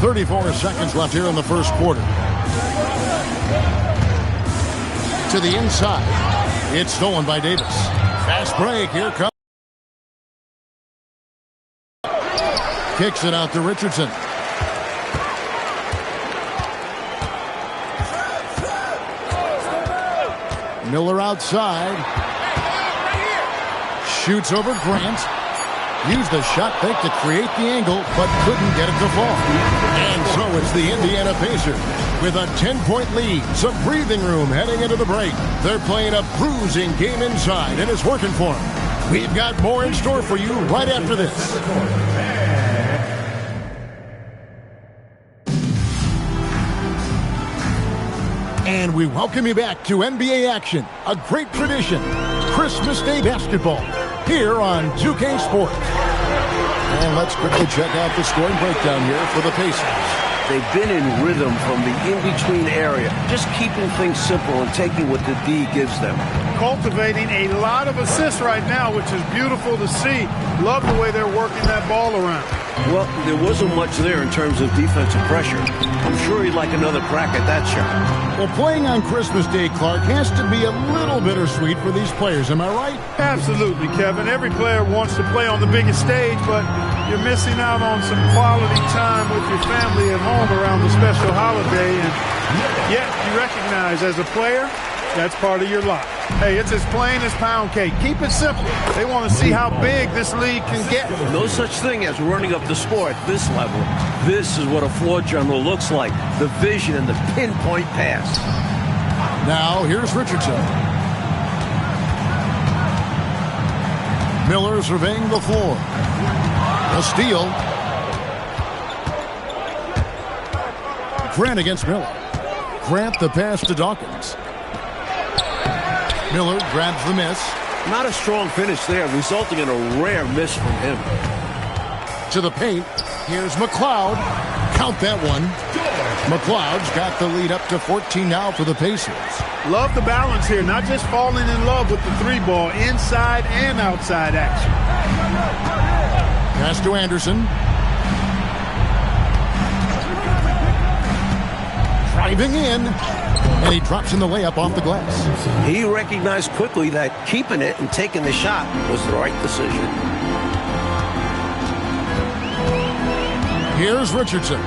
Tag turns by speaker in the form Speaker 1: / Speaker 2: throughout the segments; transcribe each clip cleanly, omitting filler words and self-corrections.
Speaker 1: 34 seconds left here in the first quarter. To the inside. It's stolen by Davis. Fast break. Here comes. Kicks it out to Richardson. Miller outside. Shoots over Grant. Used the shot fake to create the angle, but couldn't get it to fall. And so it's the Indiana Pacers with a 10-point lead. Some breathing room heading into the break. They're playing a bruising game inside, and it's working for them. We've got more in store for you right after this. And we welcome you back to NBA action, a great tradition, Christmas Day basketball, here on 2K Sports. And let's quickly check out the scoring breakdown here for the Pacers.
Speaker 2: They've been in rhythm from the in-between area, just keeping things simple and taking what the D gives them.
Speaker 3: Cultivating a lot of assists right now, which is beautiful to see. Love the way they're working that ball around.
Speaker 2: Well, there wasn't much there in terms of defensive pressure. I'm sure he'd like another crack at that shot.
Speaker 1: Well, playing on Christmas Day, Clark, has to be a little bittersweet for these players. Am I right?
Speaker 3: Absolutely, Kevin. Every player wants to play on the biggest stage, but you're missing out on some quality time with your family at home around the special holiday. And yet, you recognize as a player, that's part of your life. Hey, it's as plain as pound cake. Keep it simple. They want to see how big this league can get.
Speaker 2: No such thing as running up the score at this level. This is what a floor general looks like. The vision and the pinpoint pass.
Speaker 1: Now, here's Richardson. Miller surveying the floor. A steal. Grant against Miller. Grant the pass to Dawkins. Miller grabs the miss.
Speaker 2: Not a strong finish there, resulting in a rare miss from him.
Speaker 1: To the paint. Here's McLeod. Count that one. McLeod's got the lead up to 14 now for the Pacers.
Speaker 3: Love the balance here. Not just falling in love with the three ball. Inside and outside action.
Speaker 1: Pass to Anderson. Driving in. And he drops in the layup off the glass.
Speaker 2: He recognized quickly that keeping it and taking the shot was the right decision.
Speaker 1: Here's Richardson.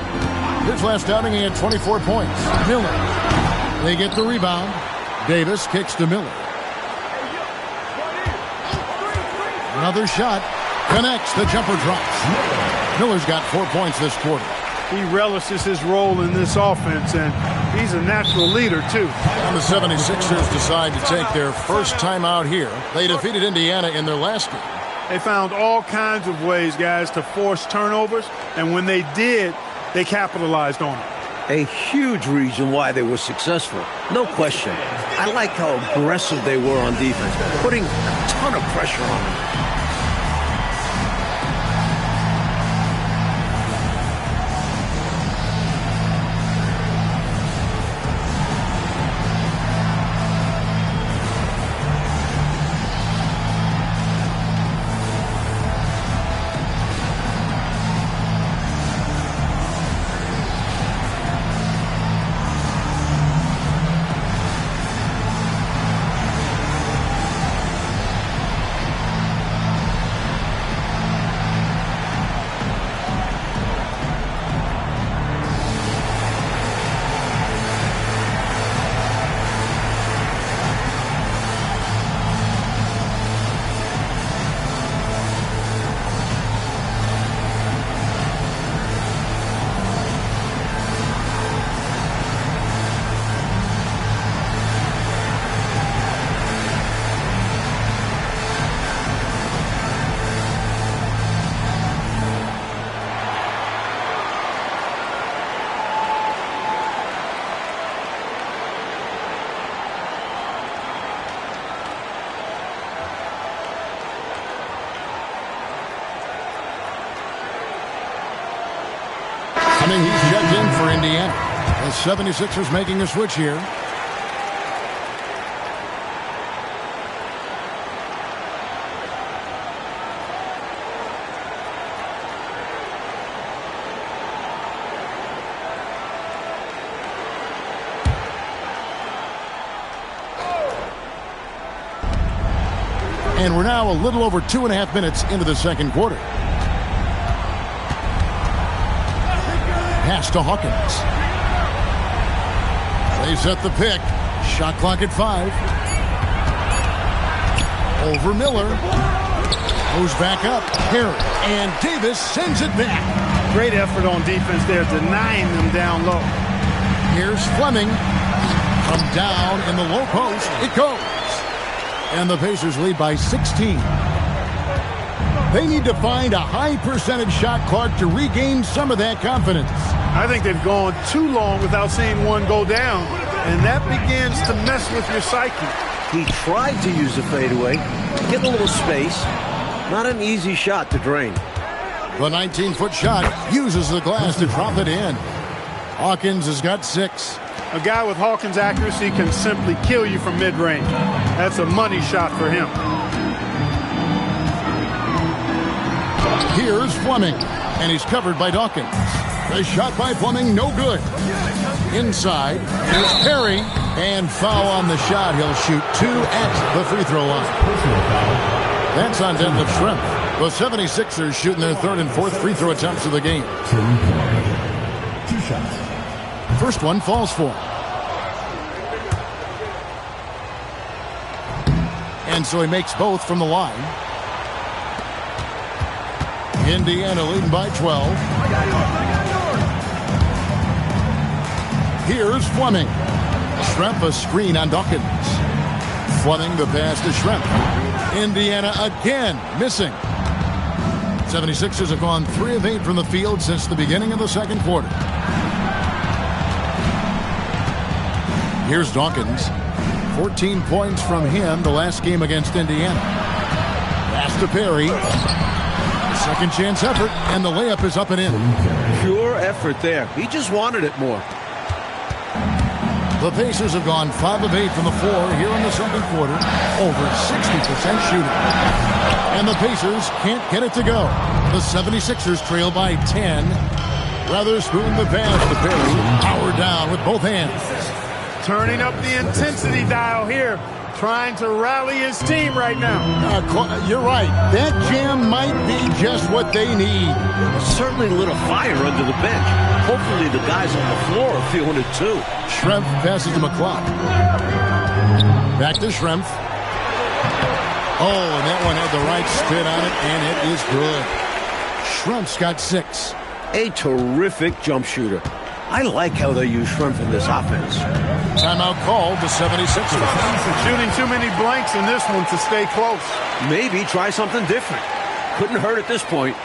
Speaker 1: His last outing, he had 24 points. Miller. They get the rebound. Davis kicks to Miller. Another shot. Connects. The jumper drops. Miller's got 4 points this quarter.
Speaker 3: He relishes his role in this offense, and he's a natural leader, too.
Speaker 1: And the 76ers decide to take their first time out here. They defeated Indiana in their last game.
Speaker 3: They found all kinds of ways, guys, to force turnovers, and when they did, they capitalized on it.
Speaker 2: A huge reason why they were successful. No question. I like how aggressive they were on defense, putting a ton of pressure on them.
Speaker 1: He's checked in for Indiana. The 76ers making a switch here. And we're now a little over 2.5 minutes into the second quarter. Pass to Hawkins. They set the pick. Shot clock at 5. Over Miller. Goes back up. Perry. And Davis sends it back.
Speaker 3: Great effort on defense there, denying them down low.
Speaker 1: Here's Fleming. From down in the low post. It goes. And the Pacers lead by 16. They need to find a high percentage shot clock to regain some of that confidence.
Speaker 3: I think they've gone too long without seeing one go down, and that begins to mess with your psyche.
Speaker 2: He tried to use a fadeaway, get a little space. Not an easy shot to drain.
Speaker 1: The 19-foot shot uses the glass to drop it in. Hawkins has got 6.
Speaker 3: A guy with Hawkins' accuracy can simply kill you from mid-range. That's a money shot for him.
Speaker 1: Here's Fleming, and he's covered by Dawkins. The shot by Fleming, no good. Inside, here's Perry, and foul on the shot. He'll shoot 2 at the free throw line. That's on Detlef Schrempf. The 76ers shooting their 3rd and 4th free throw attempts of the game.
Speaker 4: 2 shots.
Speaker 1: First one falls for him. And so he makes both from the line. Indiana leading by 12. Here's Fleming. Schrempf a screen on Dawkins. Fleming the pass to Schrempf. Indiana again missing. 76ers have gone 3 of 8 from the field since the beginning of the second quarter. Here's Dawkins. 14 points from him the last game against Indiana. Pass to Perry. Second chance effort, and the layup is up and in.
Speaker 2: Pure effort there. He just wanted it more.
Speaker 1: The Pacers have gone 5 of 8 from the floor here in the second quarter. Over 60% shooting. And the Pacers can't get it to go. The 76ers trail by 10. Weatherspoon the pass to Perry. Power down with both hands.
Speaker 3: Turning up the intensity dial here. Trying to rally his team right now.
Speaker 1: You're right. That jam might be just what they need.
Speaker 2: Certainly lit a fire under the bench. Hopefully the guys on the floor are feeling it too.
Speaker 1: Schrempf passes to McCloud. Back to Schrempf. Oh, and that one had the right spin on it, and it is good. Schrempf's got 6.
Speaker 2: A terrific jump shooter. I like how they use Schrempf in this offense.
Speaker 1: Timeout called the 76ers.
Speaker 3: Shooting too many blanks in this one to stay close.
Speaker 2: Maybe try something different. Couldn't hurt at this point.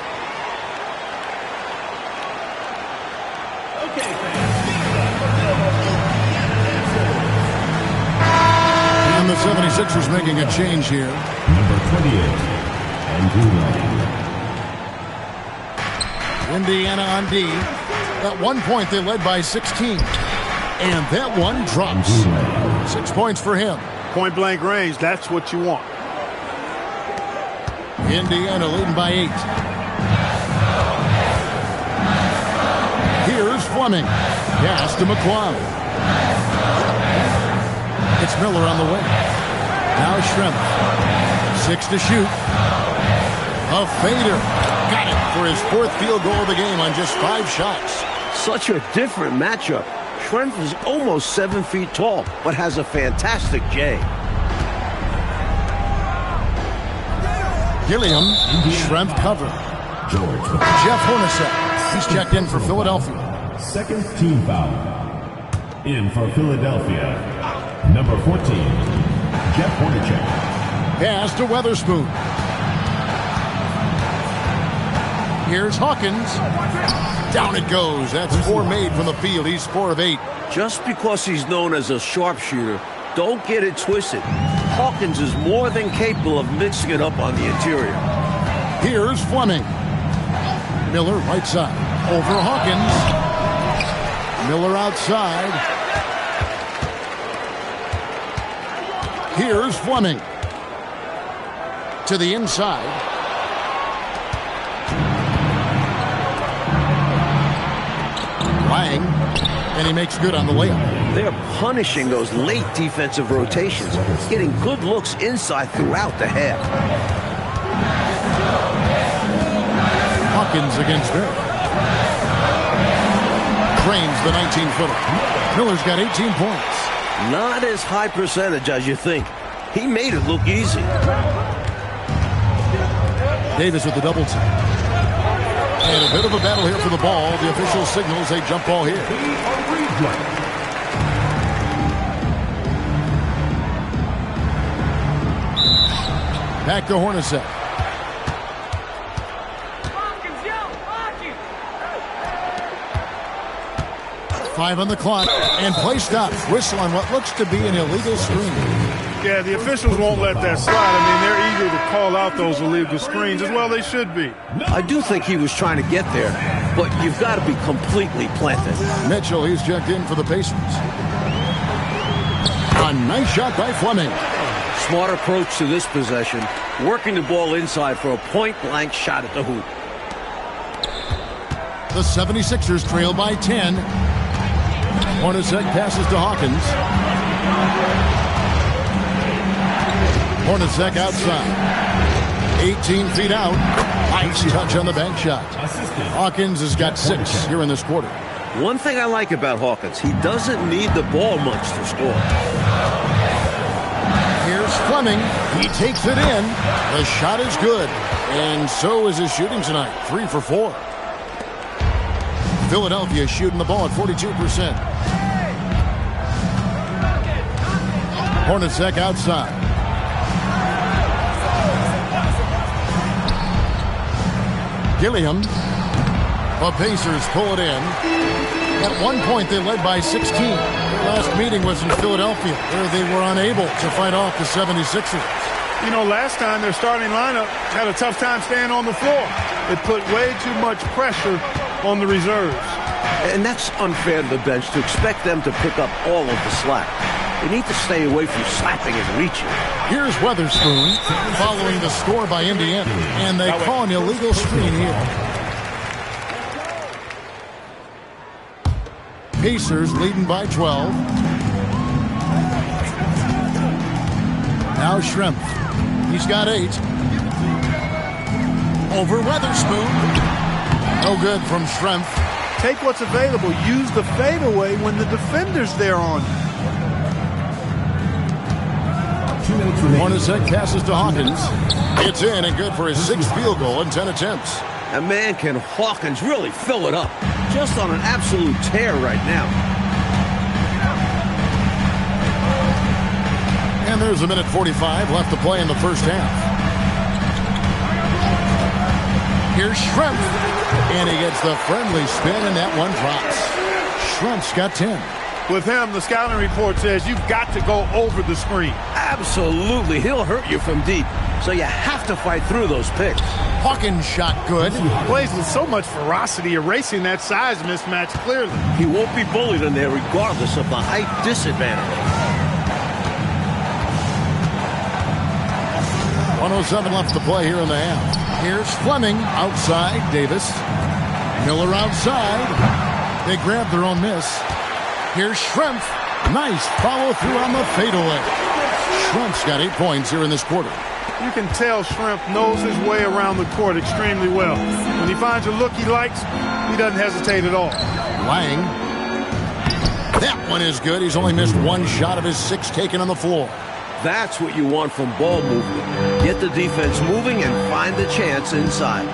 Speaker 1: And the 76ers making a change here.
Speaker 4: Number 28, Andrew Lamb.
Speaker 1: Indiana on D. At one point, they led by 16. And that one drops. 6 points for him.
Speaker 3: Point blank range, that's what you want.
Speaker 1: Indiana leading by 8. Here's Fleming. Pass to McCloud. It's Miller on the wing. Now Schrempf. 6 to shoot. A fader. Got it for his 4th field goal of the game on just 5 shots.
Speaker 2: Such a different matchup. Schrempf is almost 7 feet tall, but has a fantastic J.
Speaker 1: Gilliam, Schrempf cover. Jeff Hornacek, he's checked in for Philadelphia.
Speaker 4: Second team foul. In for Philadelphia. Number 14, Jeff Hornacek.
Speaker 1: Pass to Weatherspoon. Here's Hawkins. Down it goes. That's 4 made from the field. He's 4 of 8.
Speaker 2: Just because he's known as a sharpshooter, don't get it twisted. Hawkins is more than capable of mixing it up on the interior.
Speaker 1: Here's Fleming. Miller right side. Over Hawkins. Miller outside. Here's Fleming. To the inside. Lang, and he makes good on the layup.
Speaker 2: They're punishing those late defensive rotations, getting good looks inside throughout the half.
Speaker 1: Hawkins against Barrett. Cranes the 19-footer. Miller's got 18 points.
Speaker 2: Not as high percentage as you think. He made it look easy.
Speaker 1: Davis with the double team. And a bit of a battle here for the ball. The official signals a jump ball here. Back to Hornacek. Five on the clock, and play stops. Whistle on what looks to be an illegal screen.
Speaker 3: Yeah, the officials won't let that slide. I mean, they're eager to call out those illegal screens. As well they should be.
Speaker 2: I do think he was trying to get there, but you've got to be completely planted.
Speaker 1: Mitchell, he's checked in for the Pacers. A nice shot by Fleming.
Speaker 2: Smart approach to this possession, working the ball inside for a point-blank shot at the hoop.
Speaker 1: The 76ers trail by 10. Hornacek passes to Hawkins. Hornacek outside. 18 feet out. Nice touch on the bank shot. Hawkins has got 6 here in this quarter.
Speaker 2: One thing I like about Hawkins, he doesn't need the ball much to score.
Speaker 1: Here's Fleming. He takes it in. The shot is good. And so is his shooting tonight. 3 for 4. Philadelphia shooting the ball at 42%. Hornacek outside. Gilliam. The Pacers pull it in. At one point, they led by 16. Their last meeting was in Philadelphia, where they were unable to fight off the 76ers.
Speaker 3: You know, last time their starting lineup had a tough time staying on the floor. It put way too much pressure on the reserves.
Speaker 2: And that's unfair to the bench to expect them to pick up all of the slack. They need to stay away from slapping and reaching.
Speaker 1: Here's Weatherspoon following the score by Indiana. And they call an illegal screen here. Pacers leading by 12. Now Schrempf. He's got 8. Over Weatherspoon. No good from Schrempf.
Speaker 3: Take what's available. Use the fadeaway when the defender's there on you.
Speaker 1: Hornacek passes to Hawkins. It's in and good for his 6th field goal in 10 attempts.
Speaker 2: And man, can Hawkins really fill it up. Just on an absolute tear right now.
Speaker 1: And there's a minute 45 left to play in the first half. Here's Schrempf. And he gets the friendly spin, and that one drops. Schrempf's got 10.
Speaker 3: With him, the scouting report says you've got to go over the screen.
Speaker 2: Absolutely. He'll hurt you from deep. So you have to fight through those picks.
Speaker 1: Hawkins shot good.
Speaker 3: Plays with so much ferocity, erasing that size mismatch clearly.
Speaker 2: He won't be bullied in there regardless of the height disadvantage.
Speaker 1: 1:07 left to play here in the half. Here's Fleming outside. Davis. Miller outside. They grab their own miss. Here's Schrempf. Nice follow-through on the fadeaway. Schrempf's got 8 points here in this quarter.
Speaker 3: You can tell Schrempf knows his way around the court extremely well. When he finds a look he likes, he doesn't hesitate at all.
Speaker 1: Lang. That one is good. He's only missed 1 shot of his 6 taken on the floor.
Speaker 2: That's what you want from ball movement. Get the defense moving and find the chance inside.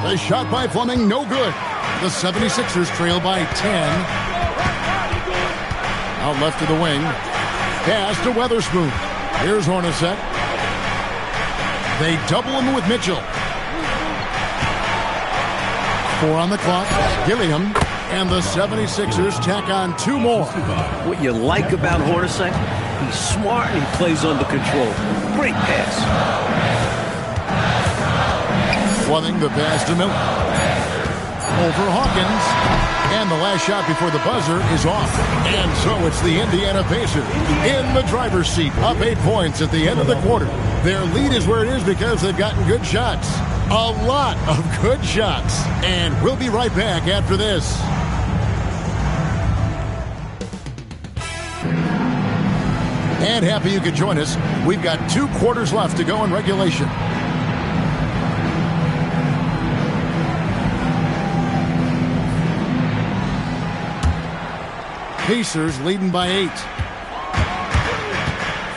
Speaker 1: The shot by Fleming, no good. The 76ers trail by 10. Out left to the wing. Pass to Weatherspoon. Here's Hornacek. They double him with Mitchell. 4 on the clock. Gilliam. And the 76ers tack on 2 more.
Speaker 2: What you like about Hornacek, he's smart and he plays under control. Great pass.
Speaker 1: Fleming the pass to Miller. Over Hawkins. And the last shot before the buzzer is off. And so it's the Indiana Pacers in the driver's seat, up 8 points at the end of the quarter. Their lead is where it is because they've gotten good shots. A lot of good shots. And we'll be right back after this. And happy you could join us. We've got 2 quarters left to go in regulation. Pacers leading by 8.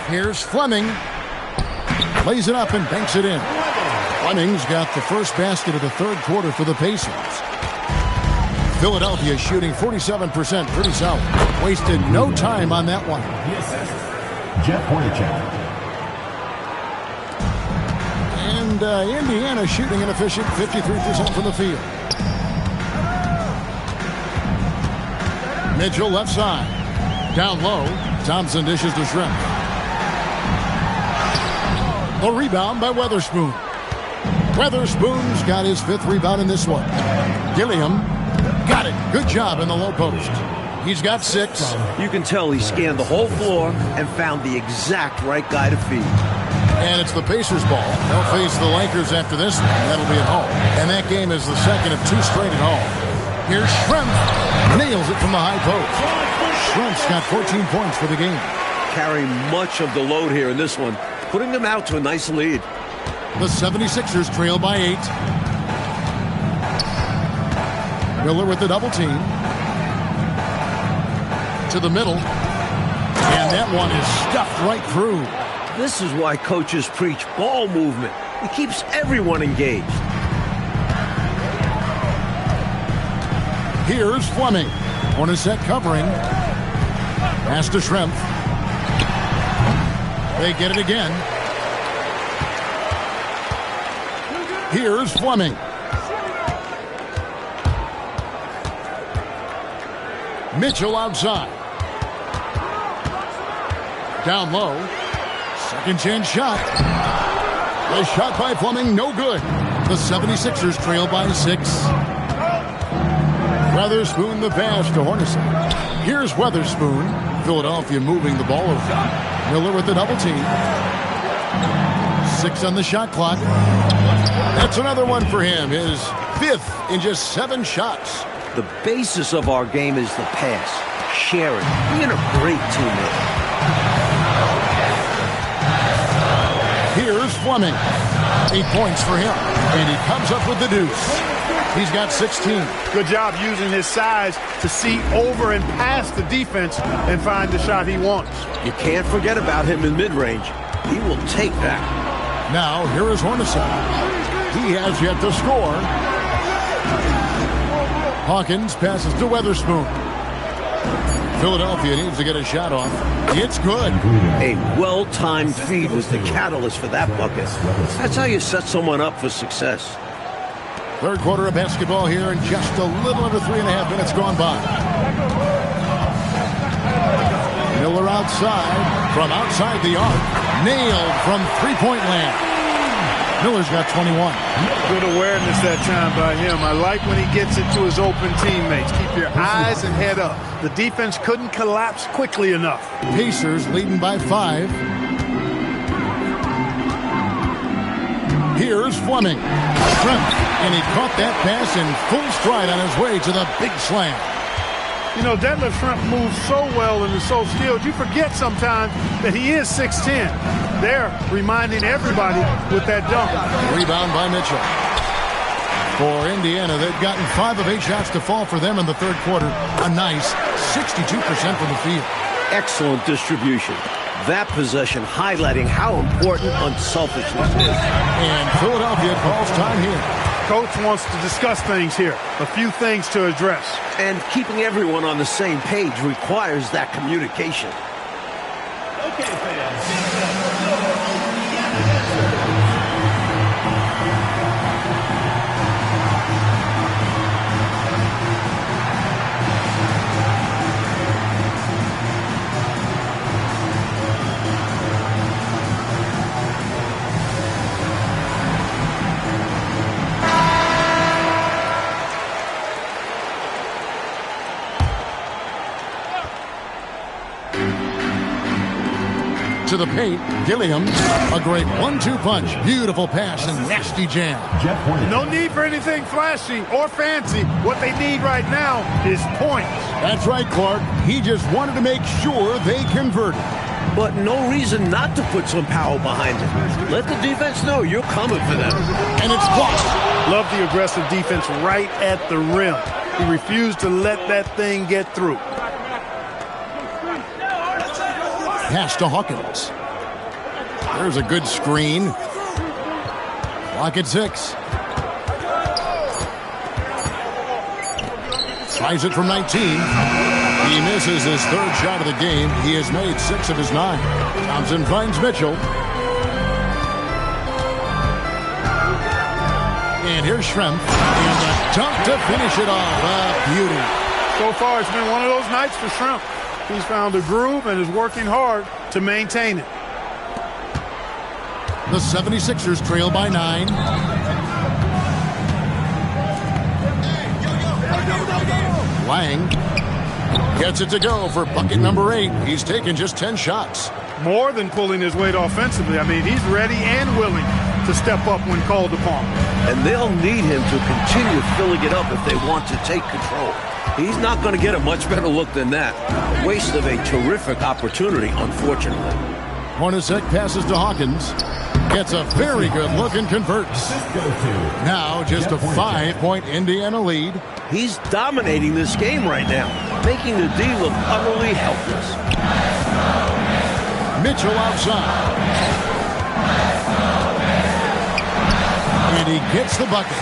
Speaker 1: Here's Fleming. Lays it up and banks it in. Fleming's got the first basket of the third quarter for the Pacers. Philadelphia shooting 47%, pretty solid. Wasted no time on that one.
Speaker 4: The assist, Jeff Hornacek.
Speaker 1: And Indiana shooting an efficient 53% from the field. Mitchell left side. Down low. Thompson dishes to Shrimp. The rebound by Weatherspoon. Weatherspoon's got his 5th rebound in this one. Gilliam got it. Good job in the low post. He's got 6.
Speaker 2: You can tell he scanned the whole floor and found the exact right guy to feed.
Speaker 1: And it's the Pacers ball. They'll face the Lakers after this one. That'll be at home. And that game is the second of 2 straight at home. Here's Shrimp. Nails it from the high post. Shrimp's got 14 points for the game.
Speaker 2: Carrying much of the load here in this one, putting them out to a nice lead.
Speaker 1: The 76ers trail by 8. Miller with the double team. To the middle. And that one is stuffed right through.
Speaker 2: This is why coaches preach ball movement. It keeps everyone engaged.
Speaker 1: Here's Fleming. Hornacek covering. Pass to Shrimp. They get it again. Here's Fleming. Mitchell outside. Down low. Second chance shot. The shot by Fleming, no good. The 76ers trail by 6. Weatherspoon the pass to Hornacek. Here's Weatherspoon. Philadelphia moving the ball over. Miller with the double team. 6 on the shot clock. That's another one for him. His 5th in just 7 shots.
Speaker 2: The basis of our game is the pass, sharing, being a great teammate.
Speaker 1: Here's Fleming. 8 points for him. And he comes up with the deuce. He's got 16.
Speaker 3: Good job using his size to see over and past the defense and find the shot he wants.
Speaker 2: You can't forget about him in mid-range. He will take that.
Speaker 1: Now, here is Hornacek. He has yet to score. Hawkins passes to Weatherspoon. Philadelphia needs to get a shot off. It's good.
Speaker 2: A well-timed feed was the catalyst for that bucket. That's how you set someone up for success.
Speaker 1: Third quarter of basketball here, and just a little under 3.5 minutes gone by. Miller outside, from outside the arc. Nailed from three-point land. Miller's got 21.
Speaker 3: Good awareness that time by him. I like when he gets it to his open teammates. Keep your eyes and head up. The defense couldn't collapse quickly enough.
Speaker 1: Pacers leading by 5. Here's Fleming. Shrimp. And he caught that pass in full stride on his way to the big slam.
Speaker 3: You know, Detlef Shrimp moves so well and is so skilled, you forget sometimes that he is 6'10". They're reminding everybody with that dunk.
Speaker 1: Rebound by Mitchell. For Indiana, they've gotten 5 of 8 shots to fall for them in the third quarter. A nice 62% from the field.
Speaker 2: Excellent distribution. That possession highlighting how important unselfishness is.
Speaker 1: And Philadelphia calls time here.
Speaker 3: Coach wants to discuss things here. A few things to address.
Speaker 2: And keeping everyone on the same page requires that communication.
Speaker 4: Okay, fans.
Speaker 1: To the paint, Gilliam, a great 1-2 punch, beautiful pass and nasty jam.
Speaker 4: Jeff Hornacek.
Speaker 3: No need for anything flashy or fancy. What they need right now is points.
Speaker 1: That's right, Clark. He just wanted to make sure they converted.
Speaker 2: but no reason not to put some power behind it. Let the defense know you're coming for them.
Speaker 1: And it's blocked.
Speaker 3: Love the aggressive defense right at the rim. He refused to let that thing get through.
Speaker 1: Pass to Hawkins. There's a good screen. Clock at 6. Tries it from 19. He misses his third shot of the game. He has made 6 of his 9. Thompson finds Mitchell. And here's Schrempf. And a dunk to finish it off. A beauty.
Speaker 3: So far, it's been one of those nights for Schrempf. He's found a groove and is working hard to maintain it.
Speaker 1: The 76ers trail by 9. Lang gets it to go for bucket number 8. He's taken just 10 shots.
Speaker 3: More than pulling his weight offensively. I mean, he's ready and willing to step up when called upon.
Speaker 2: And they'll need him to continue filling it up if they want to take control. He's not going to get a much better look than that. Waste of a terrific opportunity, unfortunately.
Speaker 1: Hornacek passes to Hawkins. Gets a very good look and converts. Now just a 5-point Indiana lead.
Speaker 2: He's dominating this game right now, making the D look utterly helpless.
Speaker 1: Mitchell outside. And he gets the bucket.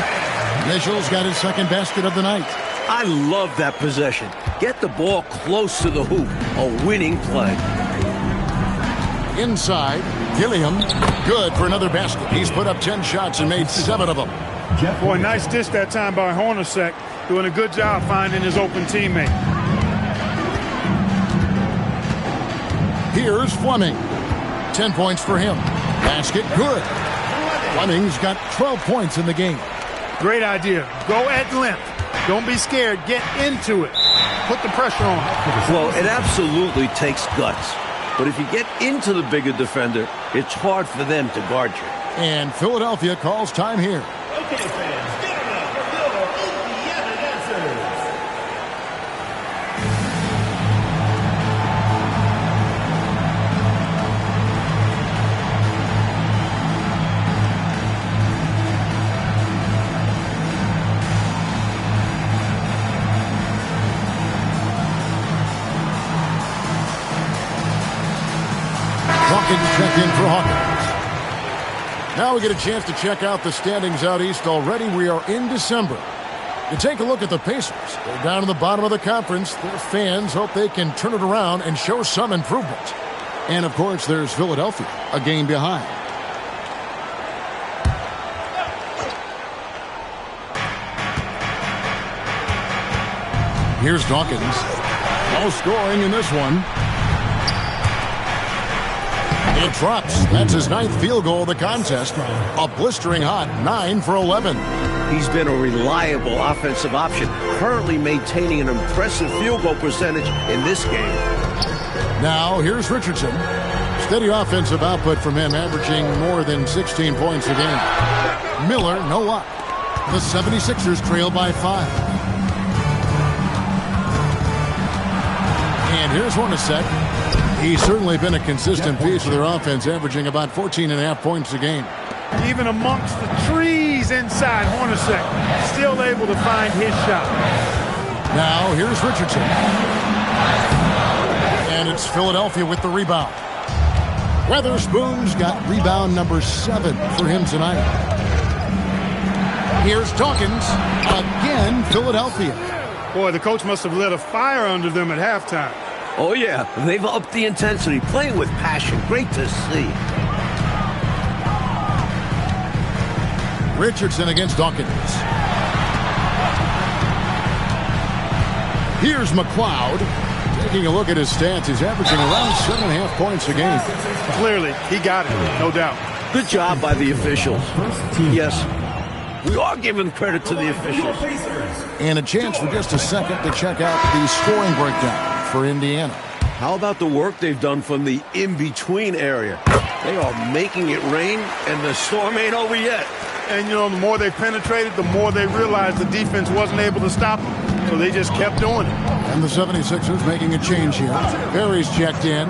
Speaker 1: Mitchell's got his second basket of the night.
Speaker 2: I love that possession. Get the ball close to the hoop. A winning play.
Speaker 1: Inside, Gilliam. Good for another basket. He's put up 10 shots and made 7 of them.
Speaker 3: Boy, nice dish that time by Hornacek. Doing a good job finding his open teammate.
Speaker 1: Here's Fleming. 10 points for him. Basket good. Fleming's got 12 points in the game.
Speaker 3: Great idea. Go at length. Don't be scared. Get into it. Put the pressure on.
Speaker 2: Well, it absolutely takes guts. But if you get into the bigger defender, it's hard for them to guard you.
Speaker 1: And Philadelphia calls time here.
Speaker 4: Okay, fans, get it up for your Indiana dancers.
Speaker 1: Check in for Hawkins. Now we get a chance to check out the standings out east already. We are in December. You take a look at the Pacers. They're down in the bottom of the conference. Their fans hope they can turn it around and show some improvement. And, of course, there's Philadelphia, a game behind. Here's Dawkins. No scoring in this one. It drops. That's his 9th field goal of the contest. A blistering hot 9 for 11.
Speaker 2: He's been a reliable offensive option, currently maintaining an impressive field goal percentage in this game.
Speaker 1: Now, here's Richardson. Steady offensive output from him, averaging more than 16 points a game. Miller, no luck. The 76ers trail by 5. And here's Hornacek. He's certainly been a consistent piece of their offense, averaging about 14.5 points a game.
Speaker 3: Even amongst the trees inside, Hornacek still able to find his shot.
Speaker 1: Now, here's Richardson. And it's Philadelphia with the rebound. Weatherspoon's got rebound number 7 for him tonight. Here's Dawkins. Again, Philadelphia.
Speaker 3: Boy, the coach must have lit a fire under them at halftime.
Speaker 2: Oh, yeah. They've upped the intensity, playing with passion. Great to see.
Speaker 1: Richardson against Dawkins. Here's McLeod. Taking a look at his stats, he's averaging around 7.5 points a game.
Speaker 3: Clearly, he got it, no doubt.
Speaker 2: Good job by the officials. Yes, we are giving credit to the officials.
Speaker 1: And a chance for just a second to check out the scoring breakdown for Indiana.
Speaker 2: How about the work they've done from the in-between area? They are making it rain, and the storm ain't over yet.
Speaker 3: And, you know, the more they penetrated, the more they realized the defense wasn't able to stop them. So they just kept doing it.
Speaker 1: And the 76ers making a change here. Berry's checked in.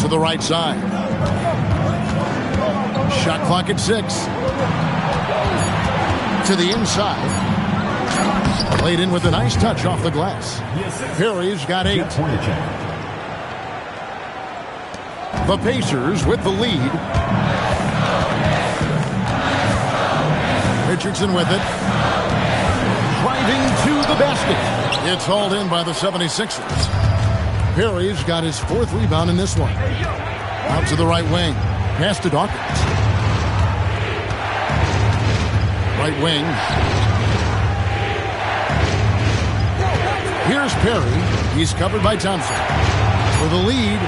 Speaker 1: To the right side. Shot clock at 6. To the inside. Played in with a nice touch off the glass. Perry's got 8. The Pacers with the lead. Richardson with it. Driving to the basket. It's hauled in by the 76ers. Perry's got his 4th rebound in this one. Out to the right wing. Pass to Dawkins. Right wing. Here's Perry. He's covered by Thompson. For the lead.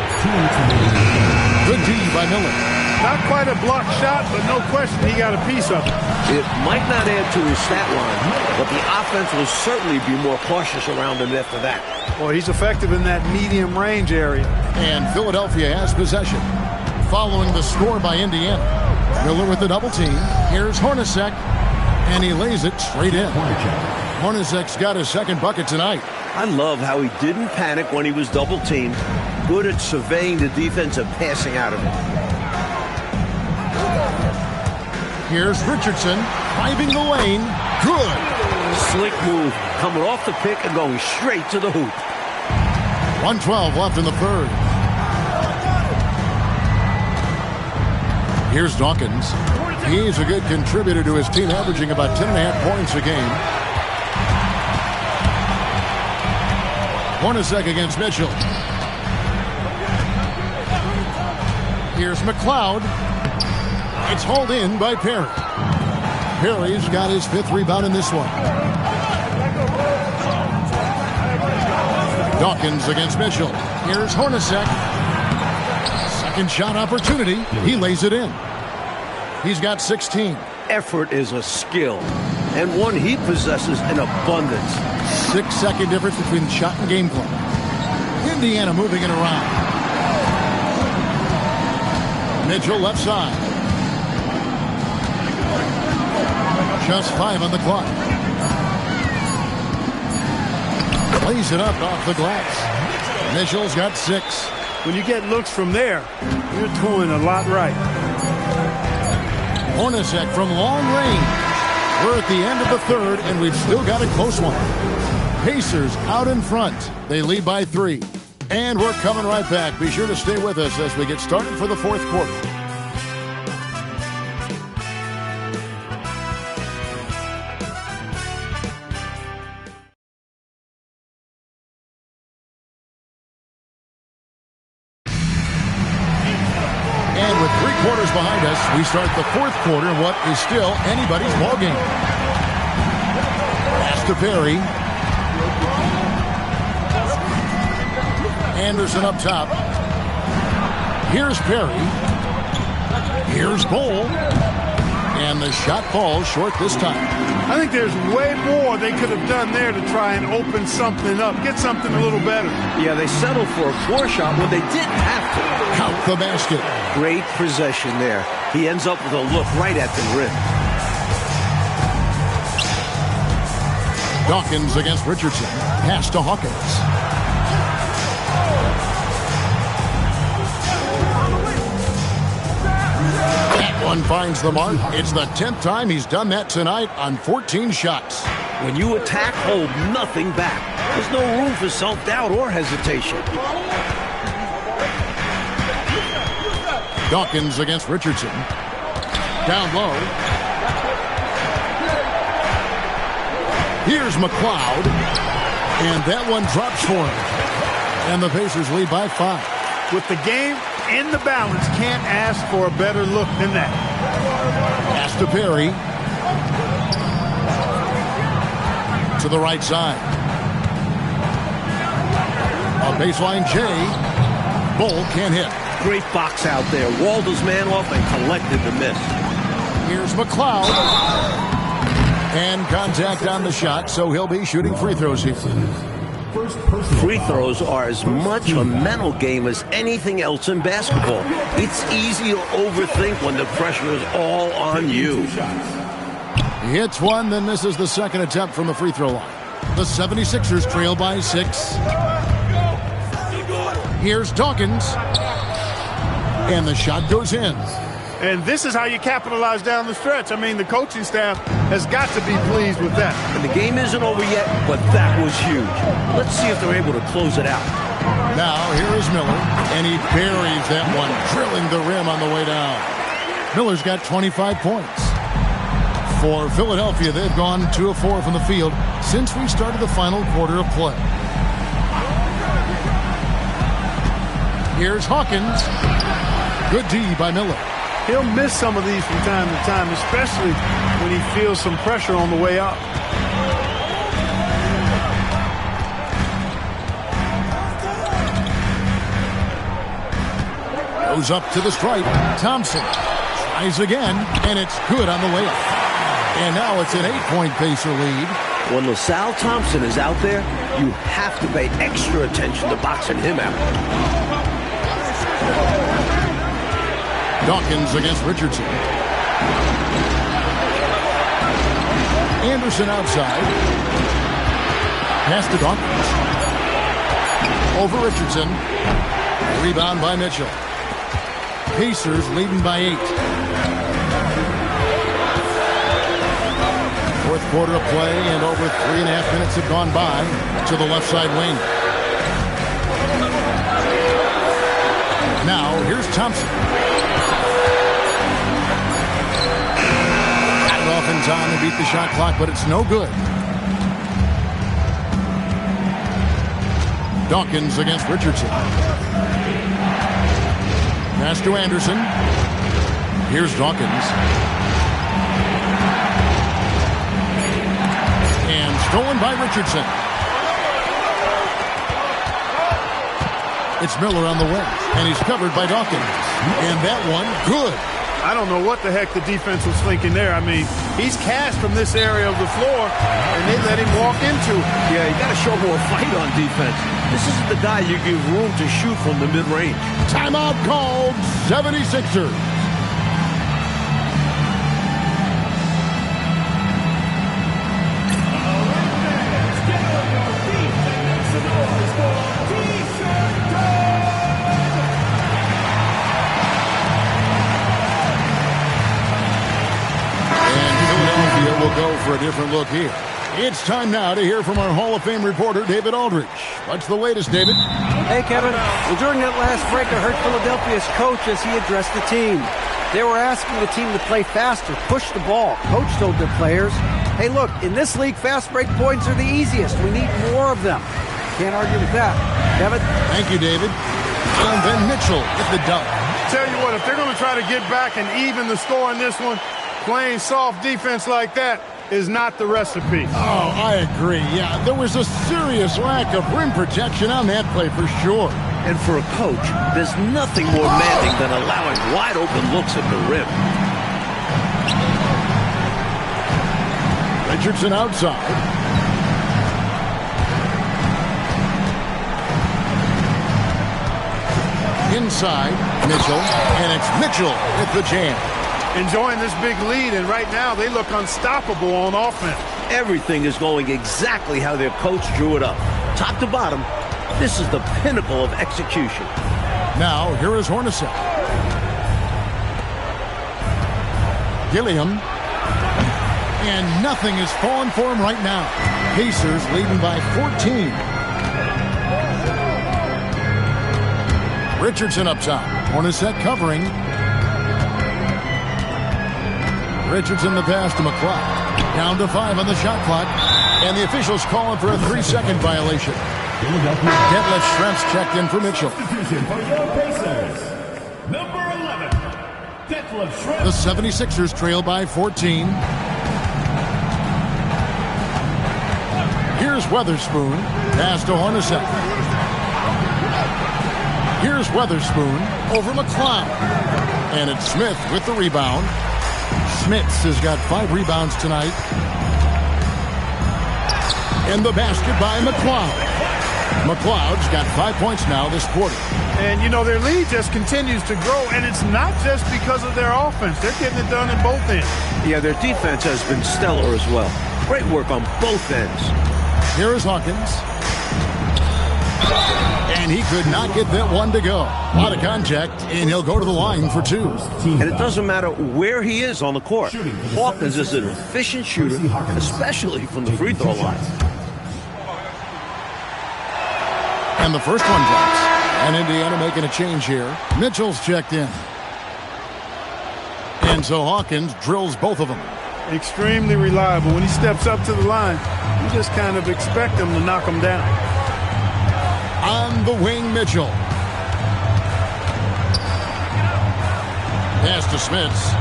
Speaker 1: Good D by Miller.
Speaker 3: Not quite a blocked shot, but no question he got a piece of it.
Speaker 2: It might not add to his stat line, but the offense will certainly be more cautious around him after that.
Speaker 3: Well, he's effective in that medium range area.
Speaker 1: And Philadelphia has possession. Following the score by Indiana. Miller with the double team. Here's Hornacek. And he lays it straight in. Hornacek's got his 2nd bucket tonight.
Speaker 2: I love how he didn't panic when he was double teamed. Good at surveying the defense and passing out of it.
Speaker 1: Here's Richardson driving the lane. Good.
Speaker 2: Slick move, coming off the pick and going straight to the hoop.
Speaker 1: 1:12 left in the 3rd. Here's Dawkins. He's a good contributor to his team, averaging about 10.5 points a game. Hornacek against Mitchell. Here's McLeod. It's hauled in by Perry. Perry's got his 5th rebound in this one. Dawkins against Mitchell. Here's Hornacek. 2nd shot opportunity. He lays it in. He's got 16.
Speaker 2: Effort is a skill, and one he possesses in abundance.
Speaker 1: 6-second difference between shot and game clock. Indiana moving it around. Mitchell left side. Just 5 on the clock. Lays it up off the glass. Mitchell's got 6.
Speaker 3: When you get looks from there, you're doing a lot right.
Speaker 1: Hornacek from long range. We're at the end of the 3rd, and we've still got a close one. Pacers out in front. They lead by 3. And we're coming right back. Be sure to stay with us as we get started for the 4th quarter. And with 3 quarters behind us, we start the 4th quarter in what is still anybody's ballgame. Pass to Perry. Anderson up top. Here's Perry. Here's Bol. And the shot falls short this time.
Speaker 3: I think there's way more they could have done there to try and open something up, get something a little better.
Speaker 2: Yeah, they settled for a floor shot when they didn't have to.
Speaker 1: Count the basket.
Speaker 2: Great possession there. He ends up with a look right at the rim.
Speaker 1: Dawkins against Richardson. Pass to Hawkins. That one finds the mark. It's the 10th time he's done that tonight on 14 shots.
Speaker 2: When you attack, hold nothing back. There's no room for self-doubt or hesitation.
Speaker 1: Dawkins against Richardson. Down low. Here's McLeod. And that one drops for him. And the Pacers lead by 5.
Speaker 3: With the game in the balance, can't ask for a better look than that.
Speaker 1: Pass to Perry. To the right side. A baseline J. Bol can't hit.
Speaker 2: Great box out there. Walled his man off and collected the miss.
Speaker 1: Here's McLeod. And contact on the shot, so he'll be shooting free throws here.
Speaker 2: Free throws are as much a mental game as anything else in basketball. It's easy to overthink when the pressure is all on you.
Speaker 1: He hits one, then misses the 2nd attempt from the free throw line. The 76ers trail by 6. Here's Dawkins. And the shot goes in.
Speaker 3: And this is how you capitalize down the stretch. I mean, the coaching staff has got to be pleased with that.
Speaker 2: And the game isn't over yet, but that was huge. Let's see if they're able to close it out.
Speaker 1: Now, here is Miller, and he buries that one, drilling the rim on the way down. Miller's got 25 points. For Philadelphia, they've gone 2 of 4 from the field since we started the final quarter of play. Here's Hawkins. Good D by Miller.
Speaker 3: He'll miss some of these from time to time, especially when he feels some pressure on the way up.
Speaker 1: Goes up to the stripe. Thompson tries again, and it's good on the layup. And now it's an 8-point Pacer lead.
Speaker 2: When LaSalle Thompson is out there, you have to pay extra attention to boxing him out.
Speaker 1: Dawkins against Richardson. Anderson outside. Pass to Dawkins. Over Richardson. Rebound by Mitchell. Pacers leading by 8. Fourth quarter of play, and over 3.5 minutes have gone by to the left side wing. Now, here's Thompson. Got it off in time to beat the shot clock, but it's no good. Dawkins against Richardson. Pass to Anderson. Here's Dawkins. And stolen by Richardson. It's Miller on the wing, and he's covered by Dawkins. And that one, good.
Speaker 3: I don't know what the heck the defense was thinking there. I mean, he's cast from this area of the floor, and they let him walk into it.
Speaker 2: Yeah, you got to show more fight on defense. This isn't the guy you give room to shoot from the mid-range.
Speaker 1: Timeout called, 76ers. Go for a different look here. It's time now to hear from our Hall of Fame reporter, David Aldridge. What's the latest, David?
Speaker 5: Hey, Kevin. Well, during that last break, I heard Philadelphia's coach as he addressed the team. They were asking the team to play faster, push the ball. Coach told their players, hey, look, in this league, fast break points are the easiest. We need more of them. Can't argue with that. Kevin?
Speaker 1: Thank you, David. And then Mitchell with the dunk.
Speaker 3: Tell you what, if they're going to try to get back and even the score in this one, playing soft defense like that is not the recipe.
Speaker 1: Oh, I agree. Yeah, there was a serious lack of rim protection on that play for sure.
Speaker 2: And for a coach, there's nothing more demanding than allowing wide open looks at the rim.
Speaker 1: Richardson outside. Inside, Mitchell, and it's Mitchell with the jam.
Speaker 3: Enjoying this big lead, and right now they look unstoppable on offense.
Speaker 2: Everything is going exactly how their coach drew it up. Top to bottom, this is the pinnacle of execution.
Speaker 1: Now, here is Hornacek. Gilliam. And nothing is falling for him right now. Pacers leading by 14. Richardson up top. Hornacek covering. Richardson the pass to McCloud. Down to 5 on the shot clock. And the officials calling for a 3-second violation. Detlef Schrempf checked in for Mitchell.
Speaker 4: Number 11, Detlef Schrempf.
Speaker 1: The 76ers trail by 14. Here's Weatherspoon. Pass to Hornacek. Here's Weatherspoon over McCloud. And it's Smith with the rebound. Smits has got 5 rebounds tonight. And the basket by McCloud. McCloud's got 5 points now this quarter.
Speaker 3: And, you know, their lead just continues to grow, and it's not just because of their offense. They're getting it done in both ends.
Speaker 2: Yeah, their defense has been stellar as well. Great work on both ends.
Speaker 1: Here is Hawkins. And And he could not get that one to go. A lot of contact, and he'll go to the line for 2.
Speaker 2: And it doesn't matter where he is on the court. Hawkins is an efficient shooter, especially from the free throw line.
Speaker 1: And the first one drops. And Indiana making a change here. Mitchell's checked in. And so Hawkins drills both of them.
Speaker 3: Extremely reliable. When he steps up to the line, you just kind of expect him to knock him down.
Speaker 1: On the wing, Mitchell. Pass to Smits.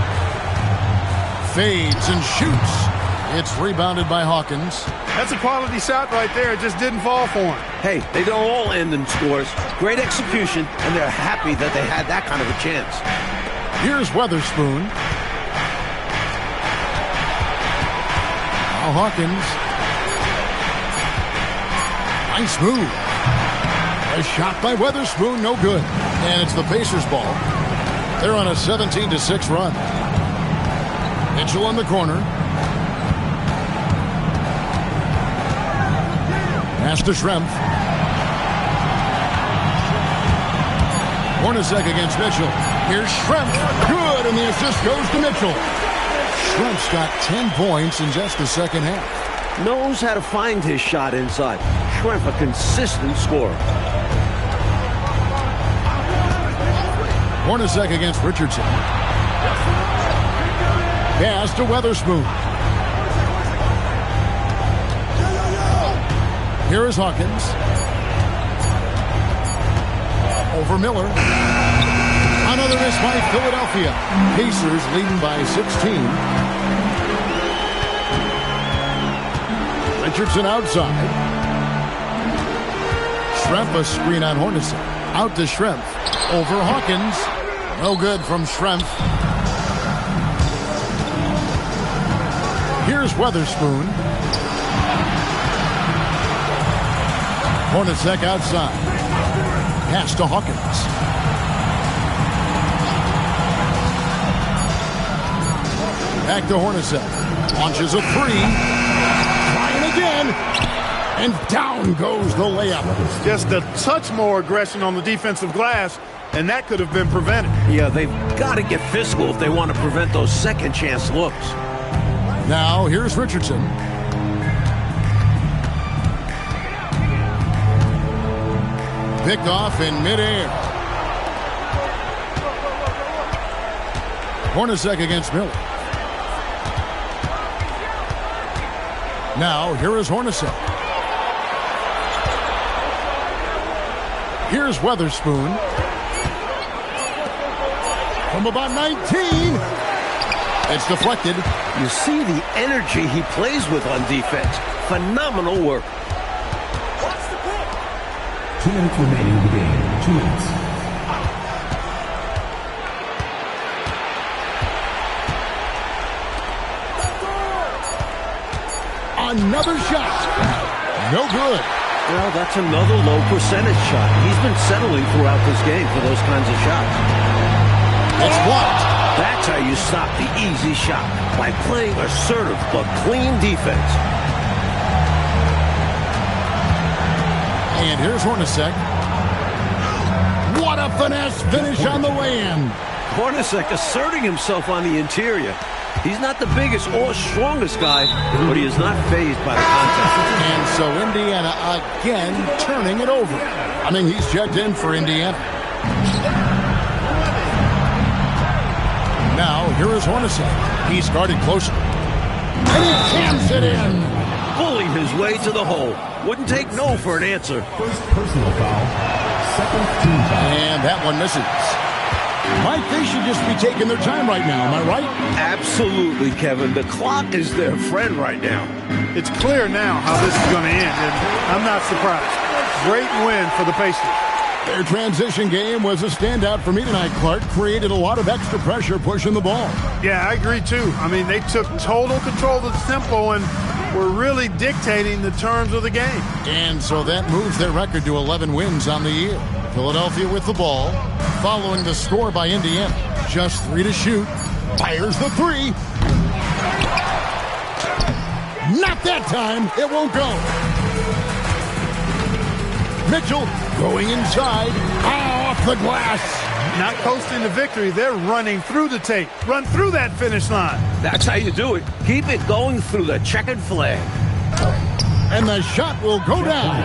Speaker 1: Fades and shoots. It's rebounded by Hawkins.
Speaker 3: That's a quality shot right there. It just didn't fall for him.
Speaker 2: Hey, they don't all end in scores. Great execution, and they're happy that they had that kind of a chance.
Speaker 1: Here's Weatherspoon. Now Hawkins. Nice move. A shot by Weatherspoon, no good. And it's the Pacers' ball. They're on a 17-6 run. Mitchell in the corner. Pass to Schrempf. Hornacek against Mitchell. Here's Schrempf. Good, and the assist goes to Mitchell. Schrempf's got 10 points in just the second half.
Speaker 2: Knows how to find his shot inside. Schrempf, a consistent scorer.
Speaker 1: Hornacek against Richardson. Pass to Weatherspoon. Here is Hawkins. Over Miller. Another miss by Philadelphia. Pacers leading by 16. Richardson outside. Schrempf a screen on Hornacek. Out to Schrempf. Over Hawkins. No good from Schrempf. Here's Weatherspoon. Hornacek outside. Pass to Hawkins. Back to Hornacek. Launches a 3. Trying again. And down goes the layup.
Speaker 3: Just a touch more aggression on the defensive glass, and that could have been prevented.
Speaker 2: Yeah, they've got to get physical if they want to prevent those second chance looks.
Speaker 1: Now here's Richardson. Picked off in midair. Hornacek against Miller. Now here is Hornacek. Here's Weatherspoon. From about 19. It's deflected.
Speaker 2: You see the energy he plays with on defense. Phenomenal work.
Speaker 6: 2 minutes remaining in the game. 2 minutes.
Speaker 1: Another shot. No good.
Speaker 2: Well, that's another low percentage shot. He's been settling throughout this game for those kinds of shots.
Speaker 1: It's blocked.
Speaker 2: That's how you stop the easy shot, by playing assertive but clean defense.
Speaker 1: And here's Hornacek. What a finesse finish on the way-in.
Speaker 2: Hornacek asserting himself on the interior. He's not the biggest or strongest guy, but he is not fazed by the contact.
Speaker 1: And so Indiana again turning it over. I mean, he's checked in for Indiana. Now, here is Hornacek. He's guarded closer. And he jams it in.
Speaker 2: Bullying his way to the hole. Wouldn't take no for an answer.
Speaker 6: First personal foul. Second team foul.
Speaker 1: And that one misses. Mike, they should just be taking their time right now. Am I right?
Speaker 2: Absolutely, Kevin. The clock is their friend right now.
Speaker 3: It's clear now how this is going to end, and I'm not surprised. Great win for the Pacers.
Speaker 1: Their transition game was a standout for me tonight, Clark. Created a lot of extra pressure pushing the ball.
Speaker 3: Yeah, I agree, too. I mean, they took total control of the tempo and were really dictating the terms of the game.
Speaker 1: And so that moves their record to 11 wins on the year. Philadelphia with the ball, following the score by Indiana. Just 3 to shoot. Fires the 3. Not that time. It won't go. Mitchell Going inside. Off the glass.
Speaker 3: Not coasting to victory. They're running through the tape. Run through that finish line.
Speaker 2: That's how you do it. Keep it going through the checkered flag.
Speaker 1: And the shot will go down.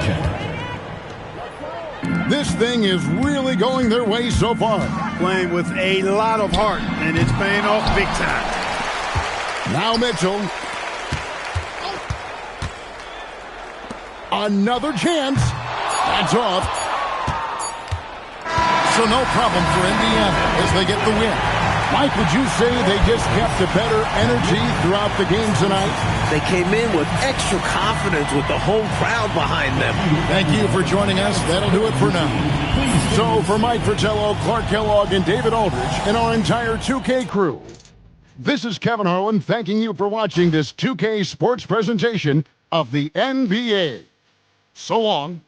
Speaker 1: This thing is really going their way so far.
Speaker 3: Playing with a lot of heart, and it's paying off big time.
Speaker 1: Now Mitchell. Another chance. That's off. So no problem for Indiana as they get the win. Mike, would you say they just kept a better energy throughout the game tonight?
Speaker 2: They came in with extra confidence with the home crowd behind them.
Speaker 1: Thank you for joining us. That'll do it for now. So for Mike Fratello, Clark Kellogg, and David Aldridge, and our entire 2K crew, this is Kevin Harlan thanking you for watching this 2K sports presentation of the NBA. So long.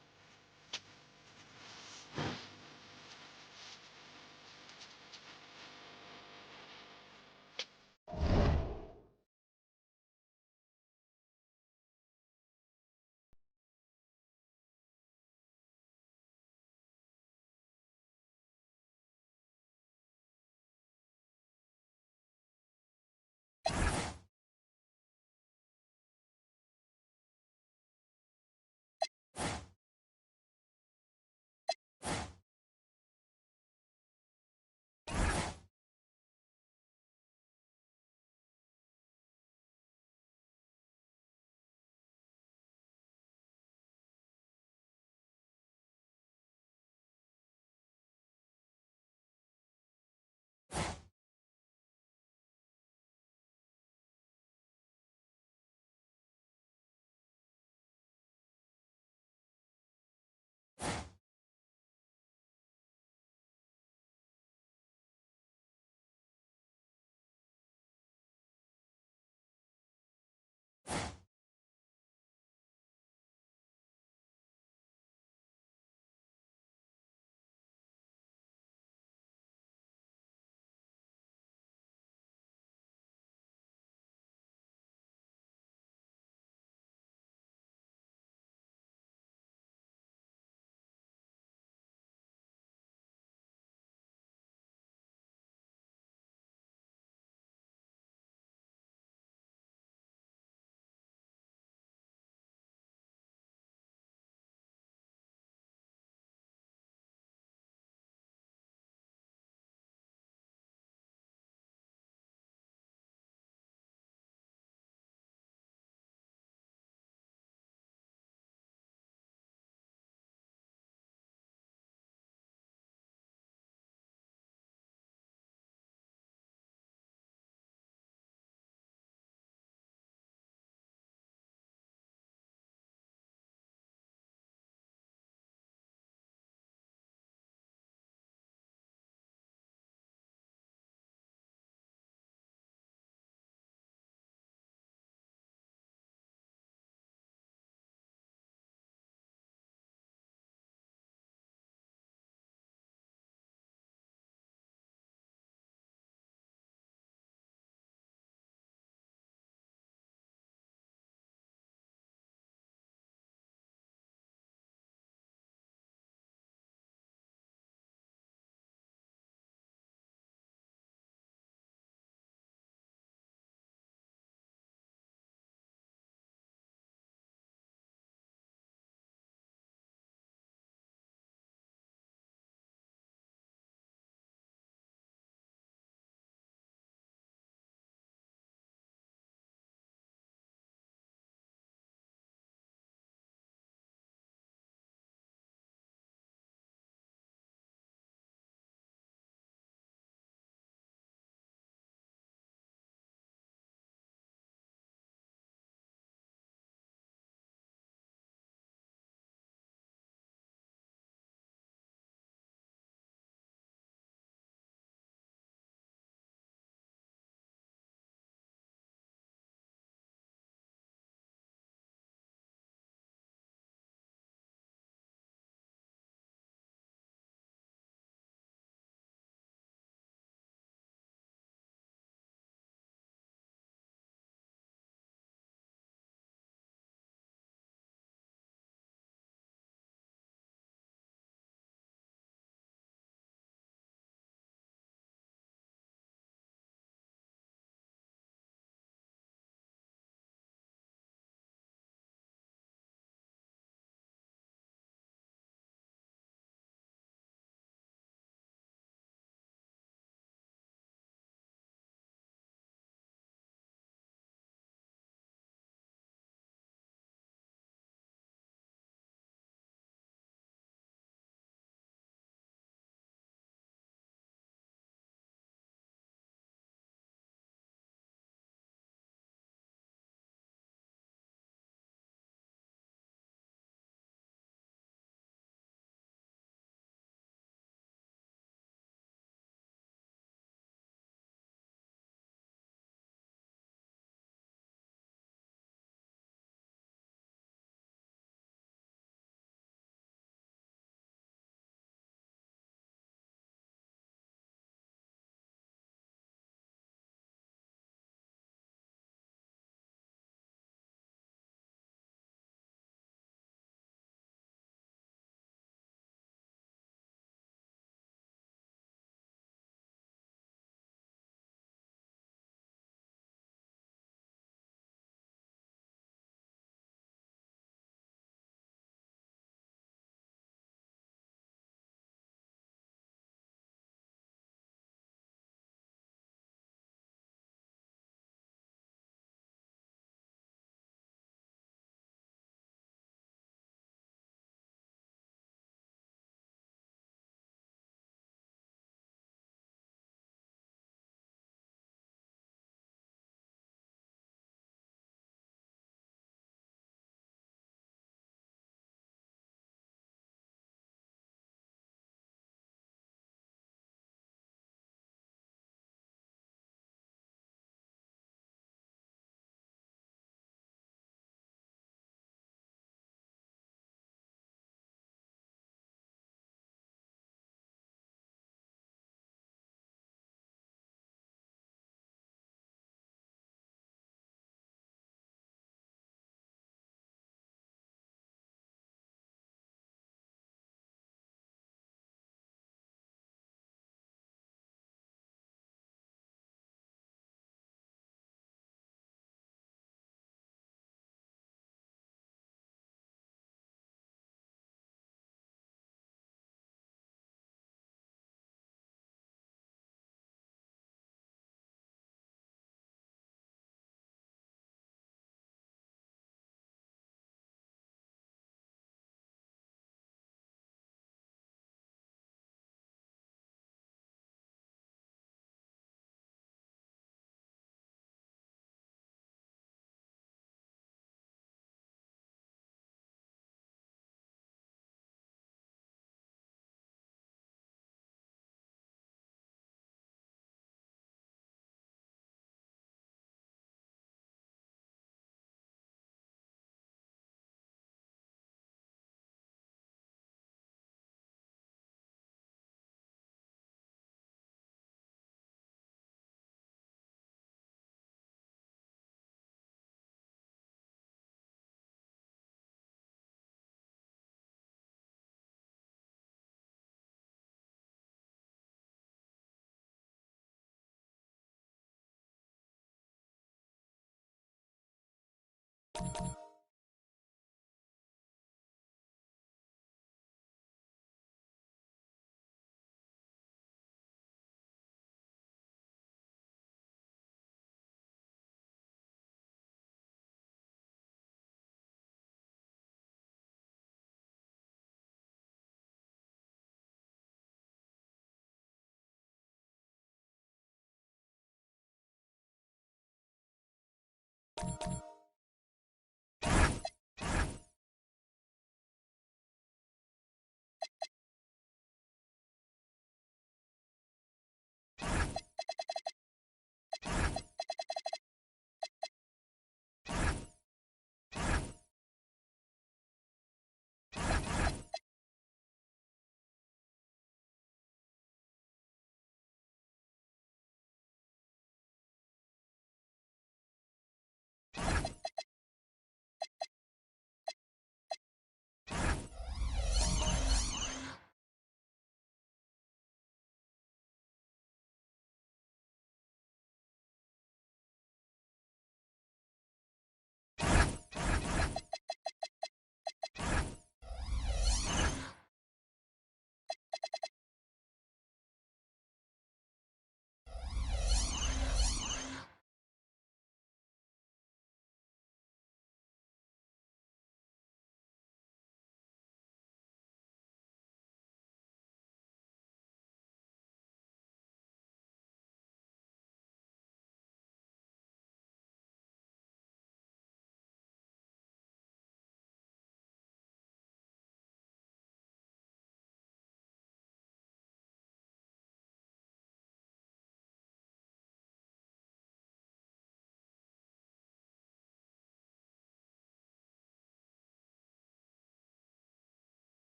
Speaker 1: You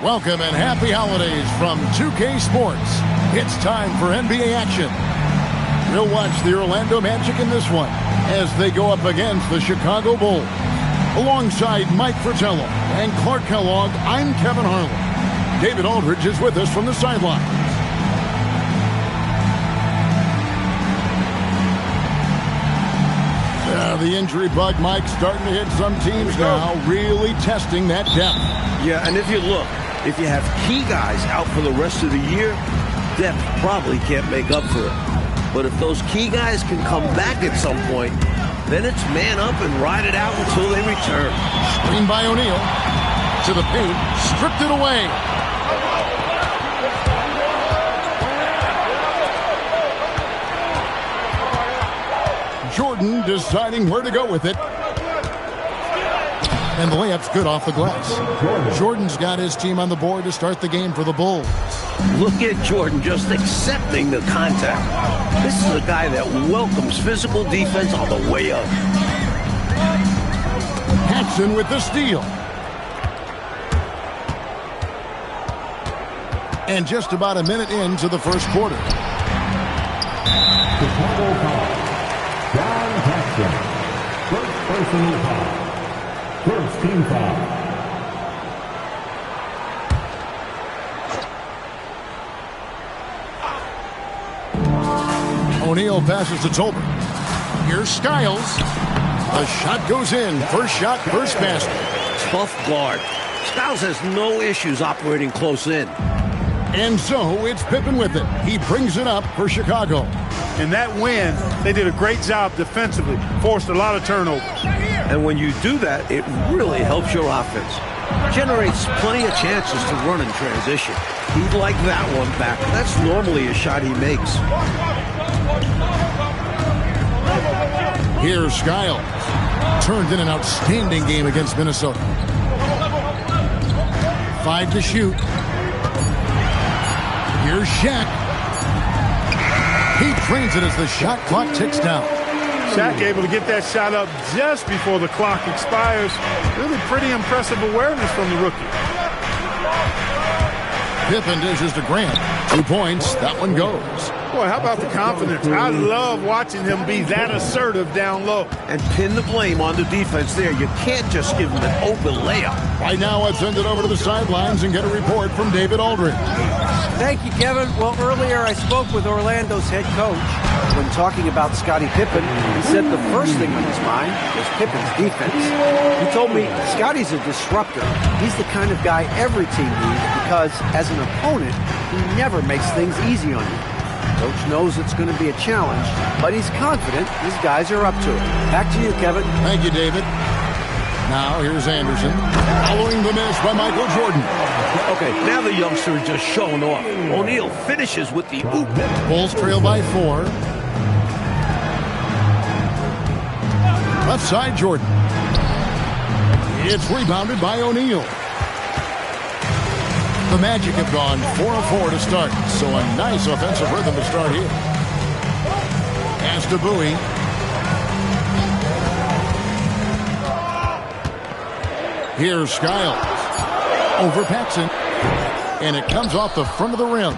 Speaker 1: Welcome and happy holidays from 2K Sports. It's time for NBA action. We'll watch the Orlando Magic in this one as they go up against the Chicago Bulls. Alongside Mike Fratello and Clark Kellogg, I'm Kevin Harlan. David Aldridge is with us from the sideline. The injury bug, Mike, starting to hit some teams now, really testing that depth.
Speaker 2: Yeah, and if you look, if you have key guys out for the rest of the year, depth probably can't make up for it. But if those key guys can come back at some point, then it's man up and ride it out until they return.
Speaker 1: Screen by O'Neal. To the paint. Stripped it away. Jordan deciding where to go with it. And the layup's good off the glass. Jordan's got his team on the board to start the game for the Bulls.
Speaker 2: Look at Jordan just accepting the contact. This is a guy that welcomes physical defense on the way up.
Speaker 1: Paxson with the steal. And just about a minute into the first quarter.
Speaker 6: Chicago foul. John Paxson. First personal foul. First team foul.
Speaker 1: O'Neal passes to Tolbert. Here's Skiles. The shot goes in. First shot, first basket.
Speaker 2: Tough guard. Skiles has no issues operating close in.
Speaker 1: And so it's Pippen with it. He brings it up for Chicago.
Speaker 3: In that win, they did a great job defensively. Forced a lot of turnovers.
Speaker 2: And when you do that, it really helps your offense. Generates plenty of chances to run in transition. He'd like that one back. That's normally a shot he makes.
Speaker 1: Here's Skiles. Turned in an outstanding game against Minnesota. 5 to shoot. Here's Shaq. He trains it as the shot clock ticks down.
Speaker 3: Shaq able to get that shot up just before the clock expires. Really pretty impressive awareness from the rookie.
Speaker 1: Pippen dishes to Grant. 2 points. That one goes.
Speaker 3: Boy, how about the confidence? I love watching him be that assertive down low.
Speaker 2: And pin the blame on the defense there. You can't just give him an open layup.
Speaker 1: Right now, let's send it over to the sidelines and get a report from David Aldridge.
Speaker 5: Thank you, Kevin. Well, earlier I spoke with Orlando's head coach. When talking about Scottie Pippen, he said the first thing on his mind was Pippen's defense. He told me Scottie's a disruptor. He's the kind of guy every team needs because, as an opponent, he never makes things easy on you. Coach knows it's going to be a challenge, but he's confident his guys are up to it. Back to you, Kevin.
Speaker 1: Thank you, David. Now, here's Anderson, following the miss by Michael Jordan.
Speaker 2: Okay, now the youngster is just showing off. O'Neal finishes with the oop.
Speaker 1: Bulls trail by 4. Left side, Jordan. It's rebounded by O'Neal. The Magic have gone 4 of 4 to start, so a nice offensive rhythm to start here. Pass to Bowie. Here's Skiles. Over Paxson. And it comes off the front of the rim.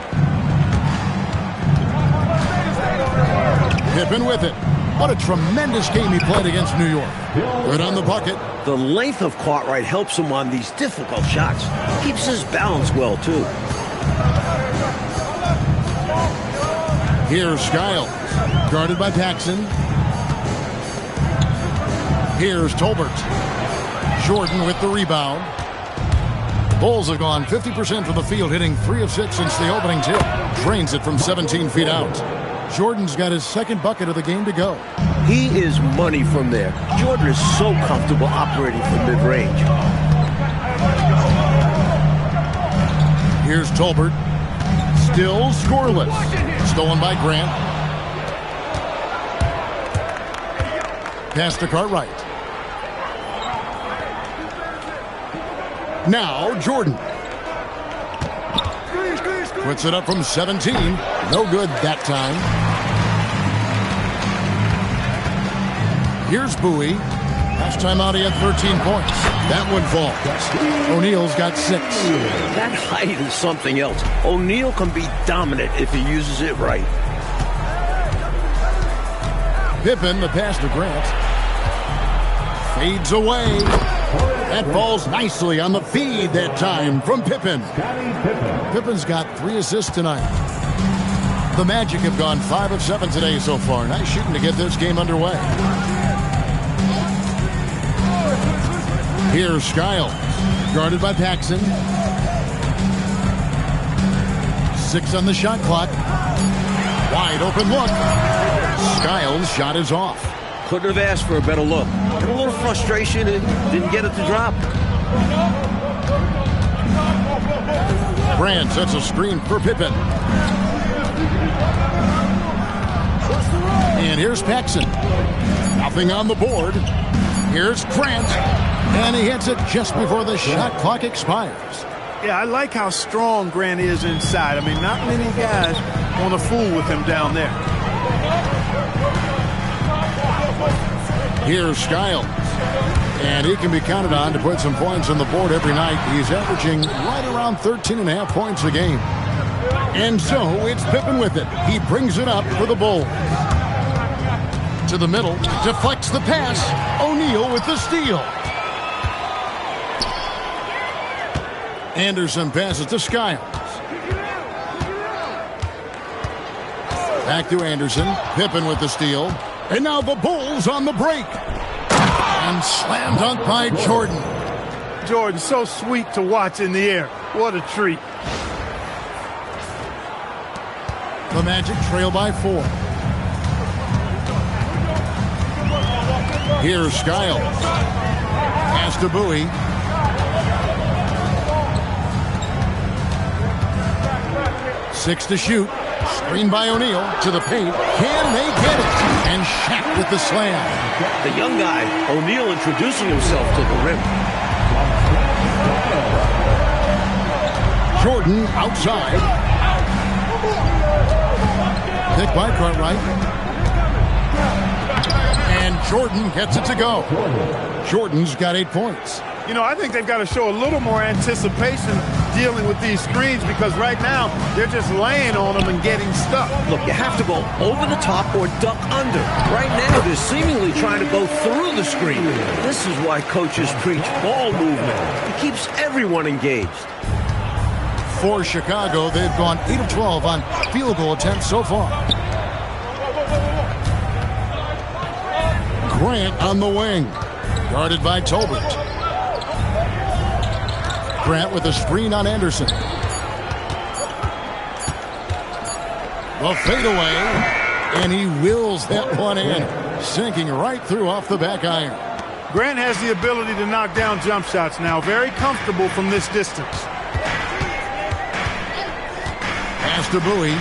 Speaker 1: Pippen with it. What a tremendous game he played against New York. Good on the bucket.
Speaker 2: The length of Cartwright helps him on these difficult shots. Keeps his balance well, too.
Speaker 1: Here's Skiles. Guarded by Paxson. Here's Tolbert. Jordan with the rebound. Bulls have gone 50% from the field, hitting 3 of 6 since the opening tip. Drains it from 17 feet out. Jordan's got his second bucket of the game to go.
Speaker 2: He is money from there. Jordan is so comfortable operating from mid-range.
Speaker 1: Here's Tolbert. Still scoreless. Stolen by Grant. Pass to Cartwright. Now Jordan. Puts it up from 17. No good that time. Here's Bowie. Last time out he had 13 points. That one falls. O'Neal's got 6.
Speaker 2: That height is something else. O'Neal can be dominant if he uses it right.
Speaker 1: Pippen, the pass to Grant. Fades away. That falls nicely on the feed that time from Pippen. Pippen's got 3 assists tonight. The Magic have gone 5 of 7 today so far. Nice shooting to get this game underway. Here's Skiles, guarded by Paxson. 6 on the shot clock. Wide open look. Skiles' shot is off.
Speaker 2: Couldn't have asked for a better look. Had a little frustration and didn't get it to drop.
Speaker 1: Grant sets a screen for Pippen. And here's Paxson. Nothing on the board. Here's Grant. And he hits it just before the shot clock expires.
Speaker 3: Yeah, I like how strong Grant is inside. I mean, not many guys want to fool with him down there.
Speaker 1: Here's Skiles. And he can be counted on to put some points on the board every night. He's averaging right around 13.5 points a game. And so it's Pippen with it. He brings it up for the Bulls. To the middle, deflects the pass. O'Neal with the steal. Anderson passes to Skiles. Back to Anderson. Pippen with the steal. And now the Bulls on the break. And slam dunk by Jordan.
Speaker 3: Jordan, so sweet to watch in the air. What a treat.
Speaker 1: The Magic trail by 4. Here's Skiles. Pass to Bowie. Six to shoot. Screen by O'Neal to the paint. Can they get it? And Shaq with the slam.
Speaker 2: The young guy, O'Neal, introducing himself to the rim.
Speaker 1: Jordan outside. Pick by Cartwright. And Jordan gets it to go. Jordan's got 8 points.
Speaker 3: You know, I think they've got to show a little more anticipation dealing with these screens because right now they're just laying on them and getting stuck.
Speaker 2: Look, you have to go over the top or duck under. Right now, they're seemingly trying to go through the screen. This is why coaches preach ball movement. It keeps everyone engaged.
Speaker 1: For Chicago, they've gone 8 of 12 on field goal attempts so far. Grant on the wing, guarded by Tolbert. Grant with a screen on Anderson. The fadeaway, and he wills that one in, sinking right through off the back iron.
Speaker 3: Grant has the ability to knock down jump shots now. Very comfortable from this distance.
Speaker 1: Pass to Bowie.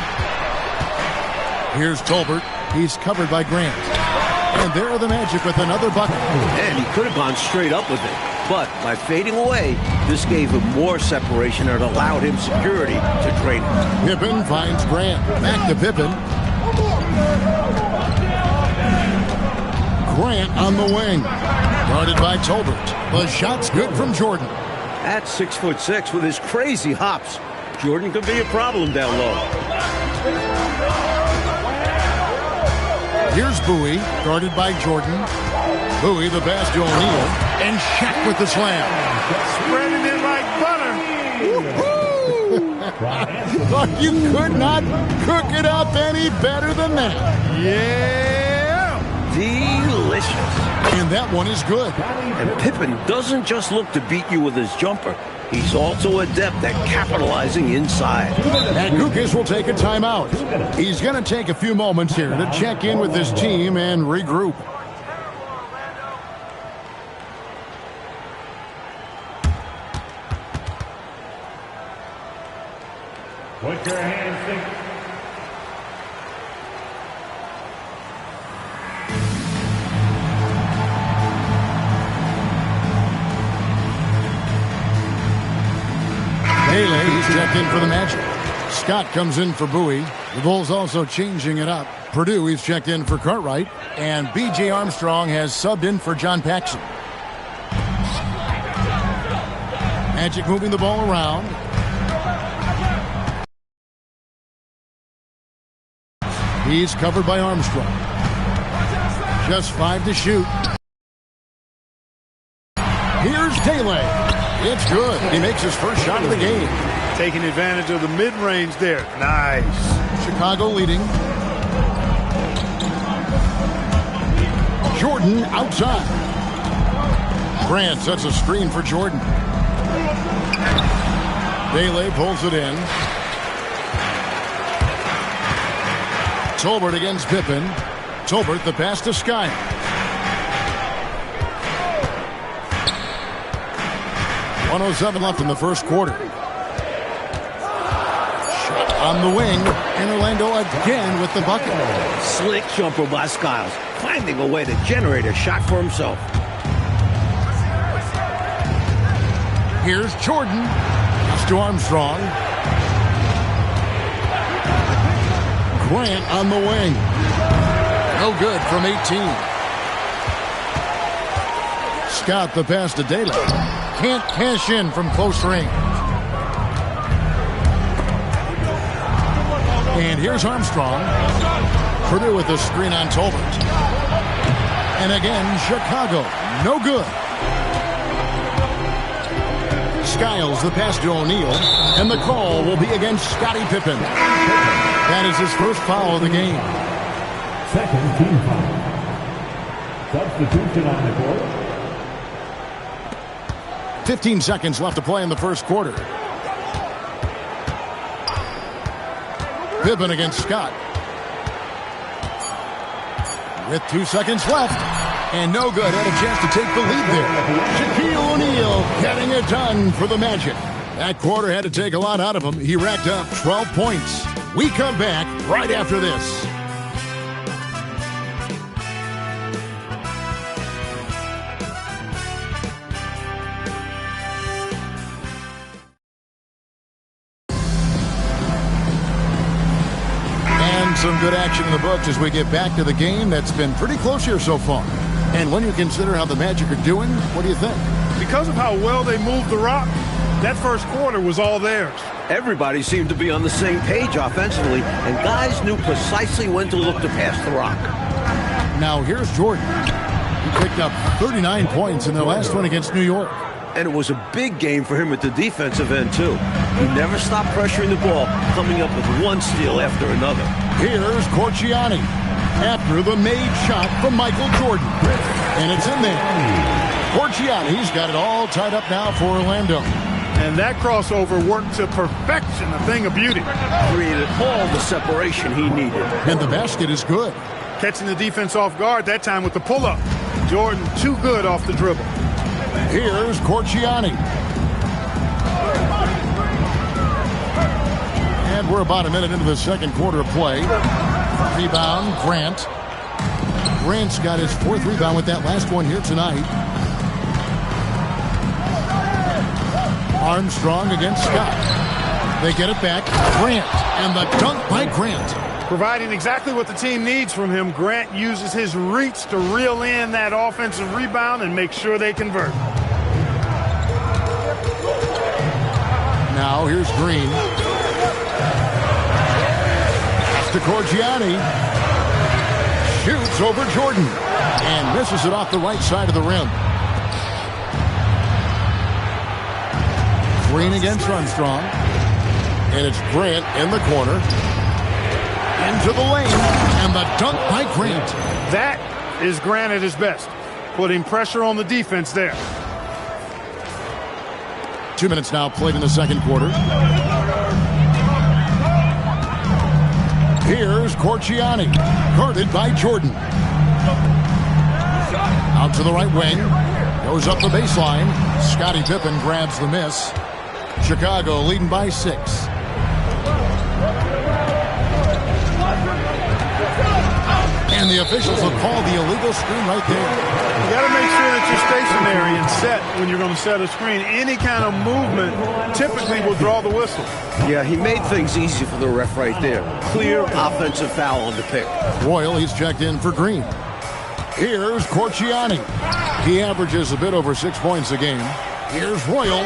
Speaker 1: Here's Tolbert. He's covered by Grant. And there are the Magic with another bucket.
Speaker 2: And he could have gone straight up with it. But by fading away, this gave him more separation and allowed him security to drain him.
Speaker 1: Pippen finds Grant. Back to Pippen. Grant on the wing. Guarded by Tolbert. The shot's good from Jordan.
Speaker 2: At 6'6" with his crazy hops, Jordan could be a problem down low.
Speaker 1: Here's Bowie, guarded by Jordan. Bowie, the pass to O'Neal, and Shaq with the slam.
Speaker 3: Spreading it like butter.
Speaker 1: You could not cook it up any better than that.
Speaker 3: Yeah.
Speaker 2: Delicious.
Speaker 1: And that one is good.
Speaker 2: And Pippen doesn't just look to beat you with his jumper. He's also adept at capitalizing inside.
Speaker 1: And Gukas will take a timeout. He's going to take a few moments here to check in with his team and regroup.
Speaker 6: Put your hands together.
Speaker 1: He's checked in for the Magic. Scott comes in for Bowie. The Bulls also changing it up. Purdue, he's checked in for Cartwright. And B.J. Armstrong has subbed in for John Paxson. Magic moving the ball around. He's covered by Armstrong. Just 5 to shoot. Here's Taylor. It's good. He makes his first shot of the game.
Speaker 3: Taking advantage of the mid-range there. Nice.
Speaker 1: Chicago leading. Jordan outside. Grant sets a screen for Jordan. Bailey pulls it in. Tolbert against Pippen. Tolbert the pass to Sky. .107 left in the first quarter. Shot on the wing. And Orlando again with the bucket.
Speaker 2: Slick jumper by Skiles, finding a way to generate a shot for himself.
Speaker 1: Here's Jordan. Pass to Armstrong. Grant on the wing. No good from 18. Scott the pass to Daly. Can't cash in from close range. And here's Armstrong. Purdue with the screen on Tolbert. And again, Chicago. No good. Skiles the pass to O'Neal. And the call will be against Scottie Pippen. That is his first foul of the game.
Speaker 6: Second team foul. Substitution on the court.
Speaker 1: 15 seconds left to play in the first quarter. Pippen against Scott. With 2 seconds left. And no good. Had a chance to take the lead there. Shaquille O'Neal getting it done for the Magic. That quarter had to take a lot out of him. He racked up 12 points. We come back right after this. And some good action in the books as we get back to the game that's been pretty close here so far. And when you consider how the Magic are doing, what do you think?
Speaker 3: Because of how well they moved the rock, that first quarter was all theirs.
Speaker 2: Everybody seemed to be on the same page offensively, and guys knew precisely when to look to pass the rock.
Speaker 1: Now here's Jordan. He picked up 39 points in their last one against New York.
Speaker 2: And it was a big game for him at the defensive end, too. He never stopped pressuring the ball, coming up with one steal after another.
Speaker 1: Here's Corchiani after the made shot from Michael Jordan. And it's in there. Corchiani's got it all tied up now for Orlando.
Speaker 3: And that crossover worked to perfection, a thing of beauty.
Speaker 2: Created all the separation he needed.
Speaker 1: And the basket is good.
Speaker 3: Catching the defense off guard, that time with the pull-up. Jordan too good off the dribble.
Speaker 1: Here's Corchiani. And we're about a minute into the second quarter of play. Rebound, Grant. Grant's got his 4th rebound with that last one here tonight. Armstrong against Scott. They get it back. Grant. And the dunk by Grant.
Speaker 3: Providing exactly what the team needs from him, Grant uses his reach to reel in that offensive rebound and make sure they convert.
Speaker 1: Now here's Green. Pass to Corchiani. Shoots over Jordan. And misses it off the right side of the rim. Green against Armstrong. And it's Grant in the corner. Into the lane. And the dunk by Grant.
Speaker 3: That is Grant at his best. Putting pressure on the defense there.
Speaker 1: 2 minutes now played in the second quarter. Here's Corchiani. Guarded by Jordan. Out to the right wing. Goes up the baseline. Scottie Pippen grabs the miss. Chicago leading by 6. And the officials will call the illegal screen right there.
Speaker 3: You got to make sure that you're stationary and set when you're going to set a screen. Any kind of movement typically will draw the whistle.
Speaker 2: Yeah, he made things easy for the ref right there. Clear offensive foul on the pick.
Speaker 1: Royal, he's checked in for Green. Here's Corchiani. He averages a bit over 6 points a game. Here's Royal.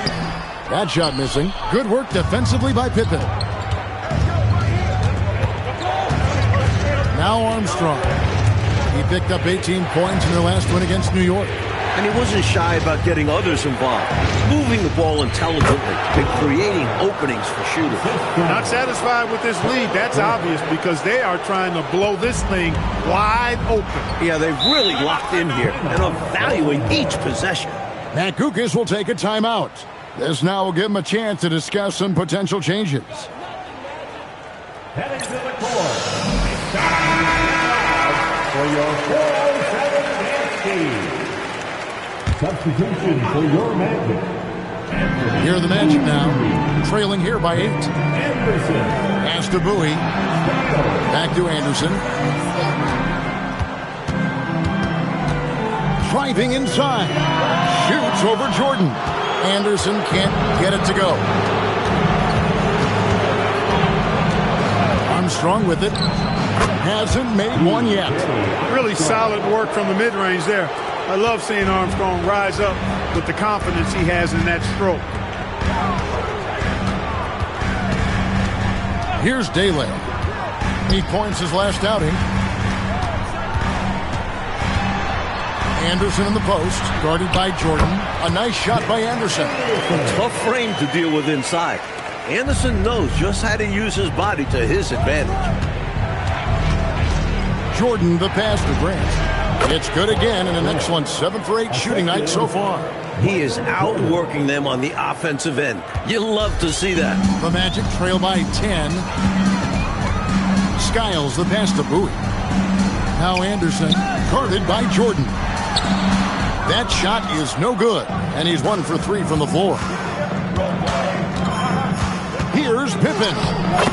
Speaker 1: That shot missing. Good work defensively by Pippen. Now Armstrong. He picked up 18 points in their last win against New York.
Speaker 2: And he wasn't shy about getting others involved, moving the ball intelligently and creating openings for shooters.
Speaker 3: Not satisfied with this lead. That's obvious because they are trying to blow this thing wide open.
Speaker 2: Yeah, they've really locked in here and are valuing each possession.
Speaker 1: Matt Guokas will take a timeout. This now will give him a chance to discuss some potential changes.
Speaker 6: Heading to the court. For your 4-7 team. Substitution for your Magic.
Speaker 1: Here are the Magic now, trailing here by 8.
Speaker 6: Anderson.
Speaker 1: Pass to Bowie. Back to Anderson. Driving inside. Shoots over Jordan. Anderson can't get it to go. Armstrong with it. Hasn't made one yet.
Speaker 3: Really solid work from the mid-range there. I love seeing Armstrong rise up with the confidence he has in that stroke.
Speaker 1: Here's Dele. 8 points his last outing. Anderson in the post, guarded by Jordan. A nice shot by Anderson.
Speaker 2: Tough frame to deal with inside. Anderson knows just how to use his body to his advantage.
Speaker 1: Jordan the pass to Grant. It's good again and an excellent 7 for 8 shooting night so far.
Speaker 2: He is outworking them on the offensive end. You love to see that.
Speaker 1: The Magic trail by 10. Skiles the pass to Bowie. Now Anderson, guarded by Jordan. That shot is no good, and he's 1 for 3 from the floor. Here's Pippen.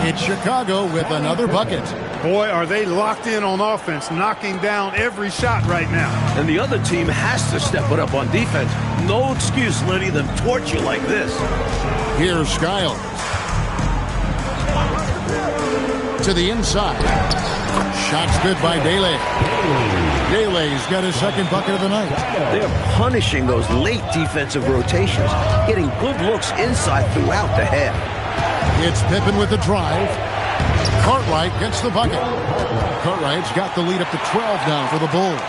Speaker 1: It's Chicago with another bucket.
Speaker 3: Boy, are they locked in on offense, knocking down every shot right now.
Speaker 2: And the other team has to step it up on defense. No excuse letting them torch you like this.
Speaker 1: Here's Skiles. To the inside. Shot's good by Dele. Dele's got his second bucket of the night.
Speaker 2: They're punishing those late defensive rotations, getting good looks inside throughout the half.
Speaker 1: It's Pippen with the drive. Cartwright gets the bucket. Cartwright's got the lead up to 12 now for the Bulls.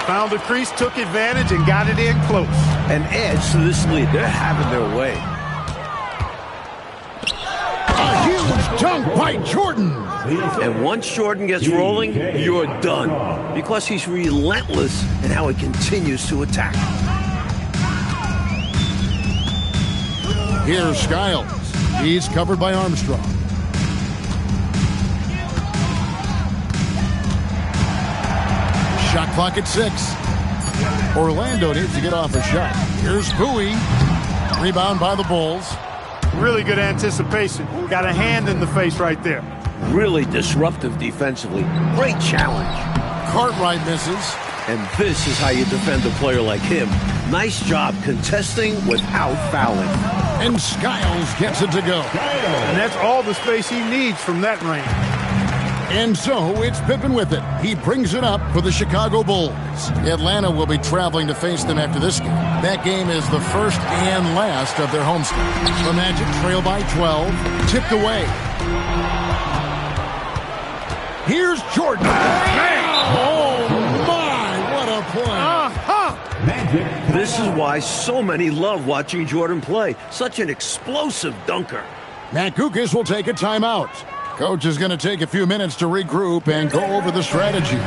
Speaker 3: Found the crease, took advantage, and got it in close.
Speaker 2: An edge to this lead. They're having their way.
Speaker 1: A huge dunk by Jordan.
Speaker 2: And once Jordan gets rolling, you're done. Because he's relentless in how he continues to attack.
Speaker 1: Here's Skiles. He's covered by Armstrong. Shot clock at 6. Orlando needs to get off a shot. Here's Bowie. Rebound by the Bulls.
Speaker 3: Really good anticipation. Got a hand in the face right there.
Speaker 2: Really disruptive defensively. Great challenge.
Speaker 1: Cartwright misses.
Speaker 2: And this is how you defend a player like him. Nice job contesting without fouling.
Speaker 1: And Skiles gets it to go.
Speaker 3: And that's all the space he needs from that range.
Speaker 1: And so it's Pippen with it. He brings it up for the Chicago Bulls. Atlanta will be traveling to face them after this game. That game is the first and last of their homestand. The Magic trail by 12. Tipped away. Here's Jordan. Oh, my, what a play.
Speaker 6: Magic.
Speaker 2: This is why so many love watching Jordan play. Such an explosive dunker.
Speaker 1: Matt Guokas will take a timeout. Coach is going to take a few minutes to regroup and go over the strategy.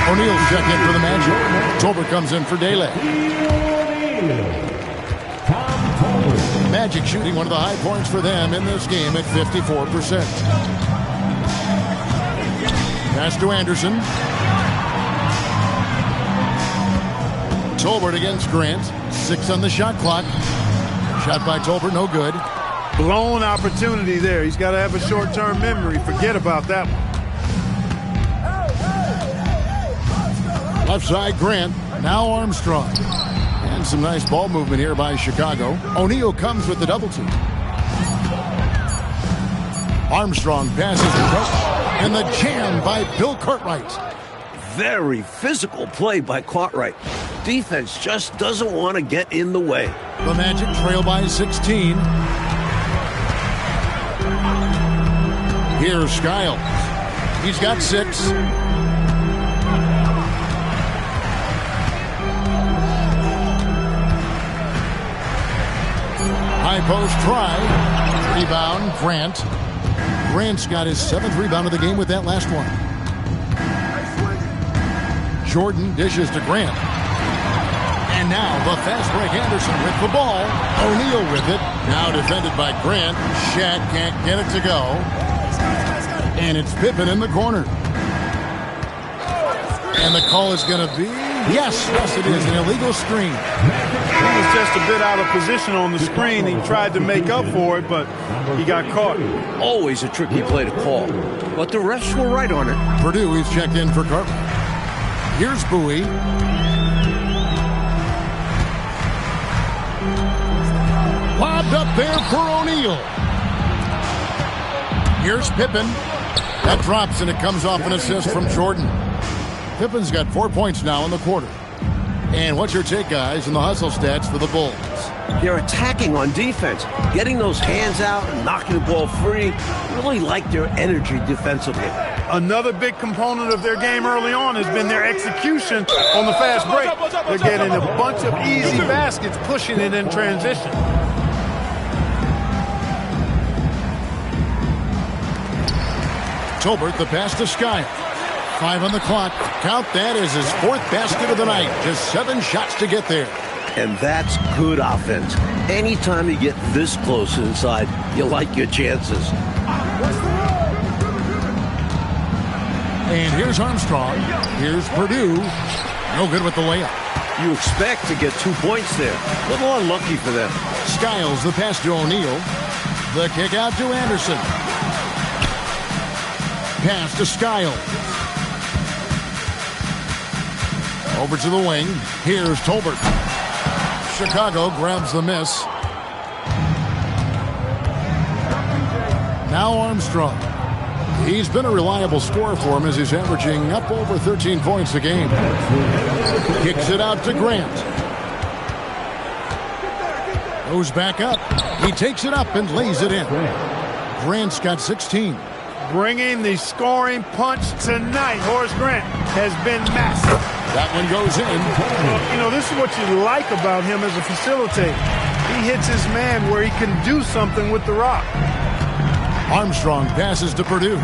Speaker 1: O'Neal check in for the Magic. Tolbert comes in for Dele. Magic shooting one of the high points for them in this game at 54%. Pass to Anderson. Tolbert against Grant. 6 on the shot clock. Shot by Tolbert, no good.
Speaker 3: Blown opportunity there. He's got to have a short-term memory. Forget about that one.
Speaker 1: Left side, Grant. Now Armstrong. And some nice ball movement here by Chicago. O'Neal comes with the double team. Armstrong passes to Coach, and the jam by Bill Cartwright.
Speaker 2: Very physical play by Cartwright. Defense just doesn't want to get in the way.
Speaker 1: The Magic trail by 16. Here's Skiles. He's got 6. High post try. Rebound, Grant. Grant's got his 7th rebound of the game with that last one. Jordan dishes to Grant. And now the fast break Anderson with the ball. O'Neal with it. Now defended by Grant. Shaq can't get it to go. And it's Pippen in the corner. And the call is going to be... Yes, it is. An illegal screen.
Speaker 3: He was just a bit out of position on the screen. He tried to make up for it, but he got caught.
Speaker 2: Always a tricky play to call. But the refs were right on it.
Speaker 1: Purdue is checked in for Cartwright. Here's Bowie. Lobbed up there for O'Neal. Here's Pippen. That drops, and it comes off an assist from Jordan. Pippen's got 4 points now in the quarter. And what's your take, guys, in the hustle stats for the Bulls?
Speaker 2: They're attacking on defense, getting those hands out and knocking the ball free. Really like their energy defensively.
Speaker 3: Another big component of their game early on has been their execution on the fast break. They're getting a bunch of easy baskets, pushing it in transition.
Speaker 1: Tolbert, the pass to Skiles. 5 on the clock. Count that as his 4th basket of the night. Just 7 shots to get there.
Speaker 2: And that's good offense. Anytime you get this close inside, you like your chances.
Speaker 1: And here's Armstrong. Here's Purdue. No good with the layup.
Speaker 2: You expect to get 2 points there. A little unlucky for them.
Speaker 1: Skiles, the pass to O'Neal. The kick out to Anderson. Pass to Skiles. Over to the wing. Here's Tolbert. Chicago grabs the miss. Now Armstrong. He's been a reliable scorer for him as he's averaging up over 13 points a game. Kicks it out to Grant. Goes back up. He takes it up and lays it in. Grant's got 16.
Speaker 3: Bringing the scoring punch tonight, Horace Grant has been massive.
Speaker 1: That one goes in.
Speaker 3: You know, this is what you like about him as a facilitator. He hits his man where he can do something with the rock.
Speaker 1: Armstrong passes to Purdue.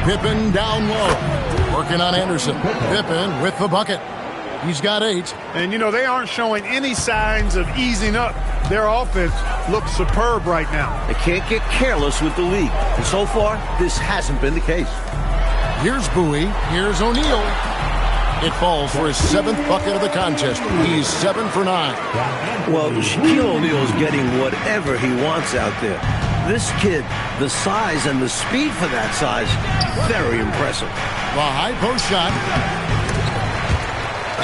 Speaker 1: Pippen down low. Working on Anderson. Pippen with the bucket. He's got 8.
Speaker 3: And, you know, they aren't showing any signs of easing up. Their offense looks superb right now.
Speaker 2: They can't get careless with the lead. And so far, this hasn't been the case.
Speaker 1: Here's Bowie. Here's O'Neal. It falls for his 7th bucket of the contest. He's 7 for 9.
Speaker 2: Well, Shaquille O'Neal is getting whatever he wants out there. This kid, the size and the speed for that size, very impressive.
Speaker 1: The high post shot.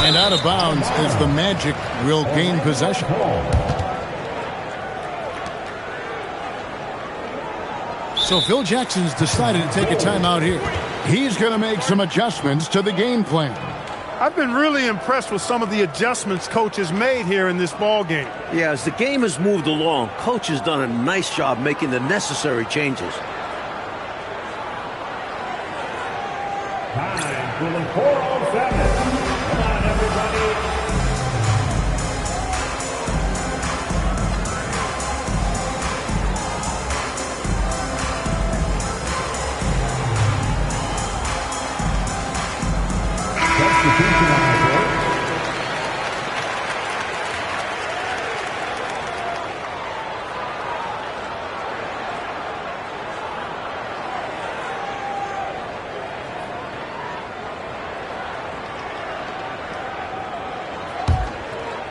Speaker 1: And out of bounds as the Magic will gain possession. So Phil Jackson's decided to take a timeout here. He's going to make some adjustments to the game plan.
Speaker 3: I've been really impressed with some of the adjustments Coach has made here in this ball game.
Speaker 2: Yeah, as the game has moved along, Coach has done a nice job making the necessary changes.
Speaker 6: Time for the 407. Come on, everybody. Substitution on the court.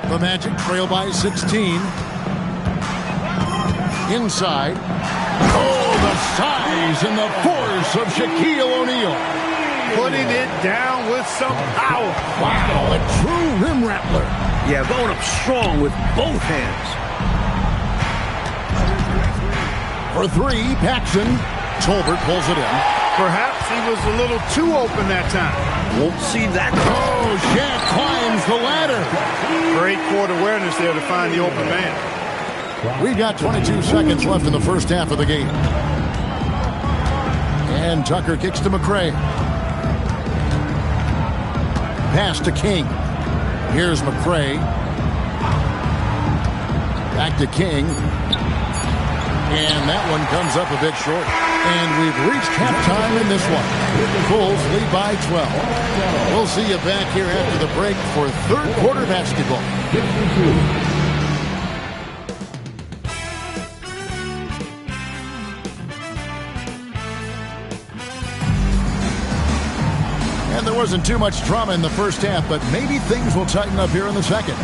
Speaker 1: The Magic trail by 16. Inside. Oh, the size and the force of Shaquille O'Neal.
Speaker 3: Putting it down with some power.
Speaker 1: Wow, a true rim rattler.
Speaker 2: Yeah, going up strong with both hands.
Speaker 1: For three, Paxson. Tolbert pulls it in.
Speaker 3: Perhaps he was a little too open that time.
Speaker 2: Won't see that.
Speaker 1: Oh, Shaq climbs the ladder.
Speaker 3: Great court awareness there to find the open man.
Speaker 1: We've got 22 seconds left in the first half of the game. And Tucker kicks to McCray. Pass to King. Here's McCray. Back to King. And that one comes up a bit short. And we've reached halftime in this one. Bulls lead by 12. We'll see you back here after the break for third quarter basketball. And there wasn't too much drama in the first half, but maybe things will tighten up here in the second.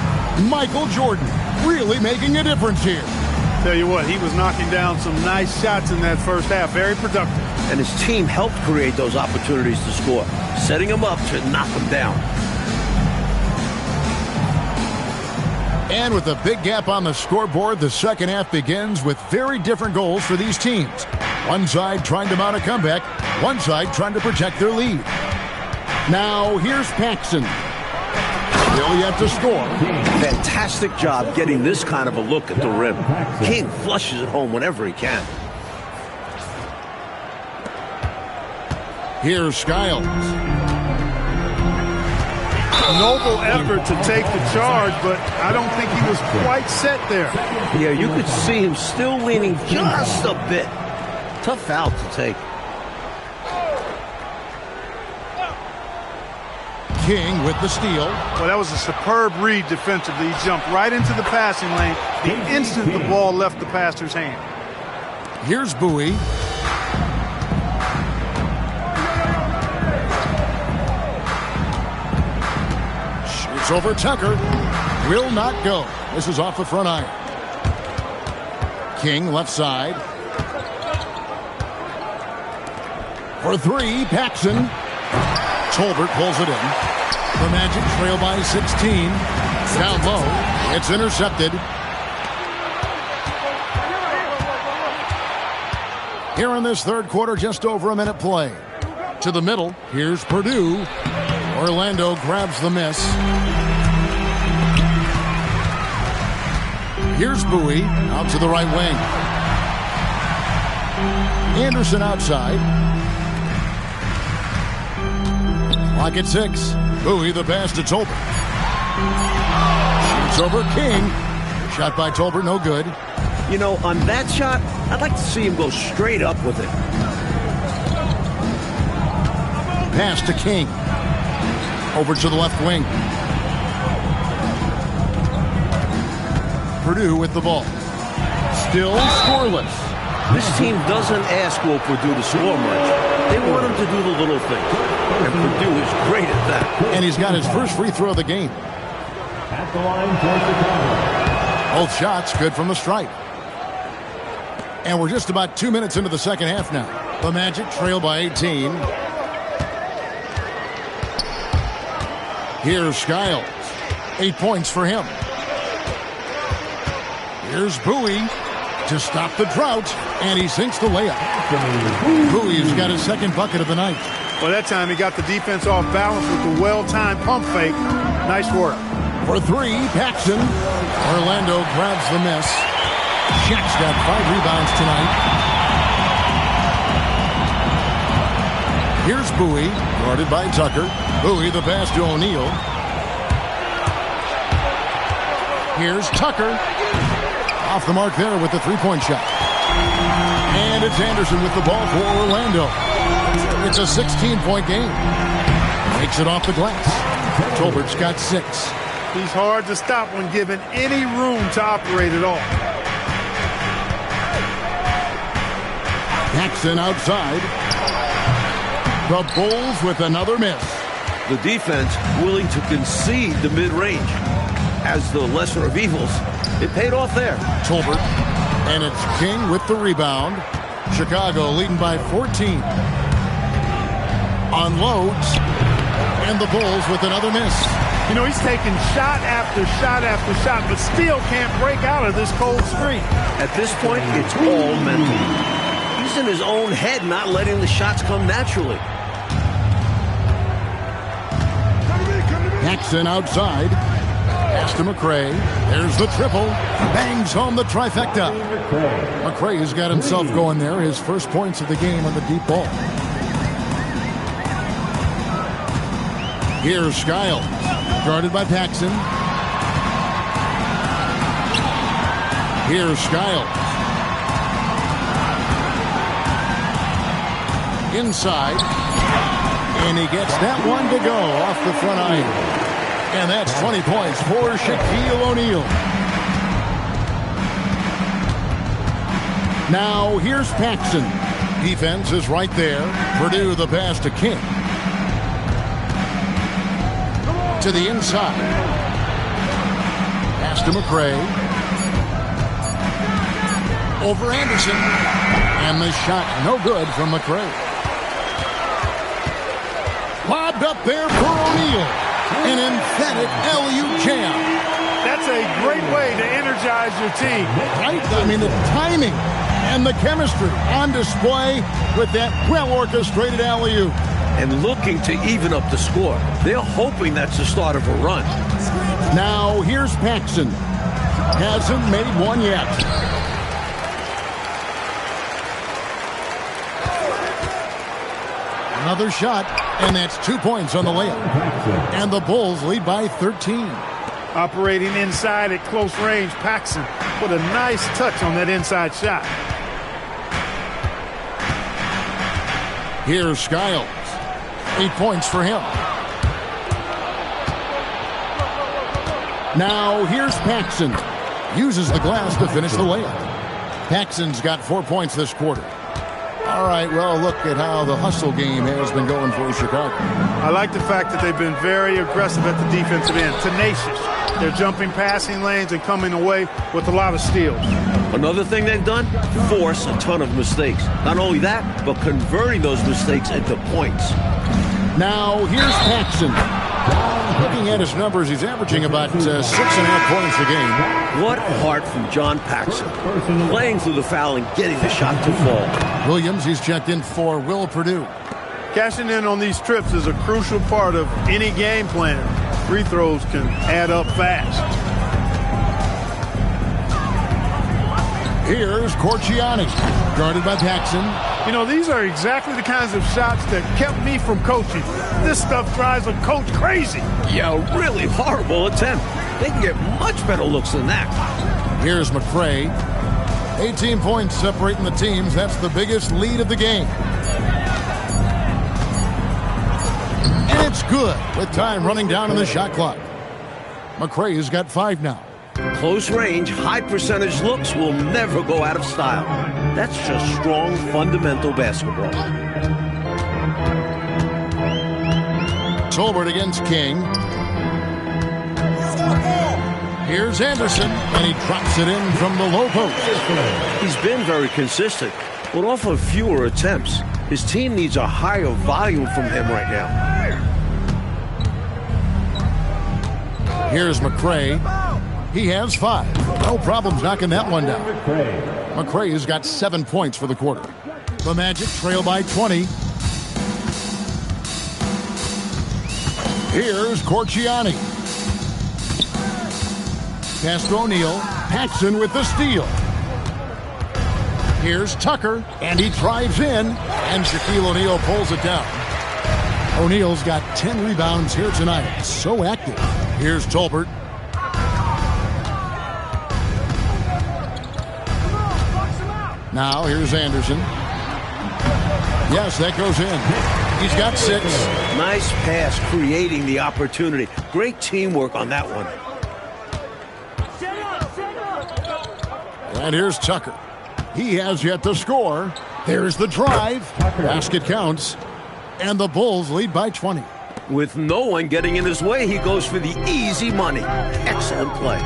Speaker 1: Michael Jordan really making a difference here.
Speaker 3: Tell you what, he was knocking down some nice shots in that first half. Very productive.
Speaker 2: And his team helped create those opportunities to score, setting him up to knock them down.
Speaker 1: And with a big gap on the scoreboard, the second half begins with very different goals for these teams. One side trying to mount a comeback, one side trying to protect their lead. Now, here's Paxson. Still yet to score.
Speaker 2: Fantastic job getting this kind of a look at the rim. King flushes it home whenever he can.
Speaker 1: Here's Skiles.
Speaker 3: Noble effort to take the charge, but I don't think he was quite set there.
Speaker 2: Yeah, you could see him still leaning just a bit. Tough foul to take.
Speaker 1: King with the steal.
Speaker 3: Well, that was a superb read defensively. He jumped right into the passing lane the instant the ball left the passer's hand.
Speaker 1: Here's Bowie. Shoots over Tucker. Will not go. This is off the front iron. King left side. For three, Paxson. Tolbert pulls it in. The Magic trail by 16. Down low. It's intercepted. Here in this third quarter, just over a minute play. To the middle. Here's Purdue. Orlando grabs the miss. Here's Bowie. Out to the right wing. Anderson outside. Clock at 6. Bowie the pass to Tolbert. Shoots over King. Shot by Tolbert, no good.
Speaker 2: You know, on that shot, I'd like to see him go straight up with it.
Speaker 1: Pass to King. Over to the left wing. Purdue with the ball. Still scoreless.
Speaker 2: This team doesn't ask Will Purdue to score much. They want him to do the little things. And Purdue is great at that.
Speaker 1: And he's got his first free throw of the game.
Speaker 6: At the line for Chicago.
Speaker 1: Both shots good from the stripe. And we're just about 2 minutes into the second half now. The Magic trail by 18. Here's Skiles. 8 points for him. Here's Bowie to stop the drought, and he sinks the layup. Bowie's got his second bucket of the night.
Speaker 3: Well, that time he got the defense off balance with the well-timed pump fake. Nice work.
Speaker 1: For three, Paxson. Orlando grabs the miss. Shaq's got 5 rebounds tonight. Here's Bowie, guarded by Tucker. Bowie the pass to O'Neal. Here's Tucker. Off the mark there with the three-point shot. And it's Anderson with the ball for Orlando. It's a 16-point game. Takes it off the glass. Tolbert's got 6.
Speaker 3: He's hard to stop when given any room to operate at all.
Speaker 1: Paxson outside. The Bulls with another miss.
Speaker 2: The defense willing to concede the mid-range. As the lesser of evils, it paid off there.
Speaker 1: Tolbert. And it's King with the rebound. Chicago leading by 14. Unloads. And the Bulls with another miss.
Speaker 3: You know, he's taking shot after shot after shot, but still can't break out of this cold streak.
Speaker 2: At this point, it's all mental. He's in his own head, not letting the shots come naturally.
Speaker 1: Paxson outside. Pass to McCray. There's the triple. Bangs home the trifecta. McCray has got himself going there. His first points of the game on the deep ball. Here's Skiles. Guarded by Paxson. Here's Skiles. Inside. And he gets that one to go off the front iron. And that's 20 points for Shaquille O'Neal. Now here's Paxson. Defense is right there. Purdue the pass to King. To the inside. Pass to McCray. Over Anderson. And the shot no good from McCray. Lobbed up there for O'Neal. An emphatic LU jam.
Speaker 3: That's a great way to energize your team.
Speaker 1: Right? I mean, the timing and the chemistry on display with that well-orchestrated alley-oop.
Speaker 2: And looking to even up the score. They're hoping that's the start of a run.
Speaker 1: Now, here's Paxson. Hasn't made one yet. Another shot, and that's 2 points on the layup. And the Bulls lead by 13.
Speaker 3: Operating inside at close range, Paxson put a nice touch on that inside shot.
Speaker 1: Here's Skiles. 8 points for him. Now here's Paxson. Uses the glass to finish the layup. Paxson's got 4 points this quarter. All right, well, look at how the hustle game has been going for Chicago.
Speaker 3: I like the fact that they've been very aggressive at the defensive end, tenacious. They're jumping passing lanes and coming away with a lot of steals.
Speaker 2: Another thing they've done, force a ton of mistakes. Not only that, but converting those mistakes into points.
Speaker 1: Now, here's Paxson. Looking at his numbers, he's averaging about 6.5 points a game.
Speaker 2: What heart from John Paxson. Playing through the foul and getting the shot to fall.
Speaker 1: Williams, he's checked in for Will Purdue.
Speaker 3: Cashing in on these trips is a crucial part of any game plan. Free throws can add up fast.
Speaker 1: Here's Corchiani, guarded by Paxson.
Speaker 3: You know, these are exactly the kinds of shots that kept me from coaching. This stuff drives a coach crazy.
Speaker 2: Yeah, a really horrible attempt. They can get much better looks than that.
Speaker 1: Here's McCray. 18 points separating the teams. That's the biggest lead of the game. And it's good with time running down in the shot clock. McCray has got 5 now.
Speaker 2: Close range, high percentage looks will never go out of style. That's just strong, fundamental basketball.
Speaker 1: Tolbert against King. Here's Anderson, and he drops it in from the low post.
Speaker 2: He's been very consistent, but off of fewer attempts. His team needs a higher volume from him right now.
Speaker 1: Here's McCray. He has 5. No problems knocking that one down. McCray has got 7 points for the quarter. The Magic trail by 20. Here's Corchiani. Pass to O'Neal. Paxson with the steal. Here's Tucker, and he drives in, and Shaquille O'Neal pulls it down. O'Neal's got 10 rebounds here tonight. So active. Here's Tolbert. Now, here's Anderson. Yes, that goes in. He's got 6.
Speaker 2: Nice pass, creating the opportunity. Great teamwork on that one.
Speaker 1: And here's Tucker. He has yet to score. There's the drive. Basket counts. And the Bulls lead by 20.
Speaker 2: With no one getting in his way, he goes for the easy money. Excellent play.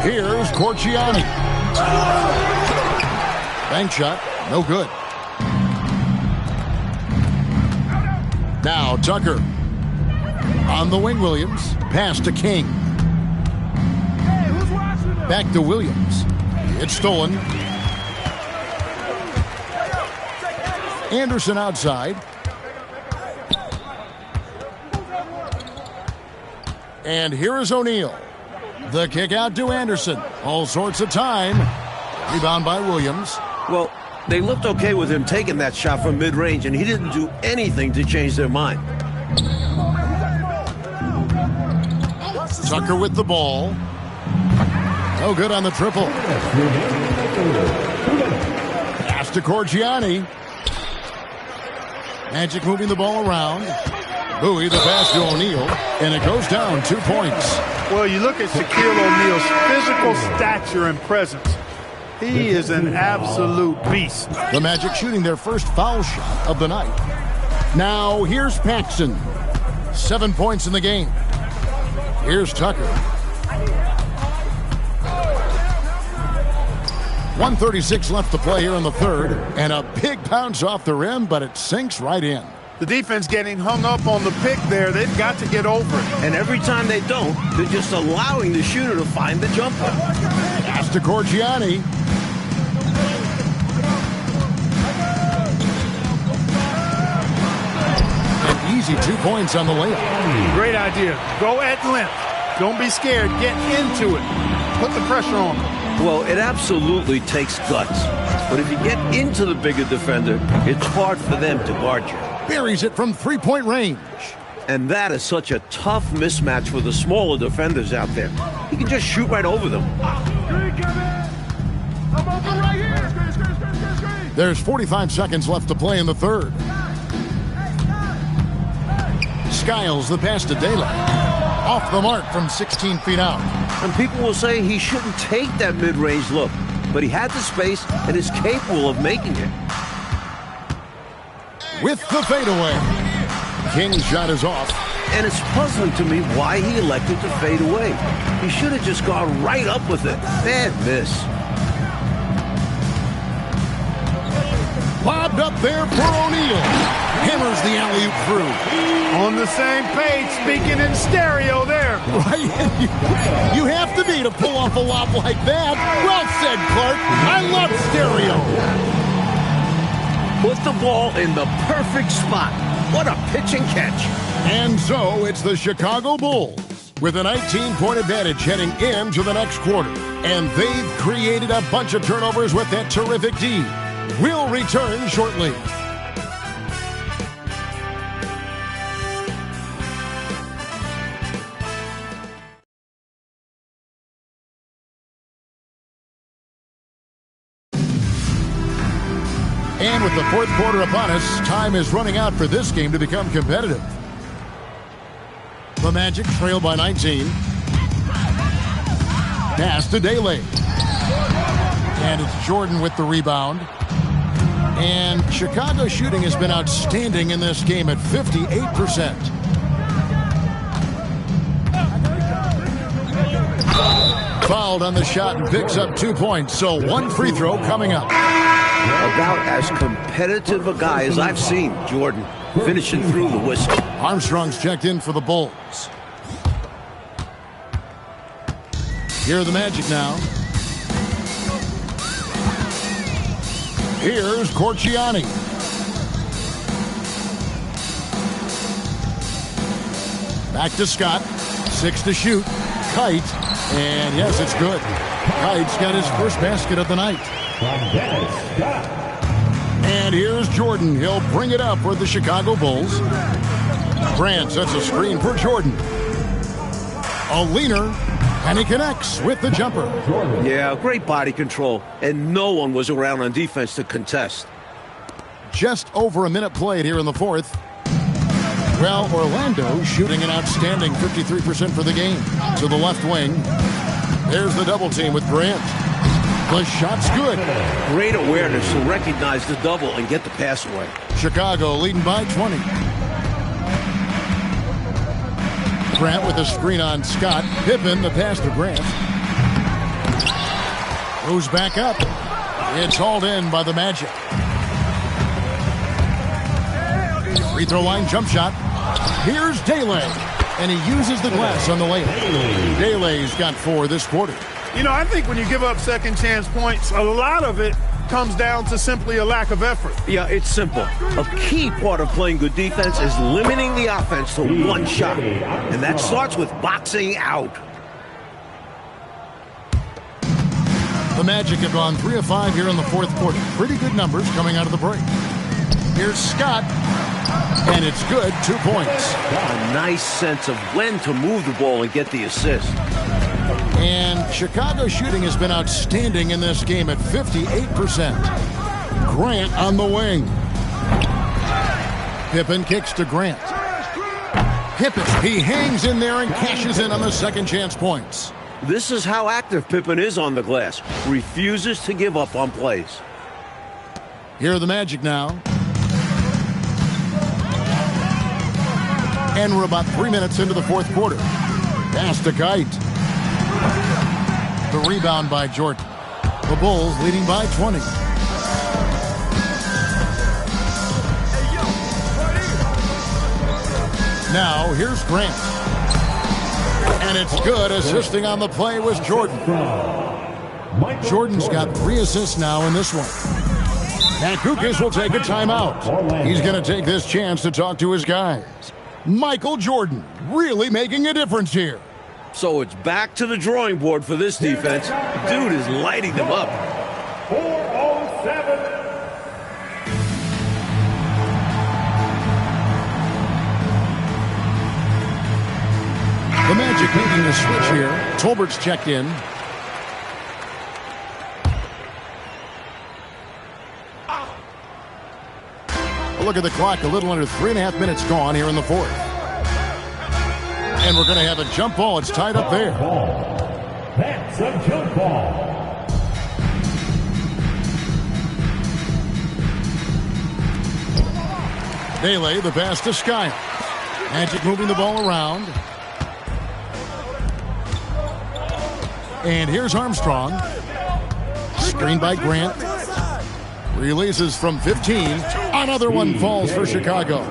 Speaker 1: Here's Corchiani. Bank shot, no good. Now Tucker. On the wing, Williams. Pass to King. Back to Williams. It's stolen. Anderson outside. And here is O'Neal. The kick out to Anderson. All sorts of time. Rebound by Williams.
Speaker 2: Well, they looked okay with him taking that shot from mid-range, and he didn't do anything to change their mind.
Speaker 1: Tucker with the ball. No good on the triple. Pass to Corgiani. Magic moving the ball around. Bowie the pass to O'Neal, and it goes down 2 points.
Speaker 3: Well, you look at Shaquille O'Neal's physical stature and presence. He is an absolute beast.
Speaker 1: The Magic shooting their first foul shot of the night. Now here's Paxson. 7 points in the game. Here's Tucker. 1:36 left to play here in the third, and a big bounce off the rim, but it sinks right in.
Speaker 3: The defense getting hung up on the pick there. They've got to get over it.
Speaker 2: And every time they don't, they're just allowing the shooter to find the jumper.
Speaker 1: Pass to Corgiani. An easy 2 points on the layup.
Speaker 3: Great idea. Go at length. Don't be scared. Get into it. Put the pressure on them.
Speaker 2: Well, it absolutely takes guts. But if you get into the bigger defender, it's hard for them to guard you.
Speaker 1: Buries it from three-point range.
Speaker 2: And that is such a tough mismatch for the smaller defenders out there. He can just shoot right over them.
Speaker 1: There's 45 seconds left to play in the third. Skiles the pass to Daylight. Off the mark from 16 feet out.
Speaker 2: And people will say he shouldn't take that mid-range look. But he had the space and is capable of making it.
Speaker 1: With the fadeaway. King's shot is off.
Speaker 2: And it's puzzling to me why he elected to fade away. He should have just gone right up with it. Bad miss.
Speaker 1: Lobbed up there for O'Neal. Hammers the alley-oop through.
Speaker 3: On the same page, speaking in stereo there.
Speaker 1: Right? You have to be to pull off a lob like that. Well said, Clark. I love stereo.
Speaker 2: Put the ball in the perfect spot. What a pitch and catch.
Speaker 1: And so it's the Chicago Bulls with a 19-point advantage heading into the next quarter. And they've created a bunch of turnovers with that terrific D. We'll return shortly. And with the fourth quarter upon us, time is running out for this game to become competitive. The Magic trail by 19. Pass to Daly. And it's Jordan with the rebound. And Chicago shooting has been outstanding in this game at 58%. Fouled on the shot and picks up 2 points. So one free throw coming up.
Speaker 2: About as competitive a guy as I've seen, Jordan, finishing through the whistle.
Speaker 1: Armstrong's checked in for the Bulls. Here are the Magic now. Here's Corgiani. Back to Scott. 6 to shoot. Kite. And yes, it's good. Kite's got his first basket of the night. And here's Jordan. He'll bring it up for the Chicago Bulls. Grant sets a screen for Jordan. A leaner, and he connects with the jumper.
Speaker 2: Yeah, great body control, and no one was around on defense to contest.
Speaker 1: Just over a minute played here in the fourth. Well, Orlando shooting an outstanding 53% for the game. To the left wing. There's the double team with Grant. The shot's good.
Speaker 2: Great awareness to recognize the double and get the pass away.
Speaker 1: Chicago leading by 20. Grant with a screen on Scott. Pippen the pass to Grant. Goes back up. It's hauled in by the Magic. Free throw line jump shot. Here's Dele. And he uses the glass on the layup. Dele's got 4 this quarter.
Speaker 3: You know, I think when you give up second chance points, a lot of it comes down to simply a lack of effort.
Speaker 2: Yeah, it's simple. A key part of playing good defense is limiting the offense to one shot. And that starts with boxing out.
Speaker 1: The Magic have gone 3 of 5 here in the fourth quarter. Pretty good numbers coming out of the break. Here's Scott. And it's good, 2 points.
Speaker 2: A nice sense of when to move the ball and get the assist.
Speaker 1: And Chicago's shooting has been outstanding in this game at 58%. Grant on the wing. Pippen kicks to Grant. Pippen, he hangs in there and cashes in on the second chance points.
Speaker 2: This is how active Pippen is on the glass. Refuses to give up on plays.
Speaker 1: Here are the Magic now. And we're about 3 minutes into the fourth quarter. Pass to Kite. The rebound by Jordan. The Bulls leading by 20. Now here's Grant. And it's good. Assisting on the play was Jordan. Jordan's got 3 assists now in this one. And Kukas will take a timeout. He's going to take this chance to talk to his guys. Michael Jordan really making a difference here.
Speaker 2: So it's back to the drawing board for this defense. Dude is lighting them up.
Speaker 6: 407.
Speaker 1: The Magic making the switch here. Tolbert's checked in. Look at the clock, a little under 3.5 minutes gone here in the fourth. And we're going to have a jump ball. It's tied up there.
Speaker 6: That's a jump ball.
Speaker 1: Dele, the pass to Skiles. Magic moving the ball around. And here's Armstrong. Screen by Grant. Releases from 15. Another one falls for Chicago.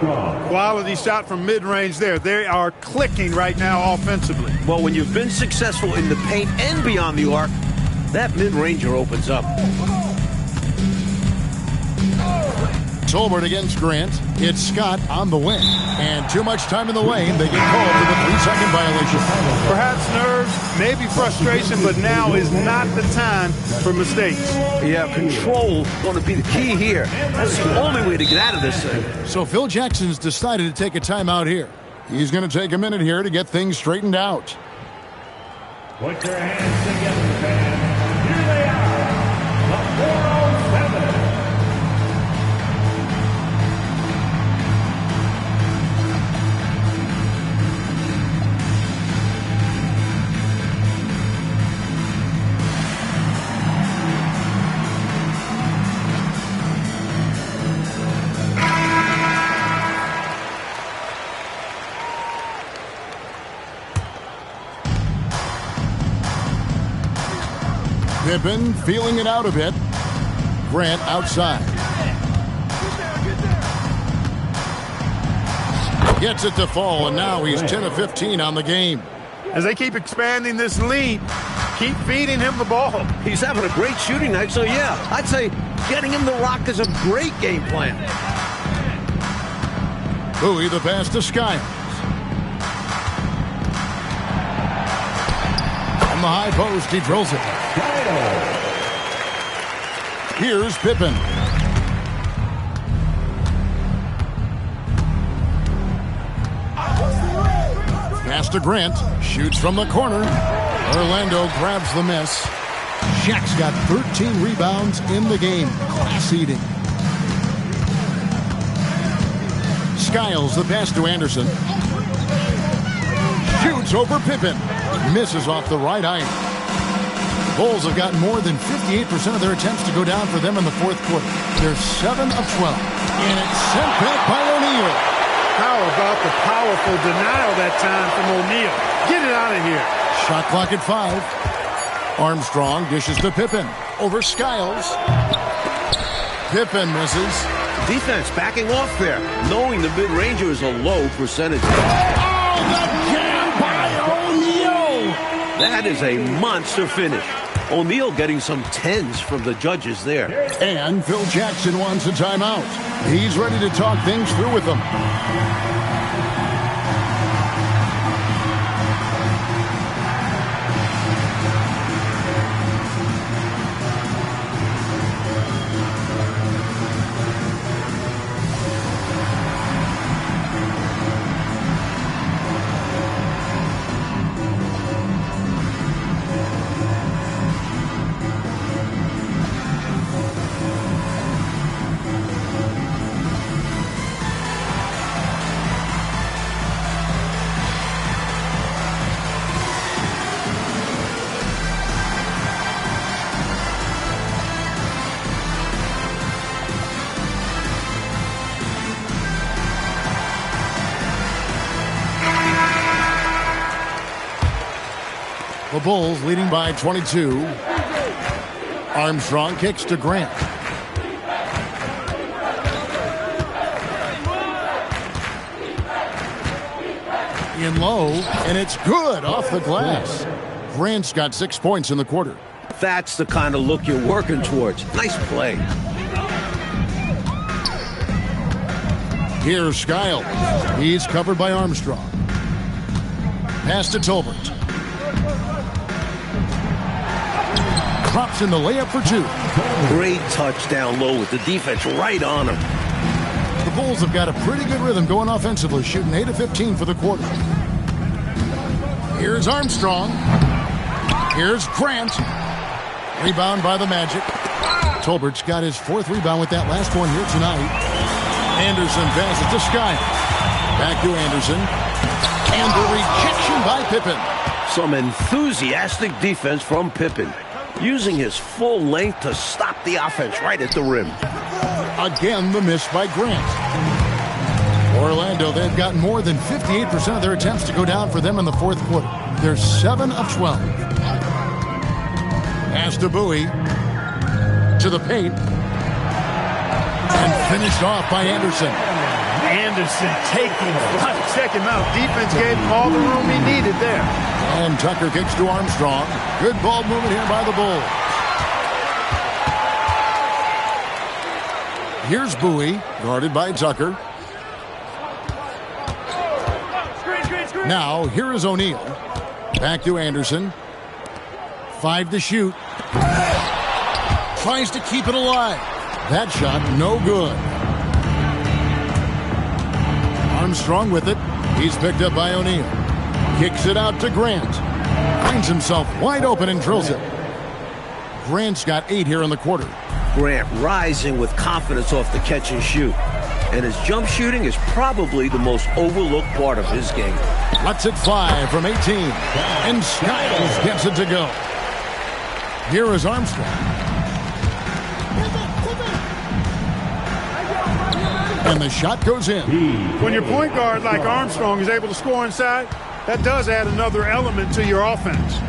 Speaker 3: Quality shot from mid-range there. They are clicking right now offensively.
Speaker 2: Well, when you've been successful in the paint and beyond the arc, that mid-ranger opens up.
Speaker 1: Tolbert against Grant. It's Scott on the wing. And too much time in the lane. They get called for the 3-second violation.
Speaker 3: Perhaps nerves, maybe frustration, but now is not the time for mistakes.
Speaker 2: Yeah, control going to be the key here. That's the only way to get out of this thing.
Speaker 1: So Phil Jackson's decided to take a timeout here. He's going to take a minute here to get things straightened out.
Speaker 6: Put your hands together, fans. Here they are, the 407.
Speaker 1: Pippen feeling it out a bit. Grant outside. Gets it to fall, and now he's 10 of 15 on the game.
Speaker 3: As they keep expanding this lead, keep feeding him the ball.
Speaker 2: He's having a great shooting night, so yeah, I'd say getting him the rock is a great game plan.
Speaker 1: Bowie the pass to Skiles. From the high post, he drills it. Here's Pippen. Pass to Grant. Shoots from the corner. Orlando grabs the miss. Shaq's got 13 rebounds in the game. Class eating. Skiles the pass to Anderson. Shoots over Pippen. Misses off the right eye. Bulls have gotten more than 58% of their attempts to go down for them in the fourth quarter. They're 7 of 12. And it's sent back by O'Neal.
Speaker 3: How about the powerful denial that time from O'Neal? Get it out of here.
Speaker 1: Shot clock at 5. Armstrong dishes to Pippen. Over Skiles. Pippen misses.
Speaker 2: Defense backing off there, knowing the mid-ranger is a low percentage.
Speaker 1: Oh, the jam by O'Neal!
Speaker 2: That is a monster finish. O'Neal getting some 10s from the judges there.
Speaker 1: And Phil Jackson wants a timeout. He's ready to talk things through with them. The Bulls leading by 22. Armstrong kicks to Grant. In low, and it's good off the glass. Grant's got 6 points in the quarter.
Speaker 2: That's the kind of look you're working towards. Nice play.
Speaker 1: Here's Skiles. He's covered by Armstrong. Pass to Tolbert. Drops in the layup for 2.
Speaker 2: Great touch down low with the defense right on him.
Speaker 1: The Bulls have got a pretty good rhythm going offensively, shooting 8 of 15 for the quarter. Here's Armstrong. Here's Grant. Rebound by the Magic. Tolbert's got his 4th rebound with that last one here tonight. Anderson passes to Skiles. Back to Anderson. And the rejection by Pippen.
Speaker 2: Some enthusiastic defense from Pippen, using his full length to stop the offense right at the rim.
Speaker 1: Again, the miss by Grant. Orlando, they've gotten more than 58% of their attempts to go down for them in the 4th quarter. They're 7 of 12. Pass to Bowie. To the paint. And finished off by Anderson.
Speaker 3: Anderson check him out. Defense gave him all the room he needed there.
Speaker 1: And Tucker kicks to Armstrong. Good ball movement here by the Bulls. Here's Bowie, guarded by Tucker. Now, here is O'Neal. Back to Anderson. 5 to shoot. Tries to keep it alive. That shot, no good. Armstrong with it. He's picked up by O'Neal. Kicks it out to Grant. Finds himself wide open and drills it. Grant's got 8 here in the quarter.
Speaker 2: Grant rising with confidence off the catch and shoot. And his jump shooting is probably the most overlooked part of his game.
Speaker 1: Lets it fly from 18. And Skiles gets it to go. Here is Armstrong. And the shot goes in.
Speaker 3: When your point guard like Armstrong is able to score inside, that does add another element to your offense.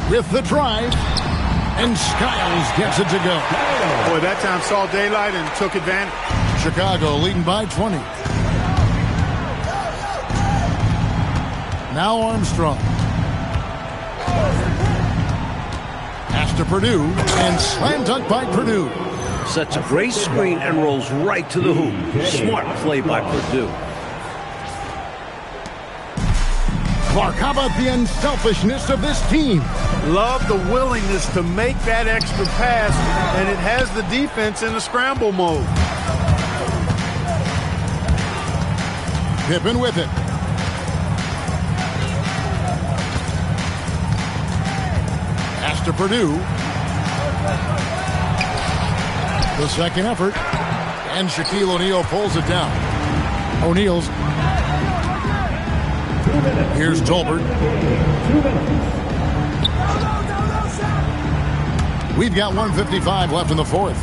Speaker 1: With the drive. And Skiles gets it to go.
Speaker 3: Boy, that time saw daylight and took advantage.
Speaker 1: Chicago leading by 20. Now Armstrong. Pass to Purdue. And slam dunk by Purdue.
Speaker 2: Sets a great screen and rolls right to the hoop. Smart play by Purdue.
Speaker 1: Clark, how about the unselfishness of this team?
Speaker 3: Love the willingness to make that extra pass, and it has the defense in a scramble mode.
Speaker 1: Pippen with it. Pass to Purdue. The second effort. And Shaquille O'Neal pulls it down. O'Neal's. Here's Tolbert. We've got 1:55 left in the 4th.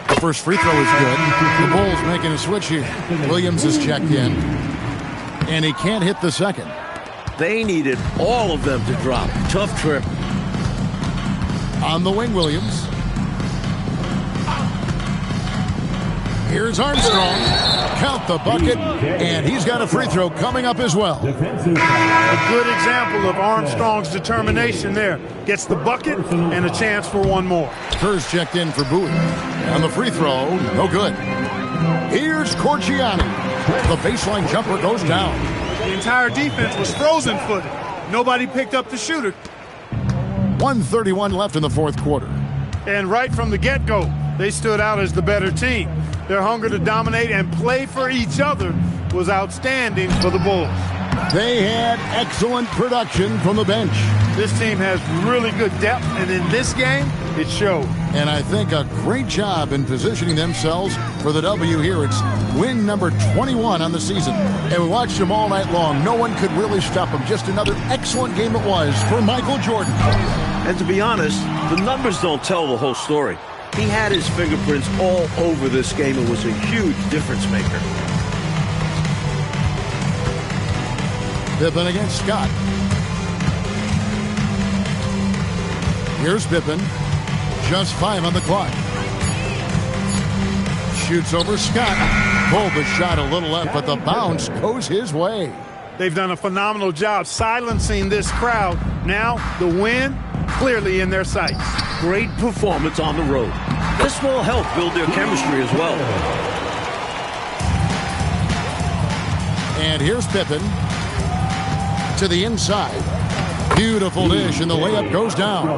Speaker 1: The first free throw is good. The Bulls making a switch here. Williams is checked in. And he can't hit the second.
Speaker 2: They needed all of them to drop. Tough trip.
Speaker 1: On the wing, Williams. Here's Armstrong. Count the bucket, and he's got a free throw coming up as well.
Speaker 3: A good example of Armstrong's determination there. Gets the bucket and a chance for one more.
Speaker 1: Kerr's checked in for Bowie. On the free throw, no good. Here's Corchiani. The baseline jumper goes down.
Speaker 3: The entire defense was frozen-footed. Nobody picked up the shooter.
Speaker 1: 1:31 left in the fourth quarter.
Speaker 3: And right from the get-go, they stood out as the better team. Their hunger to dominate and play for each other was outstanding for the Bulls.
Speaker 1: They had excellent production from the bench.
Speaker 3: This team has really good depth, and in this game, it showed.
Speaker 1: And I think a great job in positioning themselves for the W here. It's win number 21 on the season. And we watched them all night long. No one could really stop them. Just another excellent game it was for Michael Jordan.
Speaker 2: And to be honest, the numbers don't tell the whole story. He had his fingerprints all over this game and was a huge difference maker.
Speaker 1: Pippen against Scott. Here's Pippen. Just 5 on the clock. Shoots over Scott. Pulled the shot a little left, but the bounce goes his way.
Speaker 3: They've done a phenomenal job silencing this crowd. Now, the win clearly in their sights.
Speaker 2: Great performance on the road. This will help build their chemistry as well.
Speaker 1: And here's Pippen to the inside. Beautiful dish, and the layup goes down.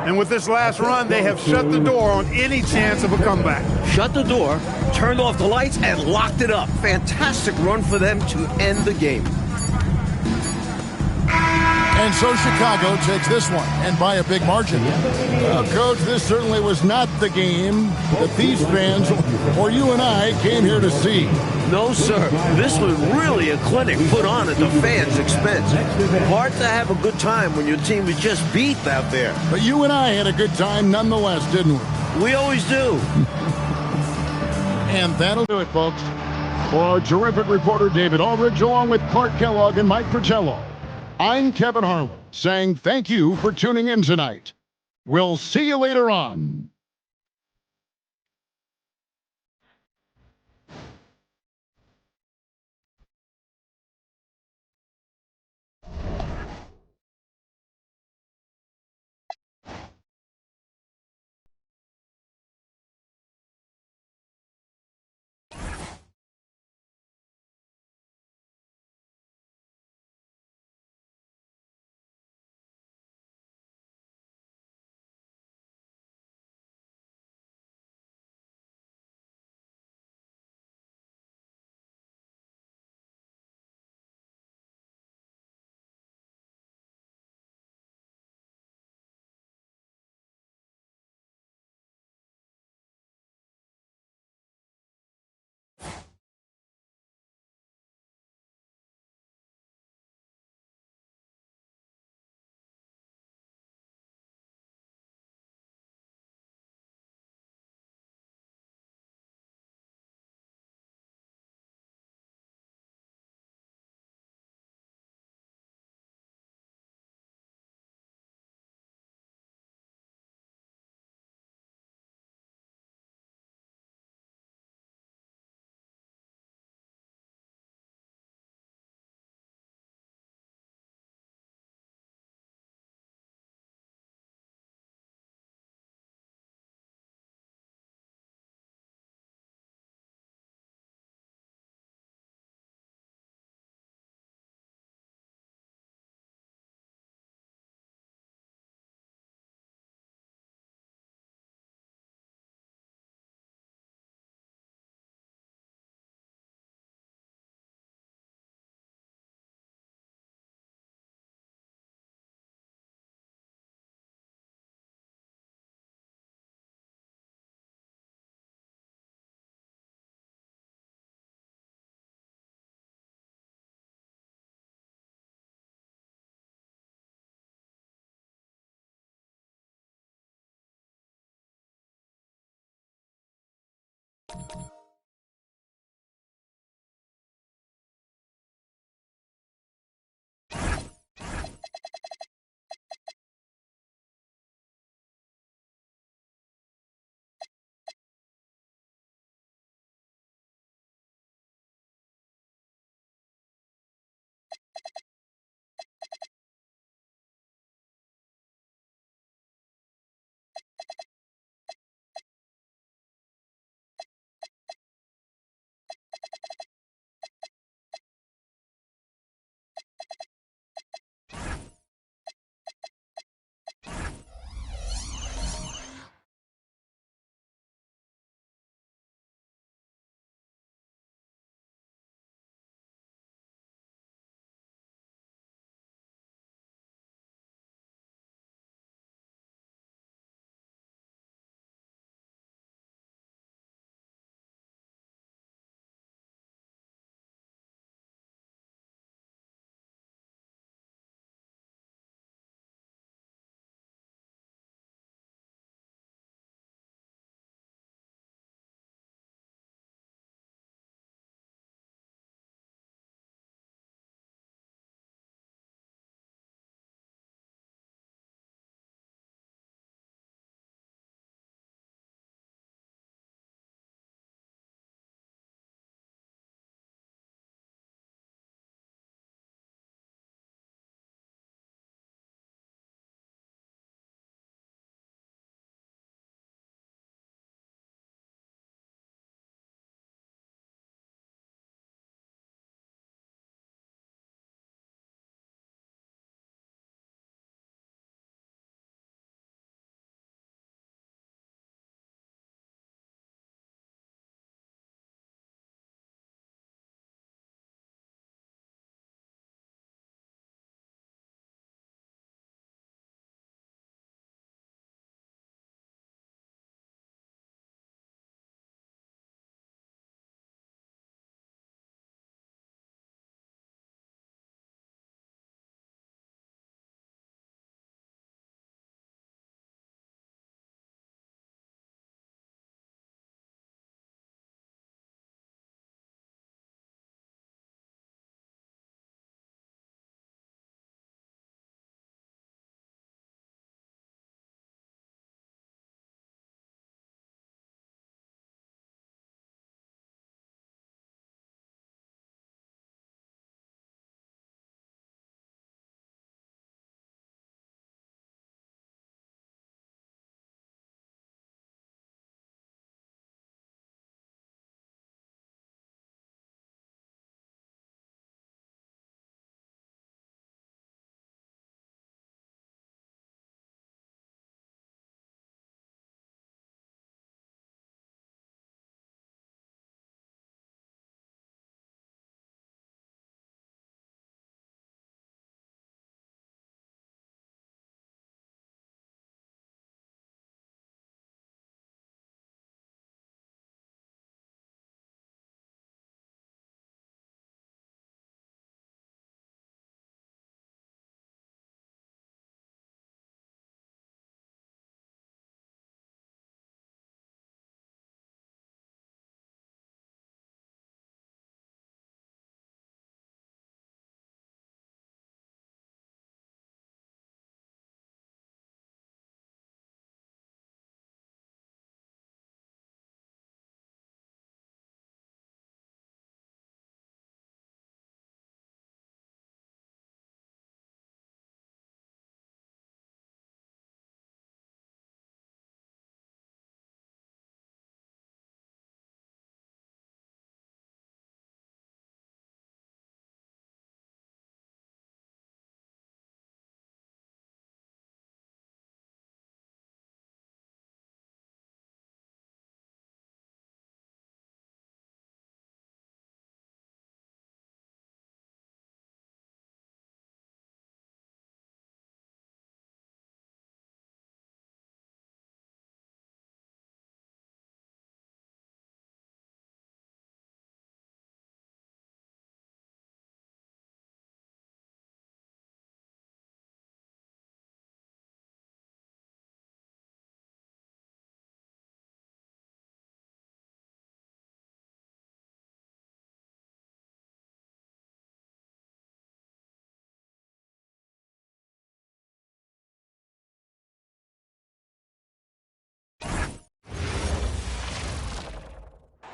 Speaker 3: And with this last run, they have shut the door on any chance of a comeback.
Speaker 2: Shut the door, turned off the lights, and locked it up. Fantastic run for them to end the game.
Speaker 1: And so Chicago takes this one, and by a big margin. Coach, this certainly was not the game that these fans, or you and I, came here to see.
Speaker 2: No, sir. This was really a clinic put on at the fans' expense. Hard to have a good time when your team was just beat out there.
Speaker 1: But you and I had a good time nonetheless, didn't we?
Speaker 2: We always do.
Speaker 1: And that'll do it, folks. For our terrific reporter, David Aldridge, along with Clark Kellogg and Mike Fratello, I'm Kevin Harlan, saying thank you for tuning in tonight. We'll see you later on.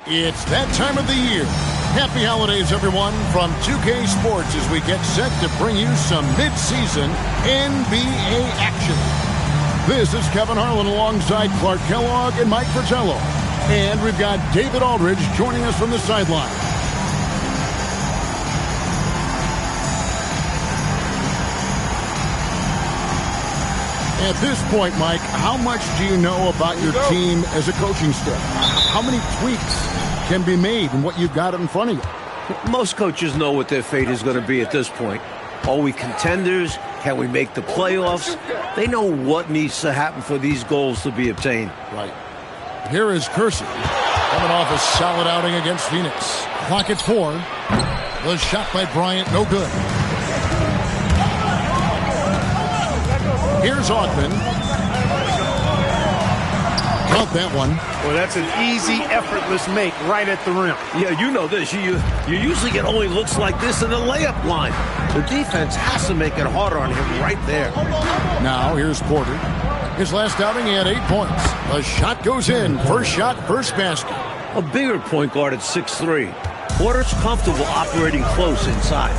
Speaker 1: It's that time of the year. Happy holidays, everyone, from 2K Sports as we get set to bring you some mid-season NBA action. This is Kevin Harlan alongside Clark Kellogg and Mike Fratello. And we've got David Aldridge joining us from the sideline. At this point, Mike, how much do you know about your team as a coaching staff? How many tweaks can be made in what you've got in front of you?
Speaker 2: Most coaches know what their fate is going to be at this point. Are we contenders? Can we make the playoffs? They know what needs to happen for these goals to be obtained.
Speaker 1: Right. Here is Kersey coming off a solid outing against Phoenix. Clock at 4. The shot by Bryant, no good. Here's Augman. Count that one.
Speaker 3: Well, that's an easy, effortless make right at the rim.
Speaker 2: Yeah, you know this. You usually get only looks like this in the layup line. The defense has to make it harder on him right there.
Speaker 1: Now, here's Porter. His last outing, he had 8 points. The shot goes in. First shot, first basket.
Speaker 2: A bigger point guard at 6'3". Porter's comfortable operating close inside.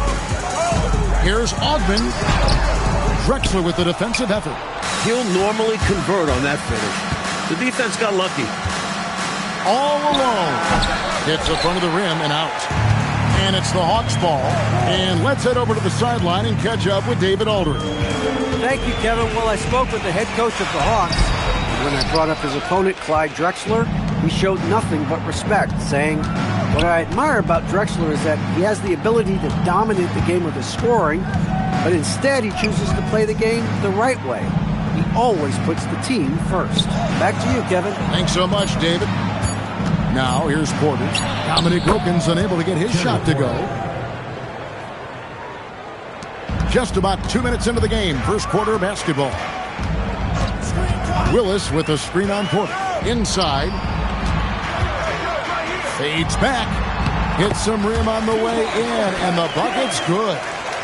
Speaker 1: Here's Augman. Drexler with the defensive effort.
Speaker 2: He'll normally convert on that finish. The defense got lucky.
Speaker 1: All alone. Hits the front of the rim and out. And it's the Hawks ball. And let's head over to the sideline and catch up with David Aldridge.
Speaker 5: Thank you, Kevin. Well, I spoke with the head coach of the Hawks. When I brought up his opponent, Clyde Drexler, he showed nothing but respect, saying, "What I admire about Drexler is that he has the ability to dominate the game with his scoring, but instead he chooses to play the game the right way. He always puts the team first." Back to you, Kevin.
Speaker 1: Thanks so much, David. Now, here's Porter. Dominic Wilkins unable to get his shot to go. Just about 2 minutes into the game, first quarter of basketball. Willis with a screen on Porter. Inside. Fades back. Hits some rim on the way in, and the bucket's good.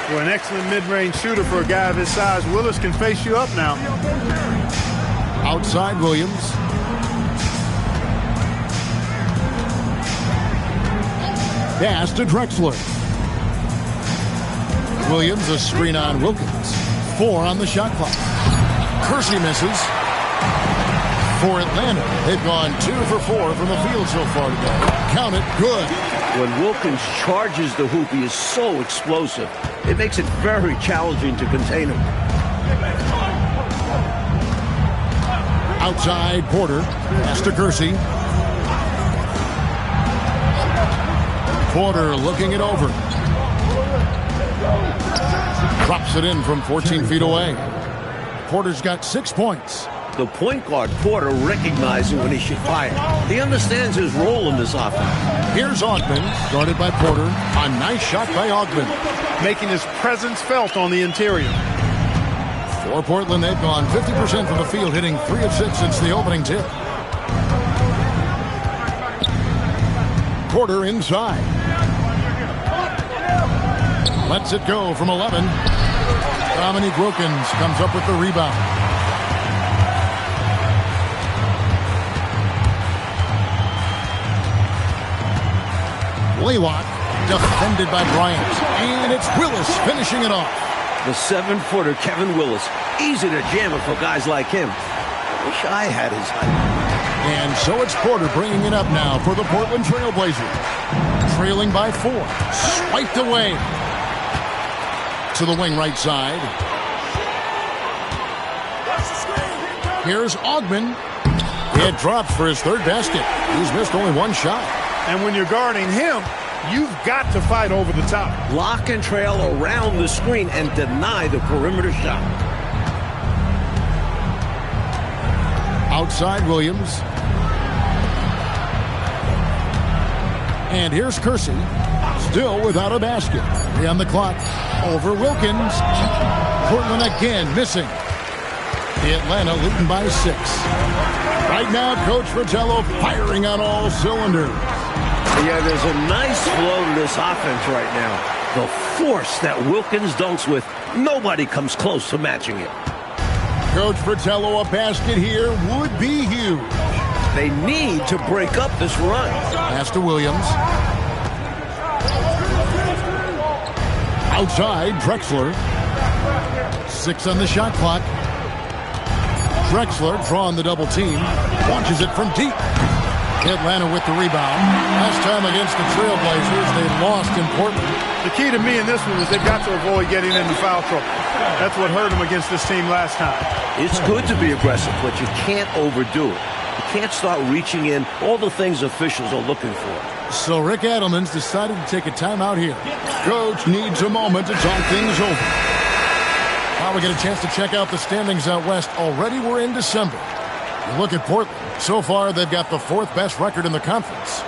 Speaker 3: Well, an excellent mid-range shooter for a guy of his size. Willis can face you up now.
Speaker 1: Outside Williams. Pass to Drexler. Williams, a screen on Wilkins. 4 on the shot clock. Kersey misses. For Atlanta, they've gone 2 for 4 from the field so far today. Count it, good.
Speaker 2: When Wilkins charges the hoop, he is so explosive. It makes it very challenging to contain him.
Speaker 1: Outside Porter. Pass to Kersey. Porter looking it over. Drops it in from 14 feet away. Porter's got 6 points.
Speaker 2: The point guard, Porter, recognizing when he should fire. He understands his role in this offense.
Speaker 1: Here's Augman, guarded by Porter. A nice shot by Augman.
Speaker 3: Making his presence felt on the interior.
Speaker 1: For Portland, they've gone 50% from the field, hitting 3 of 6 since the opening tip. Porter inside. Lets it go from 11. Dominique Wilkins comes up with the rebound. Laylock defended by Bryant. And it's Willis finishing it off.
Speaker 2: The 7-footer Kevin Willis. Easy to jam it for guys like him. Wish I had his height.
Speaker 1: And so it's Porter bringing it up now for the Portland Trail Blazers. Trailing by 4. Swiped away. To the wing right side. Here's Augman. It drops for his 3rd basket. He's missed only 1 shot.
Speaker 3: And when you're guarding him, you've got to fight over the top.
Speaker 2: Lock and trail around the screen and deny the perimeter shot.
Speaker 1: Outside Williams. And here's Kersey. Still without a basket. 3 on the clock. Over Wilkins. Portland again missing. The Atlanta leading by 6. Right now, Coach Fratello firing on all cylinders.
Speaker 2: Yeah, there's a nice flow to this offense right now. The force that Wilkins dunks with, nobody comes close to matching it.
Speaker 1: Coach Fratello, a basket here would be huge.
Speaker 2: They need to break up this run.
Speaker 1: Pass to Williams. Outside, Drexler. 6 on the shot clock. Drexler drawing the double team. Launches it from deep. Atlanta with the rebound. Last time against the Trailblazers, they lost in Portland.
Speaker 3: The key to me in this one is they've got to avoid getting into foul trouble. That's what hurt them against this team last time.
Speaker 2: It's good to be aggressive, but you can't overdo it. You can't start reaching in all the things officials are looking for.
Speaker 1: So Rick Adelman's decided to take a timeout here. Coach needs a moment to talk things over. Now we get a chance to check out the standings out west. Already we're in December. You look at Portland. So far, they've got the 4th best record in the conference.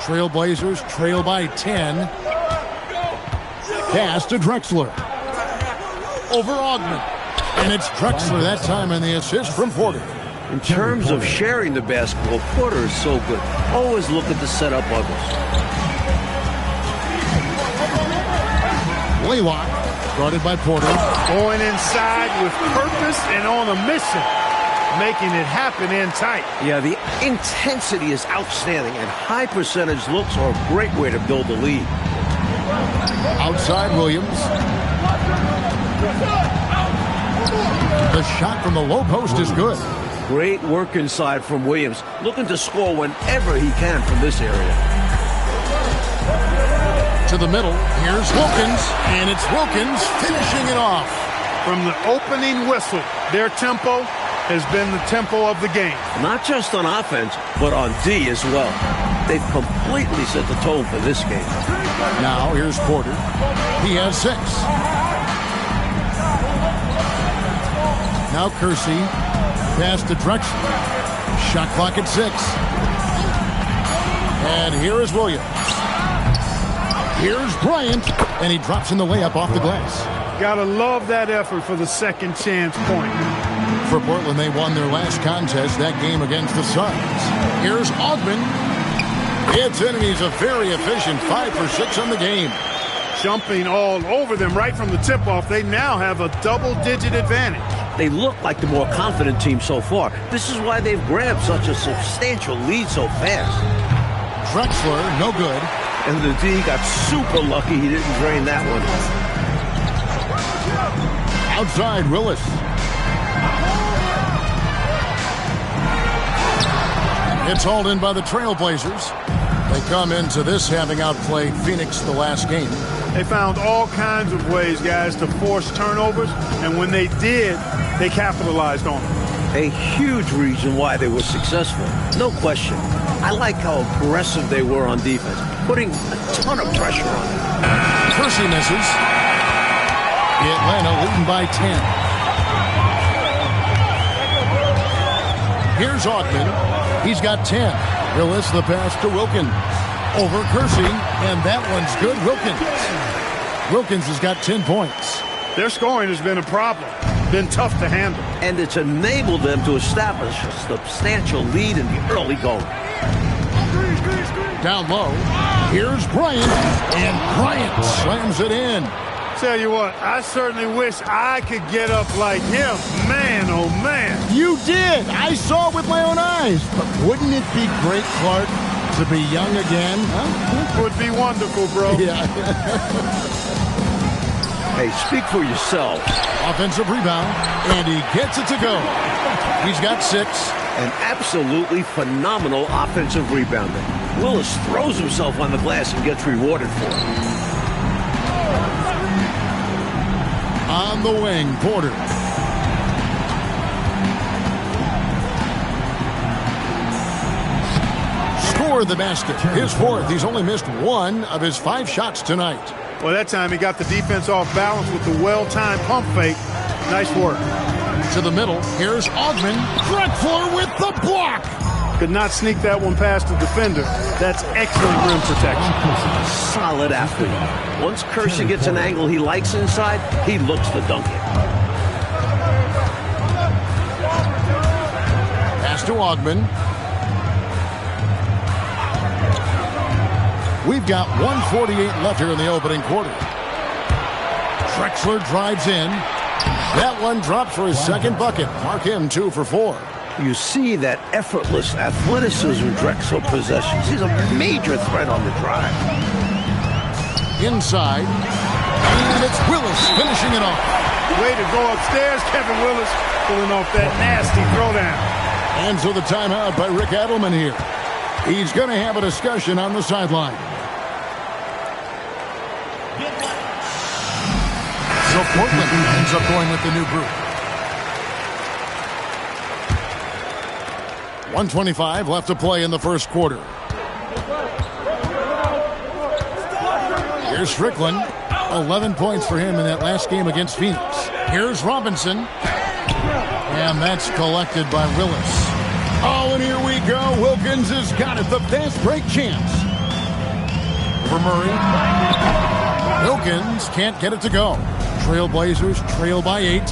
Speaker 1: Trailblazers trail by 10. Pass to Drexler. Over Augment. And it's Drexler that time, and the assist from Porter.
Speaker 2: In terms of sharing the basketball, Porter is so good. Always looking to set up others.
Speaker 1: Laylock, guarded by Porter.
Speaker 3: Going inside with purpose and on a mission. Making it happen in tight.
Speaker 2: Yeah, the intensity is outstanding, and high percentage looks are a great way to build a lead.
Speaker 1: Outside Williams. The shot from the low post is good.
Speaker 2: Great work inside from Williams. Looking to score whenever he can from this area.
Speaker 1: To the middle, here's Wilkins, and it's Wilkins finishing it off.
Speaker 3: From the opening whistle, their tempo has been the tempo of the game.
Speaker 2: Not just on offense, but on D as well. They've completely set the tone for this game.
Speaker 1: Now here's Porter. He has 6. Now Kersey. Pass to Drexler. Shot clock at 6. And here is Williams. Here's Bryant, and he drops in the layup off the glass.
Speaker 3: Gotta love that effort for the second chance point.
Speaker 1: For Portland, they won their last contest, that game against the Suns. Here's Augment. It's in, and he's a very efficient 5 for 6 on the game.
Speaker 3: Jumping all over them right from the tip-off. They now have a double-digit advantage.
Speaker 2: They look like the more confident team so far. This is why they've grabbed such a substantial lead so fast.
Speaker 1: Drexler, no good.
Speaker 2: And the D got super lucky he didn't drain that one.
Speaker 1: Outside Willis. It's hauled in by the Trailblazers. They come into this having outplayed Phoenix the last game.
Speaker 3: They found all kinds of ways, guys, to force turnovers, and when they did, they capitalized on them.
Speaker 2: A huge reason why they were successful. No question. I like how aggressive they were on defense, putting a ton of pressure on them.
Speaker 1: Kersey misses. Atlanta leading by 10. Here's Augment. He's got 10. Willis the pass to Wilkins. Over Kersey, and that one's good. Wilkins has got 10 points.
Speaker 3: Their scoring has been a problem. Been tough to handle.
Speaker 2: And it's enabled them to establish a substantial lead in the early going.
Speaker 1: Down low, here's Bryant, and Bryant slams it in.
Speaker 3: Tell you what, I certainly wish I could get up like him. Man, oh man.
Speaker 1: You did. I saw it with my own eyes. But wouldn't it be great, Clark, to be young again? Huh?
Speaker 3: Would be wonderful, bro.
Speaker 1: Yeah.
Speaker 2: Hey, speak for yourself.
Speaker 1: Offensive rebound, and he gets it to go. He's got 6.
Speaker 2: An absolutely phenomenal offensive rebounder. Willis throws himself on the glass and gets rewarded for it.
Speaker 1: On the wing, Porter. Scored the basket. His 4th. He's only missed 1 of his 5 shots tonight.
Speaker 3: Well, that time he got the defense off balance with the well-timed pump fake. Nice work.
Speaker 1: To the middle. Here's Augment. Drexler with the block.
Speaker 3: Could not sneak that one past the defender. That's excellent rim protection.
Speaker 2: Solid athlete. Once Kersey gets an angle he likes inside, he looks to dunk it.
Speaker 1: Pass to Augment. We've got 1:48 left here in the opening quarter. Drexler drives in. That one dropped for his second bucket. Mark him 2 for 4.
Speaker 2: You see that effortless athleticism Drexel possessions. He's a major threat on the drive.
Speaker 1: Inside. And it's Willis finishing it off.
Speaker 3: Way to go upstairs, Kevin Willis, pulling off that nasty throwdown.
Speaker 1: And so the timeout by Rick Adelman here. He's going to have a discussion on the sideline. So Portland ends up going with the new group. 1:25 left to play in the first quarter. Here's Strickland. 11 points for him in that last game against Phoenix. Here's Robinson. And that's collected by Willis. Oh, and here we go. Wilkins has got it. The fast break chance. For Murray. Wilkins can't get it to go. Trailblazers trail by 8.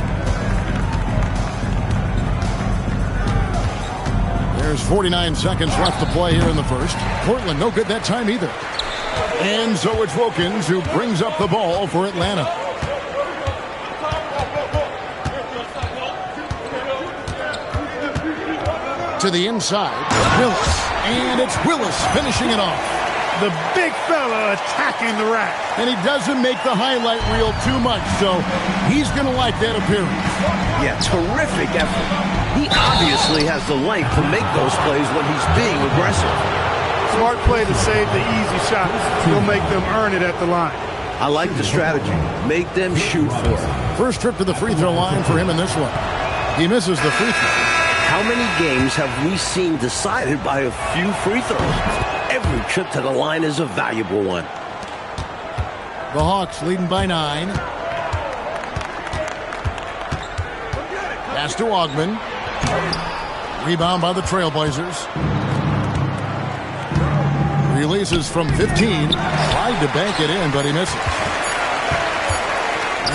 Speaker 1: There's 49 seconds left to play here in the first. Portland no good that time either. And so it's Wilkins who brings up the ball for Atlanta. To the inside, Willis. And it's Willis finishing it off.
Speaker 3: The big fella attacking the rack.
Speaker 1: And he doesn't make the highlight reel too much, so he's going to like that appearance.
Speaker 2: Yeah, terrific effort. He obviously has the length to make those plays when he's being aggressive.
Speaker 3: Smart play to save the easy shots. He'll make them earn it at the line.
Speaker 2: I like the strategy. Make them shoot for it.
Speaker 1: First trip to the free throw line for him in this one. He misses the free throw.
Speaker 2: How many games have we seen decided by a few free throws? Every trip to the line is a valuable one.
Speaker 1: The Hawks leading by 9. Pass to Ogman. Rebound by the Trailblazers. Releases from 15. Tried to bank it in, but he misses.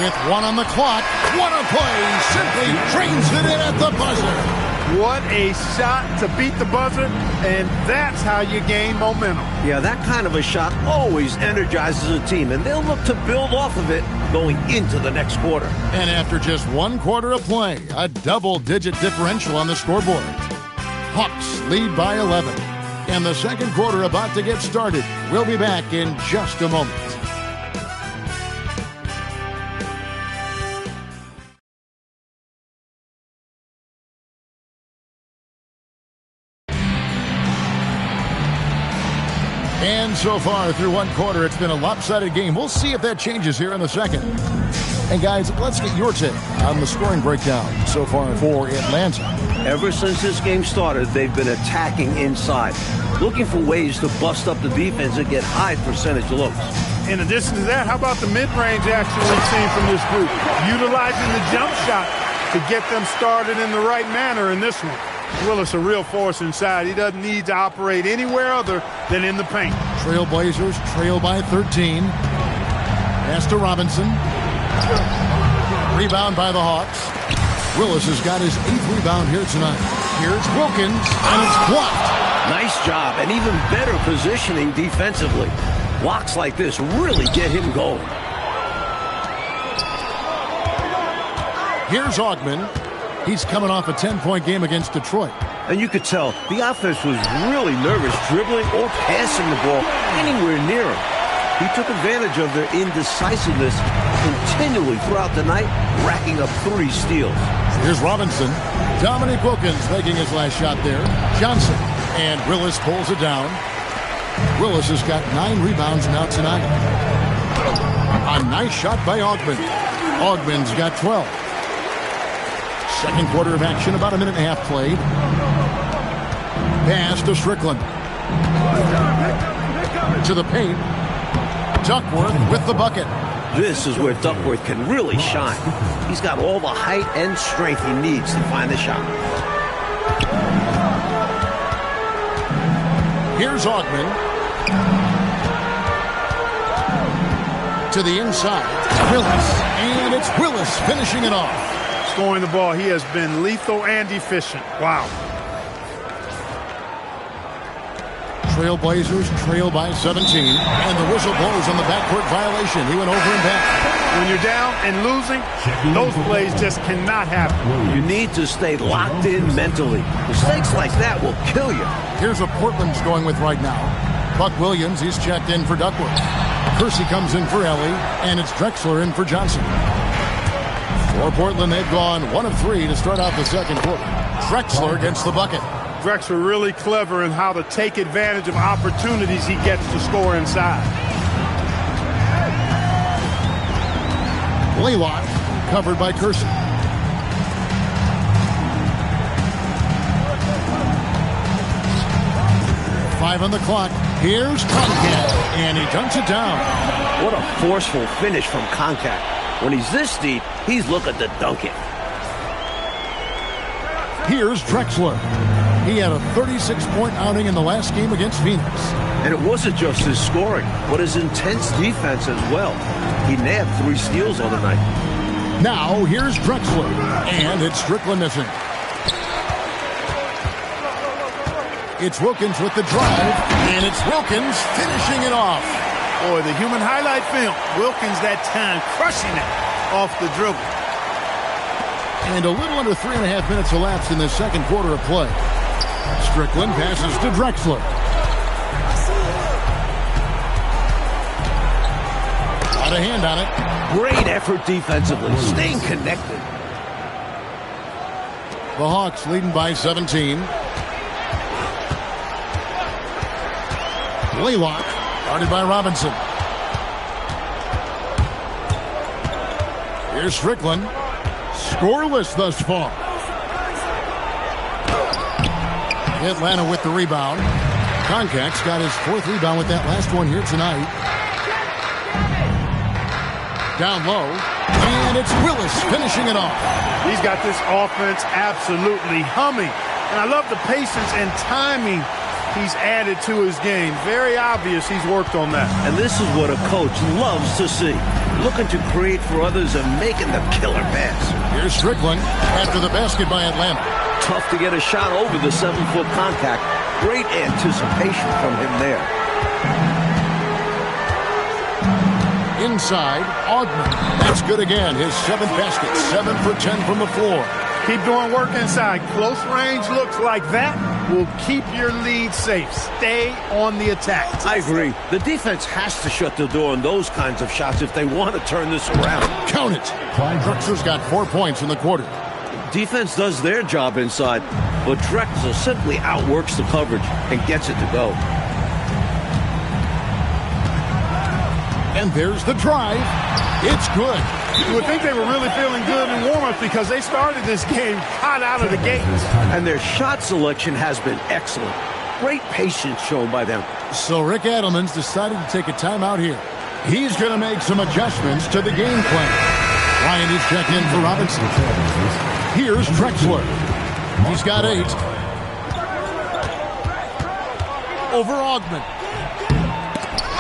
Speaker 1: With 1 on the clock. What a play! Simply drains it in at the buzzer.
Speaker 3: What a shot to beat the buzzer, and that's how you gain momentum.
Speaker 2: Yeah, that kind of a shot always energizes a team, and they'll look to build off of it going into the next quarter.
Speaker 1: And after just 1 quarter of play, a double-digit differential on the scoreboard. Hawks lead by 11. And the second quarter about to get started. We'll be back in just a moment. And so far through 1 quarter, it's been a lopsided game. We'll see if that changes here in the second. And guys, let's get your take on the scoring breakdown so far for Atlanta.
Speaker 2: Ever since this game started, they've been attacking inside, looking for ways to bust up the defense and get high percentage looks.
Speaker 3: In addition to that, how about the mid-range action we've seen from this group? Utilizing the jump shot to get them started in the right manner in this one. Willis a real force inside. He doesn't need to operate anywhere other than in the paint.
Speaker 1: Trailblazers trail by 13. Pass to Robinson. Rebound by the Hawks. Willis has got his 8th rebound here tonight. Here's Wilkins, and it's blocked.
Speaker 2: Nice job, and even better positioning defensively. Blocks like this really get him going.
Speaker 1: Here's Ogman. He's coming off a 10-point game against Detroit.
Speaker 2: And you could tell the offense was really nervous dribbling or passing the ball anywhere near him. He took advantage of their indecisiveness continually throughout the night, racking up 3 steals.
Speaker 1: Here's Robinson. Dominique Wilkins making his last shot there. Johnson. And Willis pulls it down. Willis has got 9 rebounds now tonight. A nice shot by Ogman. Ogman's got 12. Second quarter of action, about 1.5 minutes played. Pass to Strickland. To the paint. Duckworth with the bucket.
Speaker 2: This is where Duckworth can really shine. He's got all the height and strength he needs to find the shot.
Speaker 1: Here's Ogman. To the inside. Willis. And it's Willis finishing it off.
Speaker 3: Scoring the ball, he has been lethal and efficient. Wow.
Speaker 1: Trailblazers trail by 17, and the whistle blows on the backcourt violation. He went over and back.
Speaker 3: When you're down and losing, those plays just cannot happen.
Speaker 2: You need to stay locked in mentally. Mistakes like that will kill you.
Speaker 1: Here's what Portland's going with right now. Buck Williams, he's checked in for Duckworth. Kersey comes in for Ellie, and it's Drexler in for Johnson. For Portland, they've gone 1 of 3 to start out the second quarter. Drexler gets the bucket.
Speaker 3: Drexler really clever in how to take advantage of opportunities he gets to score inside.
Speaker 1: Blaylock covered by Kersey. Five on the clock. Here's Concat, and he dunks it down.
Speaker 2: What a forceful finish from Concat. When he's this deep, he's looking to dunk it.
Speaker 1: Here's Drexler. He had a 36-point outing in the last game against Phoenix.
Speaker 2: And it wasn't just his scoring, but his intense defense as well. He nabbed 3 steals on the night.
Speaker 1: Now, here's Drexler, and it's Strickland missing. It's Wilkins with the drive, and it's Wilkins finishing it off.
Speaker 3: Boy, the human highlight film. Wilkins that time crushing it off the dribble.
Speaker 1: And a little under 3.5 minutes elapsed in the second quarter of play. Strickland passes to Drexler. Got a hand on it.
Speaker 2: Great effort defensively, staying connected.
Speaker 1: The Hawks leading by 17. Blaylock, guarded by Robinson. Here's Strickland. Scoreless thus far. Atlanta with the rebound. Concac's got his 4th rebound with that last one here tonight. Down low, and it's Willis finishing it off.
Speaker 3: He's got this offense absolutely humming. And I love the patience and timing he's added to his game. Very obvious he's worked on that.
Speaker 2: And this is what a coach loves to see. Looking to create for others and making the killer pass.
Speaker 1: Here's Strickland after the basket by Atlanta.
Speaker 2: Tough to get a shot over the 7-foot contact. Great anticipation from him there.
Speaker 1: Inside, Augment. That's good again. His 7th basket. 7 for 10 from the floor.
Speaker 3: Keep doing work inside. Close range looks like that will keep your lead safe. Stay on the attack.
Speaker 2: I agree. The defense has to shut the door on those kinds of shots if they want to turn this around.
Speaker 1: Count it. Drexler's got 4 points in the quarter.
Speaker 2: Defense does their job inside, but Drexler simply outworks the coverage and gets it to go.
Speaker 1: And there's the drive. It's good.
Speaker 3: You would think they were really feeling good in warm-ups because they started this game hot out of the gates.
Speaker 2: And their shot selection has been excellent. Great patience shown by them.
Speaker 1: So Rick Adelman's decided to take a timeout here. He's going to make some adjustments to the game plan. Ryan is checked in for Robinson. Here's Drexler. He's got 8. Over Augment.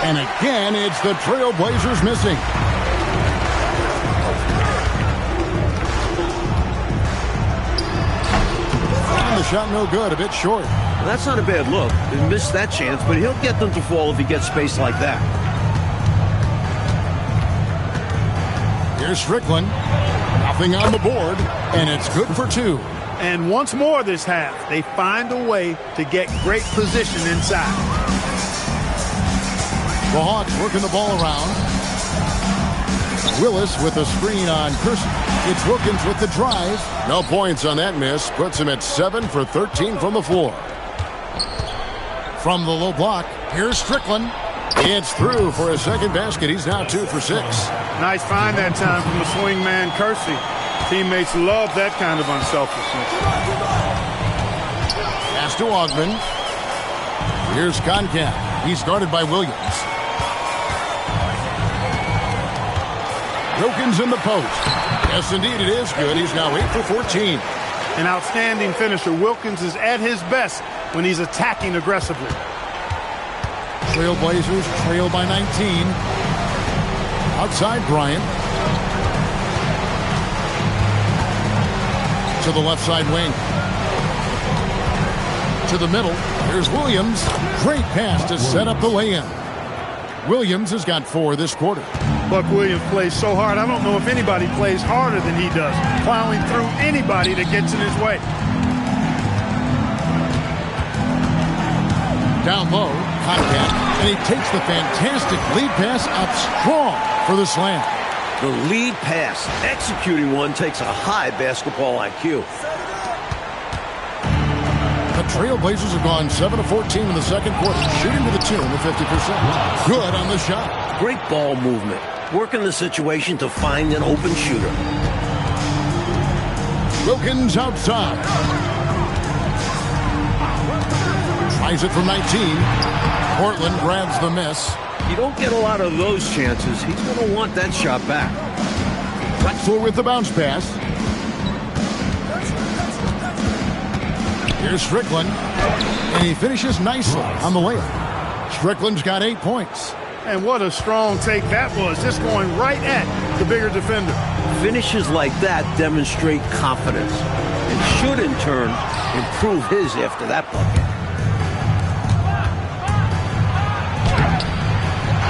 Speaker 1: And again, it's the Trailblazers missing. And the shot no good, a bit short.
Speaker 2: Well, that's not a bad look. He missed that chance, but he'll get them to fall if he gets space like that.
Speaker 1: Here's Strickland. Nothing on the board, and it's good for 2.
Speaker 3: And once more this half, they find a way to get great position inside.
Speaker 1: The Hawks working the ball around. Willis with a screen on Kersey. It's Wilkins with the drive. No points on that miss. Puts him at 7 for 13 from the floor. From the low block, here's Strickland. It's through for a second basket. He's now 2 for 6.
Speaker 3: Nice find that time from the swing man, Kersey. Teammates love that kind of unselfishness.
Speaker 1: Pass to Augment. Here's Concat. He's guarded by Williams. Wilkins in the post. Yes, indeed, it is good. He's now 8 for 14.
Speaker 3: An outstanding finisher. Wilkins is at his best when he's attacking aggressively.
Speaker 1: Trailblazers trail by 19. Outside Bryant. To the left side wing. to the middle. Here's Williams. Great pass to set up the lay-in. Williams has got 4 this quarter.
Speaker 3: Buck Williams plays so hard. I don't know if anybody plays harder than he does, plowing through anybody that gets in his way.
Speaker 1: Down low, contact, and he takes the fantastic lead pass up strong for the slam.
Speaker 2: The lead pass, executing one, takes a high basketball IQ.
Speaker 1: The Trailblazers have gone 7 of 14 in the second quarter, shooting to the tune of 50%. Good on the shot.
Speaker 2: Great ball movement, working the situation to find an open shooter.
Speaker 1: Wilkins outside. Tries it from 19. Portland grabs the miss.
Speaker 2: You don't get a lot of those chances. He's going to want that shot back.
Speaker 1: Drexler with the bounce pass. Here's Strickland. And he finishes nicely on the layup. Strickland's got 8 points.
Speaker 3: And what a strong take that was. Just going right at the bigger defender.
Speaker 2: Finishes like that demonstrate confidence and should, in turn, improve his after that bucket.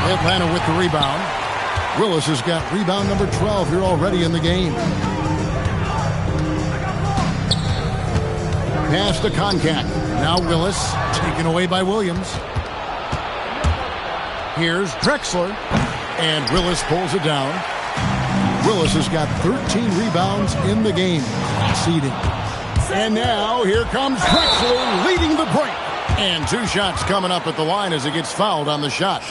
Speaker 1: Atlanta with the rebound. Willis has got rebound number 12 here already in the game. Pass to Koncak. Now Willis, taken away by Williams. Here's Drexler, and Willis pulls it down. Willis has got 13 rebounds in the game. Seeding. And now here comes Drexler leading the break. And 2 shots coming up at the line as he gets fouled on the shot.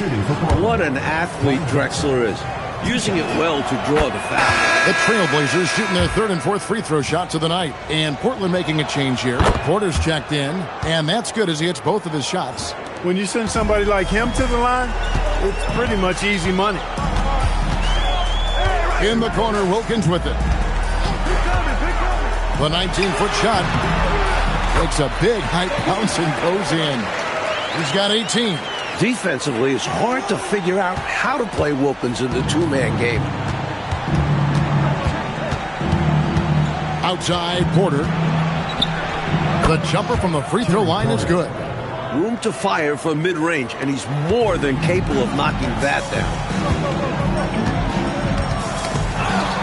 Speaker 2: What an athlete Drexler is. Using it well to draw the foul.
Speaker 1: The Trailblazers shooting their 3rd and 4th free throw shots of the night. And Portland making a change here. Porter's checked in. And that's good as he hits both of his shots.
Speaker 3: When you send somebody like him to the line, it's pretty much easy money.
Speaker 1: In the corner, Wilkins with it. The 19-foot shot takes a big height bounce and goes in. He's got 18.
Speaker 2: Defensively, it's hard to figure out how to play Wilkins in the 2-man game.
Speaker 1: Outside, Porter. The jumper from the free throw line is good.
Speaker 2: Room to fire from mid-range, and he's more than capable of knocking that down.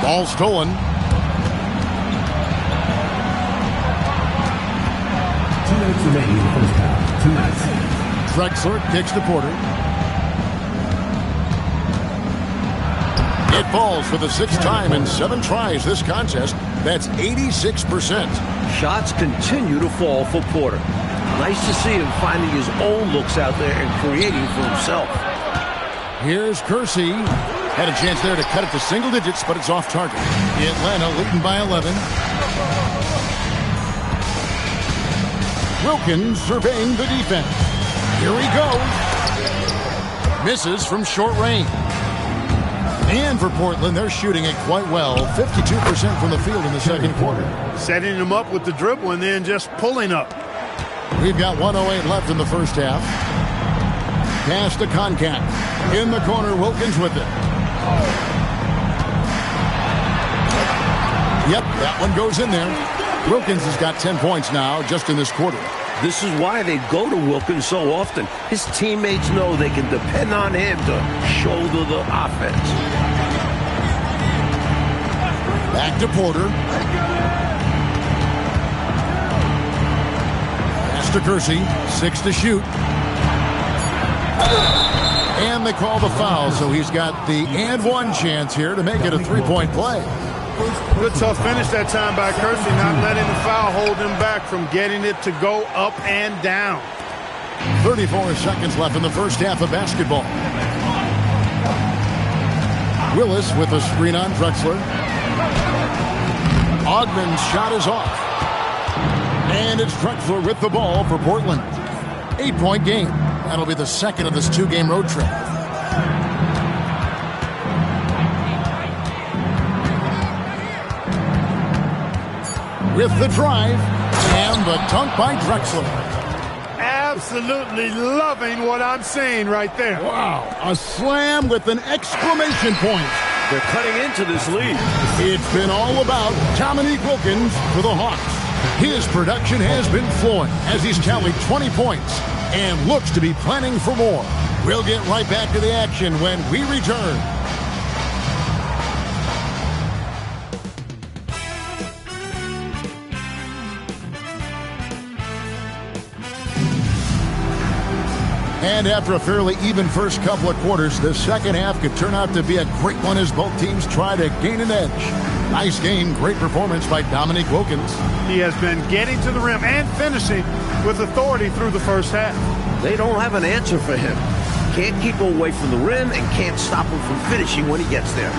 Speaker 1: Ball stolen.
Speaker 6: 2 minutes remaining in the first half. 2 minutes.
Speaker 1: Drexler kicks to Porter. It falls for the 6th time in 7 tries this contest. That's 86%.
Speaker 2: Shots continue to fall for Porter. Nice to see him finding his own looks out there and creating for himself.
Speaker 1: Here's Kersey. Had a chance there to cut it to single digits, but it's off target. Atlanta leading by 11. Wilkins surveying the defense. Here he goes. Misses from short range. And for Portland, they're shooting it quite well. 52% from the field in the second quarter.
Speaker 3: Setting him up with the dribble and then just pulling up.
Speaker 1: We've got 1:08 left in the first half. Pass to Koncak. In the corner, Wilkins with it. Yep, that one goes in there. Wilkins has got 10 points now just in this quarter.
Speaker 2: This is why they go to Wilkins so often. His teammates know they can depend on him to shoulder the offense.
Speaker 1: Back to Porter. Pass to Kersey. 6 to shoot. And they call the foul, so he's got the and one chance here to make it a 3-point play.
Speaker 3: Good tough finish that time by Kersey, not letting the foul hold him back from getting it to go up and down.
Speaker 1: 34 seconds left in the first half of basketball. Willis with a screen on Drexler. Ogden's shot is off. And it's Drexler with the ball for Portland. 8-point game. That'll be the second of this 2-game road trip. With the drive and the dunk by Drexler.
Speaker 3: Absolutely loving what I'm seeing right there.
Speaker 1: Wow, a slam with an exclamation point.
Speaker 2: They're cutting into this lead.
Speaker 1: It's been all about Dominique Wilkins for the Hawks. His production has been flowing as he's tallied 20 points and looks to be planning for more. We'll get right back to the action when we return. And after a fairly even first couple of quarters, the second half could turn out to be a great one as both teams try to gain an edge. Nice game, great performance by Dominique Wilkins.
Speaker 3: He has been getting to the rim and finishing with authority through the first half.
Speaker 2: They don't have an answer for him. Can't keep him away from the rim and can't stop him from finishing when he gets there.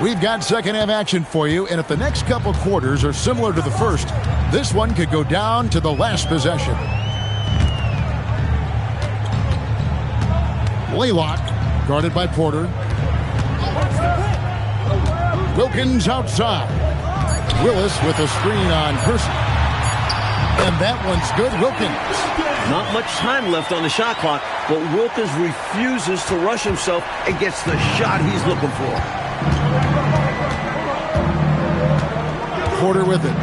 Speaker 1: We've got second half action for you, and if the next couple quarters are similar to the first, this one could go down to the last possession. Laylock, guarded by Porter. Wilkins outside. Willis with a screen on Percy. And that one's good. Wilkins.
Speaker 2: Not much time left on the shot clock, but Wilkins refuses to rush himself and gets the shot he's looking for.
Speaker 1: Porter with it.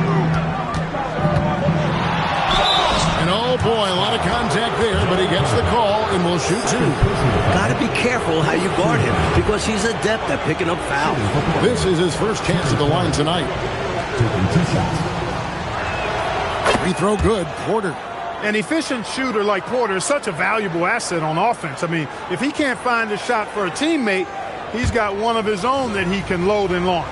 Speaker 1: And oh boy, a lot of contact there, but he gets the call and will shoot two.
Speaker 2: Gotta be careful how you guard him because he's adept at picking up fouls.
Speaker 1: This is his first chance at the line tonight. Free throw good. Porter.
Speaker 3: An efficient shooter like Porter is such a valuable asset on offense. I mean, if he can't find a shot for a teammate, he's got one of his own that he can load and launch.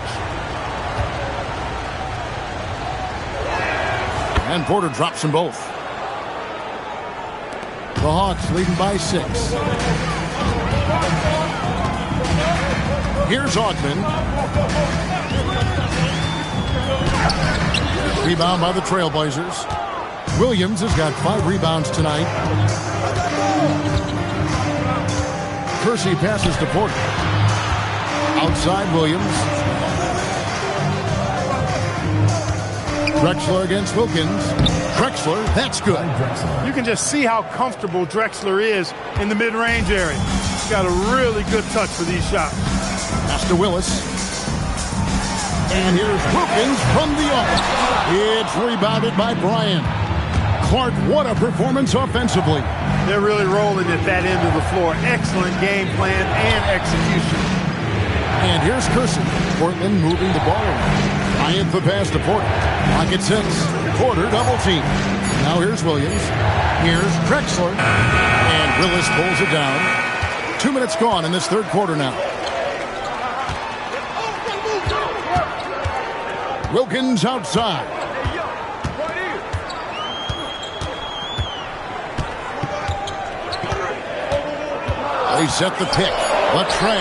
Speaker 1: And Porter drops them both. The Hawks leading by 6. Here's Augman. Rebound by the Trailblazers. Williams has got 5 rebounds tonight. Percy passes to Porter. Outside Williams. Drexler against Wilkins. Drexler, that's good.
Speaker 3: You can just see how comfortable Drexler is in the mid-range area. He's got a really good touch for these shots.
Speaker 1: Pass to Willis. And here's Wilkins from the arc. It's rebounded by Bryant. Clark, what a performance offensively.
Speaker 3: They're really rolling at that end of the floor. Excellent game plan and execution.
Speaker 1: And here's Kersey. Portland moving the ball around. Bryant the pass to Porter. Pocket 6. Porter double team. Now here's Williams. Here's Drexler. And Willis pulls it down. 2 minutes gone in this third quarter now. Wilkins outside. They set the pick. Latrey.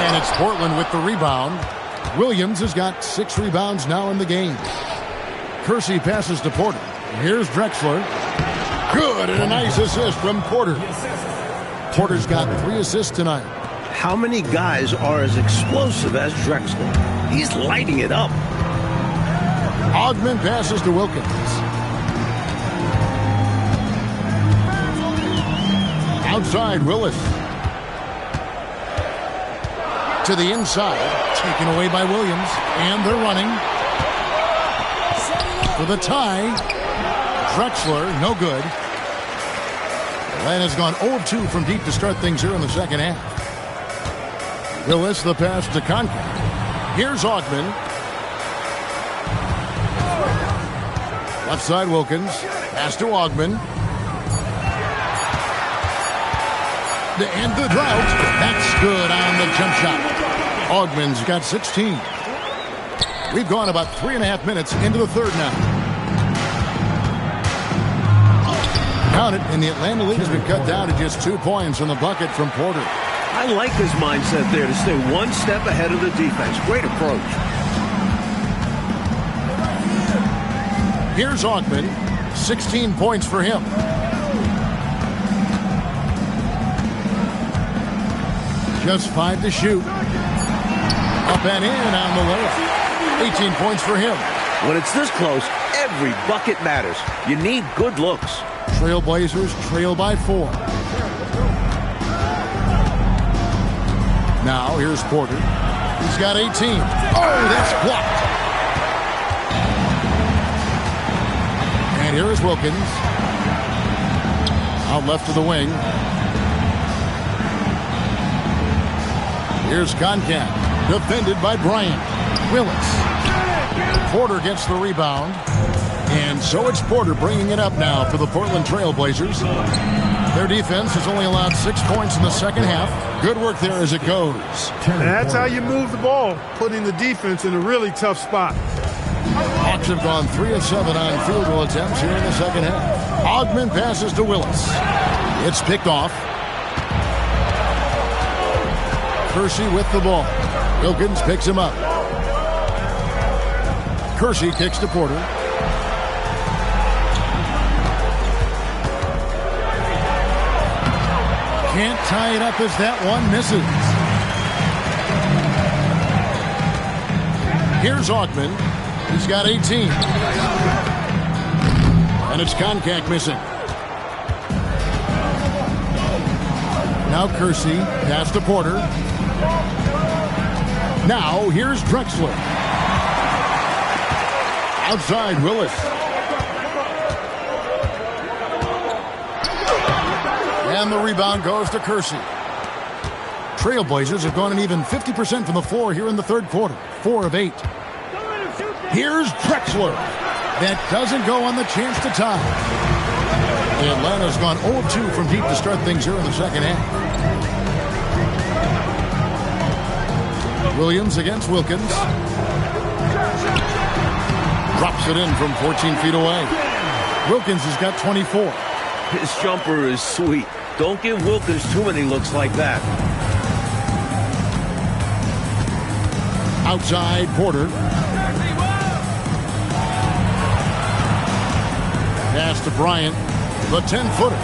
Speaker 1: And it's Portland with the rebound. Williams has got 6 rebounds now in the game. Kersey passes to Porter. Here's Drexler. Good, and a nice assist from Porter. Porter's got 3 assists tonight.
Speaker 2: How many guys are as explosive as Drexler? He's lighting it up.
Speaker 1: Augman passes to Wilkins. Outside, Willis. To the inside. Taken away by Williams. And they're running. For the tie. Drexler, no good. Atlanta's gone 0-2 from deep to start things here in the second half. Willis, the pass to Conklin. Here's Augman. Left side, Wilkins. Pass to Augman. To end the drought. That's good on the jump shot. Augman's got 16. We've gone about 3.5 minutes into the third now. Count it, and the Atlanta lead has been cut down to just 2 points on the bucket from Porter.
Speaker 2: I like his mindset there to stay one step ahead of the defense. Great approach.
Speaker 1: Here's Augman. 16 points for him. Just 5 to shoot. Up and in on the layup. 18 points for him.
Speaker 2: When it's this close, every bucket matters. You need good looks.
Speaker 1: Trailblazers trail by 4. Now here's Porter. He's got 18. Oh, that's blocked. Here is Wilkins. Out left of the wing. Here's Koncak. Defended by Bryant. Willis. Porter gets the rebound. And so it's Porter bringing it up now for the Portland Trail Blazers. Their defense has only allowed 6 points in the second half. Good work there as it goes.
Speaker 3: And that's how you move the ball, putting the defense in a really tough spot.
Speaker 1: Hawks have gone 3 of 7 on field goal attempts here in the second half. Ogman passes to Willis. It's picked off. Kersey with the ball. Wilkins picks him up. Kersey kicks to Porter. Can't tie it up as that one misses. Here's Ogman. He's got 18. And it's Koncak missing. Now Kersey. Pass to Porter. Now here's Drexler. Outside Willis. And the rebound goes to Kersey. Trailblazers have gone an even 50% from the floor here in the third quarter. 4 of 8. Here's Drexler. That doesn't go on the chance to tie. Atlanta's gone 0-2 from deep to start things here in the second half. Williams against Wilkins. Drops it in from 14 feet away. Wilkins has got 24.
Speaker 2: His jumper is sweet. Don't give Wilkins too many looks like that.
Speaker 1: Outside Porter. Pass to Bryant. The 10-footer.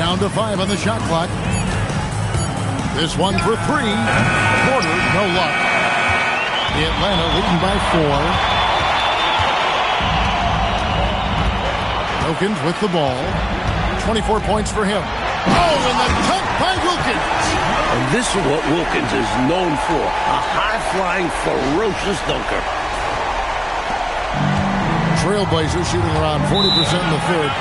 Speaker 1: Down to 5 on the shot clock. This one for 3. Porter, no luck. Atlanta leading by 4. Wilkins with the ball. 24 points for him. Oh, and the dunk by Wilkins.
Speaker 2: And this is what Wilkins is known for. A high-flying, ferocious dunker.
Speaker 1: Trailblazers shooting around 40% in the third.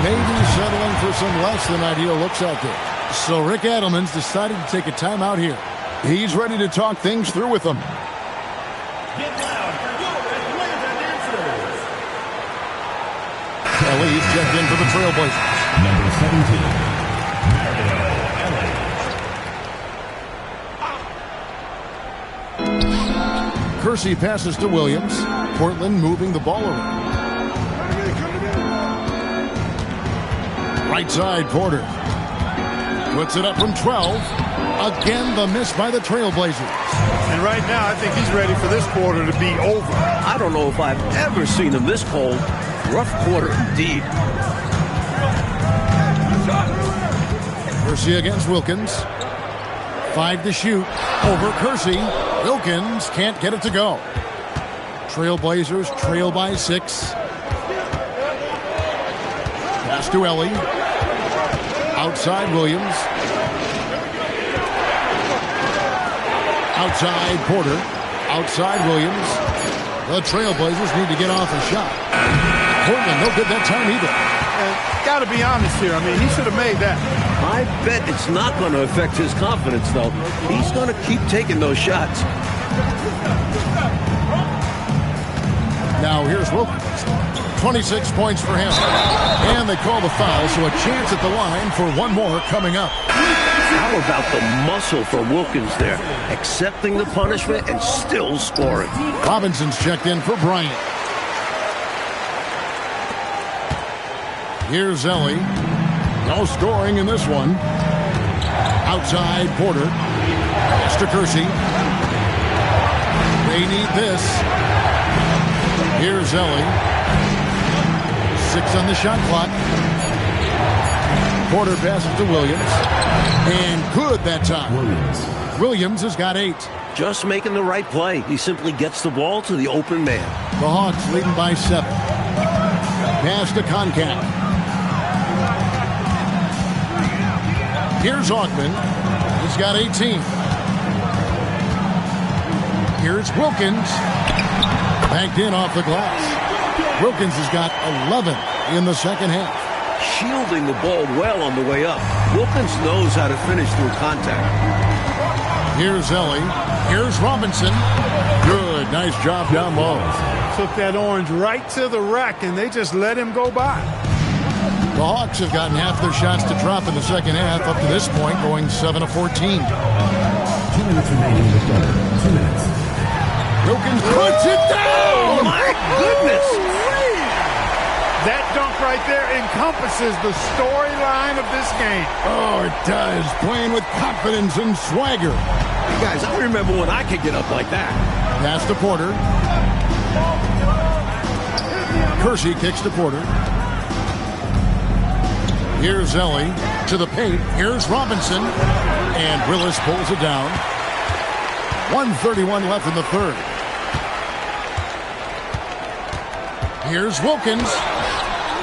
Speaker 1: Maybe settling for some less than ideal looks out there. So Rick Adelman's decided to take a timeout here. He's ready to talk things through with them.
Speaker 4: Get loud for your Atlanta dancers.
Speaker 1: Kelly's checked in for the Trailblazers.
Speaker 6: Number 17, Mario Ellis.
Speaker 1: Kersey passes to Williams. Portland moving the ball around. Right side, Porter. Puts it up from 12. Again, the miss by the Trailblazers.
Speaker 3: And right now, I think he's ready for this quarter to be over.
Speaker 2: I don't know if I've ever seen him this cold. Rough quarter indeed.
Speaker 1: Kersey against Wilkins. 5 to shoot. Over Kersey. Wilkins can't get it to go. Trailblazers trail by 6. Pass to Ellie. Outside Williams. Outside Porter. Outside Williams. The Trailblazers need to get off a shot. Portland no good that time either.
Speaker 3: And got to be honest here. I mean, he should have made that.
Speaker 2: I bet it's not going to affect his confidence, though. He's going to keep taking those shots.
Speaker 1: Now here's Wilkins. 26 points for him. And they call the foul, so a chance at the line for one more coming up.
Speaker 2: How about the muscle for Wilkins there? Accepting the punishment and still scoring.
Speaker 1: Robinson's checked in for Bryant. Here's Ellie. No scoring in this one. Outside Porter. Pass to Kersey. They need this. Here's Ellie. 6 on the shot clock. Porter passes to Williams. And good that time. Williams has got 8.
Speaker 2: Just making the right play. He simply gets the ball to the open man.
Speaker 1: The Hawks leading by 7. Pass to Koncak. Here's Ogman. He's got 18. Here's Wilkins. Banked in off the glass. Wilkins has got 11 in the second half.
Speaker 2: Shielding the ball well on the way up. Wilkins knows how to finish through contact.
Speaker 1: Here's Ellie. Here's Robinson. Good. Nice job down low.
Speaker 3: Took that orange right to the rack, and they just let him go by.
Speaker 1: The Hawks have gotten half their shots to drop in the second half up to this point, going 7 of 14.
Speaker 7: 2 minutes remaining in the quarter. 2 minutes.
Speaker 1: Wilkins puts it down!
Speaker 2: Oh, my goodness!
Speaker 3: That dunk right there encompasses the storyline of this game.
Speaker 1: Oh, it does. Playing with confidence and swagger.
Speaker 2: Hey, guys, I remember when I could get up like that.
Speaker 1: Pass to Porter. Kersey kicks to Porter. Here's Ellie to the paint. Here's Robinson. And Willis pulls it down. 1:31 left in the third. Here's Wilkins.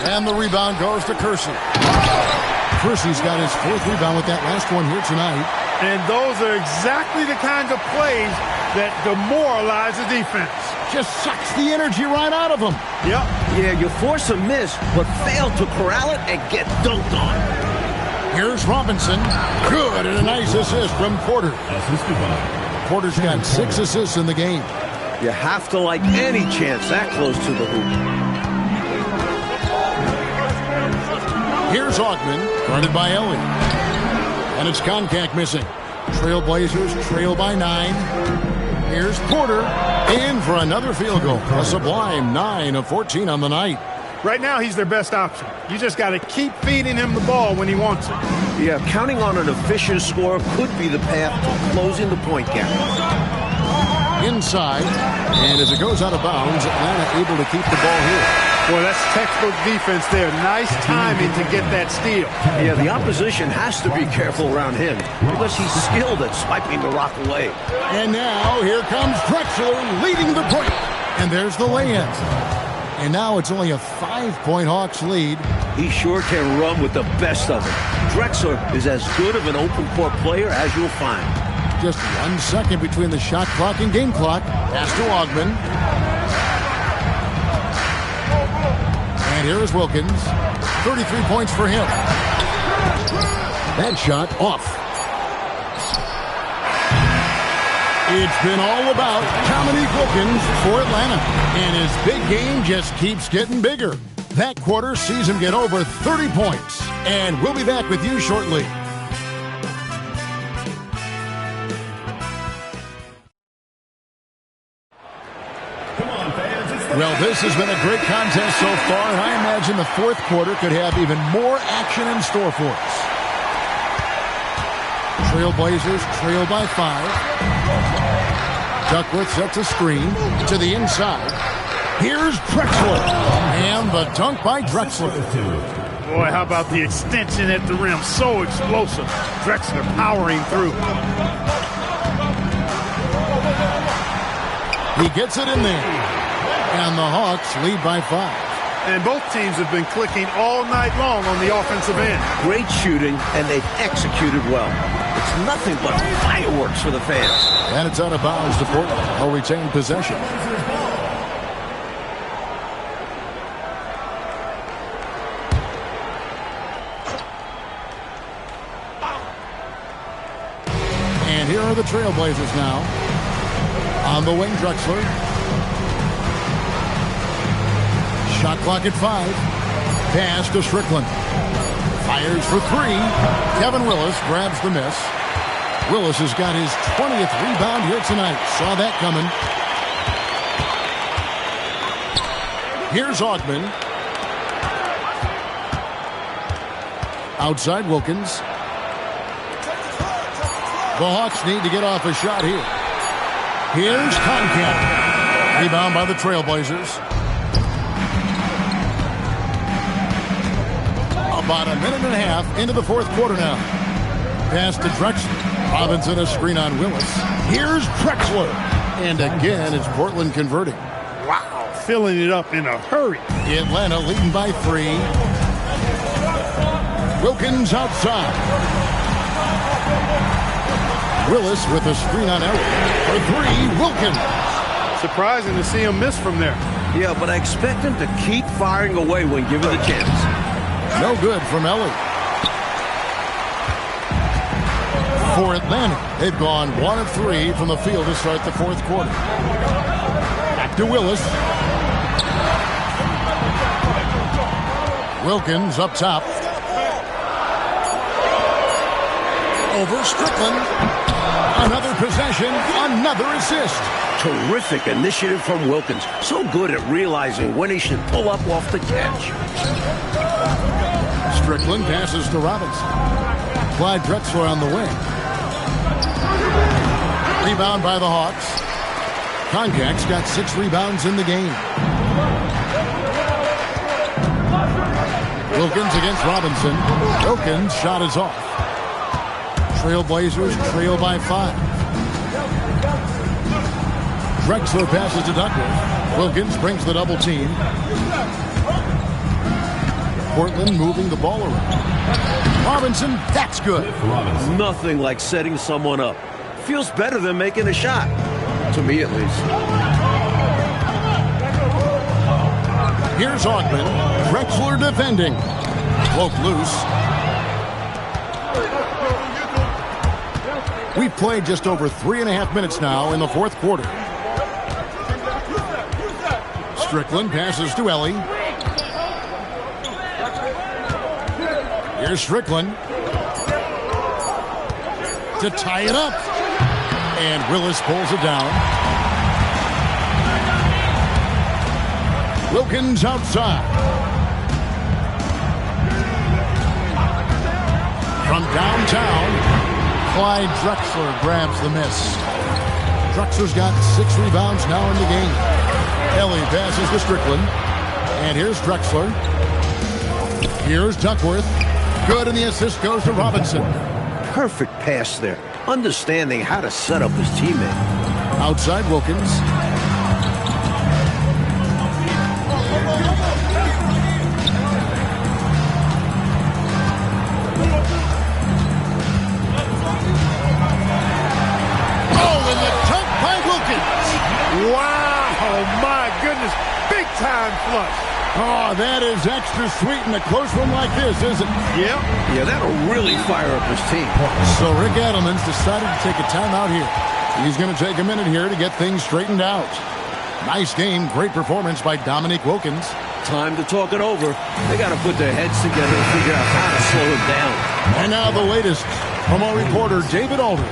Speaker 1: And the rebound goes to Kersey. Kersey's got his fourth rebound with that last one here tonight.
Speaker 3: And those are exactly the kinds of plays that demoralize the defense.
Speaker 1: Just sucks the energy right out of him.
Speaker 3: Yep.
Speaker 2: Yeah, you force a miss, but fail to corral it and get dunked on.
Speaker 1: Here's Robinson. Good, and a nice assist from Porter. Porter's got 6 assists in the game.
Speaker 2: You have to like any chance that close to the hoop.
Speaker 1: Here's Augman, guarded by Ellie. And it's Koncak missing. Trailblazers trail by 9. Here's Porter. In for another field goal. A sublime 9 of 14 on the night.
Speaker 3: Right now, he's their best option. You just got to keep feeding him the ball when he wants it.
Speaker 2: Yeah, counting on an efficient score could be the path to closing the point gap.
Speaker 1: Inside. And as it goes out of bounds, Atlanta able to keep the ball here.
Speaker 3: Boy, that's textbook defense there. Nice timing to get that steal.
Speaker 2: Yeah, the opposition has to be careful around him because he's skilled at swiping the rock away.
Speaker 1: And now here comes Drexler leading the break. And there's the lay-in. And now it's only a 5-point Hawks lead.
Speaker 2: He sure can run with the best of it. Drexler is as good of an open court player as you'll find.
Speaker 1: Just 1 second between the shot clock and game clock. Pass to Augman. And here is Wilkins. 33 points for him. That shot off. It's been all about Dominique Wilkins for Atlanta. And his big game just keeps getting bigger. That quarter sees him get over 30 points. And we'll be back with you shortly. Well, this has been a great contest so far, and I imagine the fourth quarter could have even more action in store for us. Trailblazers trail by 5. Duckworth sets a screen to the inside. Here's Drexler, and the dunk by Drexler.
Speaker 3: Boy, how about the extension at the rim? So explosive. Drexler powering through.
Speaker 1: He gets it in there. And the Hawks lead by 5.
Speaker 3: And both teams have been clicking all night long on the offensive end.
Speaker 2: Great shooting, and they've executed well. It's nothing but fireworks for the fans.
Speaker 1: And it's out of bounds to Portland. They'll retain possession. And here are the Trailblazers now. On the wing, Drexler. Shot clock at 5. Pass to Strickland. Fires for 3. Kevin Willis grabs the miss. Willis has got his 20th rebound here tonight. Saw that coming. Here's Augman. Outside Wilkins. The Hawks need to get off a shot here. Here's Koncak. Rebound by the Trailblazers. About a minute and a half into the fourth quarter now. Pass to Drexler. Robinson a screen on Willis. Here's Drexler. And again, it's Portland converting.
Speaker 3: Wow, filling it up in a hurry.
Speaker 1: Atlanta leading by 3. Wilkins outside. Willis with a screen on Elliott. For 3, Wilkins.
Speaker 3: Surprising to see him miss from there.
Speaker 2: Yeah, but I expect him to keep firing away when given the chance.
Speaker 1: No good from Ellie. For Atlanta, they've gone 1 of 3 from the field to start the fourth quarter. Back to Willis. Wilkins up top. Over Strickland. Another possession, another assist.
Speaker 2: Terrific initiative from Wilkins. So good at realizing when he should pull up off the catch.
Speaker 1: Strickland passes to Robinson. Clyde Drexler on the wing. Rebound by the Hawks. Koncak's got 6 rebounds in the game. Wilkins against Robinson. Wilkins' shot is off. Trailblazers trail by 5. Drexler passes to Duckworth. Wilkins brings the double team. Portland moving the ball around. Robinson, that's good.
Speaker 2: Nothing like setting someone up. Feels better than making a shot. To me, at least.
Speaker 1: Here's Augman. Drexler defending. Broke loose. We've played just over 3.5 minutes now in the fourth quarter. Strickland passes to Ellie. Here's Strickland to tie it up. And Willis pulls it down. Wilkins outside. From downtown, Clyde Drexler grabs the miss. Drexler's got 6 rebounds now in the game. Ellie passes to Strickland. And here's Drexler. Here's Duckworth. Good, and the assist goes to Robinson.
Speaker 2: Perfect pass there. Understanding how to set up his teammate.
Speaker 1: Outside Wilkins. Oh, and the dunk by Wilkins.
Speaker 3: Wow, my goodness. Big time flush.
Speaker 1: Oh, that is extra sweet in a close one like this, isn't it?
Speaker 3: Yep.
Speaker 2: Yeah, that'll really fire up his team.
Speaker 1: So Rick Adelman's decided to take a timeout here. He's going to take a minute here to get things straightened out. Nice game, great performance by Dominique Wilkins.
Speaker 2: Time to talk it over. They got to put their heads together and figure out how to slow him down.
Speaker 1: And now the latest from our reporter, David Aldridge.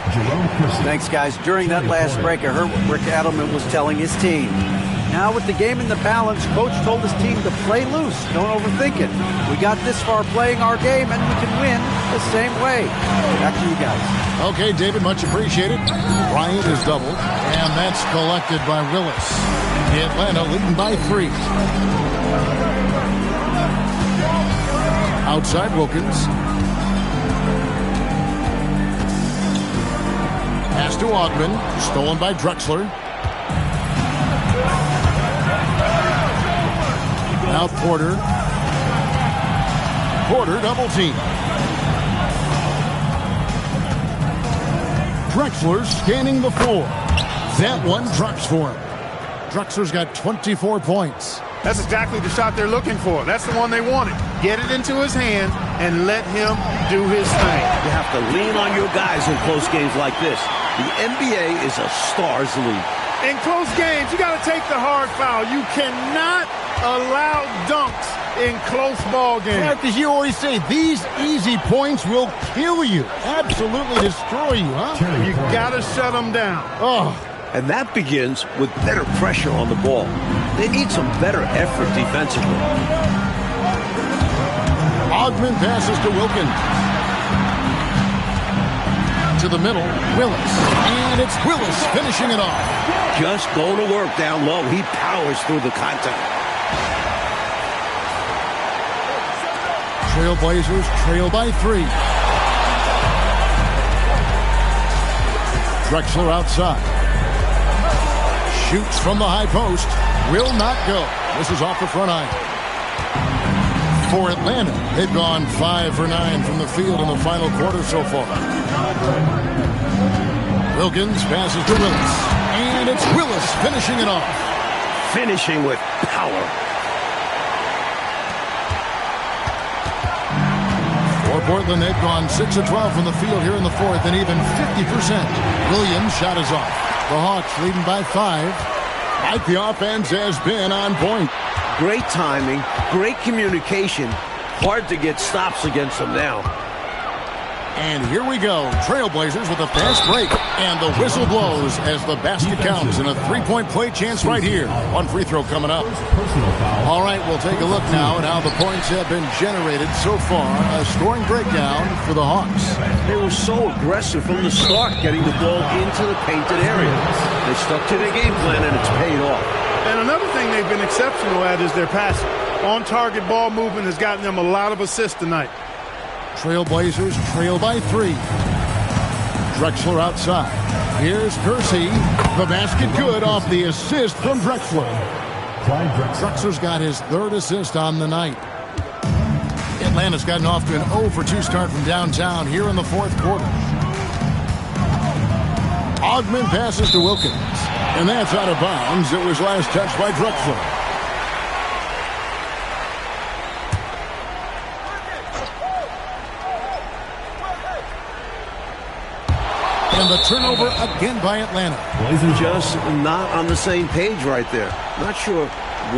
Speaker 5: Thanks, guys. During that last break, I heard what Rick Adelman was telling his team. Now with the game in the balance, Coach told his team to play loose. Don't overthink it. We got this far playing our game, and we can win the same way. Back to you guys.
Speaker 1: Okay, David, much appreciated. Bryant is doubled, and that's collected by Willis. Atlanta leading by 3. Outside Wilkins. Pass to Augman, stolen by Drexler. Now Porter. Porter double team. Drexler scanning the floor. That one drops for him. Drexler's got 24 points.
Speaker 3: That's exactly the shot they're looking for. That's the one they wanted. Get it into his hand and let him do his thing.
Speaker 2: You have to lean on your guys in close games like this. The NBA is a stars league.
Speaker 3: In close games, you got to take the hard foul. You cannot allow dunks in close ball games.
Speaker 1: Yeah, because you always say these easy points will kill you. Absolutely destroy you, huh?
Speaker 3: You got to shut them down.
Speaker 1: Oh.
Speaker 2: And that begins with better pressure on the ball. They need some better effort defensively.
Speaker 1: Augman passes to Wilkins. To the middle, Willis. And it's Willis finishing it off.
Speaker 2: Just going to work down low. He powers through the contact.
Speaker 1: Trailblazers trail by 3. Drexler outside. Shoots from the high post. Will not go. This is off the front iron. For Atlanta, they've gone 5 for 9 from the field in the final quarter so far. Wilkins passes to Willis. And it's Willis finishing it off.
Speaker 2: finishing with power.
Speaker 1: For Portland, they've gone 6 of 12 from the field here in the fourth, and even 50%. Williams' shot is off. The Hawks leading by 5. Mike, the offense has been on point.
Speaker 2: Great timing, great communication. Hard to get stops against them now.
Speaker 1: And here we go. Trailblazers with a fast break. And the whistle blows as the basket counts. And a three-point play chance right here. One free throw coming up. All right, we'll take a look now at how the points have been generated so far. A scoring breakdown for the Hawks.
Speaker 2: They were so aggressive from the start, getting the ball into the painted area. They stuck to their game plan, and it's paid off.
Speaker 3: And another thing they've been exceptional at is their passing. On-target ball movement has gotten them a lot of assists tonight.
Speaker 1: Trailblazers trail by 3. Drexler outside. Here's Kersey. The basket good off the assist from Drexler. Drexler's got his 3rd assist on the night. Atlanta's gotten off to an 0 for 2 start from downtown here in the 4th quarter. Ogman passes to Wilkins. And that's out of bounds. It was last touched by Drexler. And the turnover again by Atlanta.
Speaker 2: Just not on the same page right there. Not sure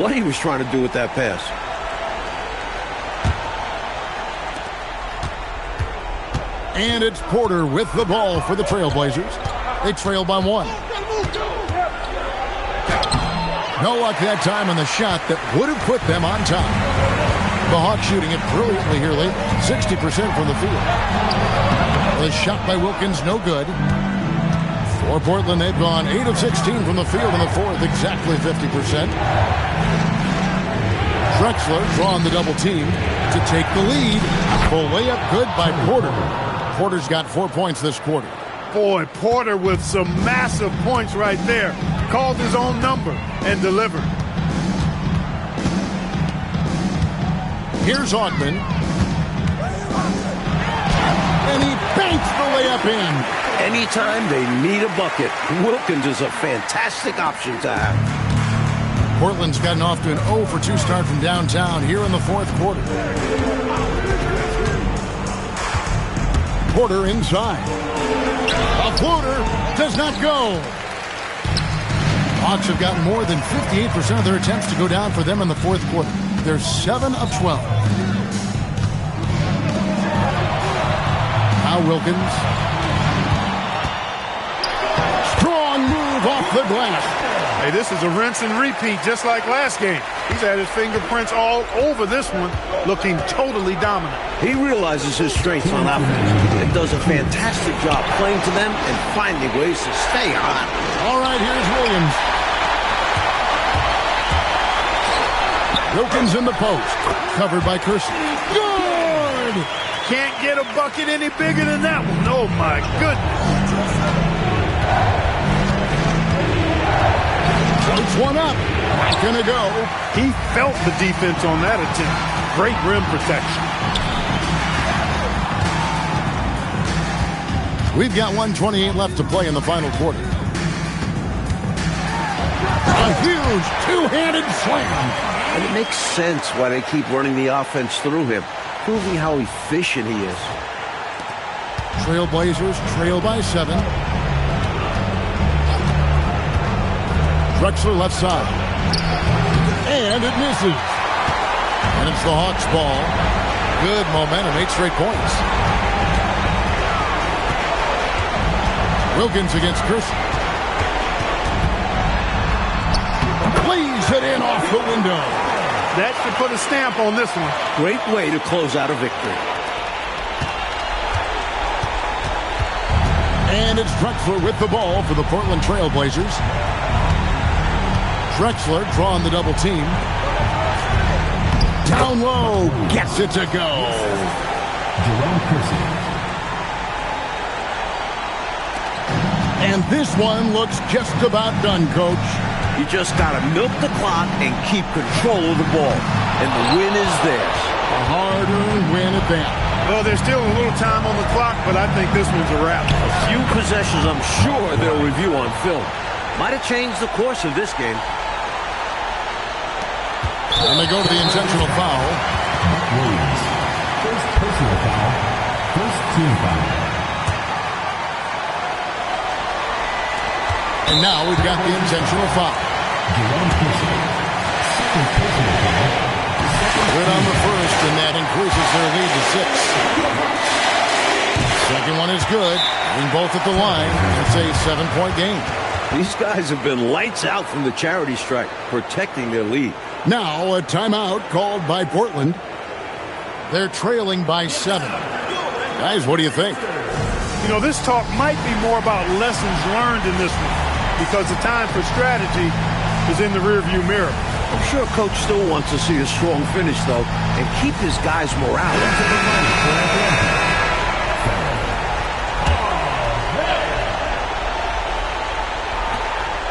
Speaker 2: what he was trying to do with that pass.
Speaker 1: And it's Porter with the ball for the Trailblazers. They trail by 1. No luck that time on the shot that would have put them on top. The Hawks shooting it brilliantly here late. 60% from the field. The shot by Wilkins, no good. For Portland, they've gone 8 of 16 from the field in the fourth, exactly 50%. Drexler drawing the double team to take the lead. Full layup good by Porter. Porter's got 4 points this quarter.
Speaker 3: Boy, Porter with some massive points right there. Called his own number and delivered.
Speaker 1: Here's Ogman. And he banks the layup in.
Speaker 2: Anytime they need a bucket, Wilkins is a fantastic option to have.
Speaker 1: Portland's gotten off to an 0 for 2 start from downtown here in the 4th quarter. Porter inside. A floater does not go. Hawks have gotten more than 58% of their attempts to go down for them in the 4th quarter. They're 7 of 12. Now Wilkins. Strong move off the glass.
Speaker 3: Hey, this is a rinse and repeat just like last game. He's had his fingerprints all over this one, looking totally dominant.
Speaker 2: He realizes his strengths on offense and does a fantastic job playing to them and finding ways to stay hot.
Speaker 1: All right, here's Williams. Wilkins in the post. Covered by Kersey. Good!
Speaker 3: Can't get a bucket any bigger than that one. Oh, my goodness.
Speaker 1: Floats one up. Not gonna go.
Speaker 3: He felt the defense on that attempt. Great rim protection.
Speaker 1: We've got 1:28 left to play in the final quarter. A huge two-handed slam.
Speaker 2: And it makes sense why they keep running the offense through him, proving how efficient he is.
Speaker 1: Trailblazers trail by 7. Drexler left side. And it misses. And it's the Hawks' ball. Good momentum, 8 straight points. Wilkins against Kersey. Lays it in off the window.
Speaker 3: That should put a stamp on this one.
Speaker 2: Great way to close out a victory.
Speaker 1: And it's Drexler with the ball for the Portland Trailblazers. Drexler drawing the double team. Down low, gets it to go. And this one looks just about done, Coach.
Speaker 2: You just got to milk the clock and keep control of the ball. And the win is theirs.
Speaker 1: A hard-earned win at that.
Speaker 3: Well, there's still a little time on the clock, but I think this one's a wrap.
Speaker 2: A few possessions I'm sure they'll review on film. Might have changed the course of this game.
Speaker 1: And they go to the intentional foul.
Speaker 7: Williams. First personal foul. First team foul.
Speaker 1: And now we've got the intentional foul.
Speaker 7: Jerome Fisher. Second personal foul.
Speaker 1: Good on the first, and that increases their lead to 6. Second one is good. Being both at the line, it's a 7-point game.
Speaker 2: These guys have been lights out from the charity stripe, protecting their lead.
Speaker 1: Now a timeout called by Portland. They're trailing by 7. Guys, what do you think?
Speaker 3: You know, this talk might be more about lessons learned in this one because the time for strategy is in the rearview mirror.
Speaker 2: I'm sure Coach still wants to see a strong finish, though, and keep his guys' morale up.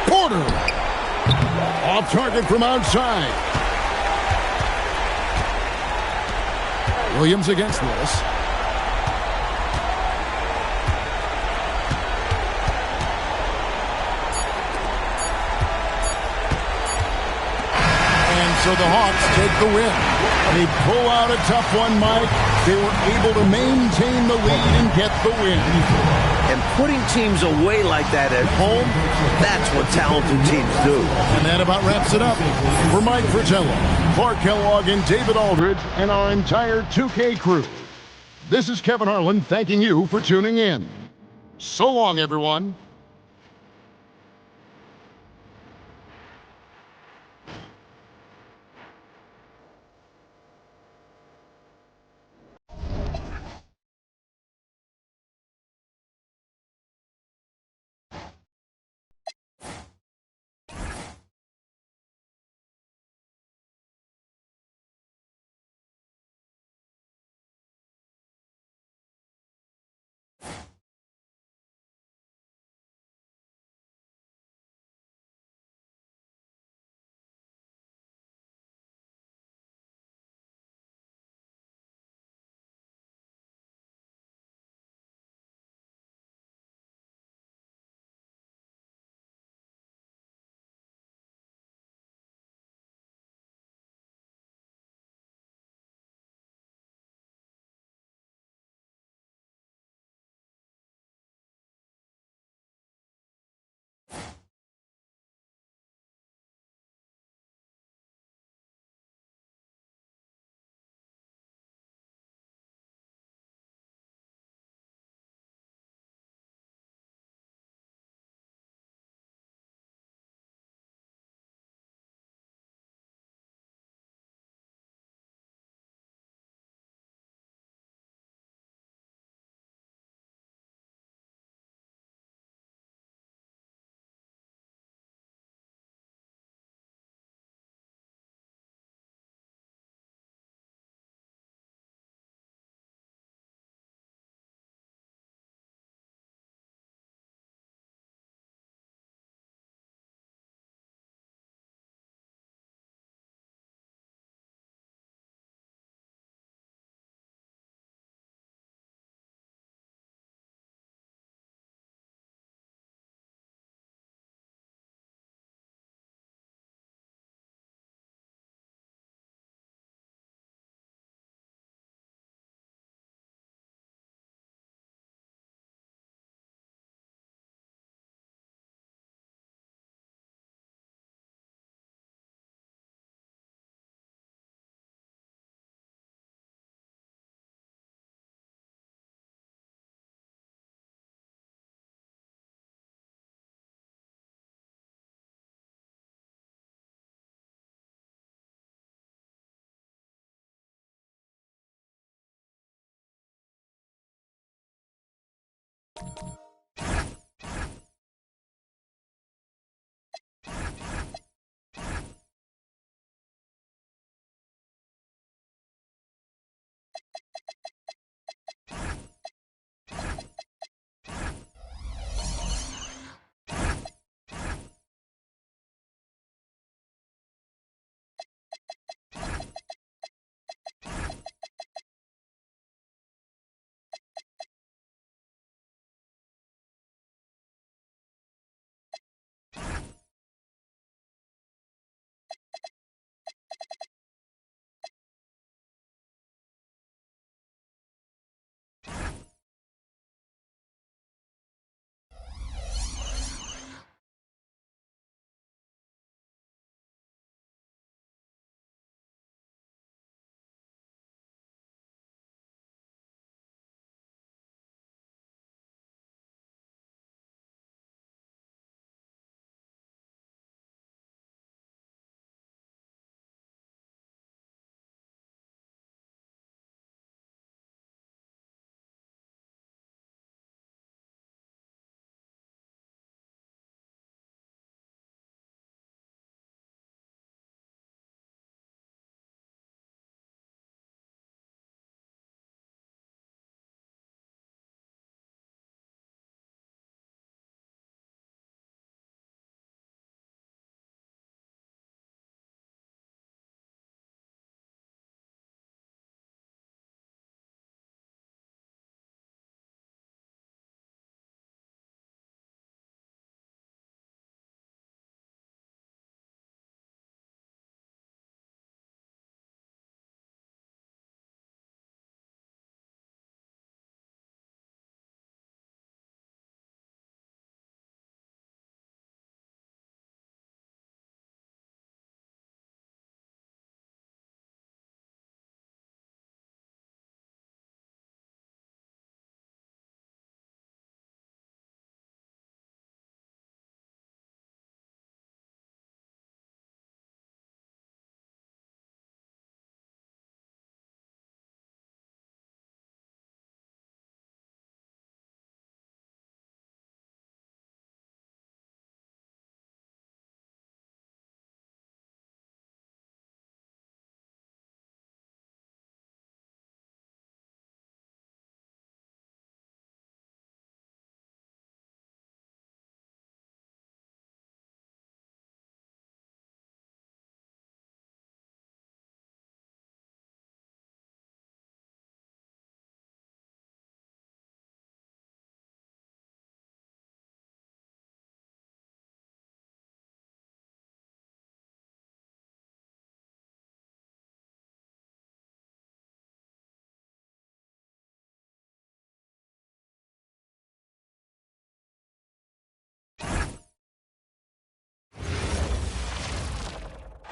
Speaker 1: Porter. Off target from outside. Williams against Willis. So the Hawks take the win. They pull out a tough one, Mike. They were able to maintain the lead and get the win.
Speaker 2: And putting teams away like that at home, that's what talented teams do.
Speaker 1: And that about wraps it up. For Mike Fratello, Clark Kellogg, and David Aldridge, and our entire 2K crew, this is Kevin Harlan thanking you for tuning in. So long, everyone.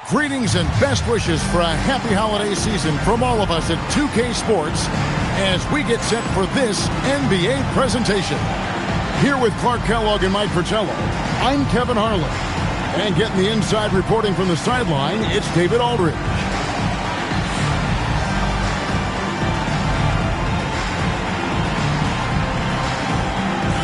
Speaker 1: Greetings and best wishes for a happy holiday season from all of us at 2K Sports as we get set for this NBA presentation. Here with Clark Kellogg and Mike Fratello, I'm Kevin Harlan. And getting the inside reporting from the sideline, it's David Aldridge.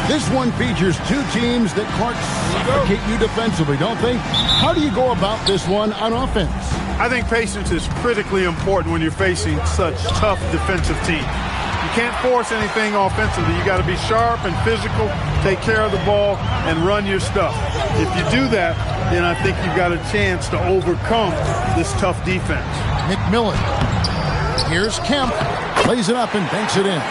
Speaker 1: This one features two teams that, Clark, suffocate you defensively, don't they? How do you go about this one on offense?
Speaker 3: I think patience is critically important when you're facing such tough defensive teams. You can't force anything offensively. You got to be sharp and physical, take care of the ball, and run your stuff. If you do that, then I think you've got a chance to overcome this tough defense.
Speaker 1: McMillan. Here's Kemp. Plays it up and banks it in.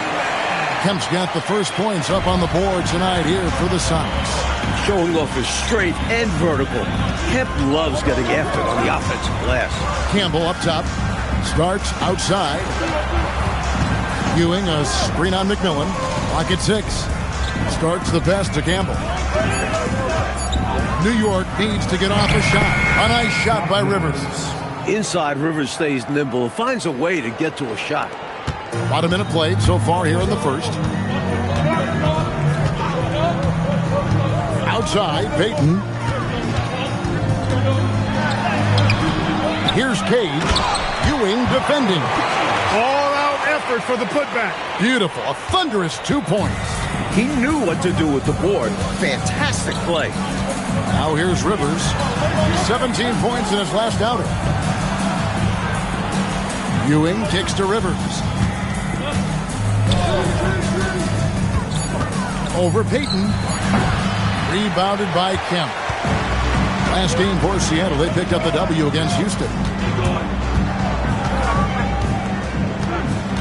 Speaker 1: Kemp's got the first points up on the board tonight here for the Sonics.
Speaker 2: Showing off his straight and vertical. Kemp loves getting after it on the offensive glass.
Speaker 1: Campbell up top. Starts outside. Ewing a screen on McMillan. Clock at 6. Starts the pass to Campbell. New York needs to get off a shot. A nice shot by Rivers.
Speaker 2: Inside, Rivers stays nimble, finds a way to get to a shot.
Speaker 1: About a minute played so far here in the first. Outside, Payton. Here's Cage. Ewing defending.
Speaker 3: All-out effort for the putback.
Speaker 1: Beautiful. A thunderous 2 points.
Speaker 2: He knew what to do with the board. Fantastic play.
Speaker 1: Now here's Rivers. 17 points in his last outing. Ewing kicks to Rivers. Over Payton. Rebounded by Kemp. Last game for Seattle, they picked up the W against Houston.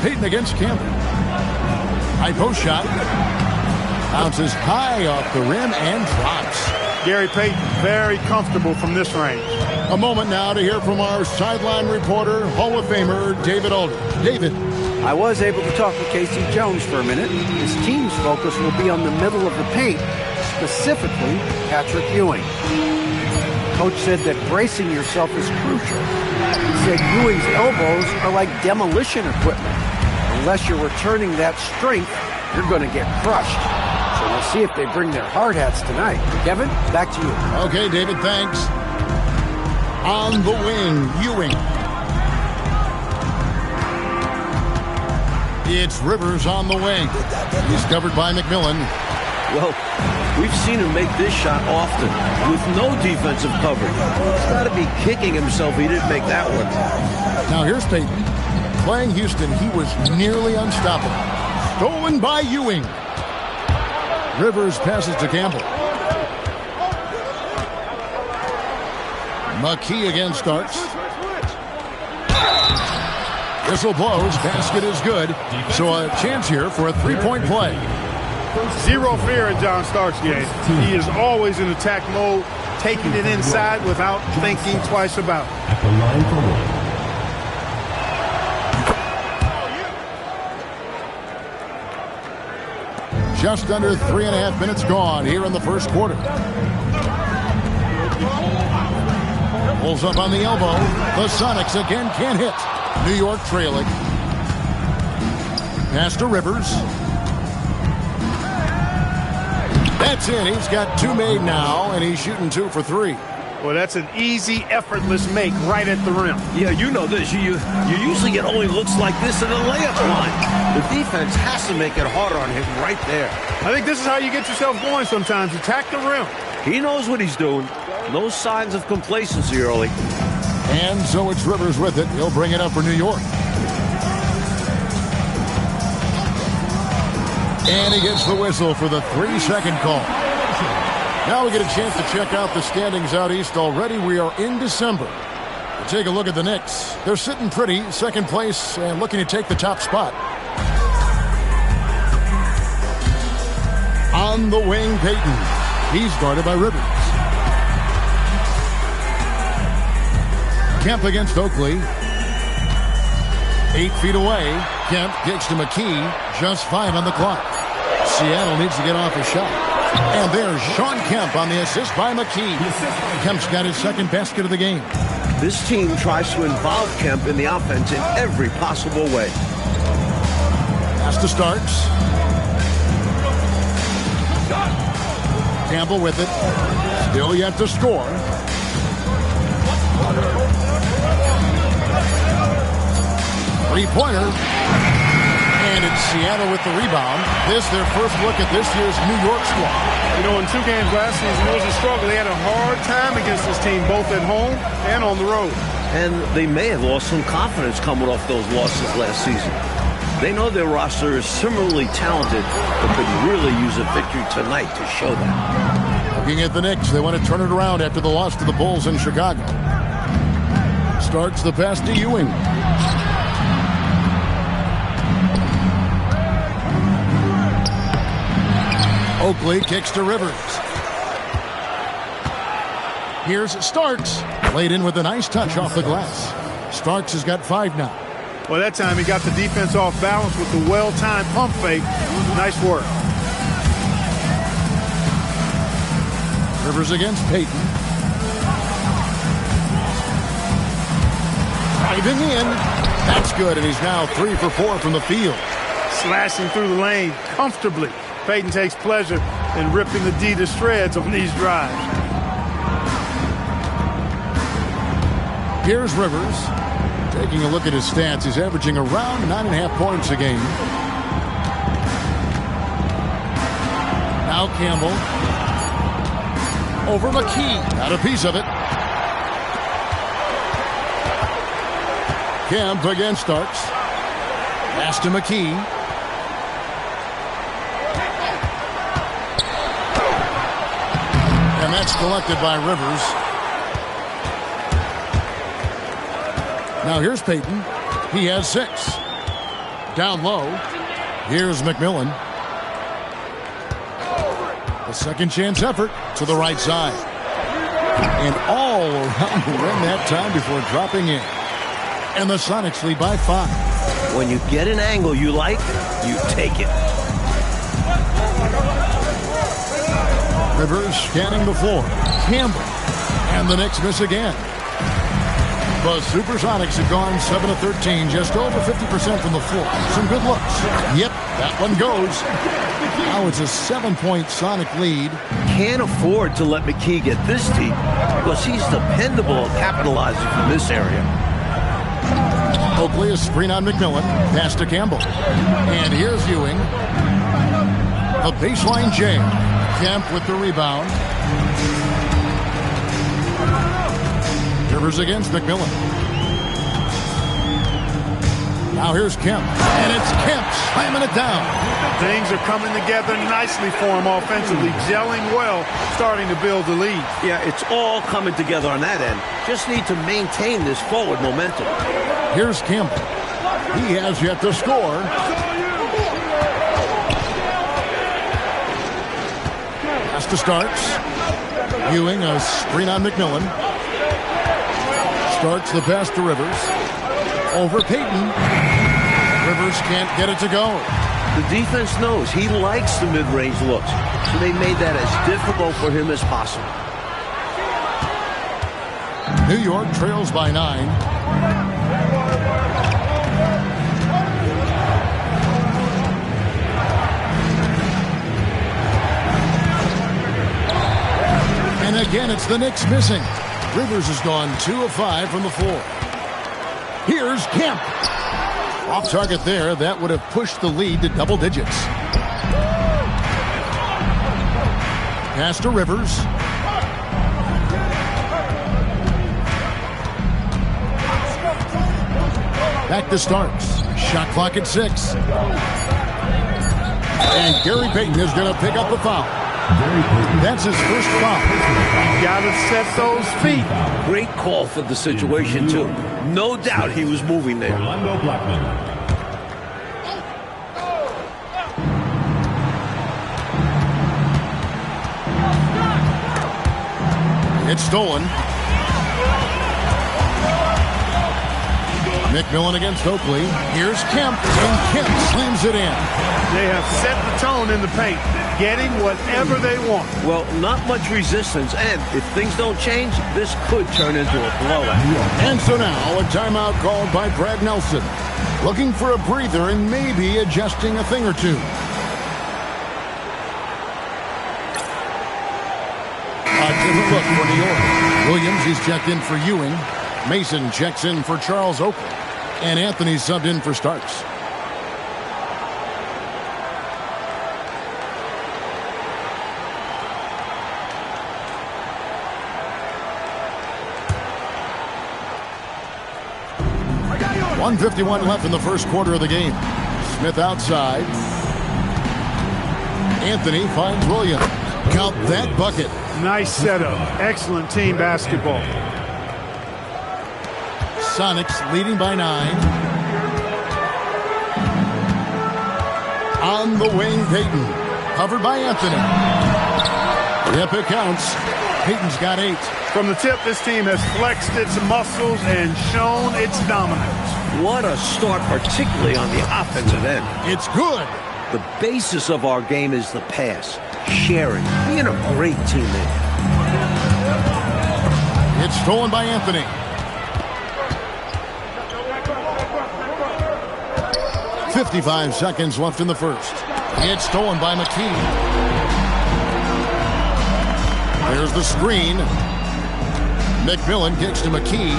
Speaker 1: Payton against Campbell. High post shot. Bounces high off the rim and drops.
Speaker 3: Gary Payton, very comfortable from this range.
Speaker 1: A moment now to hear from our sideline reporter, Hall of Famer David Aldridge. David.
Speaker 5: I was able to talk to Casey Jones for a minute. His team's focus will be on the middle of the paint, specifically Patrick Ewing. Coach said that bracing yourself is crucial. He said Ewing's elbows are like demolition equipment. Unless you're returning that strength, you're going to get crushed. So we'll see if they bring their hard hats tonight. Kevin, back to you.
Speaker 1: Okay, David, thanks. On the wing, Ewing. It's Rivers on the wing. He's covered by McMillan.
Speaker 2: Well, we've seen him make this shot often with no defensive coverage. He's got to be kicking himself he didn't make that one.
Speaker 1: Now here's Payton. Playing Houston, he was nearly unstoppable. Stolen by Ewing. Rivers passes to Campbell. McKee again starts. Whistle blows. Basket is good. So a chance here for a three-point play.
Speaker 3: Zero fear in John Stark's game. He is always in attack mode, taking it inside without thinking twice about it.
Speaker 7: At the line for one.
Speaker 1: Just under 3.5 minutes gone here in the first quarter. Pulls up on the elbow. The Sonics again can't hit. New York trailing. Pass to Rivers. That's it. He's got 2 made now, and he's shooting 2 for 3.
Speaker 3: Well, that's an easy, effortless make right at the rim.
Speaker 2: Yeah, you know this. You usually get only looks like this at the layup line. The defense has to make it harder on him right there.
Speaker 3: I think this is how you get yourself going sometimes. Attack the rim.
Speaker 2: He knows what he's doing. No signs of complacency early.
Speaker 1: And so it's Rivers with it. He'll bring it up for New York. And he gets the whistle for the 3-second call. Now we get a chance to check out the standings out east already. We are in December. We'll take a look at the Knicks. They're sitting pretty, second place, and looking to take the top spot. On the wing, Payton. He's guarded by Rivers. Kemp against Oakley. 8 feet away. Kemp kicks to McKee. Just 5 on the clock. Seattle needs to get off a shot. And there's Shawn Kemp on the assist by McKee. Kemp's got his second basket of the game.
Speaker 2: This team tries to involve Kemp in the offense in every possible way.
Speaker 1: Pass to Starks. Campbell with it. Still yet to score. Three-pointer. And it's Seattle with the rebound. This their first look at this year's New York squad.
Speaker 3: You know, in 2 games last season, it was a struggle. They had a hard time against this team, both at home and on the road.
Speaker 2: And they may have lost some confidence coming off those losses last season. They know their roster is similarly talented, but could really use a victory tonight to show that.
Speaker 1: Looking at the Knicks, they want to turn it around after the loss to the Bulls in Chicago. Starts the pass to Ewing. Oakley kicks to Rivers. Here's Starks. Laid in with a nice touch off the glass. Starks has got 5 now.
Speaker 3: Well, that time he got the defense off balance with the well-timed pump fake. Nice work.
Speaker 1: Rivers against Payton. Driving in. That's good, and he's now 3 for 4 from the field.
Speaker 3: Slashing through the lane comfortably. Payton takes pleasure in ripping the D to shreds on these drives.
Speaker 1: Here's Rivers. Taking a look at his stats, he's averaging around 9.5 points a game. Now Campbell. Over McKee. Got a piece of it. Kemp against Starks. Pass to McKee. And that's collected by Rivers. Now here's Payton. He has 6. Down low. Here's McMillan. The second chance effort to the right side. And all around the rim that time before dropping in. And the Sonics lead by 5.
Speaker 2: When you get an angle you like, you take it.
Speaker 1: Rivers scanning the floor. Campbell. And the Knicks miss again. The Supersonics have gone 7 of 13, just over 50% from the floor. Some good looks. Yep, that one goes. Now it's a 7-point Sonic lead.
Speaker 2: Can't afford to let McKee get this deep because he's dependable at capitalizing from this area.
Speaker 1: Oakley is screen on McMillan. Pass to Campbell. And here's Ewing. A baseline jam. Kemp with the rebound. Rivers against McMillan. Now here's Kemp. And it's Kemp slamming it down.
Speaker 3: Things are coming together nicely for him offensively. Gelling well, starting to build the lead.
Speaker 2: Yeah, it's all coming together on that end. Just need to maintain this forward momentum.
Speaker 1: Here's Campbell. He has yet to score. Pass to Starks. Ewing, a screen on McMillan. Starks the pass to Rivers. Over Payton. Rivers can't get it to go.
Speaker 2: The defense knows he likes the mid-range looks, so they made that as difficult for him as possible.
Speaker 1: New York trails by 9. And again, it's the Knicks missing. Rivers has gone 2 of 5 from the floor. Here's Kemp. Off target there. That would have pushed the lead to double digits. Pass to Rivers. Back to Starks. Shot clock at 6. And Gary Payton is going to pick up a foul. That's his first foul.
Speaker 3: Gotta set those feet.
Speaker 2: Great call for the situation, too. No doubt he was moving there.
Speaker 7: Orlando Blackman.
Speaker 1: It's stolen. McMillan against Oakley. Here's Kemp, and Kemp slams it in.
Speaker 3: They have set the tone in the paint, getting whatever they want.
Speaker 2: Well, not much resistance, and if things don't change, this could turn into a blowout.
Speaker 1: And so now, a timeout called by Brad Nelson. Looking for a breather and maybe adjusting a thing or two. A different look for New York. Williams is checked in for Ewing. Mason checks in for Charles Oakley. And Anthony subbed in for Starks. .151 left in the first quarter of the game. Smith outside. Anthony finds Williams. Count that bucket.
Speaker 3: Nice setup. Excellent team basketball.
Speaker 1: Sonics leading by 9. On the wing, Payton. Covered by Anthony. Yep, it counts. Payton's got 8.
Speaker 3: From the tip, this team has flexed its muscles and shown its dominance.
Speaker 2: What a start, particularly on the offensive end.
Speaker 1: It's good.
Speaker 2: The basis of our game is the pass, sharing, being a great teammate.
Speaker 1: It's stolen by Anthony. .55 seconds left in the first. It's stolen by McKee. There's the screen. McMillan kicks to McKee.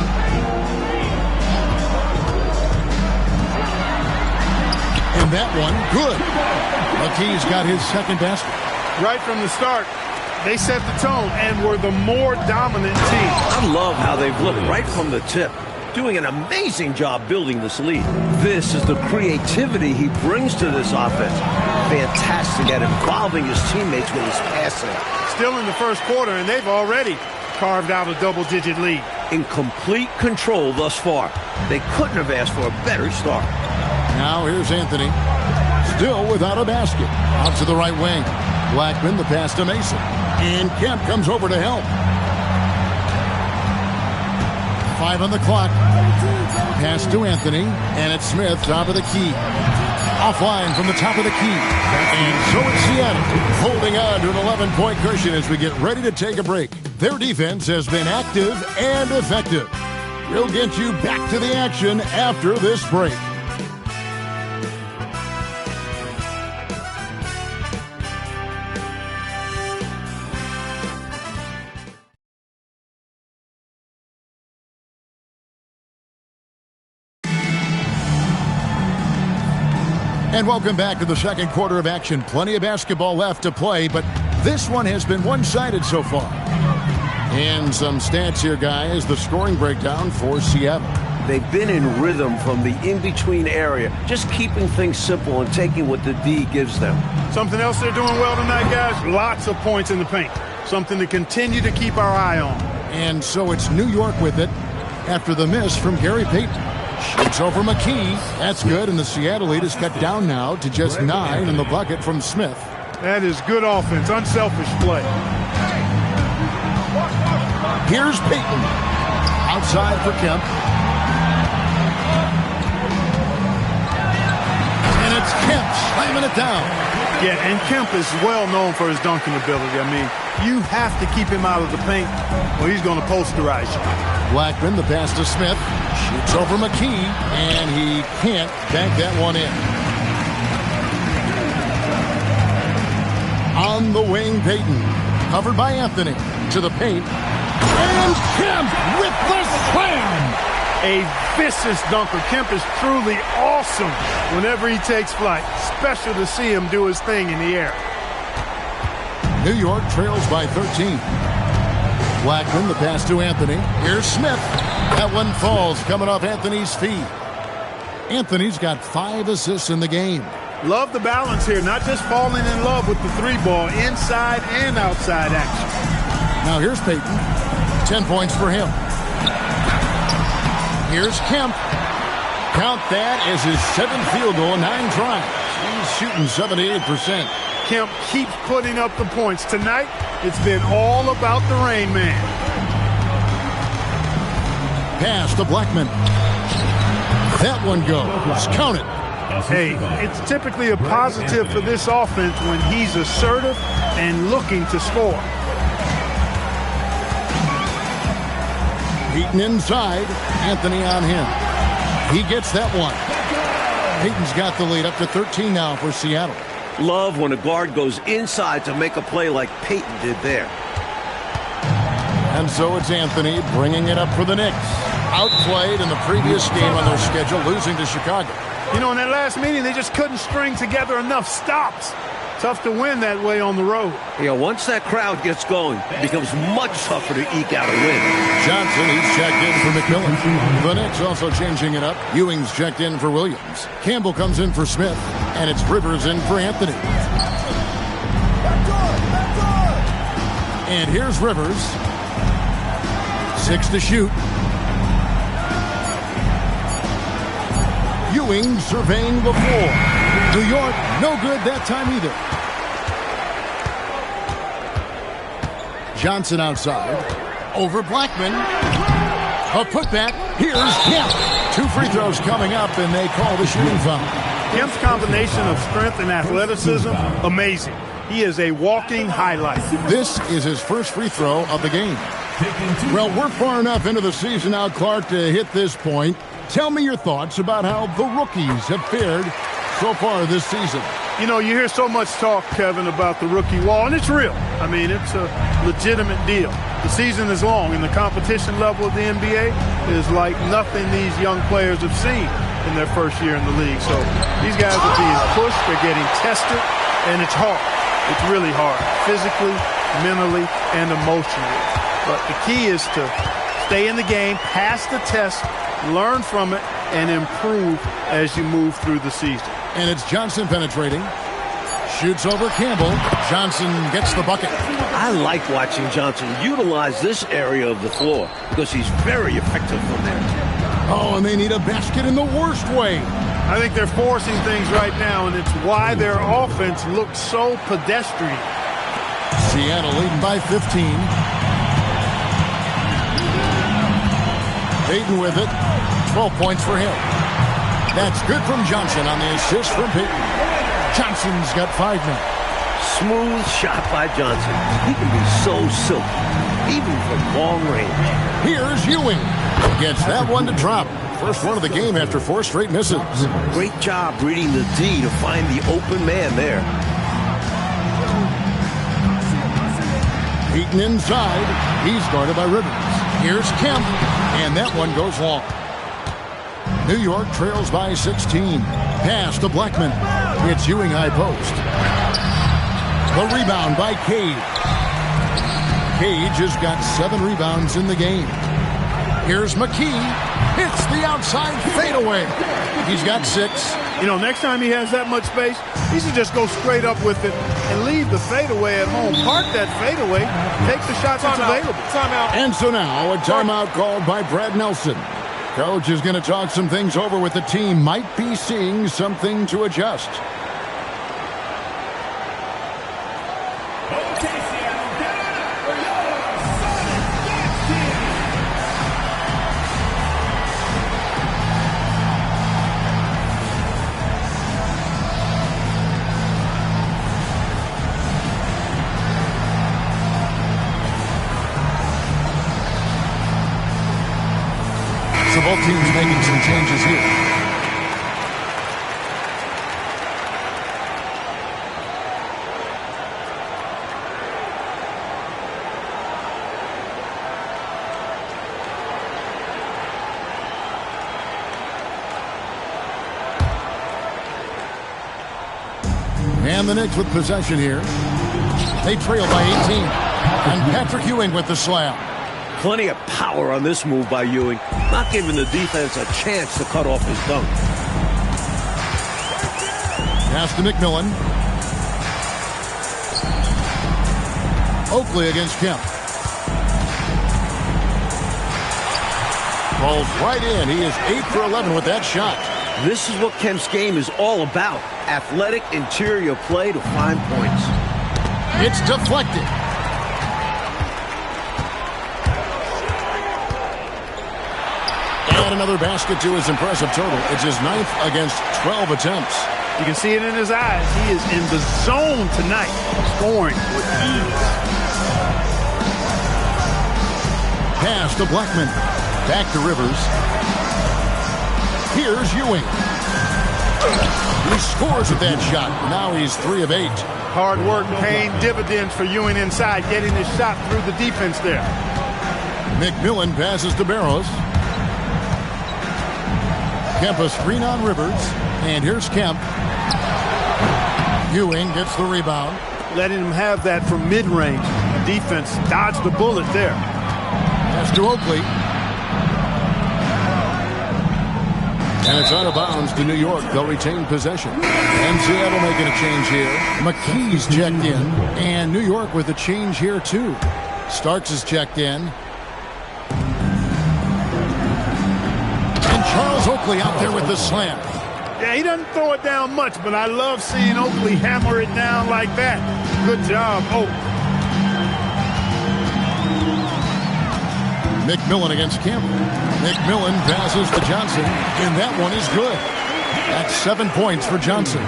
Speaker 1: And that one, good. McKee's got his second basket.
Speaker 3: Right from the start, they set the tone and were the more dominant team.
Speaker 2: I love how they've looked right from the tip, doing an amazing job building this lead. This is the creativity he brings to this offense. Fantastic at involving his teammates with his passing.
Speaker 3: Still in the first quarter, and they've already carved out a double-digit lead.
Speaker 2: In complete control thus far. They couldn't have asked for a better start.
Speaker 1: Now here's Anthony. Still without a basket. Out to the right wing. Blackman, the pass to Mason. And Kemp comes over to help. 5 on the clock. Pass to Anthony. And it's Smith, top of the key. Offline from the top of the key. And so it's Seattle, holding on to an 11-point cushion as we get ready to take a break. Their defense has been active and effective. We'll get you back to the action after this break. And welcome back to the second quarter of action. Plenty of basketball left to play, but this one has been one-sided so far. And some stats here, guys. The scoring breakdown for Seattle.
Speaker 2: They've been in rhythm from the in-between area, just keeping things simple and taking what the D gives them.
Speaker 3: Something else they're doing well tonight, guys, lots of points in the paint. Something to continue to keep our eye on.
Speaker 1: And so it's New York with it after the miss from Gary Payton. Shoots over McKee. That's good, and the Seattle lead is cut down now to just 9 in the bucket from Smith.
Speaker 3: That is good offense, unselfish play.
Speaker 1: Here's Payton. Outside for Kemp. And it's Kemp slamming it down.
Speaker 3: Yeah, and Kemp is well known for his dunking ability. I mean, you have to keep him out of the paint or he's going to posterize you.
Speaker 1: Blackman, the pass to Smith. Shoots over McKee, and he can't bank that one in. On the wing, Payton. Covered by Anthony. To the paint. And Kemp with the slam!
Speaker 3: A vicious dunker. Kemp is truly awesome whenever he takes flight. Special to see him do his thing in the air.
Speaker 1: New York trails by 13. Blackman, the pass to Anthony. Here's Smith. That one falls, coming off Anthony's feet. Anthony's got 5 assists in the game.
Speaker 3: Love the balance here, not just falling in love with the 3-ball, inside and outside action.
Speaker 1: Now here's Payton. 10 points for him. Here's Kemp. Count that as his 7th field goal, 9 tries. He's shooting 78%.
Speaker 3: Kemp keeps putting up the points. Tonight, it's been all about the Rain Man.
Speaker 1: Pass to Blackman. That one goes. Count it.
Speaker 3: Hey, it's typically a positive for this offense when he's assertive and looking to score.
Speaker 1: Peyton inside. Anthony on him. He gets that one. Peyton's got the lead up to 13 now for Seattle.
Speaker 2: Love when a guard goes inside to make a play like Peyton did there.
Speaker 1: And so it's Anthony bringing it up for the Knicks. Outplayed in the previous game on their schedule, losing to Chicago.
Speaker 3: You know, in that last meeting, they just couldn't string together enough stops. Tough to win that way on the road.
Speaker 2: Yeah, once that crowd gets going, it becomes much tougher to eke out a win.
Speaker 1: Johnson, he's checked in for McMillan. The Knicks also changing it up. Ewing's checked in for Williams. Campbell comes in for Smith. And it's Rivers in for Anthony. And here's Rivers. 6 to shoot. Ewing surveying the floor. New York, no good that time either. Johnson outside. Over Blackman. A putback. Here's Kemp. 2 free throws coming up, and they call the shooting foul.
Speaker 3: Kemp's combination of strength and athleticism, amazing. He is a walking highlight.
Speaker 1: This is his first free throw of the game. Well, we're far enough into the season now, Clark, to hit this point. Tell me your thoughts about how the rookies have fared so far this season.
Speaker 3: You know, you hear so much talk, Kevin, about the rookie wall, and it's real. I mean, it's a legitimate deal. The season is long, and the competition level of the NBA is like nothing these young players have seen in their first year in the league. So these guys are being pushed, they're getting tested, and it's hard. It's really hard, physically, mentally, and emotionally. But the key is to stay in the game, pass the test, learn from it, and improve as you move through the season.
Speaker 1: And it's Johnson penetrating. Shoots over Campbell. Johnson gets the bucket.
Speaker 2: I like watching Johnson utilize this area of the floor because he's very effective from there.
Speaker 1: Oh, and they need a basket in the worst way.
Speaker 3: I think they're forcing things right now, and it's why their offense looks so pedestrian.
Speaker 1: Seattle leading by 15. Peyton with it. 12 points for him. That's good from Johnson on the assist from Peyton. Johnson's got 5 now.
Speaker 2: Smooth shot by Johnson. He can be so silky, even from long range.
Speaker 1: Here's Ewing. Gets that one to drop. First one of the game after 4 straight misses.
Speaker 2: Great job reading the D to find the open man there.
Speaker 1: Peyton inside. He's guarded by Rivers. Here's Kemp. And that one goes long. New York trails by 16. Pass to Blackman. It's Ewing high post. The rebound by Cage. Cage has got 7 rebounds in the game. Here's McKee. Hits the outside fadeaway. He's got 6.
Speaker 3: You know, next time he has that much space, he should just go straight up with it and leave the fadeaway at home. Park that fadeaway. Take the shot that's available.
Speaker 6: Timeout.
Speaker 1: And so now a timeout called by Brad Nelson. Coach is going to talk some things over with the team. Might be seeing something to adjust. So both teams making some changes here. And the Knicks with possession here. They trail by 18. And Patrick Ewing with the slam.
Speaker 2: Plenty of power on this move by Ewing, not giving the defense a chance to cut off his dunk.
Speaker 1: Pass to McMillan. Oakley against Kemp. Falls right in. He is 8 for 11 with that shot.
Speaker 2: This is what Kemp's game is all about. Athletic interior play to find points.
Speaker 1: It's deflected. And another basket to his impressive total. It's his 9th against 12 attempts.
Speaker 3: You can see it in his eyes. He is in the zone tonight, scoring with ease.
Speaker 1: Pass to Blackman. Back to Rivers. Here's Ewing. He scores with that shot. Now he's 3 of 8.
Speaker 3: Hard work paying dividends for Ewing inside, getting his shot through the defense there.
Speaker 1: McMillan passes to Barrows. Kemp a screen on Rivers. And here's Kemp. Ewing gets the rebound.
Speaker 3: Letting him have that from mid-range. Defense dodged the bullet there.
Speaker 1: Pass to Oakley. And it's out of bounds to New York. They'll retain possession. And Seattle making a change here. McKee's checked in. And New York with a change here, too. Starks is checked in. And Charles Oakley out there with the slam.
Speaker 3: Yeah, he doesn't throw it down much, but I love seeing Oakley hammer it down like that. Good job, Oakley.
Speaker 1: McMillan against Kemp. McMillan passes to Johnson, and that one is good. That's 7 points for Johnson.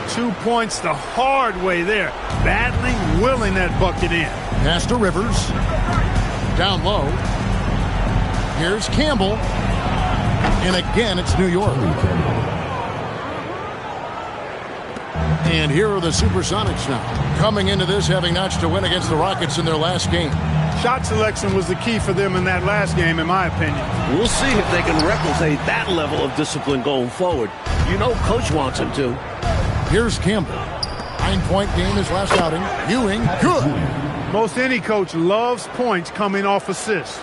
Speaker 3: 2 points the hard way there. Battling, willing that bucket in.
Speaker 1: Pass to Rivers. Down low. Here's Campbell. And again, it's New York. And here are the Supersonics now. Coming into this, having notched a win against the Rockets in their last game.
Speaker 3: Shot selection was the key for them in that last game, in my opinion.
Speaker 2: We'll see if they can replicate that level of discipline going forward. You know Coach wants him to.
Speaker 1: Here's Campbell. 9-point game his last outing. Ewing, good.
Speaker 3: Most any coach loves points coming off assists.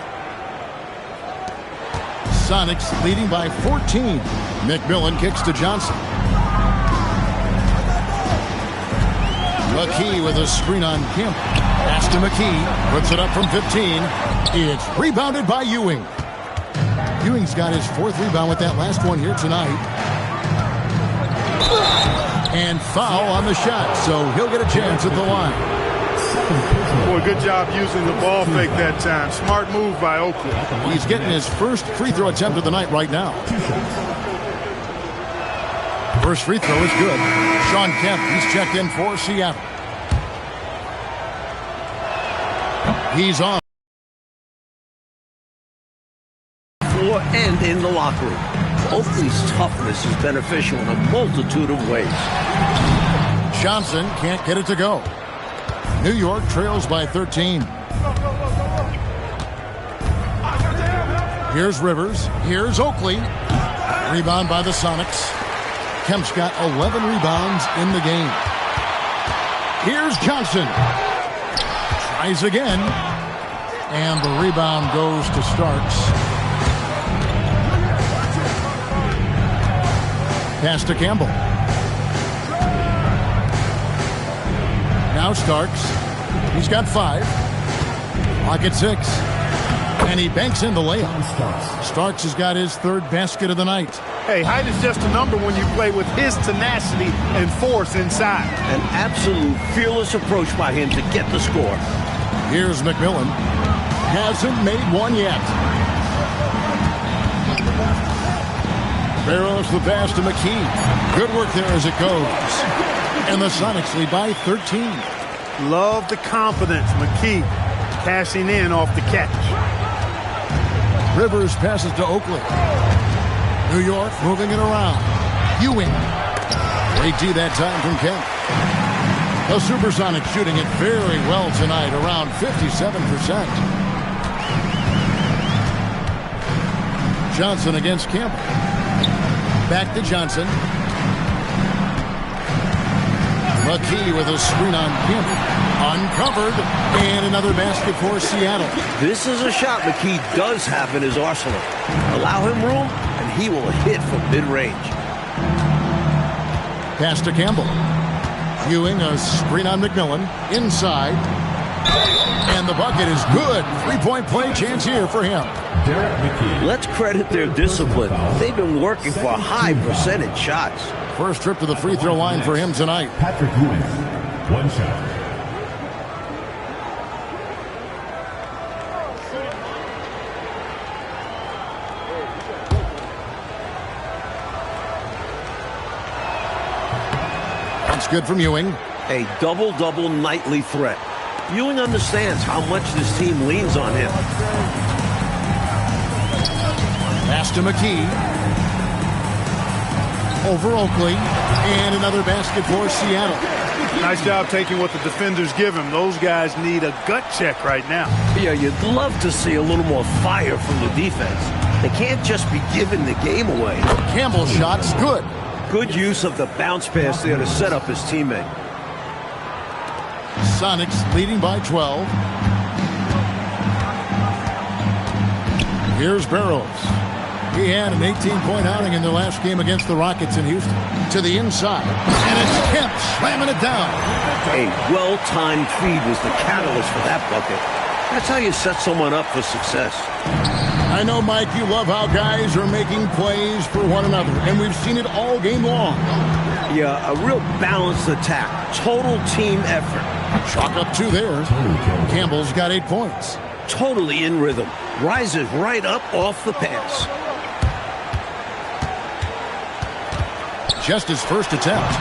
Speaker 1: Sonics leading by 14. McMillan kicks to Johnson. McKee with a screen on Kemp. Pass to McKee. Puts it up from 15. It's rebounded by Ewing. Ewing's got his 4th rebound with that last one here tonight. And foul on the shot, so he'll get a chance at the line.
Speaker 3: Boy, good job using the ball fake that time. Smart move by Oakley.
Speaker 1: He's getting his first free throw attempt of the night right now. First free throw is good. Shawn Kemp, he's checked in for Seattle. He's on.
Speaker 2: Floor and in the locker room. Oakley's toughness is beneficial in a multitude of ways.
Speaker 1: Johnson can't get it to go. New York trails by 13. Here's Rivers. Here's Oakley. Rebound by the Sonics. Kemp's got 11 rebounds in the game. Here's Johnson. Tries again. And the rebound goes to Starks. Pass to Campbell. Now Starks. He's got 5. Clock at 6. And he banks in the layup. Starks has got his 3rd basket of the night.
Speaker 3: Hey, height is just a number when you play with his tenacity and force inside.
Speaker 2: An absolute fearless approach by him to get the score.
Speaker 1: Here's McMillan. Hasn't made one yet. Barrows the pass to McKee. Good work there as it goes. And the Sonics lead by 13.
Speaker 3: Love the confidence. McKee cashing in off the catch.
Speaker 1: Rivers passes to Oakley. New York moving it around. Ewing. Great D that time from Kemp. The Supersonics shooting it very well tonight, around 57%. Johnson against Kemp. Back to Johnson. McKee with a screen on Kemp. Uncovered. And another basket for Seattle.
Speaker 2: This is a shot McKee does have in his arsenal. Allow him room, and he will hit from mid-range.
Speaker 1: Pass to Campbell. Ewing, a screen on McMillan. Inside. And the bucket is good. 3-point play chance here for him.
Speaker 2: Let's credit their discipline. They've been working for high percentage shots.
Speaker 1: First trip to the free throw line for him tonight.
Speaker 7: Patrick Ewing, 1 shot.
Speaker 1: That's good from Ewing.
Speaker 2: A double-double nightly threat. Ewing understands how much this team leans on him.
Speaker 1: Pass to McKee. Over Oakley. And another basket for Seattle.
Speaker 3: Nice job taking what the defenders give him. Those guys need a gut check right now.
Speaker 2: Yeah, you'd love to see a little more fire from the defense. They can't just be giving the game away.
Speaker 1: Campbell's shot's good.
Speaker 2: Good use of the bounce pass there to set up his teammate.
Speaker 1: Sonics leading by 12. Here's Barrows. He had an 18-point outing in their last game against the Rockets in Houston. To the inside. And it's Kemp slamming it down.
Speaker 2: A well-timed feed was the catalyst for that bucket. That's how you set someone up for success.
Speaker 1: I know, Mike, you love how guys are making plays for one another, and we've seen it all game long.
Speaker 2: Yeah, a real balanced attack. Total team effort.
Speaker 1: Chalk up 2 there. Campbell's got 8 points.
Speaker 2: Totally in rhythm. Rises right up off the pass.
Speaker 1: Just his first attempt.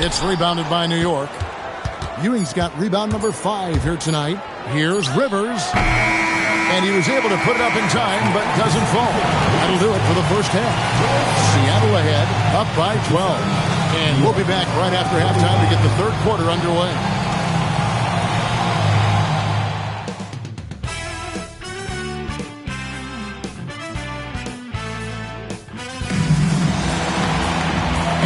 Speaker 1: It's rebounded by New York. Ewing's got rebound number 5 here tonight. Here's Rivers. And he was able to put it up in time, but doesn't fall. That'll do it for the first half. Seattle ahead, up by 12. And we'll be back right after halftime to get the third quarter underway.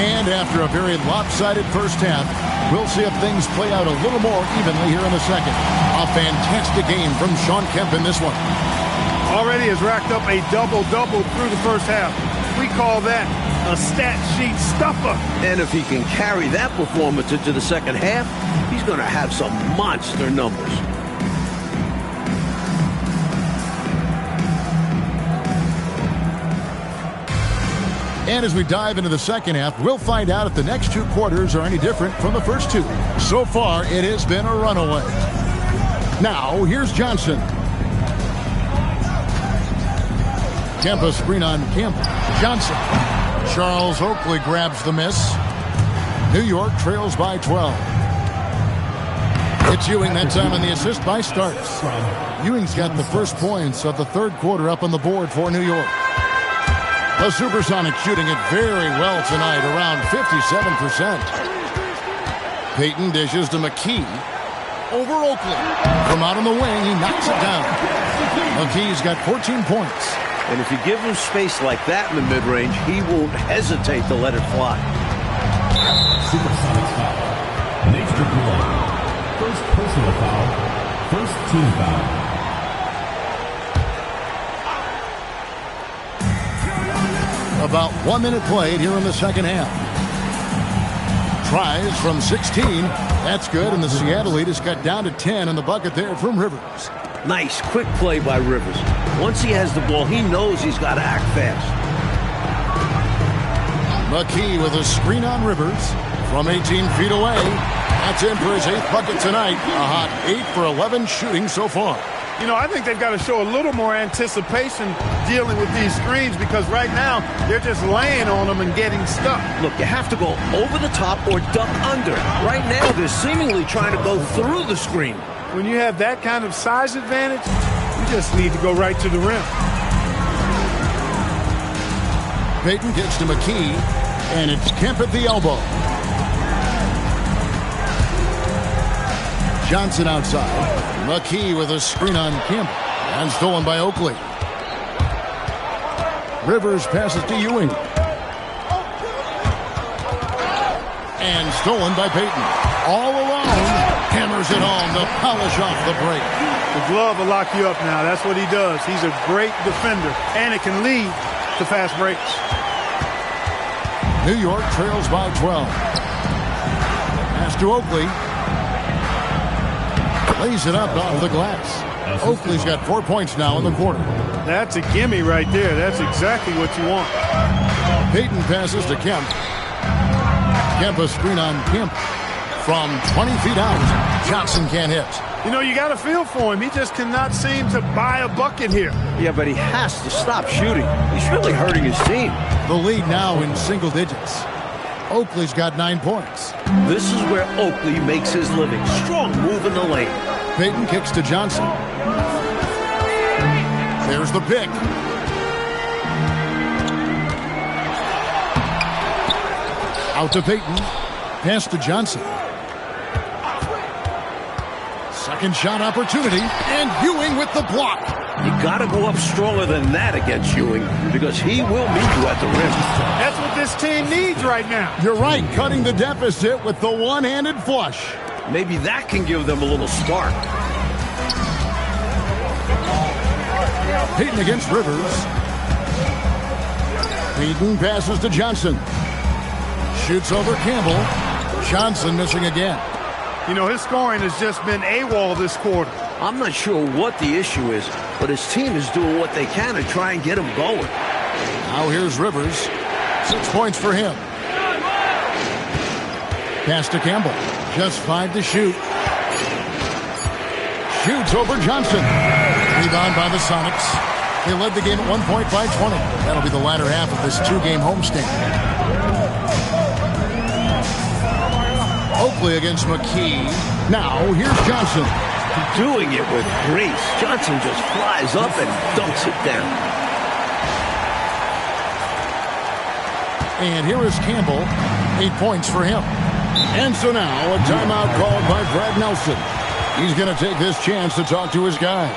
Speaker 1: And after a very lopsided first half, we'll see if things play out a little more evenly here in the second. A fantastic game from Shawn Kemp in this one.
Speaker 3: Already has racked up a double-double through the first half. We call that a stat sheet stuffer.
Speaker 2: And if he can carry that performance into the second half, he's going to have some monster numbers.
Speaker 1: And as we dive into the second half, we'll find out if the next 2 quarters are any different from the first 2. So far, it has been a runaway. Now, here's Johnson. Kemp a screen on Campbell. Johnson. Charles Oakley grabs the miss. New York trails by 12. It's Ewing that time on the assist by Starks. Ewing's got the first points of the third quarter up on the board for New York. The Supersonics shooting it very well tonight, around 57%. Payton dishes to McKee. Over Oakley. From out on the wing, he knocks it down. McKee's got 14 points.
Speaker 2: And if you give him space like that in the mid-range, he won't hesitate to let it fly.
Speaker 7: Supersonics foul. Nate Strickland. First personal foul. First team foul.
Speaker 1: About 1 minute played here in the second half. Tries from 16. That's good, and the Seattle lead is cut down to 10 in the bucket there from Rivers.
Speaker 2: Nice, quick play by Rivers. Once he has the ball, he knows he's got to act fast.
Speaker 1: McKee with a screen on Rivers from 18 feet away. That's in for his 8th bucket tonight. A hot 8 for 11 shooting so far.
Speaker 3: You know, I think they've got to show a little more anticipation dealing with these screens because right now they're just laying on them and getting stuck.
Speaker 2: Look, you have to go over the top or duck under. Right now, they're seemingly trying to go through the screen.
Speaker 3: When you have that kind of size advantage, you just need to go right to the rim.
Speaker 1: Payton gets to McKee, and it's Kemp at the elbow. Johnson outside. McKee with a screen on Kemp. And stolen by Oakley. Rivers passes to Ewing. And stolen by Payton. All alone. Hammers it home to polish off the break.
Speaker 3: The glove will lock you up now. That's what he does. He's a great defender. And it can lead to fast breaks.
Speaker 1: New York trails by 12. Pass to Oakley. Lays it up off the glass. Oakley's got 4 points now in the quarter.
Speaker 3: That's a gimme right there. That's exactly what you want.
Speaker 1: Payton passes to Kemp. Kemp a screen on Kemp. From 20 feet out, Johnson can't hit.
Speaker 3: You know, you got to feel for him. He just cannot seem to buy a bucket here.
Speaker 2: Yeah, but he has to stop shooting. He's really hurting his team.
Speaker 1: The lead now in single digits. Oakley's got 9 points.
Speaker 2: This is where Oakley makes his living. Strong move in the lane.
Speaker 1: Payton kicks to Johnson. There's the pick. Out to Payton. Pass to Johnson. Second shot opportunity. And Ewing with the block.
Speaker 2: You got to go up stronger than that against Ewing because he will meet you at the rim.
Speaker 3: That's what this team needs right now.
Speaker 1: You're right, cutting the deficit with the one-handed flush.
Speaker 2: Maybe that can give them a little spark.
Speaker 1: Payton against Rivers. Payton passes to Johnson. Shoots over Campbell. Johnson missing again.
Speaker 3: You know, his scoring has just been AWOL this quarter.
Speaker 2: I'm not sure what the issue is, but his team is doing what they can to try and get him going.
Speaker 1: Now here's Rivers. 6 points for him. Pass to Campbell. Just 5 to shoot. Shoots over Johnson. Rebound by the Sonics. They led the game at 1 point by 20. That'll be the latter half of this 2-game homestand. Oakley against McKee. Now here's Johnson.
Speaker 2: Doing it with grace. Johnson just flies up and dunks it down.
Speaker 1: And here is Campbell. 8 points for him. And so now a timeout called by Brad Nelson. He's going to take this chance to talk to his guys.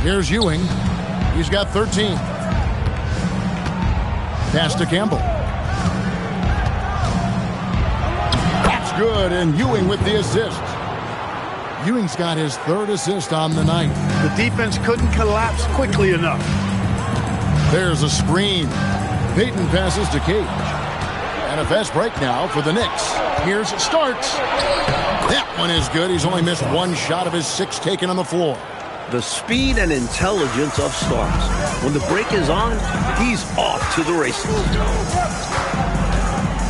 Speaker 1: Here's Ewing. He's got 13. Pass to Campbell. That's good, and Ewing with the assist. Ewing's got his 3rd assist on the night.
Speaker 3: The defense couldn't collapse quickly enough.
Speaker 1: There's a screen. Payton passes to Cage. And a fast break now for the Knicks. Here's Starks. That one is good. He's only missed 1 shot of his 6 taken on the floor.
Speaker 2: The speed and intelligence of Starks. When the break is on, he's off to the races.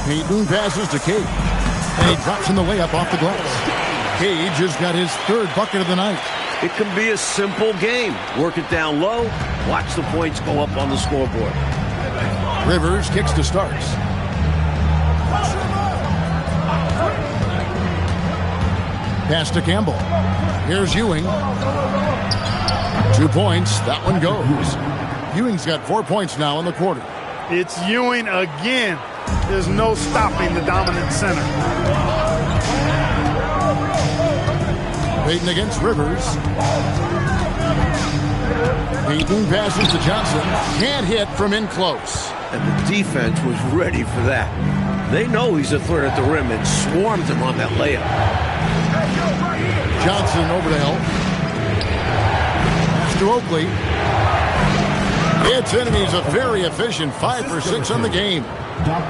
Speaker 1: Payton passes to Cage. And he drops in the layup off the glass. Cage has got his 3rd bucket of the night.
Speaker 2: It can be a simple game. Work it down low. Watch the points go up on the scoreboard.
Speaker 1: Rivers kicks to Starks. Pass to Campbell. Here's Ewing. 2 points. That one goes. Ewing's got 4 points now in the quarter.
Speaker 3: It's Ewing again. There's no stopping the dominant center.
Speaker 1: Payton against Rivers. Payton passes to Johnson. Can't hit from in close.
Speaker 2: And the defense was ready for that. They know he's a threat at the rim and swarmed him on that layup.
Speaker 1: Johnson over to help. Pass to Oakley. It's in, and he's a very efficient 5 for 6 on the game.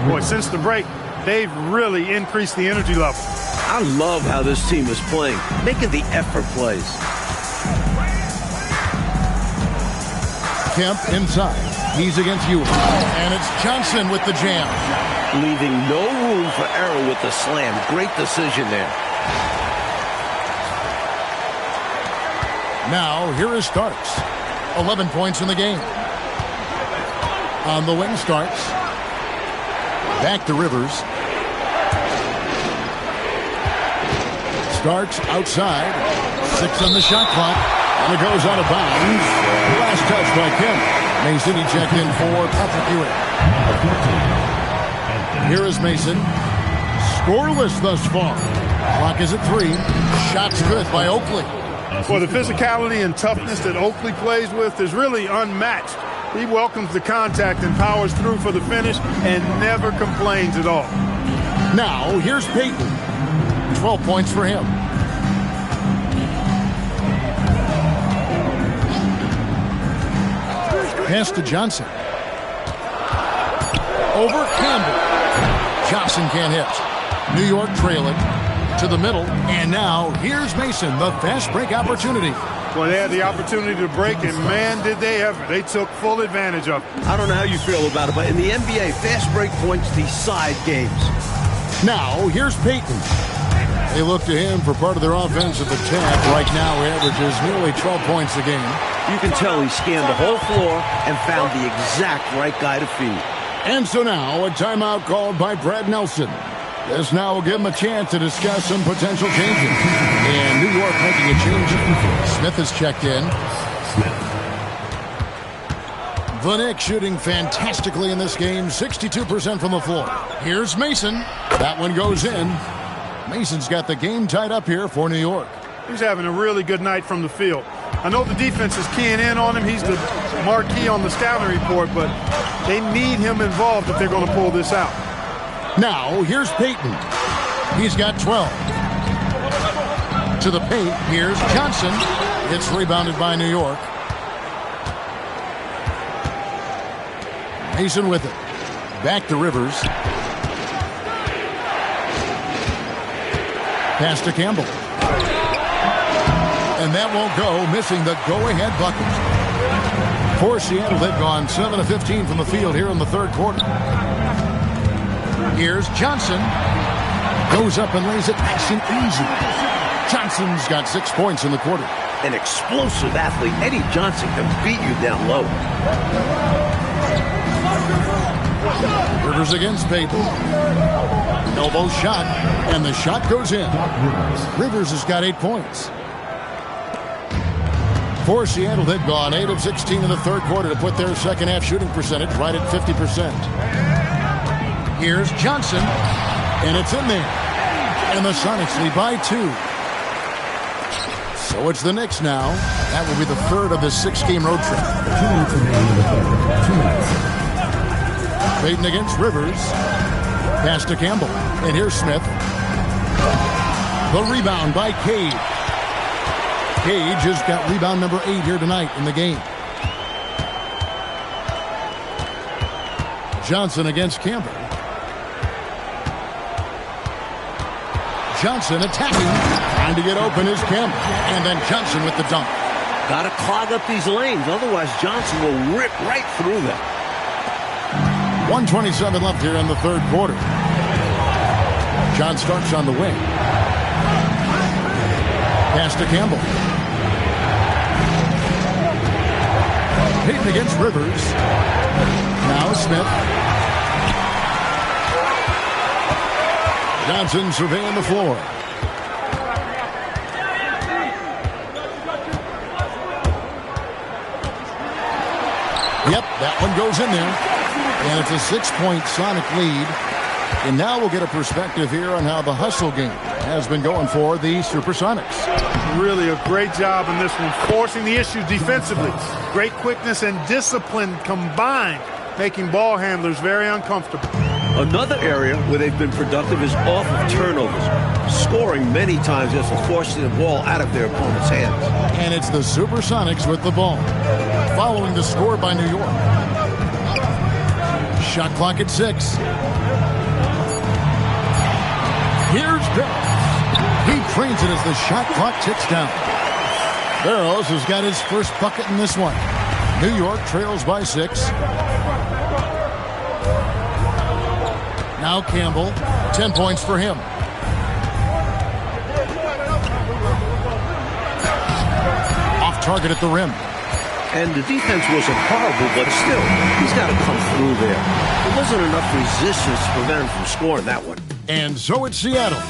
Speaker 3: Boy, since the break, they've really increased the energy level.
Speaker 2: I love how this team is playing, making the effort plays.
Speaker 1: Kemp inside. He's against Ewing. And it's Johnson with the jam.
Speaker 2: Leaving no room for error with the slam. Great decision there.
Speaker 1: Now, here is Starks. 11 points in the game. On the wing, Starks. Back to Rivers. Starks outside. 6 on the shot clock. And it goes out of bounds. Last touch by Kemp. Mason, he checked in for Patrick Ewing. Here is Mason. Scoreless thus far. Clock is at 3. Shots good by Oakley.
Speaker 3: Well, the physicality and toughness that Oakley plays with is really unmatched. He welcomes the contact and powers through for the finish and never complains at all.
Speaker 1: Now, here's Payton. 12 points for him. Pass to Johnson. Over Campbell. Johnson can't hit. New York trailing to the middle. And now, here's Mason, the fast break opportunity.
Speaker 3: Well, they had the opportunity to break, and man, did they ever. They took full advantage of it.
Speaker 2: I don't know how you feel about it, but in the NBA, fast break points decide games.
Speaker 1: Now, here's Payton. They look to him for part of their offensive attack. Right now, he averages nearly 12 points a game.
Speaker 2: You can tell he scanned the whole floor and found the exact right guy to feed.
Speaker 1: And so now, a timeout called by Brad Nelson. This now will give him a chance to discuss some potential changes. And New York making a change. Smith has checked in. The Knicks shooting fantastically in this game. 62% from the floor. Here's Mason. That one goes in. Mason's got the game tied up here for New York.
Speaker 3: He's having a really good night from the field. I know the defense is keying in on him. He's the marquee on the scouting report, but they need him involved if they're going to pull this out.
Speaker 1: Now, here's Payton. He's got 12. To the paint, here's Johnson. It's rebounded by New York. Mason with it. Back to Rivers. Pass to Campbell. And that won't go, missing the go-ahead bucket. For Seattle, they've gone 7 of 15 from the field here in the third quarter. Here's Johnson. Goes up and lays it nice and easy. Johnson's got 6 points in the quarter.
Speaker 2: An explosive athlete, Eddie Johnson, can beat you down low.
Speaker 1: Rivers against Payton. Elbow shot, and the shot goes in. Rivers has got 8 points. For Seattle, they've gone 8 of 16 in the third quarter to put their second half shooting percentage right at 50%. Here's Johnson, and it's in there. And the Sonics lead by 2. So it's the Knicks now. That will be the third of this 6-game road trip.
Speaker 7: 2 minutes remaining in the third. 2 minutes.
Speaker 1: Payton against Rivers. Pass to Campbell. And here's Smith. The rebound by Cage. Cage has got rebound number 8 here tonight in the game. Johnson against Campbell. Johnson attacking. Trying to get open is Campbell. And then Johnson with the dunk.
Speaker 2: Got to clog up these lanes, otherwise Johnson will rip right through them.
Speaker 1: 1:27 left here in the third quarter. John Starks on the wing. Pass to Campbell. Payton against Rivers. Now Smith. Johnson surveying the floor. Yep, that one goes in there. And it's a 6-point Sonic lead. And now we'll get a perspective here on how the hustle game has been going for the Supersonics.
Speaker 3: Really a great job in this one, forcing the issues defensively. Great quickness and discipline combined, making ball handlers very uncomfortable.
Speaker 2: Another area where they've been productive is off of turnovers, scoring many times as they're forcing the ball out of their opponent's hands.
Speaker 1: And it's the Supersonics with the ball, following the score by New York. Shot clock at 6. Here's Barrows. He trains it as the shot clock ticks down. Barrows has got his first bucket in this one. New York trails by 6. Now Campbell, 10 points for him. Off target at the rim.
Speaker 2: And the defense wasn't horrible, but still, he's got to come through there. There wasn't enough resistance to prevent him from scoring that one.
Speaker 1: And so it's Seattle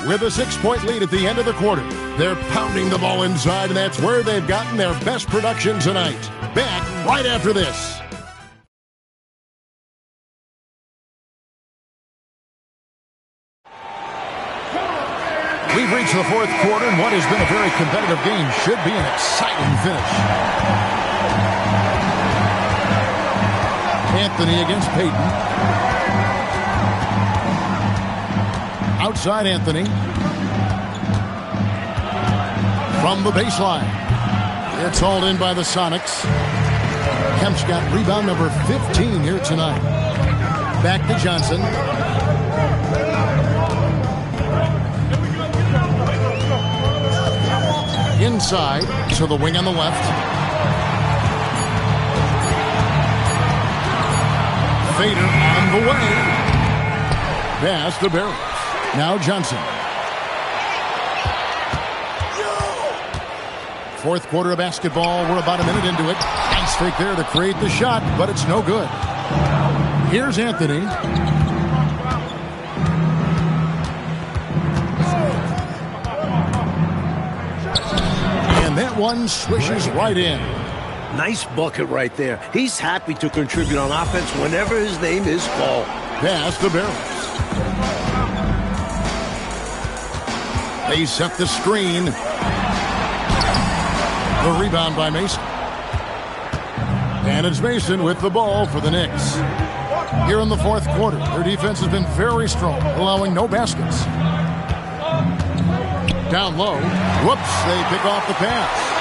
Speaker 1: with a 6-point lead at the end of the quarter. They're pounding the ball inside, and that's where they've gotten their best production tonight. Back right after this. We've reached the fourth quarter, and what has been a very competitive game should be an exciting finish. Anthony against Payton. Outside Anthony. From the baseline. It's hauled in by the Sonics. Kemp's got rebound number 15 here tonight. Back to Johnson. Inside to the wing on the left. Fader on the way. Pass to Barrows. Now Johnson. Fourth quarter of basketball. We're about a minute into it. Nice fake there to create the shot, but it's no good. Here's Anthony. And that one swishes right in.
Speaker 2: Nice bucket right there. He's happy to contribute on offense whenever his name is called.
Speaker 1: Pass to Barrows. They set the screen. The rebound by Mason. And it's Mason with the ball for the Knicks. Here in the fourth quarter, their defense has been very strong, allowing no baskets. Down low. Whoops, they pick off the pass.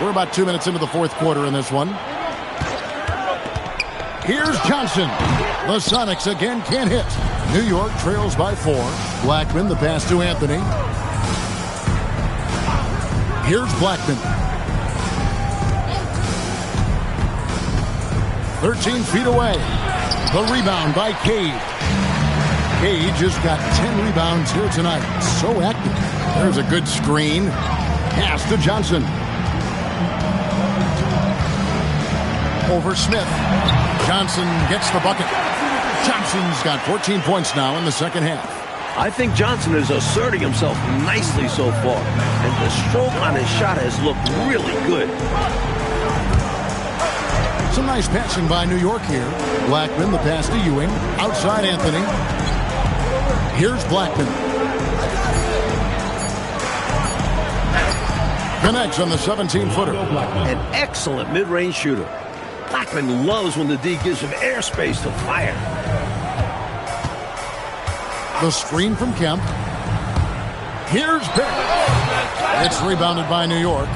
Speaker 1: We're about 2 minutes into the fourth quarter in this one. Here's Johnson. The Sonics again can't hit. New York trails by 4. Blackman, the pass to Anthony. Here's Blackman. 13 feet away. The rebound by Cade. Cade just got 10 rebounds here tonight. So active. There's a good screen. Pass to Johnson. Over Smith. Johnson gets the bucket. Johnson's got 14 points now in the second half.
Speaker 2: I think Johnson is asserting himself nicely so far, and the stroke on his shot has looked really good.
Speaker 1: Some nice passing by New York here. Blackman, the pass to Ewing. Outside Anthony. Here's Blackman. Connects on the 17-footer.
Speaker 2: An excellent mid-range shooter. Blackman loves when the D gives him airspace to fire.
Speaker 1: The screen from Kemp. Here's Barrett. It's rebounded by New York.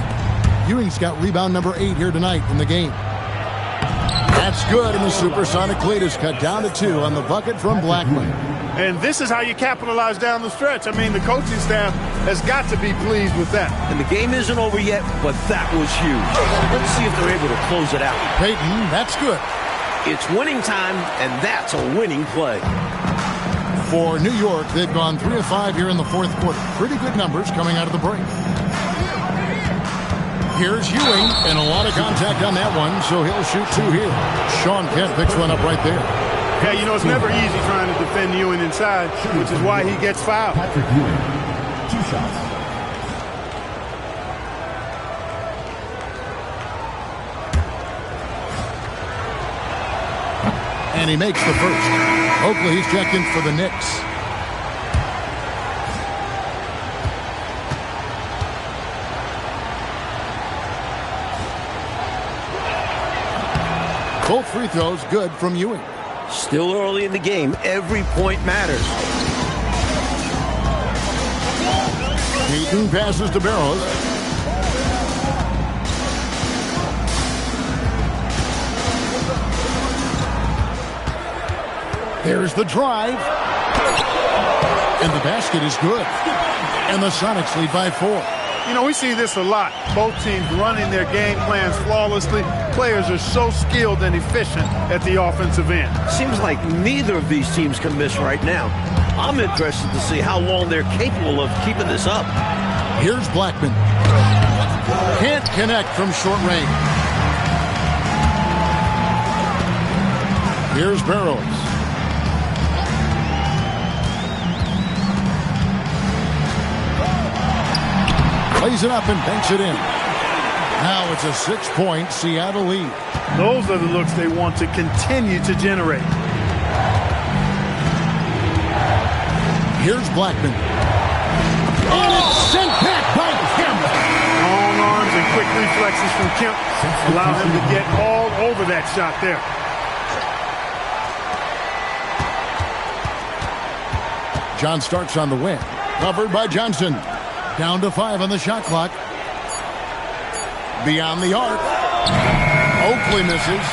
Speaker 1: Ewing's got rebound number 8 here tonight in the game. That's good, and the Supersonic lead is cut down to 2 on the bucket from Blackman.
Speaker 3: And this is how you capitalize down the stretch. I mean, the coaching staff has got to be pleased with that.
Speaker 2: And the game isn't over yet, but that was huge. Let's see if they're able to close it out.
Speaker 1: Payton, that's good.
Speaker 2: It's winning time, and that's a winning play.
Speaker 1: For New York, they've gone 3 of 5 here in the fourth quarter. Pretty good numbers coming out of the break. Here's Ewing, and a lot of contact on that one, so he'll shoot 2 here. Sean Kemp picks one up right there.
Speaker 3: Yeah, you know, it's never easy trying to defend Ewing inside, which is why he gets fouled.
Speaker 7: Patrick Ewing, 2 shots.
Speaker 1: And he makes the first. Oakley, he's checked in for the Knicks. Both free throws good from Ewing.
Speaker 2: Still early in the game. Every point matters.
Speaker 1: Payton passes to Barrows. There's the drive. And the basket is good. And the Sonics lead by 4.
Speaker 3: You know, we see this a lot. Both teams running their game plans flawlessly. Players are so skilled and efficient at the offensive end.
Speaker 2: Seems like neither of these teams can miss right now. I'm interested to see how long they're capable of keeping this up.
Speaker 1: Here's Blackman. Can't connect from short range. Here's Barrows. Plays it up and banks it in. Now it's a 6-point Seattle lead.
Speaker 3: Those are the looks they want to continue to generate.
Speaker 1: Here's Blackman. And it's sent back by Kemp.
Speaker 3: Long arms and quick reflexes from Kemp allow him to get all over that shot there.
Speaker 1: John Starks on the wing. Covered by Johnson. Down to 5 on the shot clock. Beyond the arc. Oakley misses.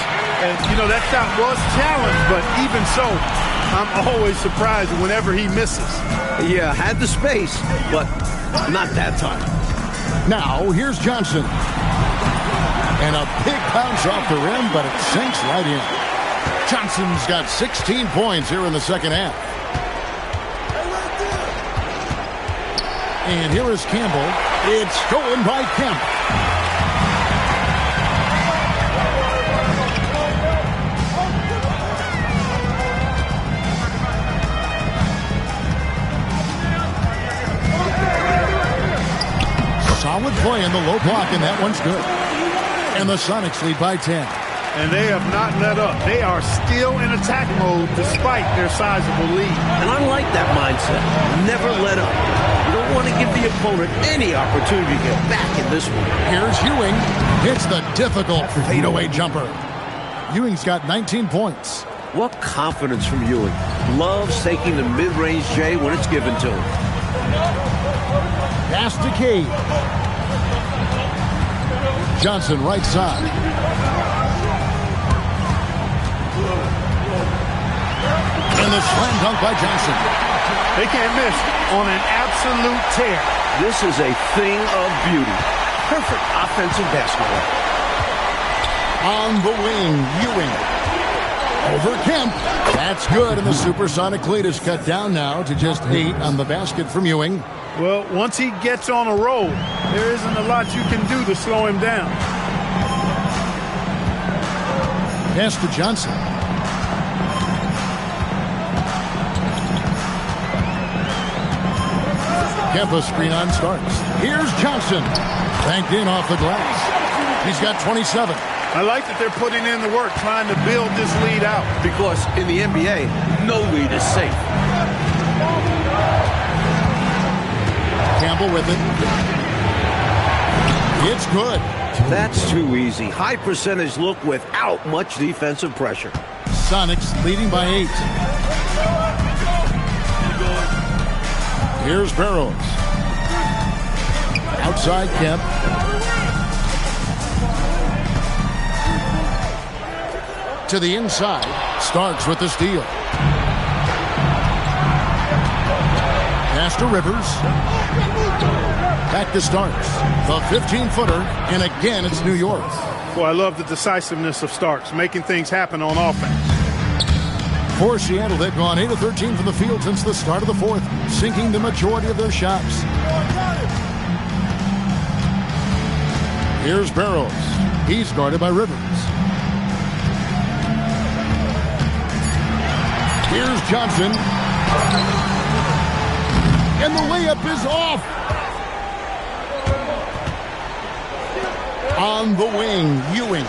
Speaker 3: And, you know, that shot was challenged, but even so, I'm always surprised whenever he misses.
Speaker 2: Yeah, had the space, but not that time.
Speaker 1: Now, here's Johnson. And a big bounce off the rim, but it sinks right in. Johnson's got 16 points here in the second half. And here is Campbell. It's stolen by Kemp. Solid play in the low block, and that one's good. And the Sonics lead by 10.
Speaker 3: And they have not let up. They are still in attack mode despite their sizable lead.
Speaker 2: And I like that mindset. Never let up. You don't want to give the opponent any opportunity to get back in this one.
Speaker 1: Here's Ewing. Hits the difficult fadeaway jumper. Ewing's got 19 points.
Speaker 2: What confidence from Ewing. Loves taking the mid-range J when it's given to him.
Speaker 1: Pass to Cade. Johnson right side. And the slam dunk by Johnson.
Speaker 3: They can't miss on an absolute tear.
Speaker 2: This is a thing of beauty. Perfect offensive basketball.
Speaker 1: On the wing, Ewing. Over Kemp. That's good, and the supersonic lead is cut down now to just 8 on the basket from Ewing.
Speaker 3: Well, once he gets on a roll, there isn't a lot you can do to slow him down.
Speaker 1: Pass to Johnson. Kemp a screen on Starks. Here's Johnson. Banked in off the glass. He's got 27.
Speaker 3: I like that they're putting in the work, trying to build this lead out.
Speaker 2: Because in the NBA, no lead is safe.
Speaker 1: Campbell with it. It's good.
Speaker 2: That's too easy. High percentage look without much defensive pressure.
Speaker 1: Sonics leading by 8. Here's Barrows. Outside Kemp. To the inside. Starks with the steal. Pass to Rivers. Back to Starks. The 15-footer. And again, it's New York.
Speaker 3: Boy, I love the decisiveness of Starks, making things happen on offense.
Speaker 1: For Seattle, they've gone 8 of 13 from the field since the start of the fourth, sinking the majority of their shots. Here's Barrows. He's guarded by Rivers. Here's Johnson. And the layup is off. On the wing, Ewing.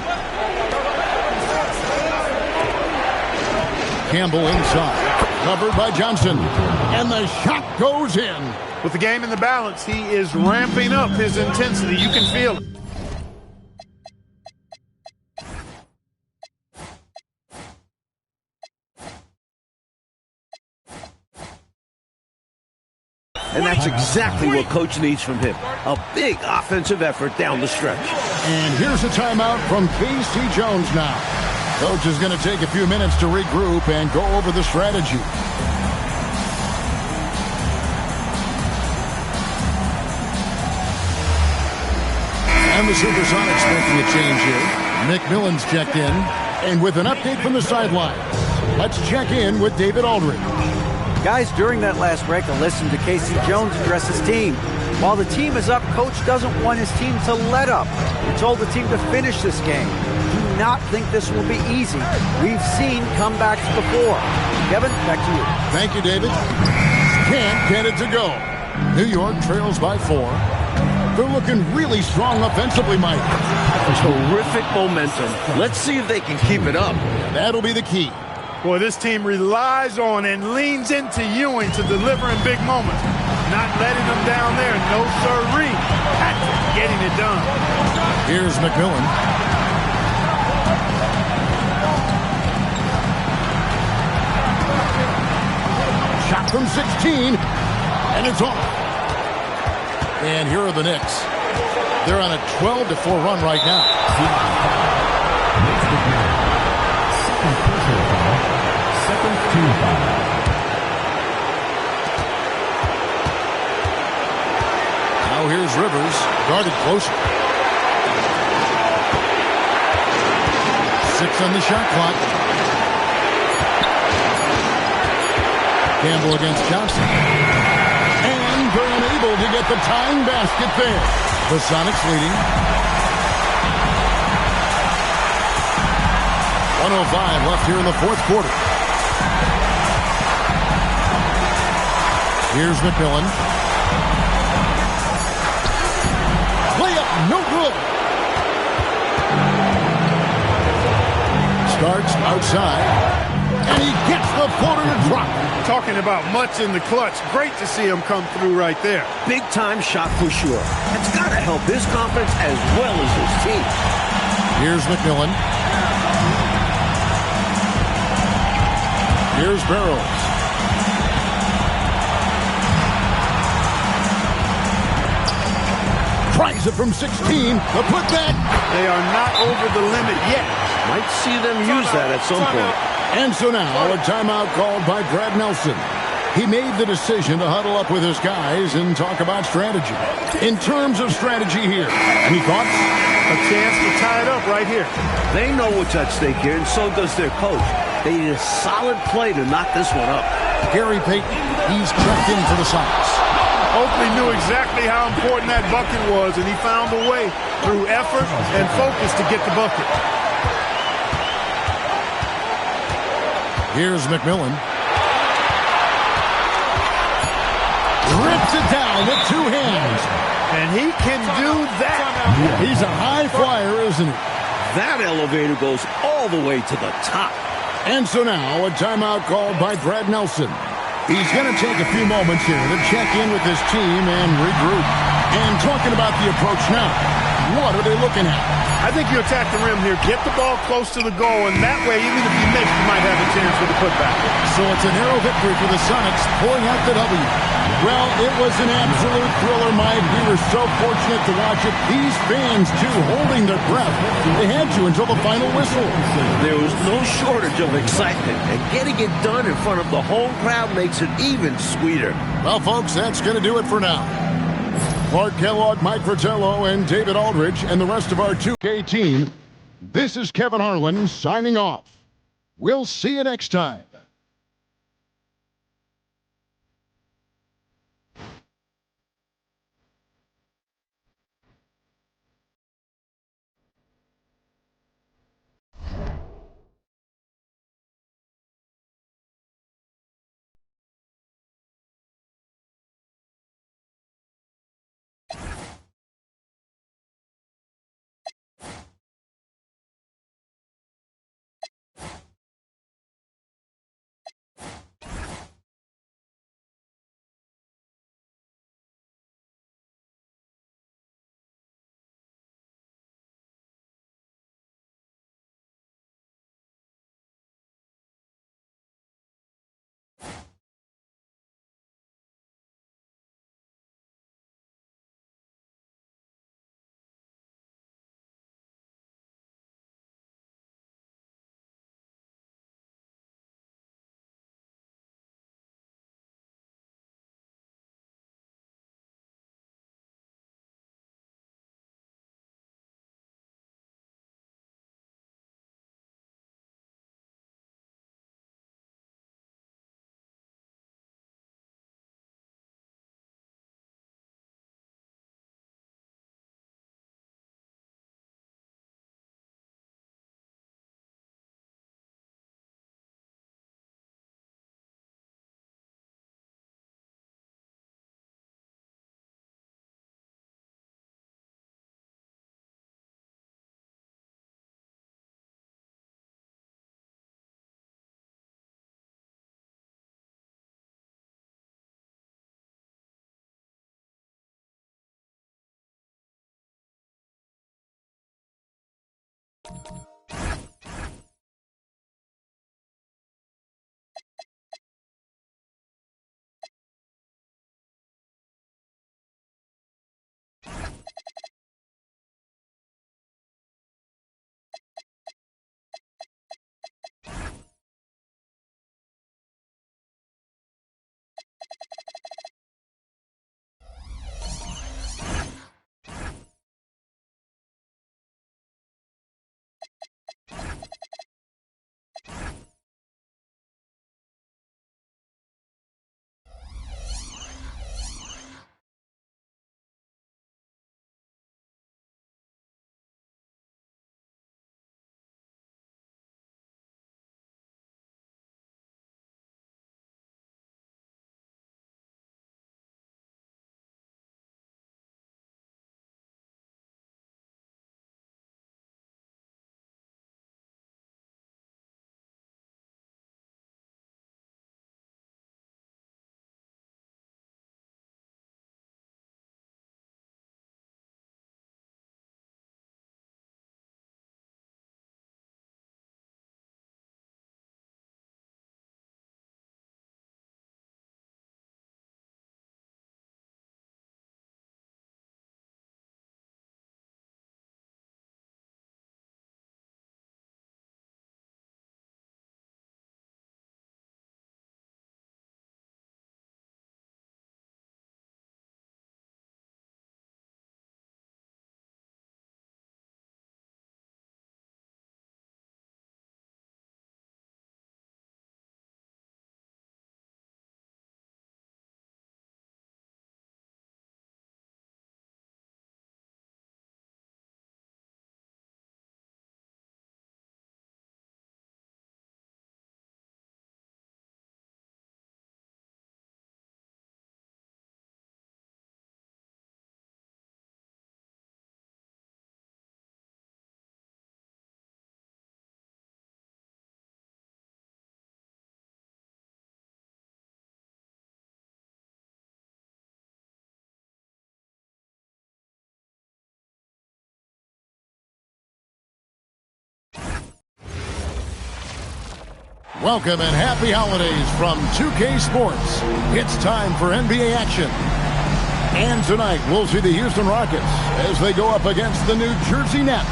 Speaker 1: Campbell inside. Covered by Johnson. And the shot goes in.
Speaker 3: With the game in the balance, he is ramping up his intensity. You can feel it.
Speaker 2: And that's exactly what Coach needs from him. A big offensive effort down the stretch.
Speaker 1: And here's a timeout from K.C. Jones now. Coach is going to take a few minutes to regroup and go over the strategy. And the Supersonics making a change here. McMillan's checked in. And with an update from the sideline, let's check in with David Aldridge.
Speaker 5: Guys, during that last break, I listened to K.C. Jones address his team. While the team is up, Coach doesn't want his team to let up. He told the team to finish this game. Do not think this will be easy. We've seen comebacks before. Kevin, back to you.
Speaker 1: Thank you, David. Can't get it to go. New York trails by 4. They're looking really strong offensively, Mike.
Speaker 2: Terrific momentum. Let's see if they can keep it up.
Speaker 1: That'll be the key.
Speaker 3: Boy, this team relies on and leans into Ewing to deliver in big moments. Not letting them down there. No sirree. Patrick getting it done.
Speaker 1: Here's McMillan. Shot from 16, and it's off. And here are the Knicks. They're on a 12-4 run right now.
Speaker 7: Second personal foul. Second team foul.
Speaker 1: Now here's Rivers, guarded closer. 6 on the shot clock. Campbell against Johnson. And they're unable to get the tying basket there. The Sonics leading. 1:05 left here in the fourth quarter. Here's McMillan. Layup, no good. Starks outside. And he gets the floater to drop.
Speaker 3: Talking about much in the clutch. Great to see him come through right there.
Speaker 2: Big time shot for sure. That's got to help his confidence as well as his team.
Speaker 1: Here's McMillan. Here's Barrows. Tries it from 16. The putback.
Speaker 3: They are not over the limit yet.
Speaker 2: Might see them use that at some point.
Speaker 1: And so now a timeout called by Brad Nelson. He made the decision to huddle up with his guys and talk about strategy. In terms of strategy here, any thoughts?
Speaker 3: A chance to tie it up right here.
Speaker 2: They know what's at stake here, and so does their coach. They need a solid play to knock this one up.
Speaker 1: Gary Payton, he's checked in for the Sox.
Speaker 3: Oakley knew exactly how important that bucket was, and he found a way through effort and focus to get the bucket.
Speaker 1: Here's McMillan. Rips it down with 2 hands.
Speaker 3: And he can do that.
Speaker 1: He's a high flyer, isn't he?
Speaker 2: That elevator goes all the way to the top.
Speaker 1: And so now a timeout called by Brad Nelson. He's going to take a few moments here to check in with his team and regroup. And talking about the approach now, what are they looking at?
Speaker 3: I think you attack the rim here, get the ball close to the goal, and that way, even if you miss, you might have a chance for the putback.
Speaker 1: So it's a narrow victory for the Sonics, pulling out the W. Well, it was an absolute thriller, Mike. We were so fortunate to watch it. These fans, too, holding their breath. They had to until the final whistle.
Speaker 2: There was no shortage of excitement, and getting it done in front of the home crowd makes it even sweeter.
Speaker 1: Well, folks, that's going to do it for now. Clark Kellogg, Mike Fratello, and David Aldridge, and the rest of our 2K team, this is Kevin Harlan signing off. We'll see you next time. Welcome and happy holidays from 2K Sports. It's time for NBA action. And tonight we'll see the Houston Rockets as they go up against the New Jersey Nets.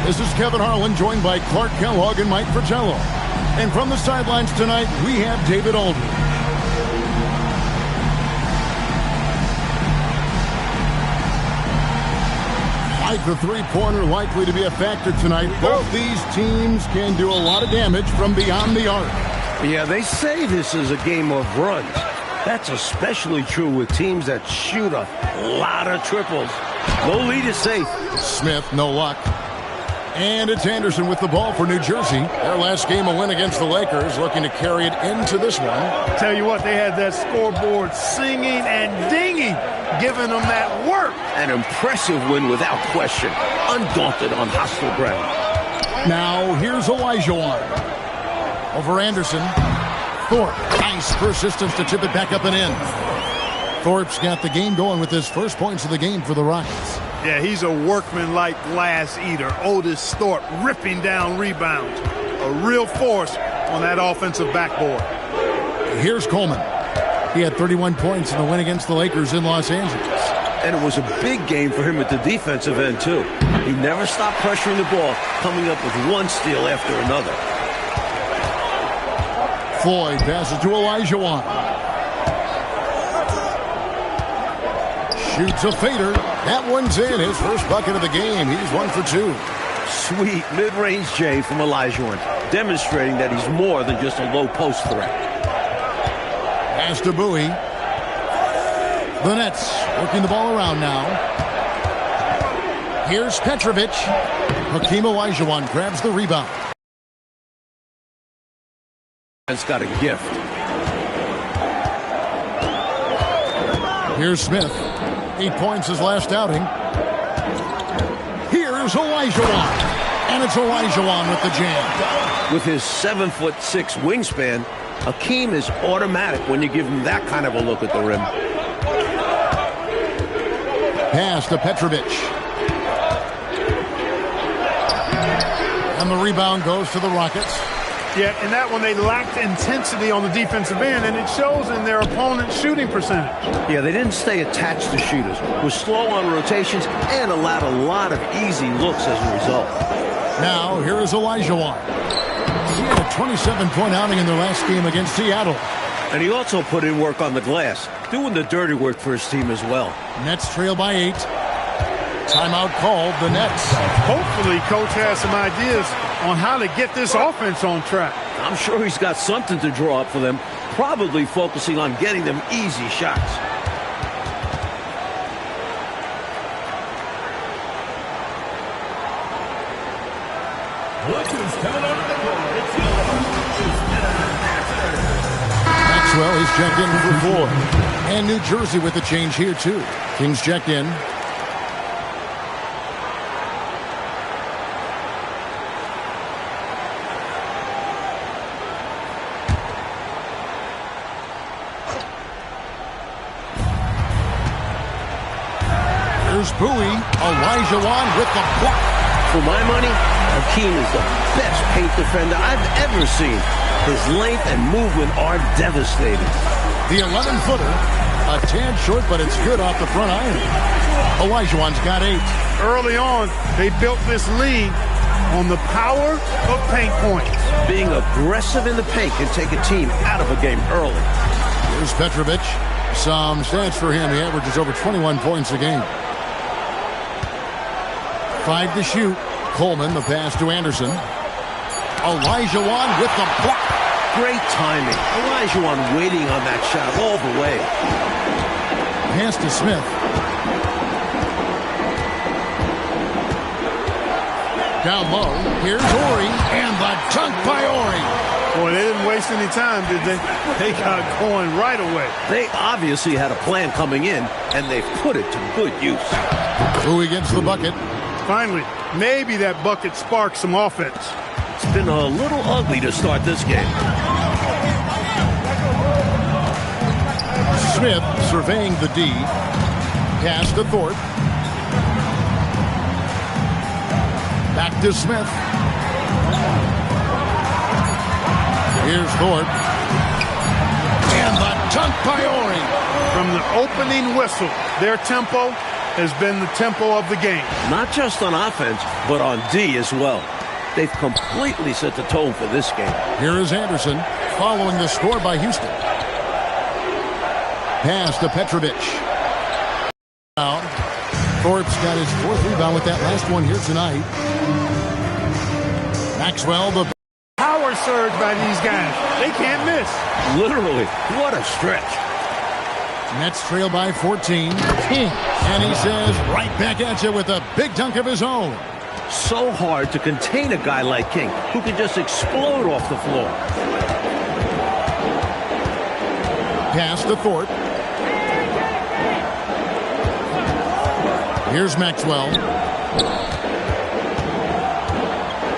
Speaker 1: This is Kevin Harlan joined by Clark Kellogg and Mike Fratello. And from the sidelines tonight we have David Aldridge. The three-pointer likely to be a factor tonight. Both these teams can do a lot of damage from beyond the arc.
Speaker 2: Yeah, they say this is a game of runs. That's especially true with teams that shoot a lot of triples. No lead is safe.
Speaker 1: Smith, no luck. And it's Anderson with the ball for New Jersey. Their last game a win against the Lakers, looking to carry it into this one.
Speaker 3: Tell you what, they had that scoreboard singing and dinging, giving them that work.
Speaker 2: An impressive win without question. Undaunted on hostile ground.
Speaker 1: Now, here's Olajuwon. Over Anderson. Thorpe. Nice persistence to chip it back up and in. Thorpe's got the game going with his first points of the game for the Rockets.
Speaker 3: Yeah, he's a workman-like glass eater. Otis Thorpe ripping down rebounds. A real force on that offensive backboard.
Speaker 1: Here's Coleman. He had 31 points in the win against the Lakers in Los Angeles.
Speaker 2: And it was a big game for him at the defensive end, too. He never stopped pressuring the ball, coming up with one steal after another.
Speaker 1: Floyd passes to Olajuwon. Shoots a fader. That one's in. His first bucket of the game. He's 1 for 2.
Speaker 2: Sweet mid-range J from Olajuwon, demonstrating that he's more than just a low-post threat.
Speaker 1: Pass to Bowie. The Nets working the ball around now. Here's Petrovic. Hakeem Olajuwon grabs the rebound.
Speaker 2: It's got a gift.
Speaker 1: Here's Smith. 8 points his last outing. Here's Olajuwon. And it's Olajuwon with the jam.
Speaker 2: With his 7'6" wingspan, Hakeem is automatic when you give him that kind of a look at the rim.
Speaker 1: Pass to Petrovic. And the rebound goes to the Rockets.
Speaker 3: Yeah, in that one, they lacked intensity on the defensive end, and it shows in their opponent's shooting percentage.
Speaker 2: Yeah, they didn't stay attached to shooters, were slow on rotations, and allowed a lot of easy looks as a result.
Speaker 1: Now, here is Olajuwon. He had a 27-point outing in their last game against Seattle.
Speaker 2: And he also put in work on the glass, doing the dirty work for his team as well.
Speaker 1: Nets trail by 8. Timeout called, the Nets.
Speaker 3: Hopefully, Coach has some ideas on how to get this offense on track.
Speaker 2: I'm sure he's got something to draw up for them, probably focusing on getting them easy shots.
Speaker 6: Look who's coming onto the court. It's
Speaker 1: Maxwell is checked in for 4. And New Jersey with a change here, too. Kings checked in. Here's Bowie. Olajuwon with the block.
Speaker 2: For my money, Hakeem is the best paint defender I've ever seen. His length and movement are devastating.
Speaker 1: The 11-footer, a tad short, but it's good off the front iron. Olajuwon's got 8.
Speaker 3: Early on, they built this lead on the power of paint points.
Speaker 2: Being aggressive in the paint can take a team out of a game early.
Speaker 1: Here's Petrovic. Some stats for him. He averages over 21 points a game. 5 to shoot. Coleman, the pass to Anderson. Olajuwon with the block.
Speaker 2: Great timing. Olajuwon waiting on that shot all the way.
Speaker 1: Pass to Smith. Down low. Here's Ori. And the dunk by Ori.
Speaker 3: Boy, they didn't waste any time, did they? They got going right away.
Speaker 2: They obviously had a plan coming in, and they've put it to good use.
Speaker 1: Bowie gets the bucket.
Speaker 3: Finally, maybe that bucket sparked some offense.
Speaker 2: It's been a little ugly to start this game.
Speaker 1: Smith surveying the D. Pass to Thorpe. Back to Smith. Here's Thorpe. And the dunk by Ori.
Speaker 3: From the opening whistle, their tempo has been the tempo of the game.
Speaker 2: Not just on offense, but on D as well. They've completely set the tone for this game.
Speaker 1: Here is Anderson following the score by Houston. Pass to Petrovic. Now, Thorpe's got his 4th rebound with that last one here tonight. Maxwell, the
Speaker 3: Power surge by these guys. They can't miss.
Speaker 2: Literally, what a stretch.
Speaker 1: Nets trail by 14. King. And he says, right back at you with a big dunk of his own.
Speaker 2: So hard to contain a guy like King, who can just explode off the floor.
Speaker 1: Pass to Thorpe. Here's Maxwell.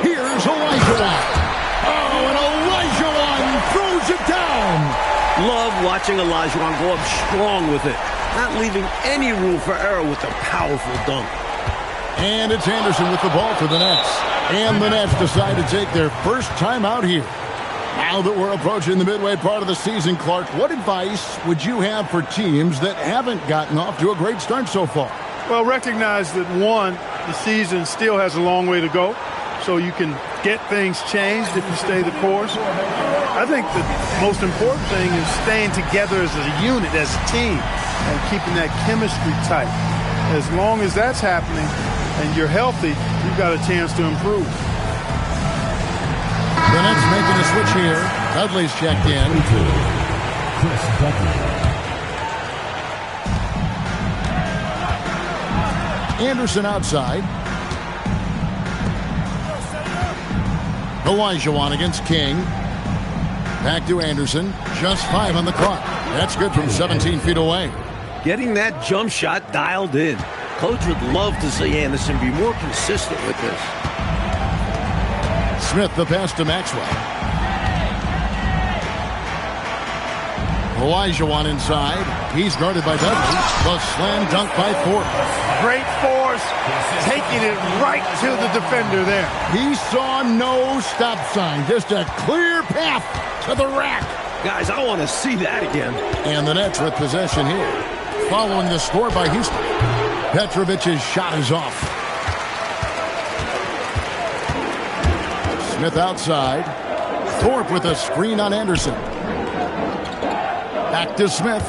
Speaker 1: Here's Olajuwon. Oh, and Olajuwon throws it down.
Speaker 2: Love watching Olajuwon go up strong with it, not leaving any room for error with a powerful dunk.
Speaker 1: And it's Anderson with the ball for the Nets. And the Nets decide to take their first time out here. Now that we're approaching the midway part of the season, Clark, what advice would you have for teams that haven't gotten off to a great start so far?
Speaker 3: Well, recognize that, one, the season still has a long way to go, so you can get things changed if you stay the course. I think the most important thing is staying together as a unit, as a team, and keeping that chemistry tight. As long as that's happening and you're healthy, you've got a chance to improve.
Speaker 1: The Nets making a switch here. Dudley's checked in.
Speaker 7: Chris Dudley.
Speaker 1: Anderson outside. Olajuwon against King. Back to Anderson. Just 5 on the clock. That's good from 17 feet away.
Speaker 2: Getting that jump shot dialed in. Coach would love to see Anderson be more consistent with this. Smith,
Speaker 1: the pass to Maxwell. Olajuwon inside. He's guarded by Dudley. The slam dunk by Thorpe.
Speaker 3: Great force, taking it right to the defender there.
Speaker 1: He saw no stop sign. Just a clear path to the rack.
Speaker 2: Guys, I want to see that again.
Speaker 1: And the Nets with possession here. Following the score by Houston. Petrovic's shot is off. Smith outside. Thorpe with a screen on Anderson. Back to Smith.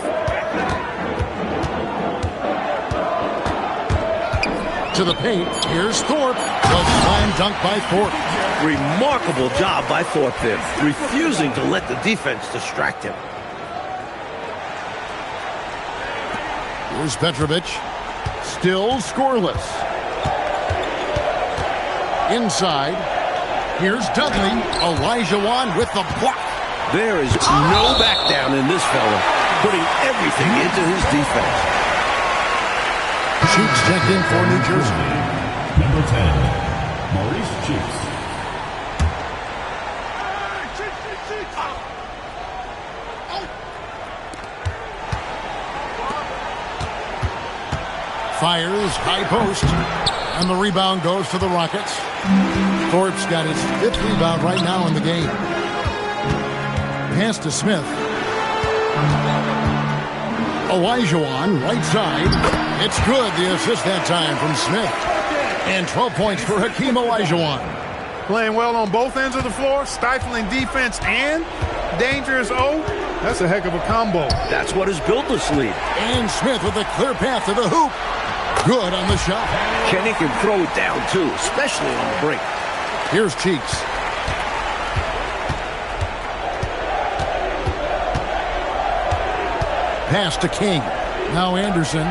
Speaker 1: To the paint. Here's Thorpe. The slam dunk by Thorpe.
Speaker 2: Remarkable job by Thorpe there, refusing to let the defense distract him.
Speaker 1: Here's Petrovic. Still scoreless. Inside. Here's Dudley. Olajuwon with the block.
Speaker 2: There is no back down in this fella, putting everything into his defense.
Speaker 1: Cheeks checked in for New Jersey.
Speaker 7: Number 10, Maurice Cheeks.
Speaker 1: Fires, high post, and the rebound goes to the Rockets. Thorpe's got his 5th rebound right now in the game. Pass to Smith. Olajuwon, right side. It's good, the assist that time from Smith. And 12 points for Hakeem Olajuwon.
Speaker 3: Playing well on both ends of the floor, stifling defense and dangerous O. That's a heck of a combo.
Speaker 2: That's what has built this lead.
Speaker 1: And Smith with a clear path to the hoop. Good on the shot.
Speaker 2: Kenny can throw it down too, especially on the break.
Speaker 1: Here's Cheeks. Pass to King. Now Anderson.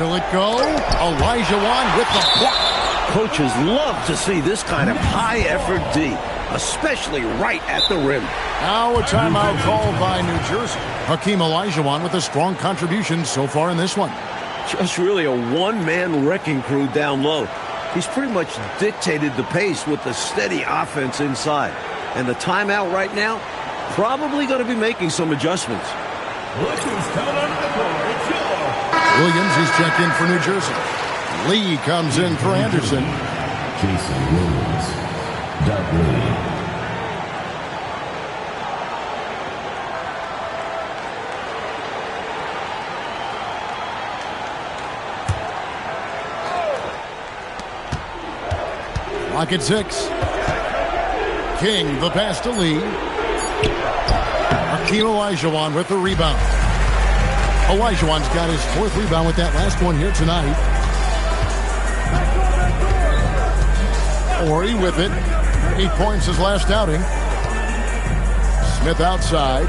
Speaker 1: Will it go? Olajuwon with the block.
Speaker 2: Coaches love to see this kind of high-effort D, especially right at the rim.
Speaker 1: Now a timeout called by New Jersey. Hakeem Olajuwon with a strong contribution so far in this one.
Speaker 2: Just really a one-man wrecking crew down low. He's pretty much dictated the pace with the steady offense inside. And the timeout right now, probably going to be making some adjustments.
Speaker 1: Williams, he's checked in for New Jersey. Lee comes in for Anderson.
Speaker 7: Jason Williams. Doug Lee.
Speaker 1: Clock at 6. King, the pass to Lee. Hakeem Olajuwon with the rebound. Olajuwon's got his 4th rebound with that last one here tonight. Horry with it. 8 points his last outing. Smith outside.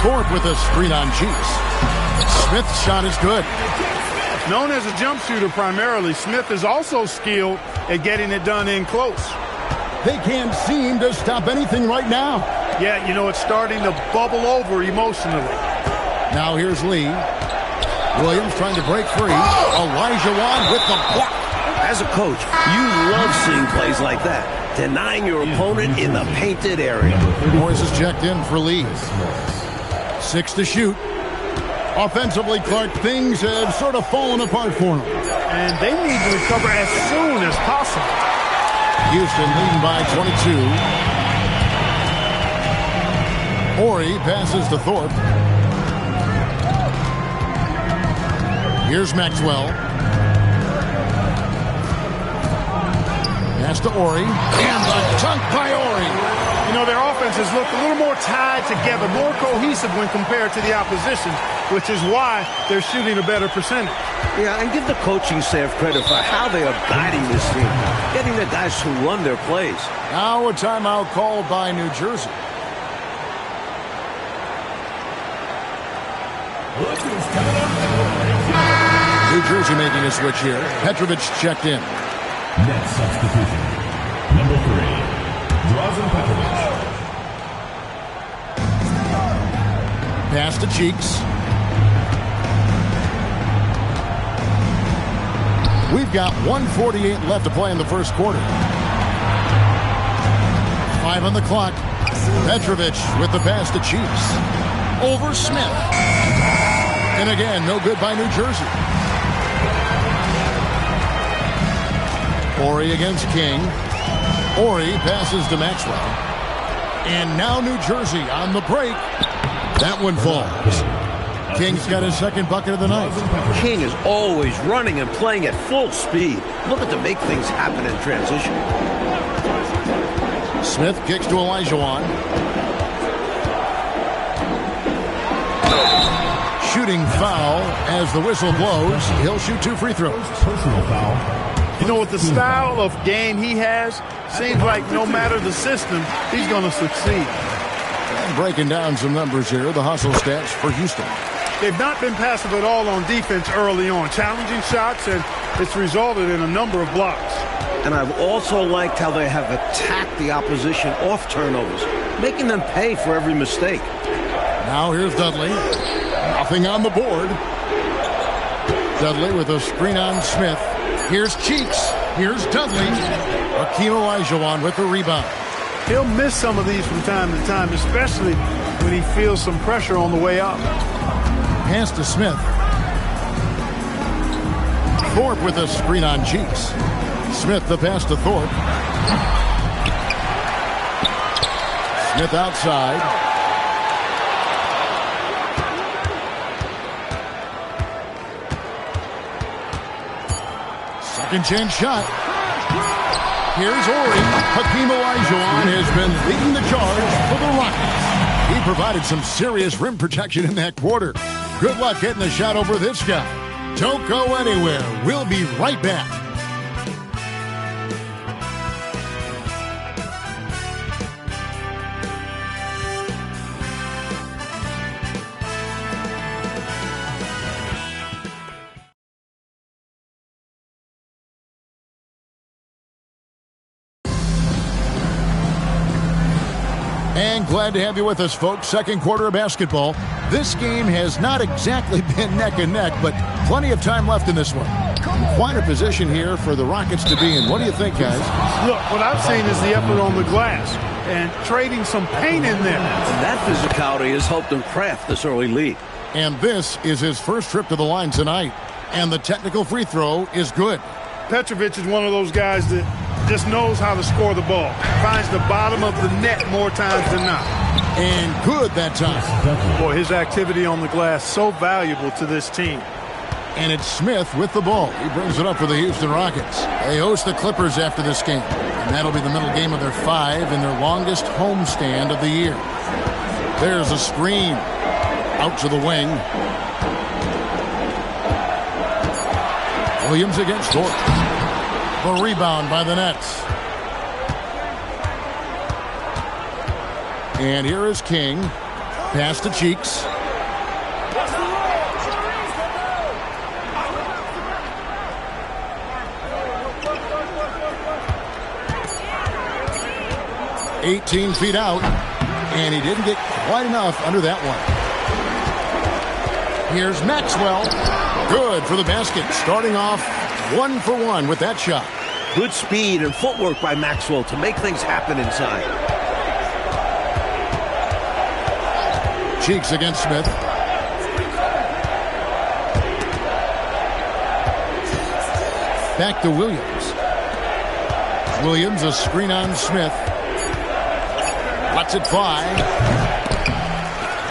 Speaker 1: Thorpe with a screen on Cheeks. Smith's shot is good.
Speaker 3: Known as a jump shooter primarily, Smith is also skilled at getting it done in close.
Speaker 1: They can't seem to stop anything right now.
Speaker 3: Yeah, you know, it's starting to bubble over emotionally.
Speaker 1: Now here's Lee. Williams trying to break free. Olajuwon with the block.
Speaker 2: As a coach, you love seeing plays like that, denying your opponent in the painted area.
Speaker 1: Morris is checked in for Lee. 6 to shoot. Offensively, Clark, things have sort of fallen apart for him.
Speaker 3: And they need to recover as soon as possible.
Speaker 1: Houston leading by 22. Horry passes to Thorpe. Here's Maxwell. Pass to Horry. And the dunk by Horry.
Speaker 3: You know, their offenses look a little more tied together, more cohesive when compared to the opposition, which is why they're shooting a better percentage.
Speaker 2: Yeah, and give the coaching staff credit for how they are guiding this team, getting the guys to run their plays.
Speaker 1: Now a timeout called by New Jersey. New Jersey making a switch here. Petrovic checked in.
Speaker 7: Next substitution. Number 3, Drazen Petrovic.
Speaker 1: Pass to Cheeks. We've got 1:48 left to play in the first quarter. 5 on the clock. Petrovic with the pass to Cheeks. Over Smith. And again, no good by New Jersey. Horry against King. Horry passes to Maxwell. And now New Jersey on the break. That one falls. King's got his second bucket of the night.
Speaker 2: King is always running and playing at full speed. Looking to make things happen in transition.
Speaker 1: Smith kicks to Olajuwon. Shooting foul as the whistle blows. He'll shoot 2 free throws.
Speaker 7: Personal foul.
Speaker 3: You know, with the style of game he has, seems like no matter the system, he's going to succeed.
Speaker 1: And breaking down some numbers here, the hustle stats for Houston.
Speaker 3: They've not been passive at all on defense early on. Challenging shots, and it's resulted in a number of blocks.
Speaker 2: And I've also liked how they have attacked the opposition off turnovers, making them pay for every mistake.
Speaker 1: Now here's Dudley. Nothing on the board. Dudley with a screen on Smith. Here's Cheeks. Here's Dudley. Hakeem Olajuwon with the rebound.
Speaker 3: He'll miss some of these from time to time, especially when he feels some pressure on the way up.
Speaker 1: Pass to Smith. Thorpe with a screen on Cheeks. Smith the pass to Thorpe. Smith outside. Second chance shot. Here's Horry. Hakeem Olajuwon has been leading the charge for the Rockets. He provided some serious rim protection in that quarter. Good luck getting the shot over this guy. Don't go anywhere. We'll be right back. And glad to have you with us, folks. Second quarter of basketball. This game has not exactly been neck and neck, but plenty of time left in this one. Quite a position here for the Rockets to be in. What do you think, guys?
Speaker 3: Look, what I've seen is the effort on the glass and trading some paint in there.
Speaker 2: And that physicality has helped them craft this early lead.
Speaker 1: And this is his first trip to the line tonight. And the technical free throw is good.
Speaker 3: Petrovic is one of those guys that just knows how to score the ball. Finds the bottom of the net more times than not.
Speaker 1: And good that time.
Speaker 3: Boy, his activity on the glass so valuable to this team.
Speaker 1: And it's Smith with the ball. He brings it up for the Houston Rockets. They host the Clippers after this game. And that'll be the middle game of their 5 and their longest homestand of the year. There's a screen. Out to the wing. Williams against Thorpe. The rebound by the Nets. And here is King. Pass to Cheeks. "18 feet out, and he didn't get quite enough under that one. Here's Maxwell. Good for the basket. Starting off 1 for 1 with that shot.
Speaker 2: Good speed and footwork by Maxwell to make things happen inside.
Speaker 1: Cheeks against Smith. Back to Williams. Williams, a screen on Smith. Lets it fly.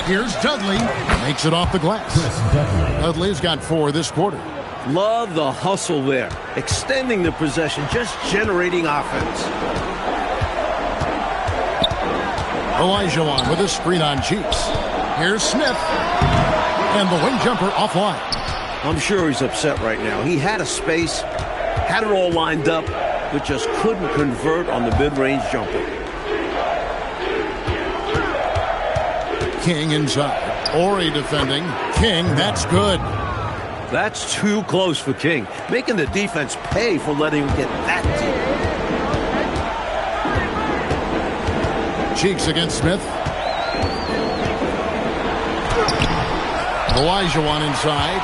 Speaker 1: Here's Dudley. Makes it off the glass. Dudley's got 4 this quarter.
Speaker 2: Love the hustle there. Extending the possession, just generating offense.
Speaker 1: Olajuwon with a screen on Cheeks. Here's Smith. And the wing jumper offline.
Speaker 2: I'm sure he's upset right now. He had a space, had it all lined up, but just couldn't convert on the mid-range jumper.
Speaker 1: King inside. Horry defending. King, that's good.
Speaker 2: That's too close for King, making the defense pay for letting him get that deep.
Speaker 1: Cheeks against Smith. Olajuwon inside.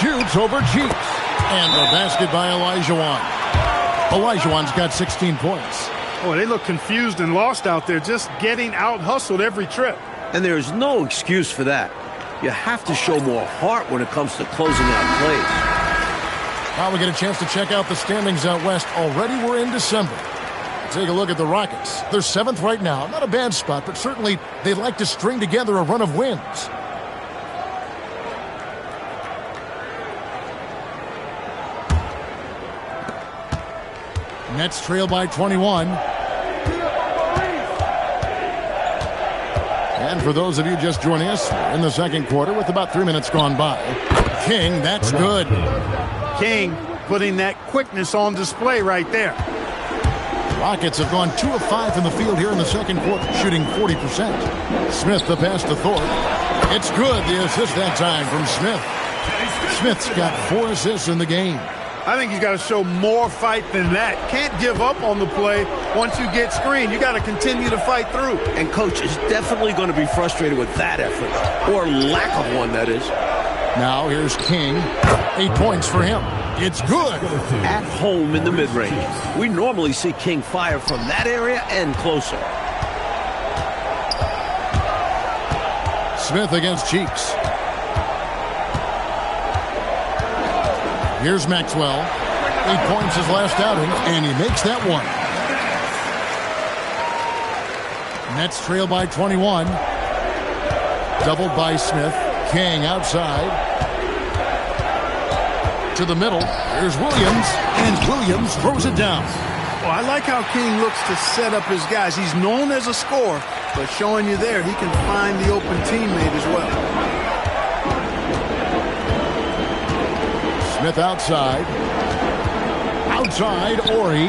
Speaker 1: Shoots over Cheeks. And the basket by Olajuwon. Olajuwon's got 16 points.
Speaker 3: Oh, they look confused and lost out there, just getting out-hustled every trip.
Speaker 2: And there is no excuse for that. You have to show more heart when it comes to closing out plays.
Speaker 1: Now we get a chance to check out the standings out west. Already we're in December. Take a look at the Rockets. They're 7th right now. Not a bad spot, but certainly they'd like to string together a run of wins. Nets trail by 21. And for those of you just joining us, in the second quarter with about 3 minutes gone by. King, that's good.
Speaker 3: King putting that quickness on display right there.
Speaker 1: Rockets have gone 2 of 5 from the field here in the second quarter, shooting 40%. Smith the pass to Thorpe. It's good, the assist that time from Smith. Smith's got 4 assists in the game.
Speaker 3: I think he's got to show more fight than that. Can't give up on the play once you get screened. You got to continue to fight through.
Speaker 2: And Coach is definitely going to be frustrated with that effort, or lack of one, that is.
Speaker 1: Now here's King. 8 points for him. It's good.
Speaker 2: At home in the mid-range. We normally see King fire from that area and closer.
Speaker 1: Smith against Cheeks. Here's Maxwell. 8 points his last outing, and he makes that one. Nets trail by 21. Doubled by Smith. King outside. To the middle. Here's Williams, and Williams throws it down.
Speaker 3: Well, I like how King looks to set up his guys. He's known as a scorer, but showing you there, he can find the open teammate as well.
Speaker 1: Smith outside. Outside, Ori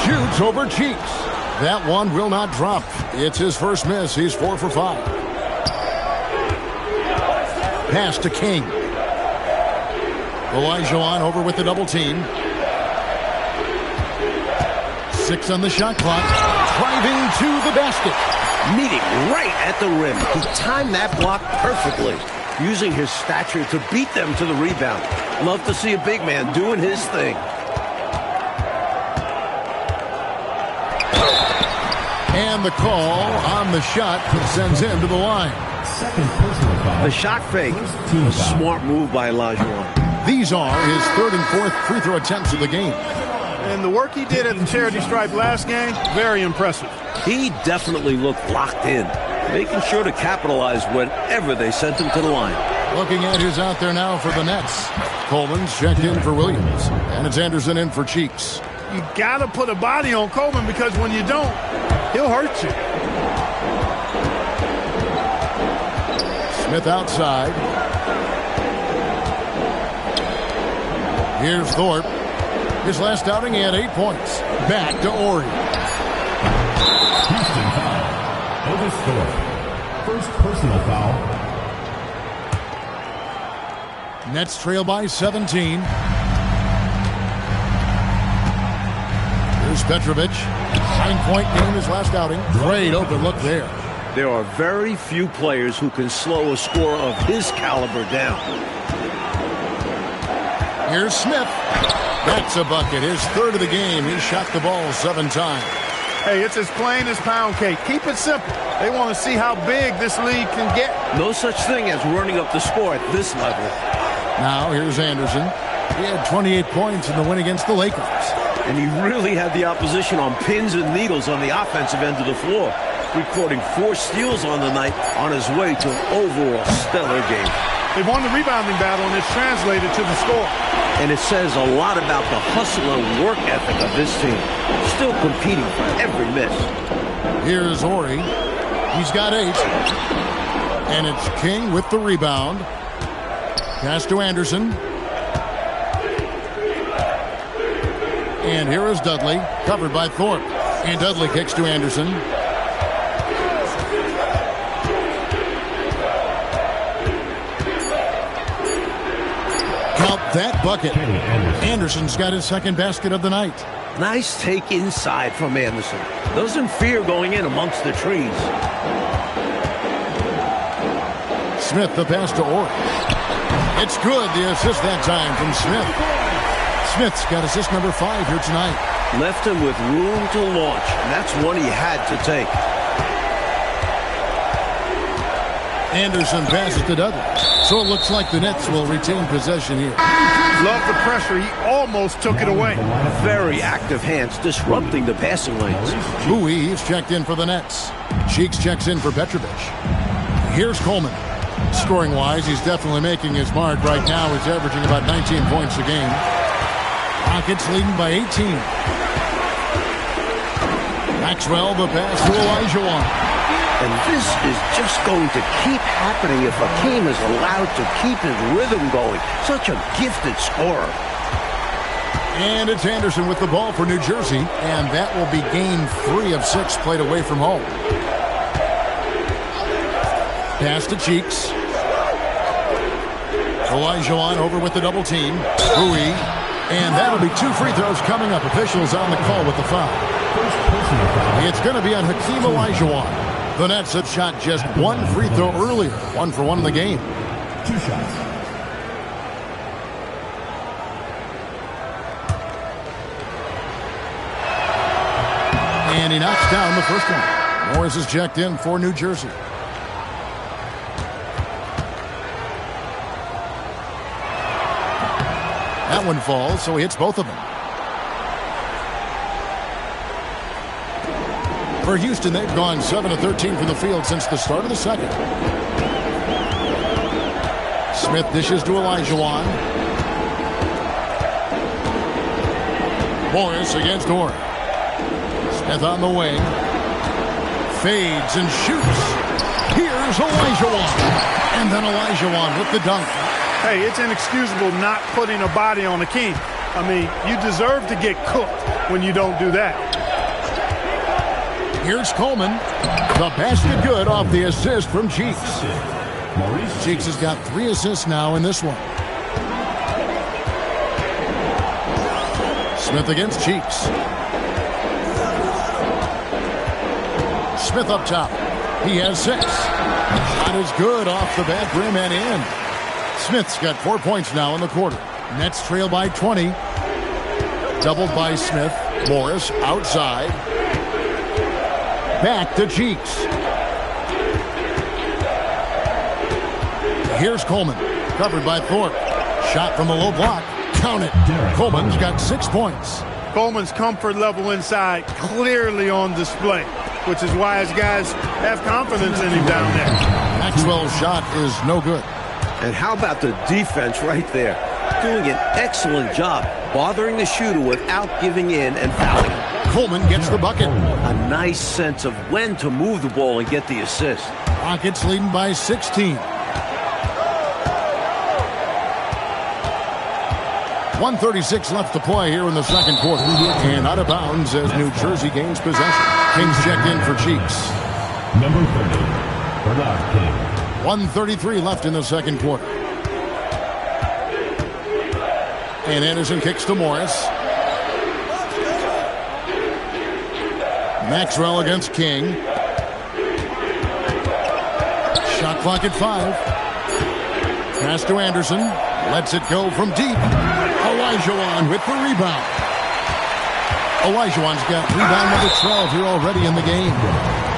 Speaker 1: shoots over Cheeks. That one will not drop. It's his first miss. He's 4 for 5. Pass to King. Olajuwon over with the double team. 6 on the shot clock. Driving to the basket.
Speaker 2: Meeting right at the rim. He timed that block perfectly, using his stature to beat them to the rebound. Love to see a big man doing his thing.
Speaker 1: And the call on the shot sends him to the line.
Speaker 7: Second personal foul.
Speaker 2: The shot fake. A smart move by Olajuwon.
Speaker 1: These are his 3rd and 4th free throw attempts of the game.
Speaker 3: And the work he did at the charity stripe last game, very impressive.
Speaker 2: He definitely looked locked in, making sure to capitalize whenever they sent him to the line.
Speaker 1: Looking at who's out there now for the Nets. Coleman's checked in for Williams. And it's Anderson in for Cheeks.
Speaker 3: You got to put a body on Coleman because when you don't, he'll hurt you.
Speaker 1: Smith outside. Here's Thorpe. His last outing, he had 8 points. Back to Ori.
Speaker 7: Houston foul. Otis Thorpe. First personal foul.
Speaker 1: Nets trail by 17. Here's Petrovic. 9-point game his last outing. Great open look there.
Speaker 2: There are very few players who can slow a scorer of his caliber down.
Speaker 1: Here's Smith. That's a bucket. His 3rd of the game. He shot the ball 7 times.
Speaker 3: Hey, it's as plain as pound cake. Keep it simple. They want to see how big this league can get.
Speaker 2: No such thing as running up the score at this level.
Speaker 1: Now here's Anderson. He had 28 points in the win against the Lakers.
Speaker 2: And he really had the opposition on pins and needles on the offensive end of the floor, recording 4 steals on the night on his way to an overall stellar game.
Speaker 3: They've won the rebounding battle, and it's translated to the score.
Speaker 2: And it says a lot about the hustle and work ethic of this team, still competing for every miss.
Speaker 1: Here's Ori. He's got 8. And it's King with the rebound. Pass to Anderson. And here is Dudley, covered by Thorpe. And Dudley kicks to Anderson. Count that bucket. Anderson's got his 2nd basket of the night.
Speaker 2: Nice take inside from Anderson. Doesn't fear going in amongst the trees.
Speaker 1: Smith the pass to Ori. It's good, the assist that time from Smith. Smith's got assist number 5 here tonight.
Speaker 2: Left him with room to launch, and that's one he had to take.
Speaker 1: Anderson passes to Dudley. So it looks like the Nets will retain possession here.
Speaker 3: Love the pressure. He almost took it away.
Speaker 2: Very active hands disrupting the passing lanes.
Speaker 1: Bowie is checked in for the Nets. Cheeks checks in for Petrovic. Here's Coleman. Scoring-wise, he's definitely making his mark. Right now, he's averaging about 19 points a game. Rockets leading by 18. Maxwell, the pass to Olajuwon.
Speaker 2: And this is just going to keep happening if Hakeem is allowed to keep his rhythm going. Such a gifted scorer.
Speaker 1: And it's Anderson with the ball for New Jersey. And that will be game 3 of 6 played away from home. Pass to Cheeks. Olajuwon over with the double team. Bowie. And that'll be 2 free throws coming up. Officials on the call with the foul. It's going to be on Hakeem Olajuwon. The Nets have shot just 1 free throw earlier. 1 for 1 in the game.
Speaker 7: 2 shots.
Speaker 1: And he knocks down the first one. Morris is checked in for New Jersey. That one falls, so he hits both of them. For Houston, they've gone 7 of 13 from the field since the start of the second. Smith dishes to Olajuwon. Morris against Orr. Smith on the wing. Fades and shoots. Here's Olajuwon. And then Olajuwon with the dunk.
Speaker 3: Hey, it's inexcusable not putting a body on Hakeem. I mean, you deserve to get cooked when you don't do that.
Speaker 1: Here's Coleman. The basket good off the assist from Cheeks. Cheeks has got 3 assists now in this one. Smith against Cheeks. Smith up top. He has 6. Shot is good off the back rim and in. Smith's got 4 points now in the quarter. Nets trail by 20. Doubled by Smith. Morris outside. Back to Cheeks. Here's Coleman. Covered by Thorpe. Shot from the low block. Count it. Coleman's got 6 points.
Speaker 3: Coleman's comfort level inside clearly on display, which is why his guys have confidence in him down there.
Speaker 1: Maxwell's shot is no good.
Speaker 2: And how about the defense right there? Doing an excellent job bothering the shooter without giving in and fouling him.
Speaker 1: Coleman gets the bucket.
Speaker 2: A nice sense of when to move the ball and get the assist.
Speaker 1: Rockets leading by 16. 1:36 left to play here in the second quarter. And out of bounds as New Jersey gains possession. Kings checked in for Cheeks.
Speaker 7: Number 30, Bernard King.
Speaker 1: 1:33 left in the second quarter. And Anderson kicks to Morris. Maxwell against King. Shot clock at 5. Pass to Anderson. Lets it go from deep. Olajuwon with the rebound. Olajuwon's got rebound number 12 here already in the game.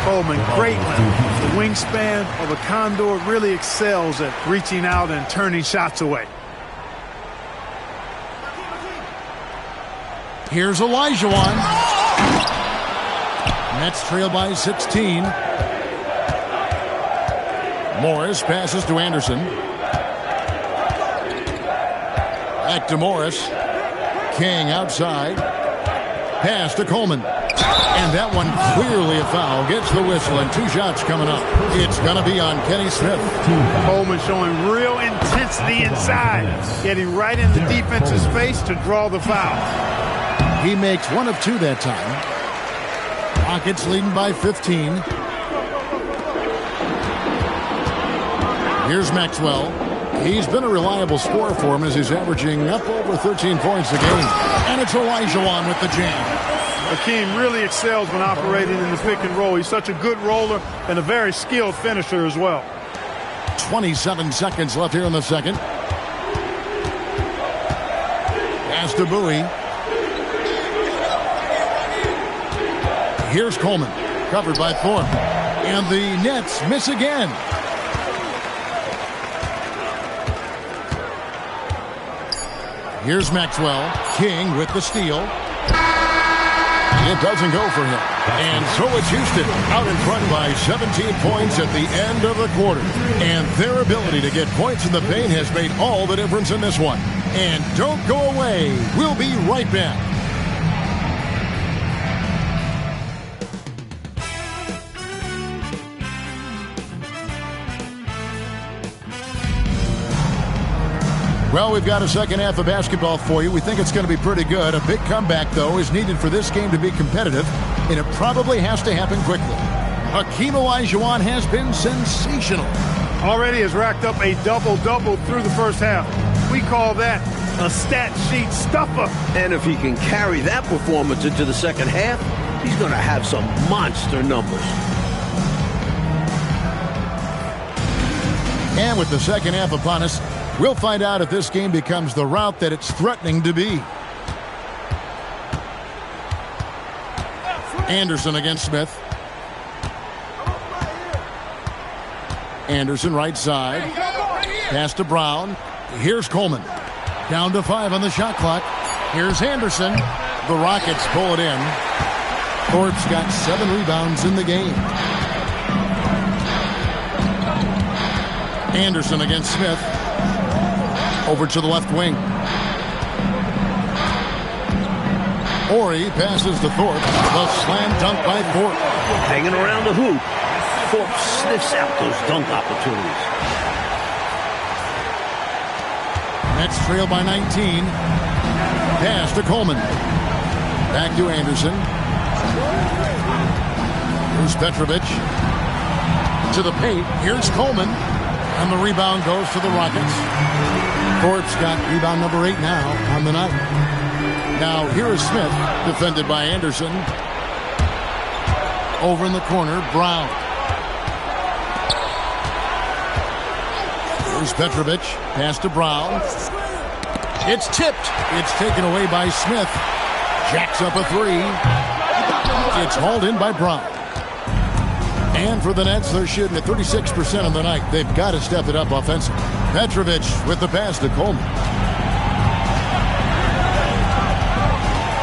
Speaker 3: Coleman, great length. The wingspan of a Condor really excels at reaching out and turning shots away.
Speaker 1: Here's Olajuwon. Nets trail by 16. Morris passes to Anderson. Back to Morris. King outside. Pass to Coleman. And that one clearly a foul. Gets the whistle and 2 shots coming up. It's going to be on Kenny Smith.
Speaker 3: Coleman showing real intensity inside. Getting right in the defense's face to draw the foul.
Speaker 1: He makes 1 of 2 that time. Rockets leading by 15. Here's Maxwell. He's been a reliable scorer for him as he's averaging up over 13 points a game. And it's Olajuwon with the jam.
Speaker 3: Hakeem really excels when operating in the pick and roll. He's such a good roller and a very skilled finisher as well.
Speaker 1: 27 seconds left here in the second. Pass to Bowie. Here's Coleman, covered by Thorpe. And the Nets miss again. Here's Maxwell. King with the steal. It doesn't go for him. And so it's Houston out in front by 17 points at the end of the quarter. And their ability to get points in the paint has made all the difference in this one. And don't go away. We'll be right back. Well, we've got a second half of basketball for you. We think it's going to be pretty good. A big comeback, though, is needed for this game to be competitive, and it probably has to happen quickly. Hakeem Olajuwon has been sensational.
Speaker 3: Already has racked up a double-double through the first half. We call that a stat sheet stuffer.
Speaker 2: And if he can carry that performance into the second half, he's going to have some monster numbers.
Speaker 1: And with the second half upon us, we'll find out if this game becomes the route that it's threatening to be. Anderson against Smith. Anderson right side. Pass to Brown. Here's Coleman. Down to 5 on the shot clock. Here's Anderson. The Rockets pull it in. Thorpe's got 7 rebounds in the game. Anderson against Smith. Over to the left wing. Horry passes to Thorpe. The slam dunk by Thorpe.
Speaker 2: Hanging around the hoop. Thorpe sniffs out those dunk opportunities.
Speaker 1: Nets trail by 19. Pass to Coleman. Back to Anderson. Here's Petrovic. To the paint. Here's Coleman. And the rebound goes to the Rockets. Thorpe's got rebound number 8 now on the night. Now here is Smith, defended by Anderson. Over in the corner, Brown. Here's Petrovic. Pass to Brown. It's tipped. It's taken away by Smith. Jacks up a 3. It's hauled in by Brown. And for the Nets, they're shooting at 36% on the night. They've got to step it up offensively. Petrovic with the pass to Coleman.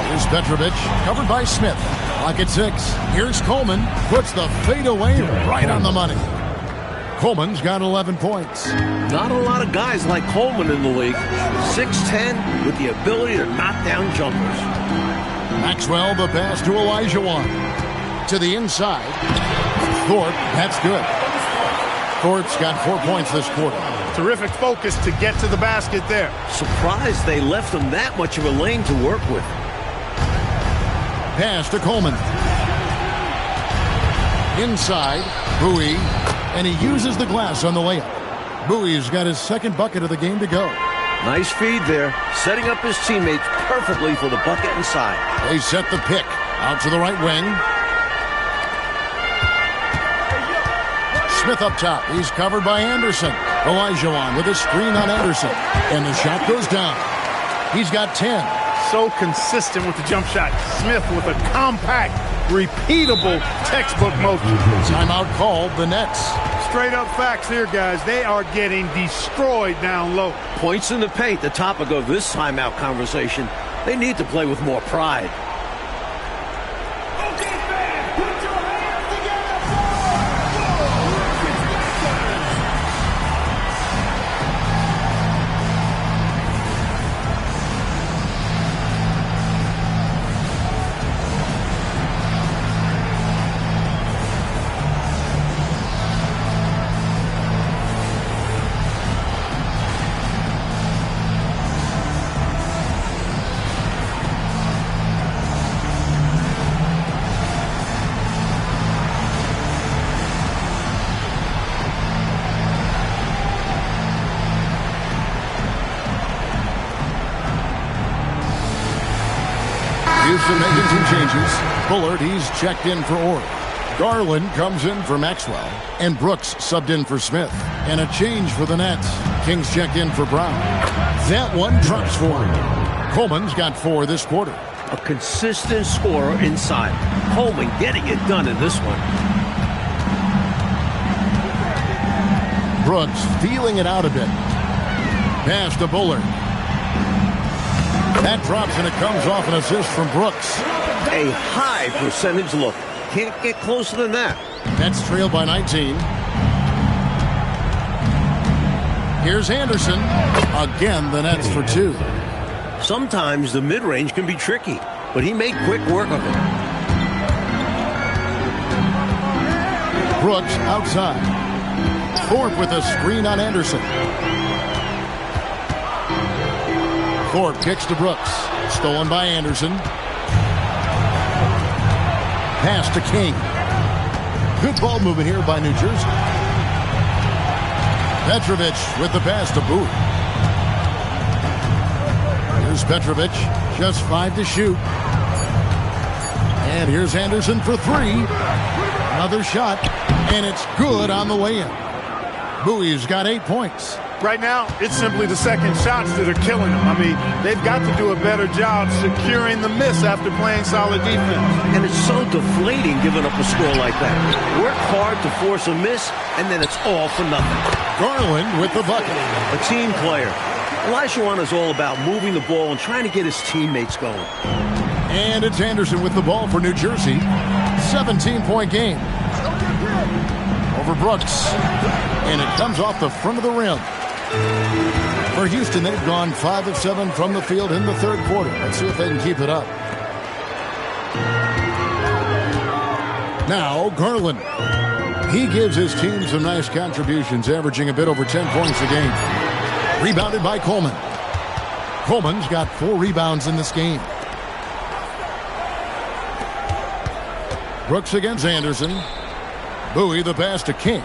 Speaker 1: Here's Petrovic, covered by Smith. Clock at 6. Here's Coleman. Puts the fadeaway right on the money. Coleman's got 11 points.
Speaker 2: Not a lot of guys like Coleman in the league. 6'10", with the ability to knock down jumpers.
Speaker 1: Maxwell, the pass to Olajuwon. To the inside. Thorpe, that's good. Thorpe's got 4 points this quarter.
Speaker 3: Terrific focus to get to the basket there.
Speaker 2: Surprised they left him that much of a lane to work with.
Speaker 1: Pass to Coleman. Inside, Bowie, and he uses the glass on the layup. Bowie's got his second bucket of the game to go.
Speaker 2: Nice feed there, setting up his teammates perfectly for the bucket inside.
Speaker 1: They set the pick out to the right wing. Smith up top. He's covered by Anderson. Olajuwon with a screen on Anderson. And the shot goes down. He's got 10.
Speaker 3: So consistent with the jump shot. Smith with a compact, repeatable textbook motion.
Speaker 1: Timeout called, the Nets.
Speaker 3: Straight up facts here, guys. They are getting destroyed down low.
Speaker 2: Points in the paint, the topic of this timeout conversation. They need to play with more pride.
Speaker 1: Houston making 2 changes. Bullard, he's checked in for Orr. Garland comes in for Maxwell. And Brooks subbed in for Smith. And a change for the Nets. Kings checked in for Brown. That one drops for him. Coleman's got 4 this quarter.
Speaker 2: a consistent scorer inside. Coleman getting it done in this one.
Speaker 1: Brooks feeling it out a bit. Pass to Bullard. That drops and it comes off an assist from Brooks.
Speaker 2: A high percentage look. Can't get closer than that.
Speaker 1: Nets trailed by 19. Here's Anderson. Again, the Nets for 2.
Speaker 2: Sometimes the mid-range can be tricky, but he made quick work of it.
Speaker 1: Brooks outside. Thorpe with a screen on Anderson. Thorpe kicks to Brooks. Stolen by Anderson. Pass to King. Good ball movement here by New Jersey. Petrovic with the pass to Booth. Here's Petrovic. Just 5 to shoot. And here's Anderson for 3. Another shot. And it's good on the way in. Bowie's got 8 points.
Speaker 3: Right now, it's simply the second shots that are killing them. I mean, they've got to do a better job securing the miss after playing solid defense.
Speaker 2: And it's so deflating giving up a score like that. Work hard to force a miss, and then it's all for nothing.
Speaker 1: Garland with the bucket.
Speaker 2: A team player. Olajuwon is all about moving the ball and trying to get his teammates going.
Speaker 1: And it's Anderson with the ball for New Jersey. 17-point game. Over Brooks. And it comes off the front of the rim. For Houston, they've gone 5 of 7 from the field in the third quarter. Let's see if they can keep it up. Now, Garland. He gives his team some nice contributions, averaging a bit over 10 points a game. Rebounded by Coleman. Coleman's got 4 rebounds in this game. Brooks against Anderson. Bowie the pass to King.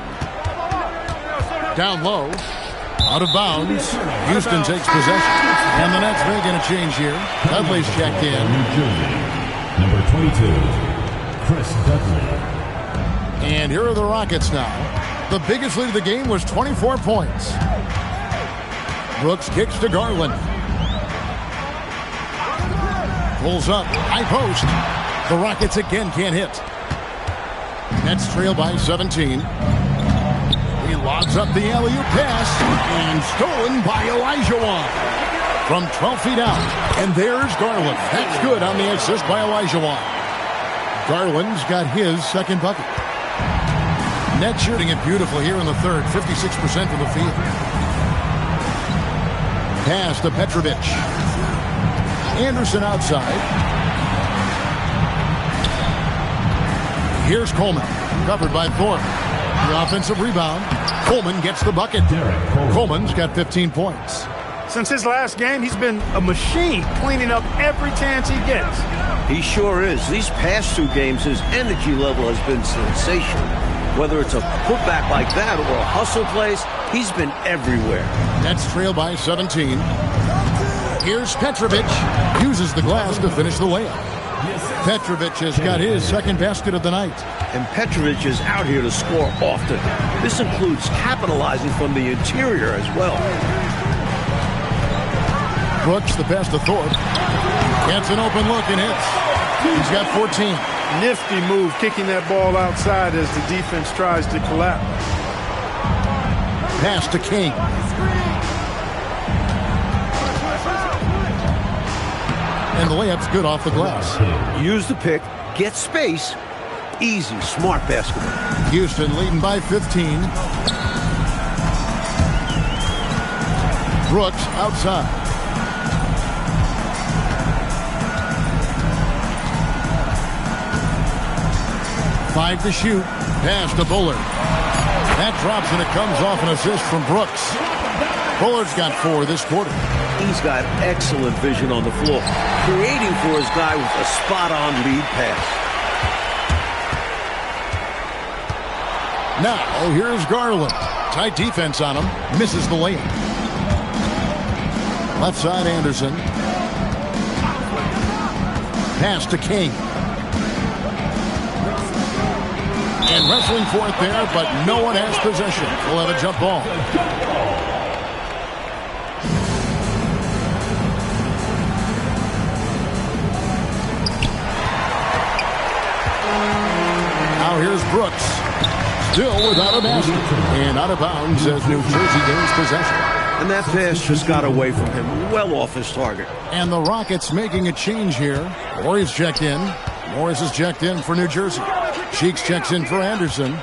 Speaker 1: Down low. Out of bounds. Houston takes possession. And the Nets making a change here. Dudley's checked in.
Speaker 7: New Jersey, number 22, Chris Dudley.
Speaker 1: And here are the Rockets now. The biggest lead of the game was 24 points. Brooks kicks to Garland. Pulls up. High post. The Rockets again can't hit. Nets trail by 17. He lobs up the alley-oop pass. And stolen by Olajuwon. From 12 feet out. And there's Garland. That's good on the assist by Olajuwon. Garland's got his second bucket. Nets shooting it beautifully here in the third. 56% from the field. Pass to Petrovic. Anderson outside. Here's Coleman. Covered by Thorpe. The offensive rebound. Coleman gets the bucket. Coleman's got 15 points.
Speaker 3: Since his last game, he's been a machine cleaning up every chance he gets.
Speaker 2: He sure is. These past 2 games, his energy level has been sensational. Whether it's a putback like that or a hustle plays, he's been everywhere.
Speaker 1: Nets trail by 17. Here's Petrovic. Uses the glass to finish the layup. Petrovic has got his second basket of the night.
Speaker 2: And Petrovic is out here to score often. This includes capitalizing from the interior as well.
Speaker 1: Brooks, the pass to Thorpe. Gets an open look and hits. He's got 14.
Speaker 3: Nifty move, kicking that ball outside as the defense tries to collapse.
Speaker 1: Pass to King. And the layup's good off the glass.
Speaker 2: Use the pick, get space. Easy, smart basketball.
Speaker 1: Houston leading by 15. Brooks outside. Five to shoot. Pass to Bullard. That drops and it comes off an assist from Brooks. Bullard's got 4 this quarter.
Speaker 2: He's got excellent vision on the floor, creating for his guy with a spot-on lead pass.
Speaker 1: Now, here's Garland. Tight defense on him. Misses the layup. Left side, Anderson. Pass to King. And wrestling for it there, but no one has possession. We'll have a jump ball. Now here's Brooks. Still without a basket. And out of bounds as New Jersey gains possession.
Speaker 2: And that pass just got away from him, well off his target.
Speaker 1: And the Rockets making a change here. Morris checked in. Morris is checked in for New Jersey. Cheeks checks in for Anderson.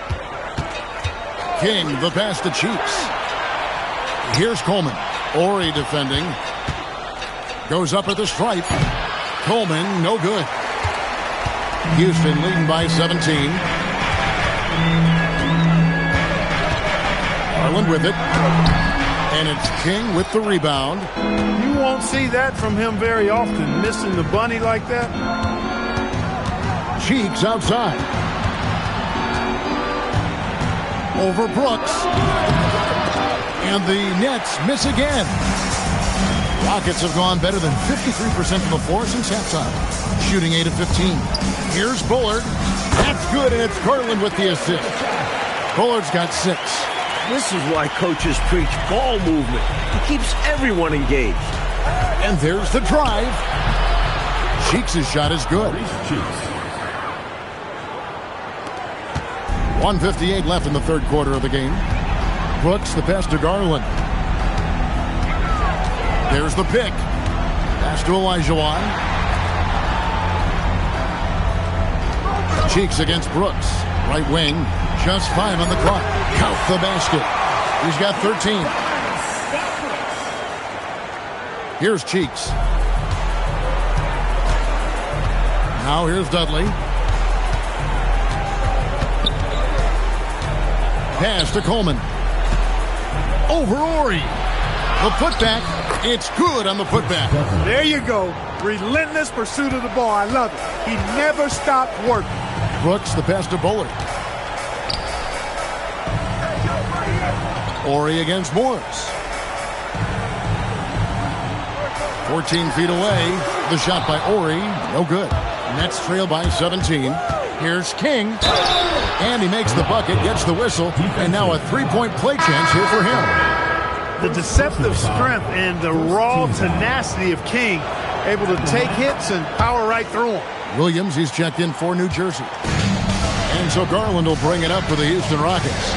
Speaker 1: King, the pass to Cheeks. Here's Coleman. Ori defending. Goes up at the stripe. Coleman, no good. Houston leading by 17. Garland with it. And it's King with the rebound.
Speaker 3: You won't see that from him very often, missing the bunny like that.
Speaker 1: Cheeks outside. Over Brooks. And the Nets miss again. Rockets have gone better than 53% from the floor since halftime. Shooting 8 of 15. Here's Bullard. That's good, and it's Garland with the assist. Bullard's got 6.
Speaker 2: This is why coaches preach ball movement. It keeps everyone engaged.
Speaker 1: And there's the drive. Cheeks' shot is good. 1:58 left in the third quarter of the game. Brooks, the pass to Garland. There's the pick. Pass to Olajuwon. Cheeks against Brooks. Right wing. Just 5 on the clock. Count the basket. He's got 13. Here's Cheeks. Now here's Dudley. Pass to Coleman. Over Ori. The putback. It's good on the putback.
Speaker 3: There you go. Relentless pursuit of the ball. I love it. He never stopped working.
Speaker 1: Brooks, the pass to Bullard. Ori against Morris. 14 feet away. The shot by Ori. No good. Nets trail by 17. Here's King. And he makes the bucket, gets the whistle, and now a three-point play chance here for him.
Speaker 3: The deceptive strength and the raw tenacity of King, able to take hits and power right through them.
Speaker 1: Williams, he's checked in for New Jersey. And so Garland will bring it up for the Houston Rockets.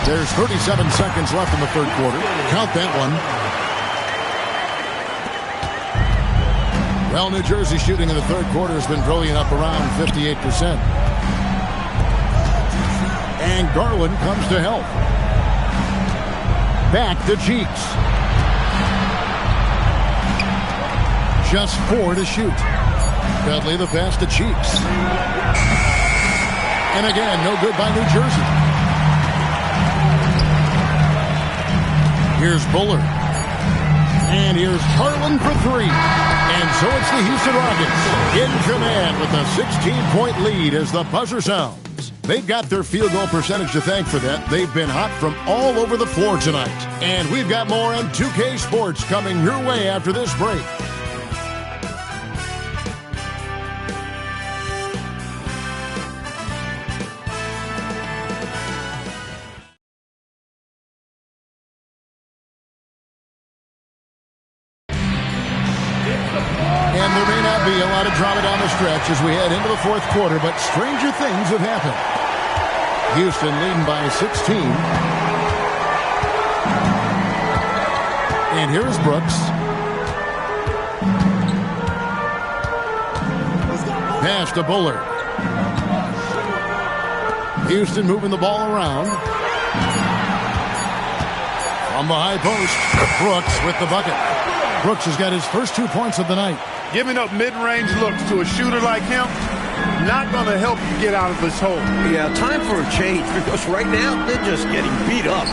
Speaker 1: There's 37 seconds left in the third quarter. Count that one. Well, New Jersey shooting in the third quarter has been brilliant, up around 58%. And Garland comes to help. Back to Cheeks. Just 4 to shoot. Dudley the pass to Cheeks. And again, no good by New Jersey. Here's Bullard. And here's Garland for 3. And so it's the Houston Rockets in command with a 16-point lead as the buzzer sounds. They've got their field goal percentage to thank for that. They've been hot from all over the floor tonight. And we've got more on 2K Sports coming your way after this break. And there may not be a lot of drama down the stretch as we head into the fourth quarter, but stranger things have happened. Houston leading by 16. And here's Brooks. Pass to Bullard. Houston moving the ball around. On the high post, Brooks with the bucket. Brooks has got his first 2 points of the night.
Speaker 3: Giving up mid-range looks to a shooter like him, not going to help you get out of this hole.
Speaker 2: Yeah, time for a change because right now they're just getting beat up.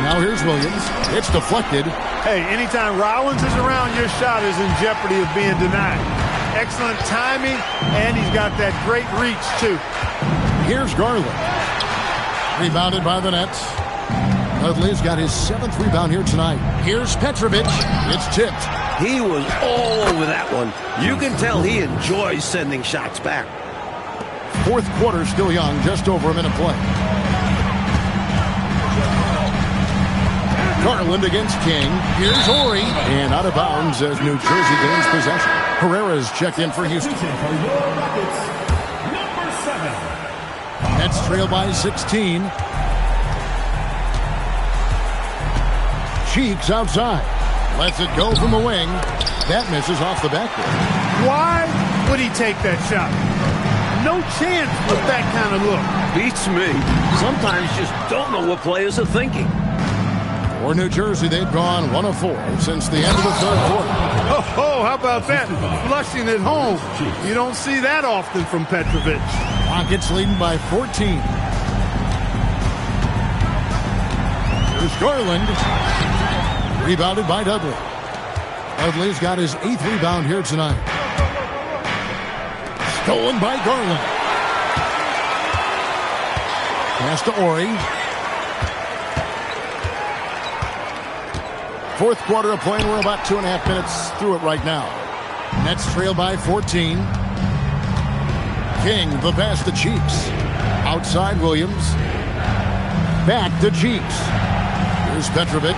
Speaker 1: Now here's Williams. It's deflected.
Speaker 3: Hey, anytime Rollins is around, your shot is in jeopardy of being denied. Excellent timing, and he's got that great reach, too.
Speaker 1: Here's Garland. Rebounded by the Nets. Dudley's got his 7th rebound here tonight. Here's Petrovic. It's tipped.
Speaker 2: He was all over that one. You can tell he enjoys sending shots back.
Speaker 1: Fourth quarter still young, just over a minute play. Garland against King. Here's Ori. And out of bounds as New Jersey gains possession. Herrera's checked in for Houston.
Speaker 7: For your Rockets, number 7.
Speaker 1: Nets trail by 16. Cheeks outside. Lets it go from the wing. That misses off the backboard.
Speaker 3: Why would he take that shot? No chance with that kind of look.
Speaker 2: Beats me. Sometimes you just don't know what players are thinking.
Speaker 1: For New Jersey, they've gone 1 of 4 since the end of the third quarter.
Speaker 3: Oh, how about that? Flushing at home. You don't see that often from Petrovic.
Speaker 1: Rockets leading by 14. Here's Garland. Rebounded by Dudley. Dudley's got his 8th rebound here tonight. Stolen by Garland. Pass to Ori. Fourth quarter of play, and we're about 2.5 minutes through it right now. Nets trail by 14. King, the pass to Cheeks. Outside Williams. Back to Cheeks. Here's Petrovic.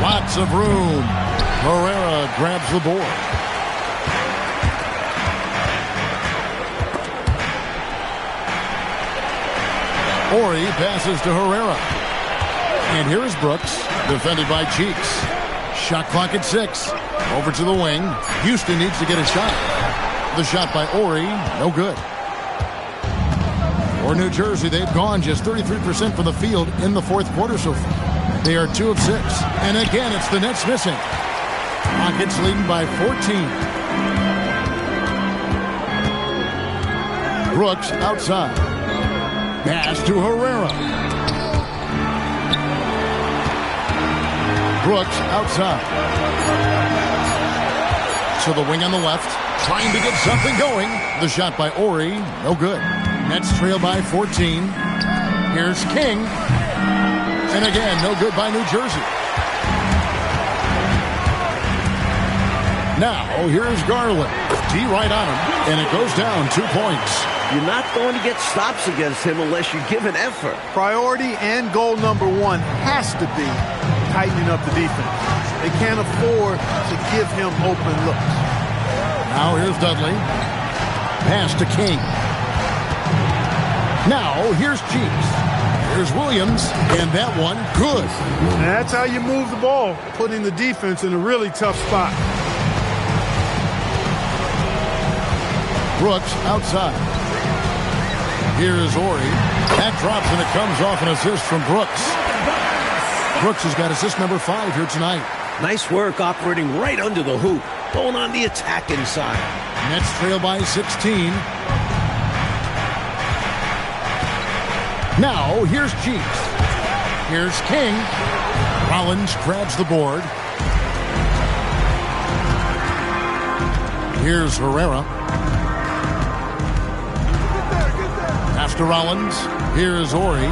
Speaker 1: Lots of room. Herrera grabs the board. Ori passes to Herrera. And here's Brooks, defended by Cheeks. Shot clock at 6. Over to the wing. Houston needs to get a shot. The shot by Ori, no good. For New Jersey, they've gone just 33% from the field in the fourth quarter so far. They are 2 of 6. And again, it's the Nets missing. Rockets leading by 14. Brooks outside. Pass to Herrera. Brooks outside. To the wing on the left. Trying to get something going. The shot by Ori, no good. Nets trail by 14. Here's King. And again, no good by New Jersey. Now, here's Garland. D right on him, and it goes down 2 points.
Speaker 2: You're not going to get stops against him unless you give an effort.
Speaker 3: Priority and goal number 1 has to be tightening up the defense. They can't afford to give him open looks.
Speaker 1: Now here's Dudley. Pass to King. Now here's Cheeks. Here's Williams, and that one good.
Speaker 3: And that's how you move the ball, putting the defense in a really tough spot.
Speaker 1: Brooks outside. Here is Ori. That drops, and it comes off an assist from Brooks. Brooks has got assist number 5 here tonight.
Speaker 2: Nice work operating right under the hoop. Going on the attack inside.
Speaker 1: Nets trail by 16. Now, here's Cheeks. Here's King. Rollins grabs the board. Here's Herrera. Pass to Rollins. Here's Ori.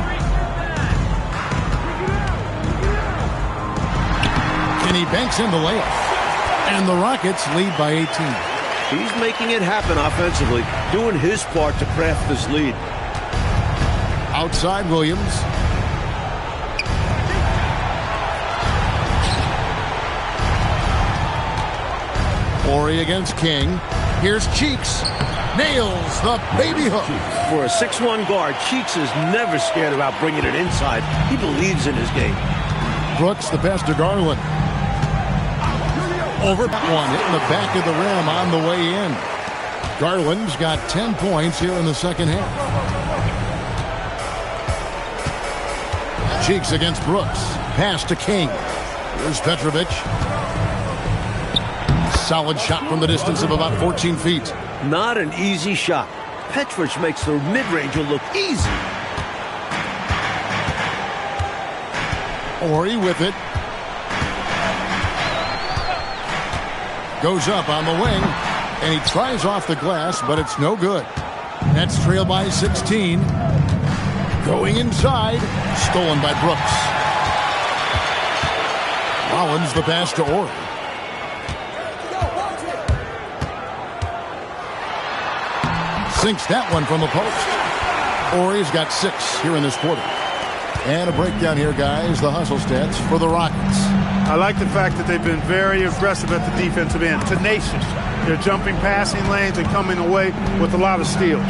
Speaker 1: And he banks in the layup. And the Rockets lead by 18.
Speaker 2: He's making it happen offensively, doing his part to craft this lead.
Speaker 1: Outside Williams. Ori against King. Here's Cheeks. Nails the baby hook.
Speaker 2: For a 6'1 guard, Cheeks is never scared about bringing it inside. He believes in his game.
Speaker 1: Brooks, the pass to Garland. Over one, hitting the back of the rim on the way in. Garland's got 10 points here in the second half. Cheeks against Brooks. Pass to King. Here's Petrovic. Solid shot from the distance of about 14 feet.
Speaker 2: Not an easy shot. Petrovic makes the mid-ranger look easy.
Speaker 1: Ori with it. Goes up on the wing, and he tries off the glass, but it's no good. Nets trail by 16. Going inside. Stolen by Brooks. Rollins the pass to Ori. Sinks that one from the post. Ori's got 6 here in this quarter. And a breakdown here, guys. The hustle stats for the Rockets.
Speaker 3: I like the fact that they've been very aggressive at the defensive end, tenacious. They're jumping passing lanes and coming away with a lot of steals.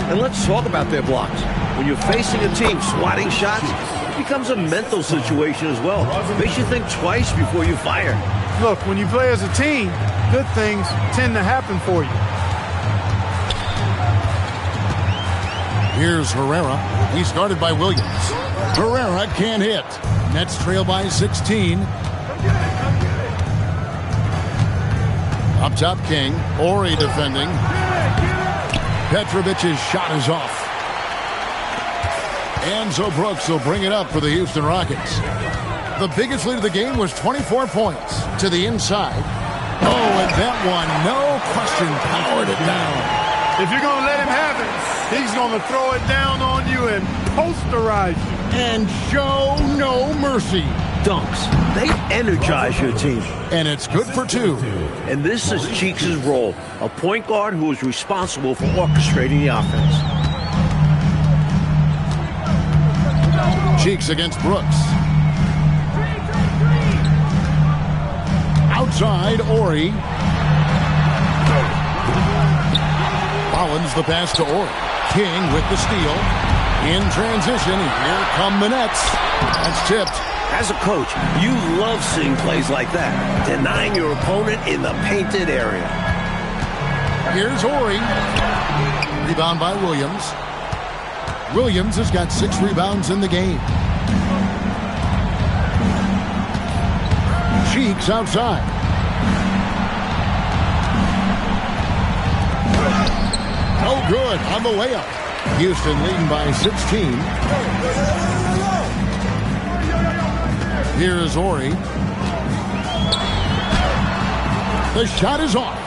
Speaker 2: And let's talk about their blocks. When you're facing a team swatting shots, it becomes a mental situation as well. Makes you think twice before you fire.
Speaker 3: Look, when you play as a team, good things tend to happen for you.
Speaker 1: Here's Herrera. He's guarded by Williams. Herrera can't hit. Nets trail by 16. Up top, King. Ori defending. Petrovic's shot is off. Enzo Brooks will bring it up for the Houston Rockets. The biggest lead of the game was 24 points to the inside. Oh, and that one, no question, powered it down.
Speaker 3: If you're going to let him have it, he's going to throw it down on you and posterize you.
Speaker 1: And show no mercy.
Speaker 2: Dunks. They energize your team.
Speaker 1: And it's good for two.
Speaker 2: And this is Cheeks' role, a point guard who is responsible for orchestrating the offense.
Speaker 1: Cheeks against Brooks. Outside, Ori. Collins the pass to Ori. King with the steal. In transition, here come the Nets. That's tipped.
Speaker 2: As a coach, you love seeing plays like that, denying your opponent in the painted area.
Speaker 1: Here's Ori. Rebound by Williams. Williams has got 6 rebounds in the game. Cheeks outside. No good on the layup. Houston leading by 16. Here's Ori. The shot is off.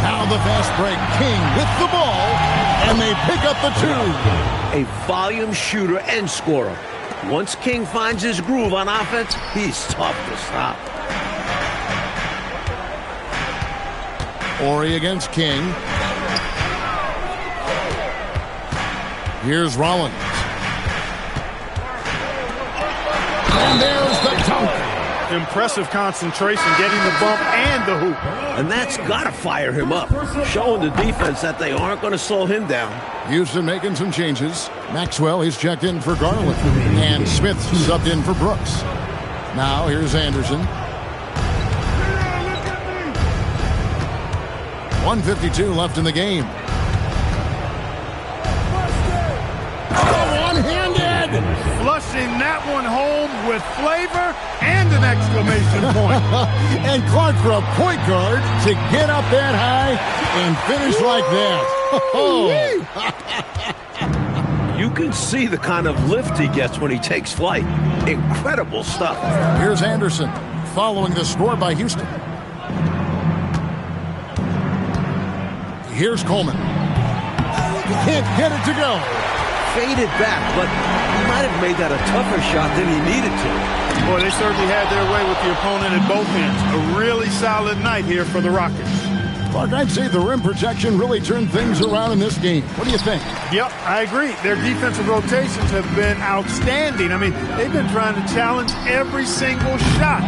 Speaker 1: Now the fast break. King with the ball, and they pick up the 2.
Speaker 2: A volume shooter and scorer. Once King finds his groove on offense, he's tough to stop.
Speaker 1: Ori against King. Here's Rollins. And there's the dunk.
Speaker 3: Impressive concentration, getting the bump and the hoop.
Speaker 2: And that's got to fire him up, showing the defense that they aren't going to slow him down.
Speaker 1: Houston making some changes. Maxwell, he's checked in for Garland. And Smith subbed in for Brooks. Now here's Anderson. 1:52 left in the game. One-handed!
Speaker 3: Flushing that one home with flavor and an exclamation point.
Speaker 1: And Clark for a point guard to get up that high and finish like that.
Speaker 2: You can see the kind of lift he gets when he takes flight. Incredible stuff.
Speaker 1: Here's Anderson following the score by Houston. Here's Coleman. Can't get it to go.
Speaker 2: Faded back, but he might have made that a tougher shot than he needed to.
Speaker 3: Boy, they certainly had their way with the opponent at both ends. A really solid night here for the Rockets.
Speaker 1: Clark, I'd say the rim protection really turned things around in this game. What do you think?
Speaker 3: Yep, I agree. Their defensive rotations have been outstanding. I mean, they've been trying to challenge every single shot.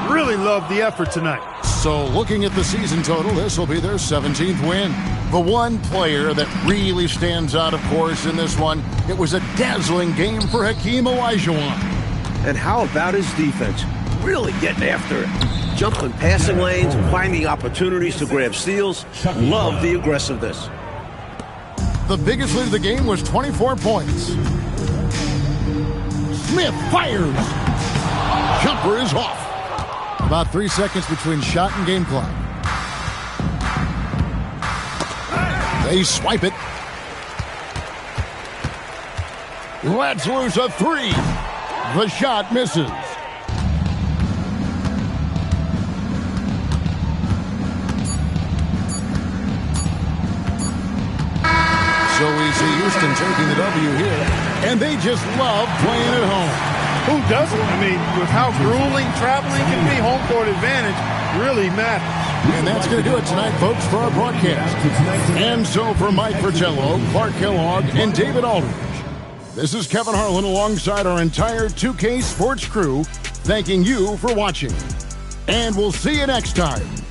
Speaker 3: Really love the effort tonight.
Speaker 1: So looking at the season total, this will be their 17th win. The one player that really stands out, of course, in this one, it was a dazzling game for Hakeem Olajuwon.
Speaker 2: And how about his defense? Really getting after it. Jumping passing lanes, finding opportunities to grab steals. Love the aggressiveness.
Speaker 1: The biggest lead of the game was 24 points. Smith fires. Jumper is off. About 3 seconds between shot and game clock. They swipe it. Let's lose a 3. The shot misses. So we see Houston taking the W here, and they just love playing at home.
Speaker 3: Who doesn't? I mean, with how grueling traveling can be, home court advantage really matters.
Speaker 1: And that's going to do it tonight, folks, for our broadcast. And so for Mike Fratello, Clark Kellogg, and David Aldridge, this is Kevin Harlan alongside our entire 2K Sports crew. thanking you for watching. And we'll see you next time